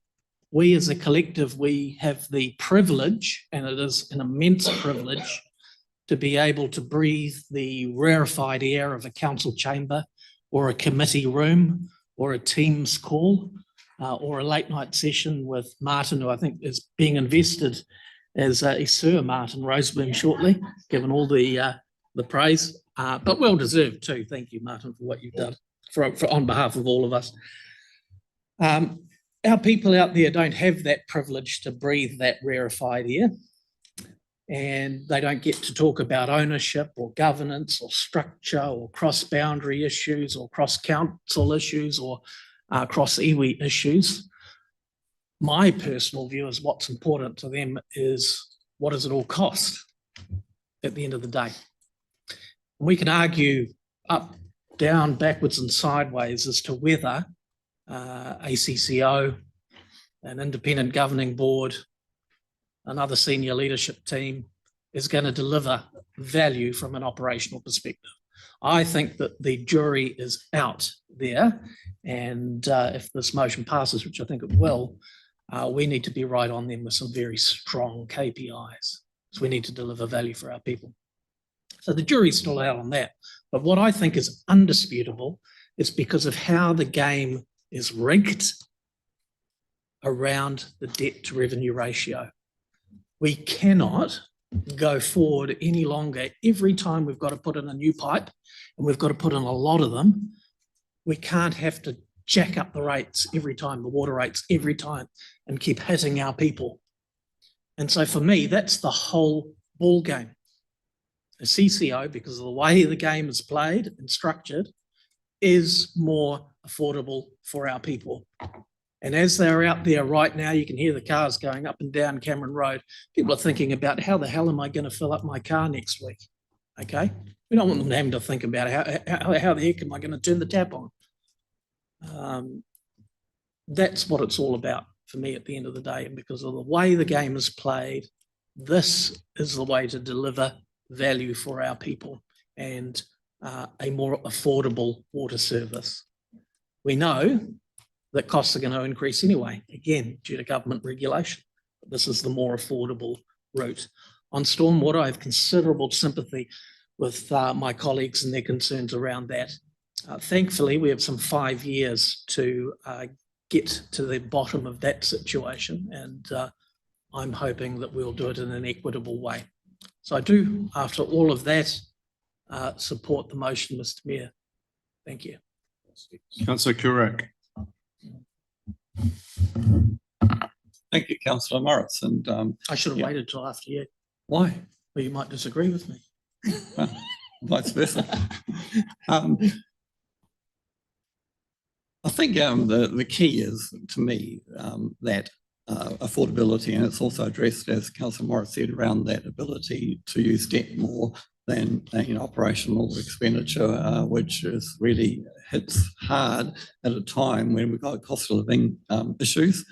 we as a collective, we have the privilege, and it is an immense privilege, to be able to breathe the rarefied air of a council chamber or a committee room or a Teams call or a late night session with Martin, who I think is being invested as a Sir Martin Roseboom shortly, given all the praise, but well deserved too. Thank you, Martin, for what you've done for on behalf of all of us. Our people out there don't have that privilege to breathe that rarefied air, and they don't get to talk about ownership or governance or structure or cross-boundary issues or cross-council issues or cross-iwi issues. My personal view is what's important to them is what does it all cost at the end of the day. And we can argue up, down, backwards and sideways as to whether ACCO, an independent governing board, another senior leadership team is going to deliver value from an operational perspective. I think that the jury is out there, and if this motion passes, which I think it will, we need to be right on them with some very strong KPIs. So we need to deliver value for our people. So the jury's still out on that. But what I think is undisputable is because of how the game is rigged around the debt to revenue ratio. We cannot go forward any longer. Every time we've got to put in a new pipe, and we've got to put in a lot of them, we can't have to jack up the rates every time, the water rates every time, and keep hitting our people. And so for me, that's the whole ball game. The CCO, because of the way the game is played and structured, is more affordable for our people. And as they're out there right now, you can hear the cars going up and down Cameron Road. People are thinking about how the hell am I going to fill up my car next week? Okay, we don't want them having to think about how the heck am I going to turn the tap on? That's what it's all about for me at the end of the day. And because of the way the game is played, this is the way to deliver value for our people and a more affordable water service. We know that costs are going to increase anyway, again, due to government regulation. But this is the more affordable route. On stormwater, I have considerable sympathy with my colleagues and their concerns around that. Thankfully, we have some 5 years to get to the bottom of that situation, and I'm hoping that we'll do it in an equitable way. So I do, after all of that, support the motion, Mr. Mayor. Thank you. Councillor Kurek. Thank you, Councillor Morris. And I should have waited till after you. Why? Well, you might disagree with me. Vice versa. I think the key is, to me, that affordability, and it's also addressed, as Councillor Morris said, around that ability to use debt more than operational expenditure, which is really hits hard at a time when we've got cost of living issues.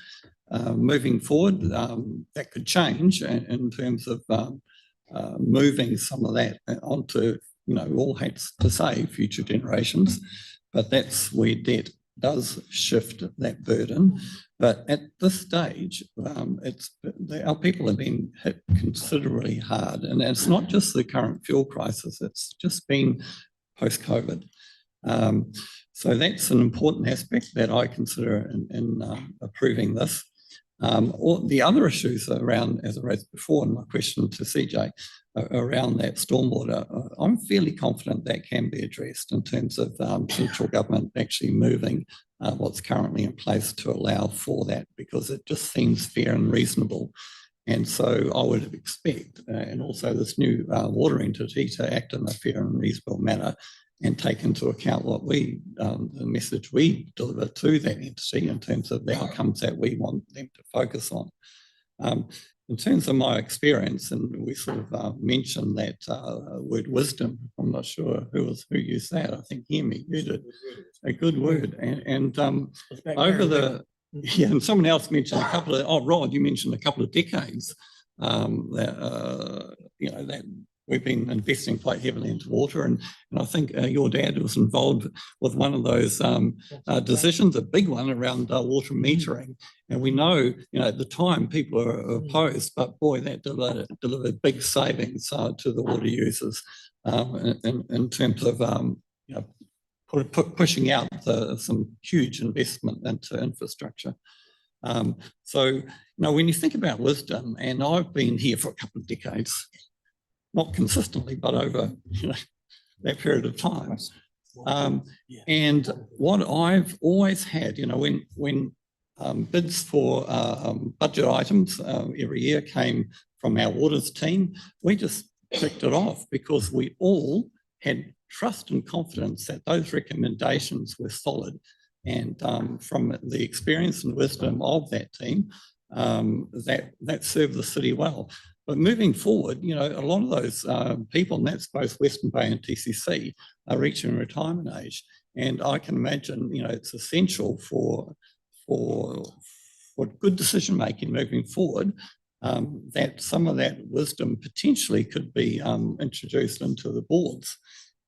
Moving forward, that could change in terms of moving some of that onto, all hats to say, future generations, but that's where debt does shift that burden. But at this stage, our people have been hit considerably hard, and it's not just the current fuel crisis, it's just been post-COVID. So that's an important aspect that I consider in approving this. Or the other issues around, as I raised before in my question to CJ, around that stormwater, I'm fairly confident that can be addressed in terms of central government actually moving what's currently in place to allow for that, because it just seems fair and reasonable. And so I would expect, and also this new water entity, to act in a fair and reasonable manner and take into account what the message we deliver to that entity in terms of the outcomes that we want them to focus on. In terms of my experience, and we sort of mentioned that word wisdom, I'm not sure who used that. I think Hemi, you did. A good word. And over the, and someone else mentioned a couple of, Rod, you mentioned a couple of decades that, that we've been investing quite heavily into water, and I think your dad was involved with one of those decisions, a big one around water metering. And we know, at the time people are opposed, but boy, that delivered big savings to the water users in terms of pushing out some huge investment into infrastructure. So, when you think about wisdom, and I've been here for a couple of decades, not consistently, but over that period of time. And what I've always had, when bids for budget items every year came from our waters team, we just ticked it off because we all had trust and confidence that those recommendations were solid. And from the experience and wisdom of that team, that served the city well. But moving forward, a lot of those people, and that's both Western Bay and TCC, are reaching retirement age. And I can imagine, it's essential for good decision-making moving forward, that some of that wisdom potentially could be introduced into the boards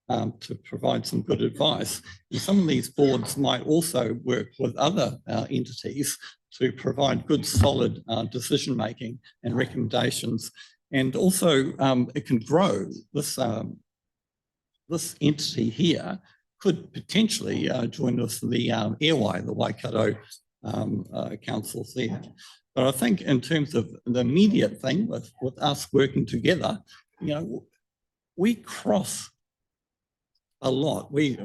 to provide some good advice. And some of these boards might also work with other entities to provide good, solid decision-making and recommendations. And also it can grow. This entity here could potentially join us in the Airway, the Waikato councils there. But I think in terms of the immediate thing with us working together, we cross a lot. We've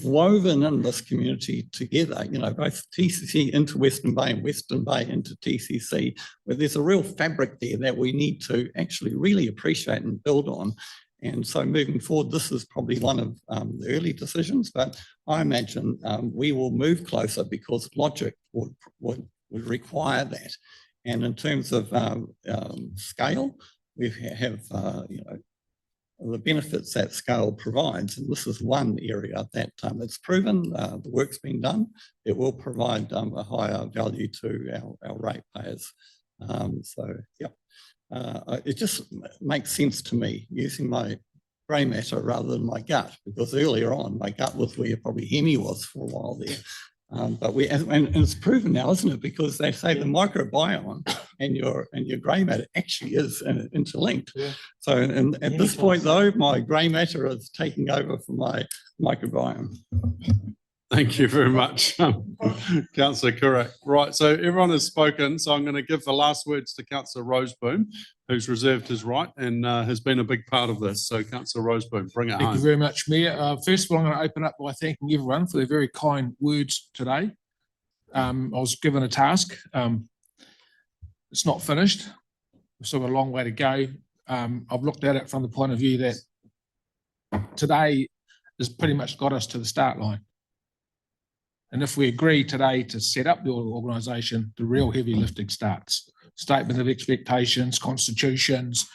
woven in this community together, both TCC into Western Bay and Western Bay into TCC, where there's a real fabric there that we need to actually really appreciate and build on. And so moving forward, this is probably one of the early decisions, but I imagine we will move closer because logic would require that. And in terms of scale, we have, the benefits that scale provides, and this is one area that it's proven the work's been done. It will provide a higher value to our ratepayers. It just makes sense to me using my grey matter rather than my gut, because earlier on my gut was where probably Hemi was for a while there. But and it's proven now, isn't it? Because they say the microbiome and your grey matter actually is interlinked. Yeah. So at this point, though, my grey matter is taking over for my microbiome. Thank you very much, Councillor Kurak. Right, so everyone has spoken, so I'm going to give the last words to Councillor Roseboom, who's reserved his right and has been a big part of this. So Councillor Roseboom, bring it home. Thank you very much, Mayor. First of all, I'm going to open up by thanking everyone for their very kind words today. I was given a task. It's not finished. We've still got a long way to go. I've looked at it from the point of view that today has pretty much got us to the start line. And if we agree today to set up the organisation, the real heavy lifting starts. Statement of expectations, constitutions,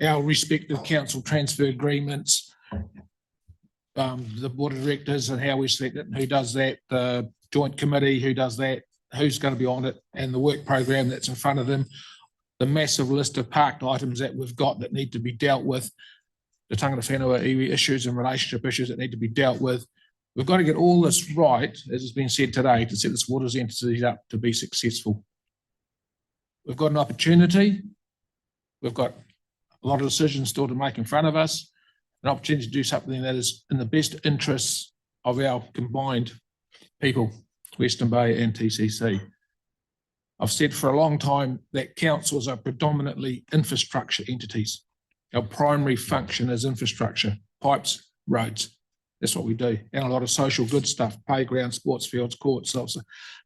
our respective council transfer agreements, the board of directors and how we select it, and who does that, the joint committee, who does that, who's going to be on it, and the work program that's in front of them, the massive list of parked items that we've got that need to be dealt with, the tangata whenua iwi issues and relationship issues that need to be dealt with. We've got to get all this right, as has been said today, to set this waters entity up to be successful. We've got an opportunity. We've got a lot of decisions still to make in front of us, an opportunity to do something that is in the best interests of our combined people, Western Bay and TCC. I've said for a long time that councils are predominantly infrastructure entities. Our primary function is infrastructure, pipes, roads. That's what we do. And a lot of social good stuff, playgrounds, sports fields, courts.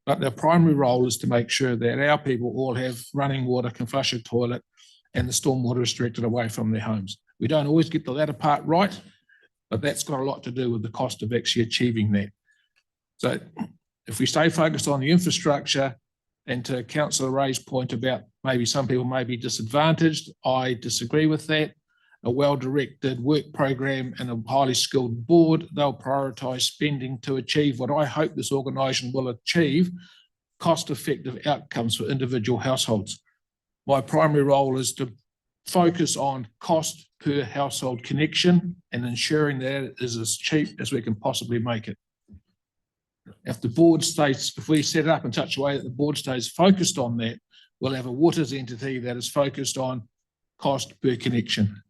But their primary role is to make sure that our people all have running water, can flush a toilet, and the stormwater is directed away from their homes. We don't always get the latter part right, but that's got a lot to do with the cost of actually achieving that. So if we stay focused on the infrastructure, and to Councillor Ray's point about maybe some people may be disadvantaged, I disagree with that. A well-directed work program and a highly skilled board, they'll prioritise spending to achieve what I hope this organisation will achieve, cost-effective outcomes for individual households. My primary role is to focus on cost per household connection and ensuring that it is as cheap as we can possibly make it. If the board stays, if we set it up in such a way that the board stays focused on that, we'll have a waters entity that is focused on cost per connection.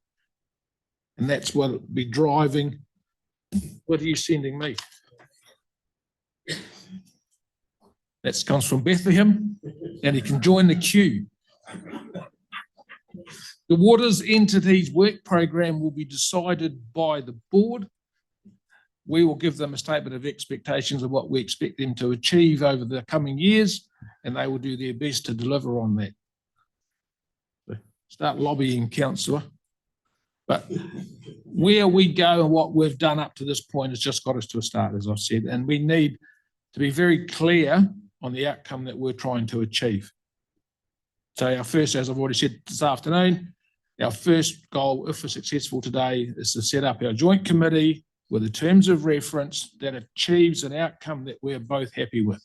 And that's what will be driving. What are you sending me? That comes from Bethlehem, and he can join the queue. The waters entity's work program will be decided by the board. We will give them a statement of expectations of what we expect them to achieve over the coming years, and they will do their best to deliver on that. So start lobbying, councillor. But where we go and what we've done up to this point has just got us to a start, as I've said, and we need to be very clear on the outcome that we're trying to achieve. So our first, as I've already said this afternoon, our first goal, if we're successful today, is to set up our joint committee with the terms of reference that achieves an outcome that we're both happy with.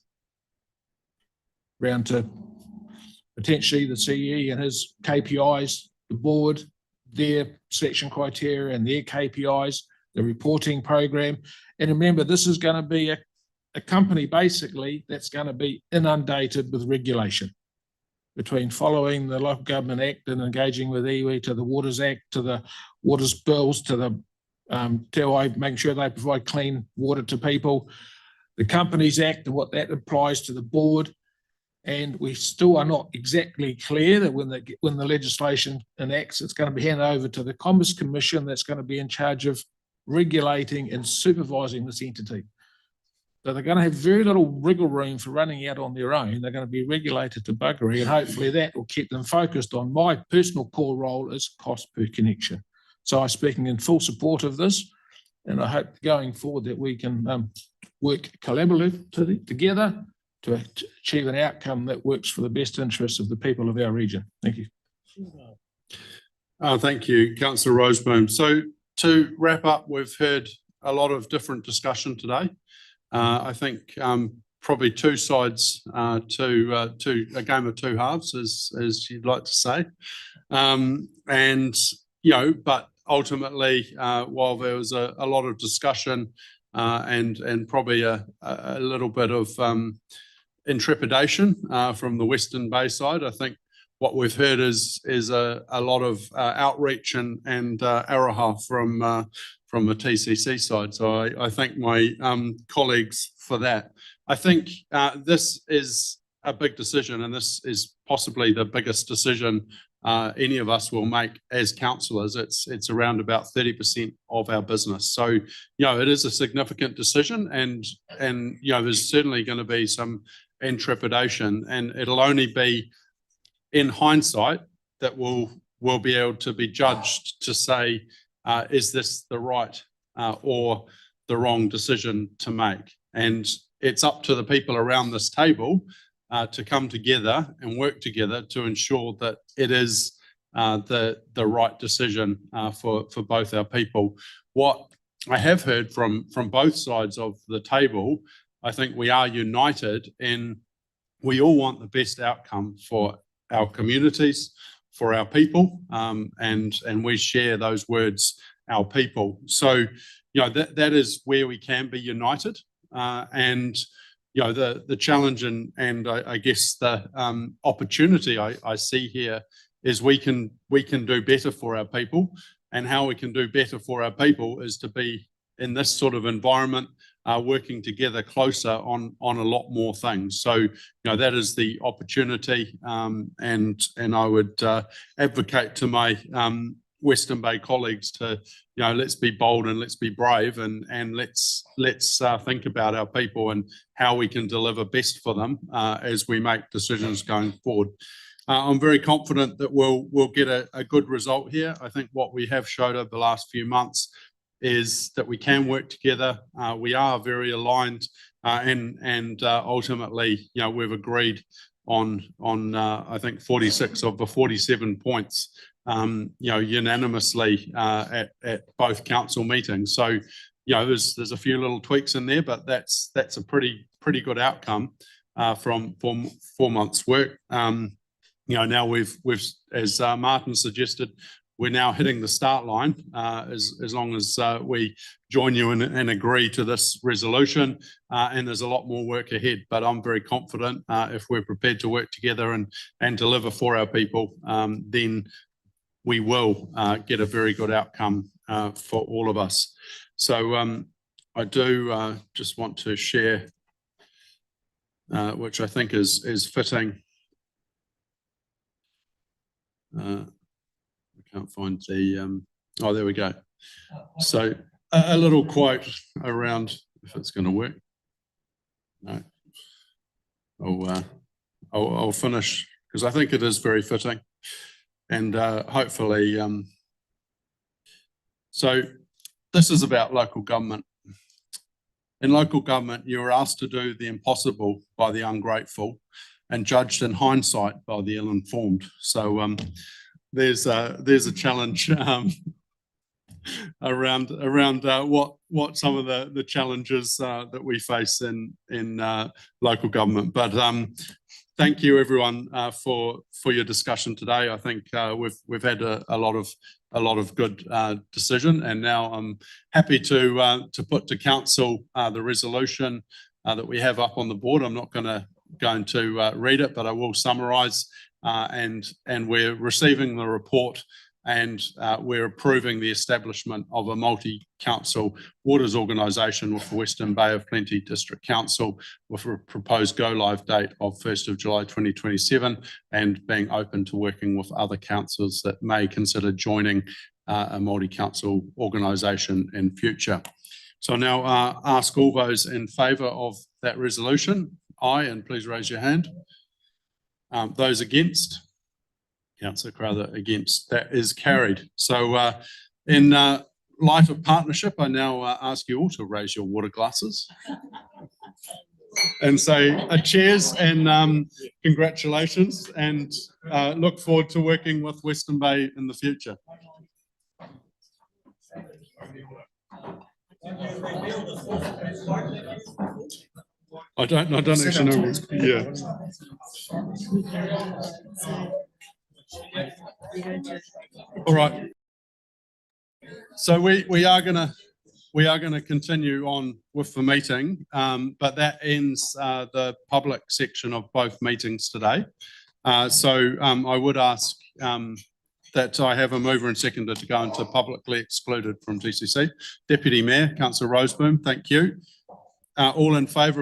Round to potentially the CE and his KPIs, the board, their selection criteria and their KPIs, the reporting program. And remember, this is going to be a company basically that's going to be inundated with regulation, between following the Local Government Act and engaging with iwi, to the Waters Act, to the Waters Bills, to the making sure they provide clean water to people, the Companies Act and what that applies to the board. And we still are not exactly clear that when the legislation enacts, it's going to be handed over to the Commerce Commission that's going to be in charge of regulating and supervising this entity. So they're going to have very little wriggle room for running out on their own. They're going to be regulated to buggery, and hopefully that will keep them focused on my personal core role as cost per connection. So I'm speaking in full support of this, and I hope going forward that we can work collaboratively together to achieve an outcome that works for the best interests of the people of our region. Thank you. Thank you, Councillor Roseboom. So to wrap up, we've heard a lot of different discussion today. I think probably two sides to a game of two halves, as you'd like to say. And, you know, but ultimately, while there was a lot of discussion and probably a little bit of intrepidation from the Western Bay side, I think what we've heard is a lot of outreach and araha from the TCC side. So I thank my colleagues for that. I think this is a big decision, and this is possibly the biggest decision any of us will make as councillors. It's around about 30% of our business. So, you know, it is a significant decision, and you know, there's certainly going to be some intrepidation, and it'll only be in hindsight that will be able to be judged to say, is this the right or the wrong decision to make? And it's up to the people around this table to come together and work together to ensure that it is the right decision for both our people. What I have heard from both sides of the table, I think we are united in we all want the best outcome for our communities, for our people, and we share those words, our people. So, that is where we can be united. And the challenge and I guess the opportunity I see here is we can do better for our people, and how we can do better for our people is to be in this sort of environment, working together closer on a lot more things. So that is the opportunity, and I would advocate to my Western Bay colleagues to let's be bold and let's be brave, and let's think about our people and how we can deliver best for them as we make decisions going forward. I'm very confident that we'll get a good result here. I think what we have showed over the last few months is that we can work together. We are very aligned, and ultimately, we've agreed on I think 46 of the 47 points, unanimously at both council meetings. So, there's a few little tweaks in there, but that's a pretty good outcome from 4 months' work. Now we've as Martin suggested, we're now hitting the start line as long as we join you and agree to this resolution, and there's a lot more work ahead, but I'm very confident if we're prepared to work together and deliver for our people, then we will get a very good outcome for all of us. So I do just want to share, which I think is fitting. I can't find the, oh, there we go. So a little quote around, if it's going to work. No, I'll finish because I think it is very fitting, and hopefully, so this is about local government. In local government, you are asked to do the impossible by the ungrateful and judged in hindsight by the ill-informed. So there's a challenge around what some of the challenges that we face in local government. But thank you everyone for your discussion today. I think we've had a lot of good decision, and now I'm happy to put to council the resolution that we have up on the board. I'm not going to read it, but I will summarise, and we're receiving the report, and we're approving the establishment of a multi-council waters organisation with the Western Bay of Plenty District Council, with a proposed go-live date of 1st of July 2027, and being open to working with other councils that may consider joining a multi-council organisation in future. So now ask all those in favour of that resolution. Aye, and please raise your hand. Those against? Councillor Crowther against. That is carried. So in light of partnership, I now ask you all to raise your water glasses and say cheers and congratulations, and look forward to working with Western Bay in the future. I don't actually know. Yeah. All right. So we are gonna continue on with the meeting, but that ends the public section of both meetings today. So I would ask that I have a mover and seconder to go into publicly excluded from TCC. Deputy Mayor, Councillor Roseboom, thank you. All in favour of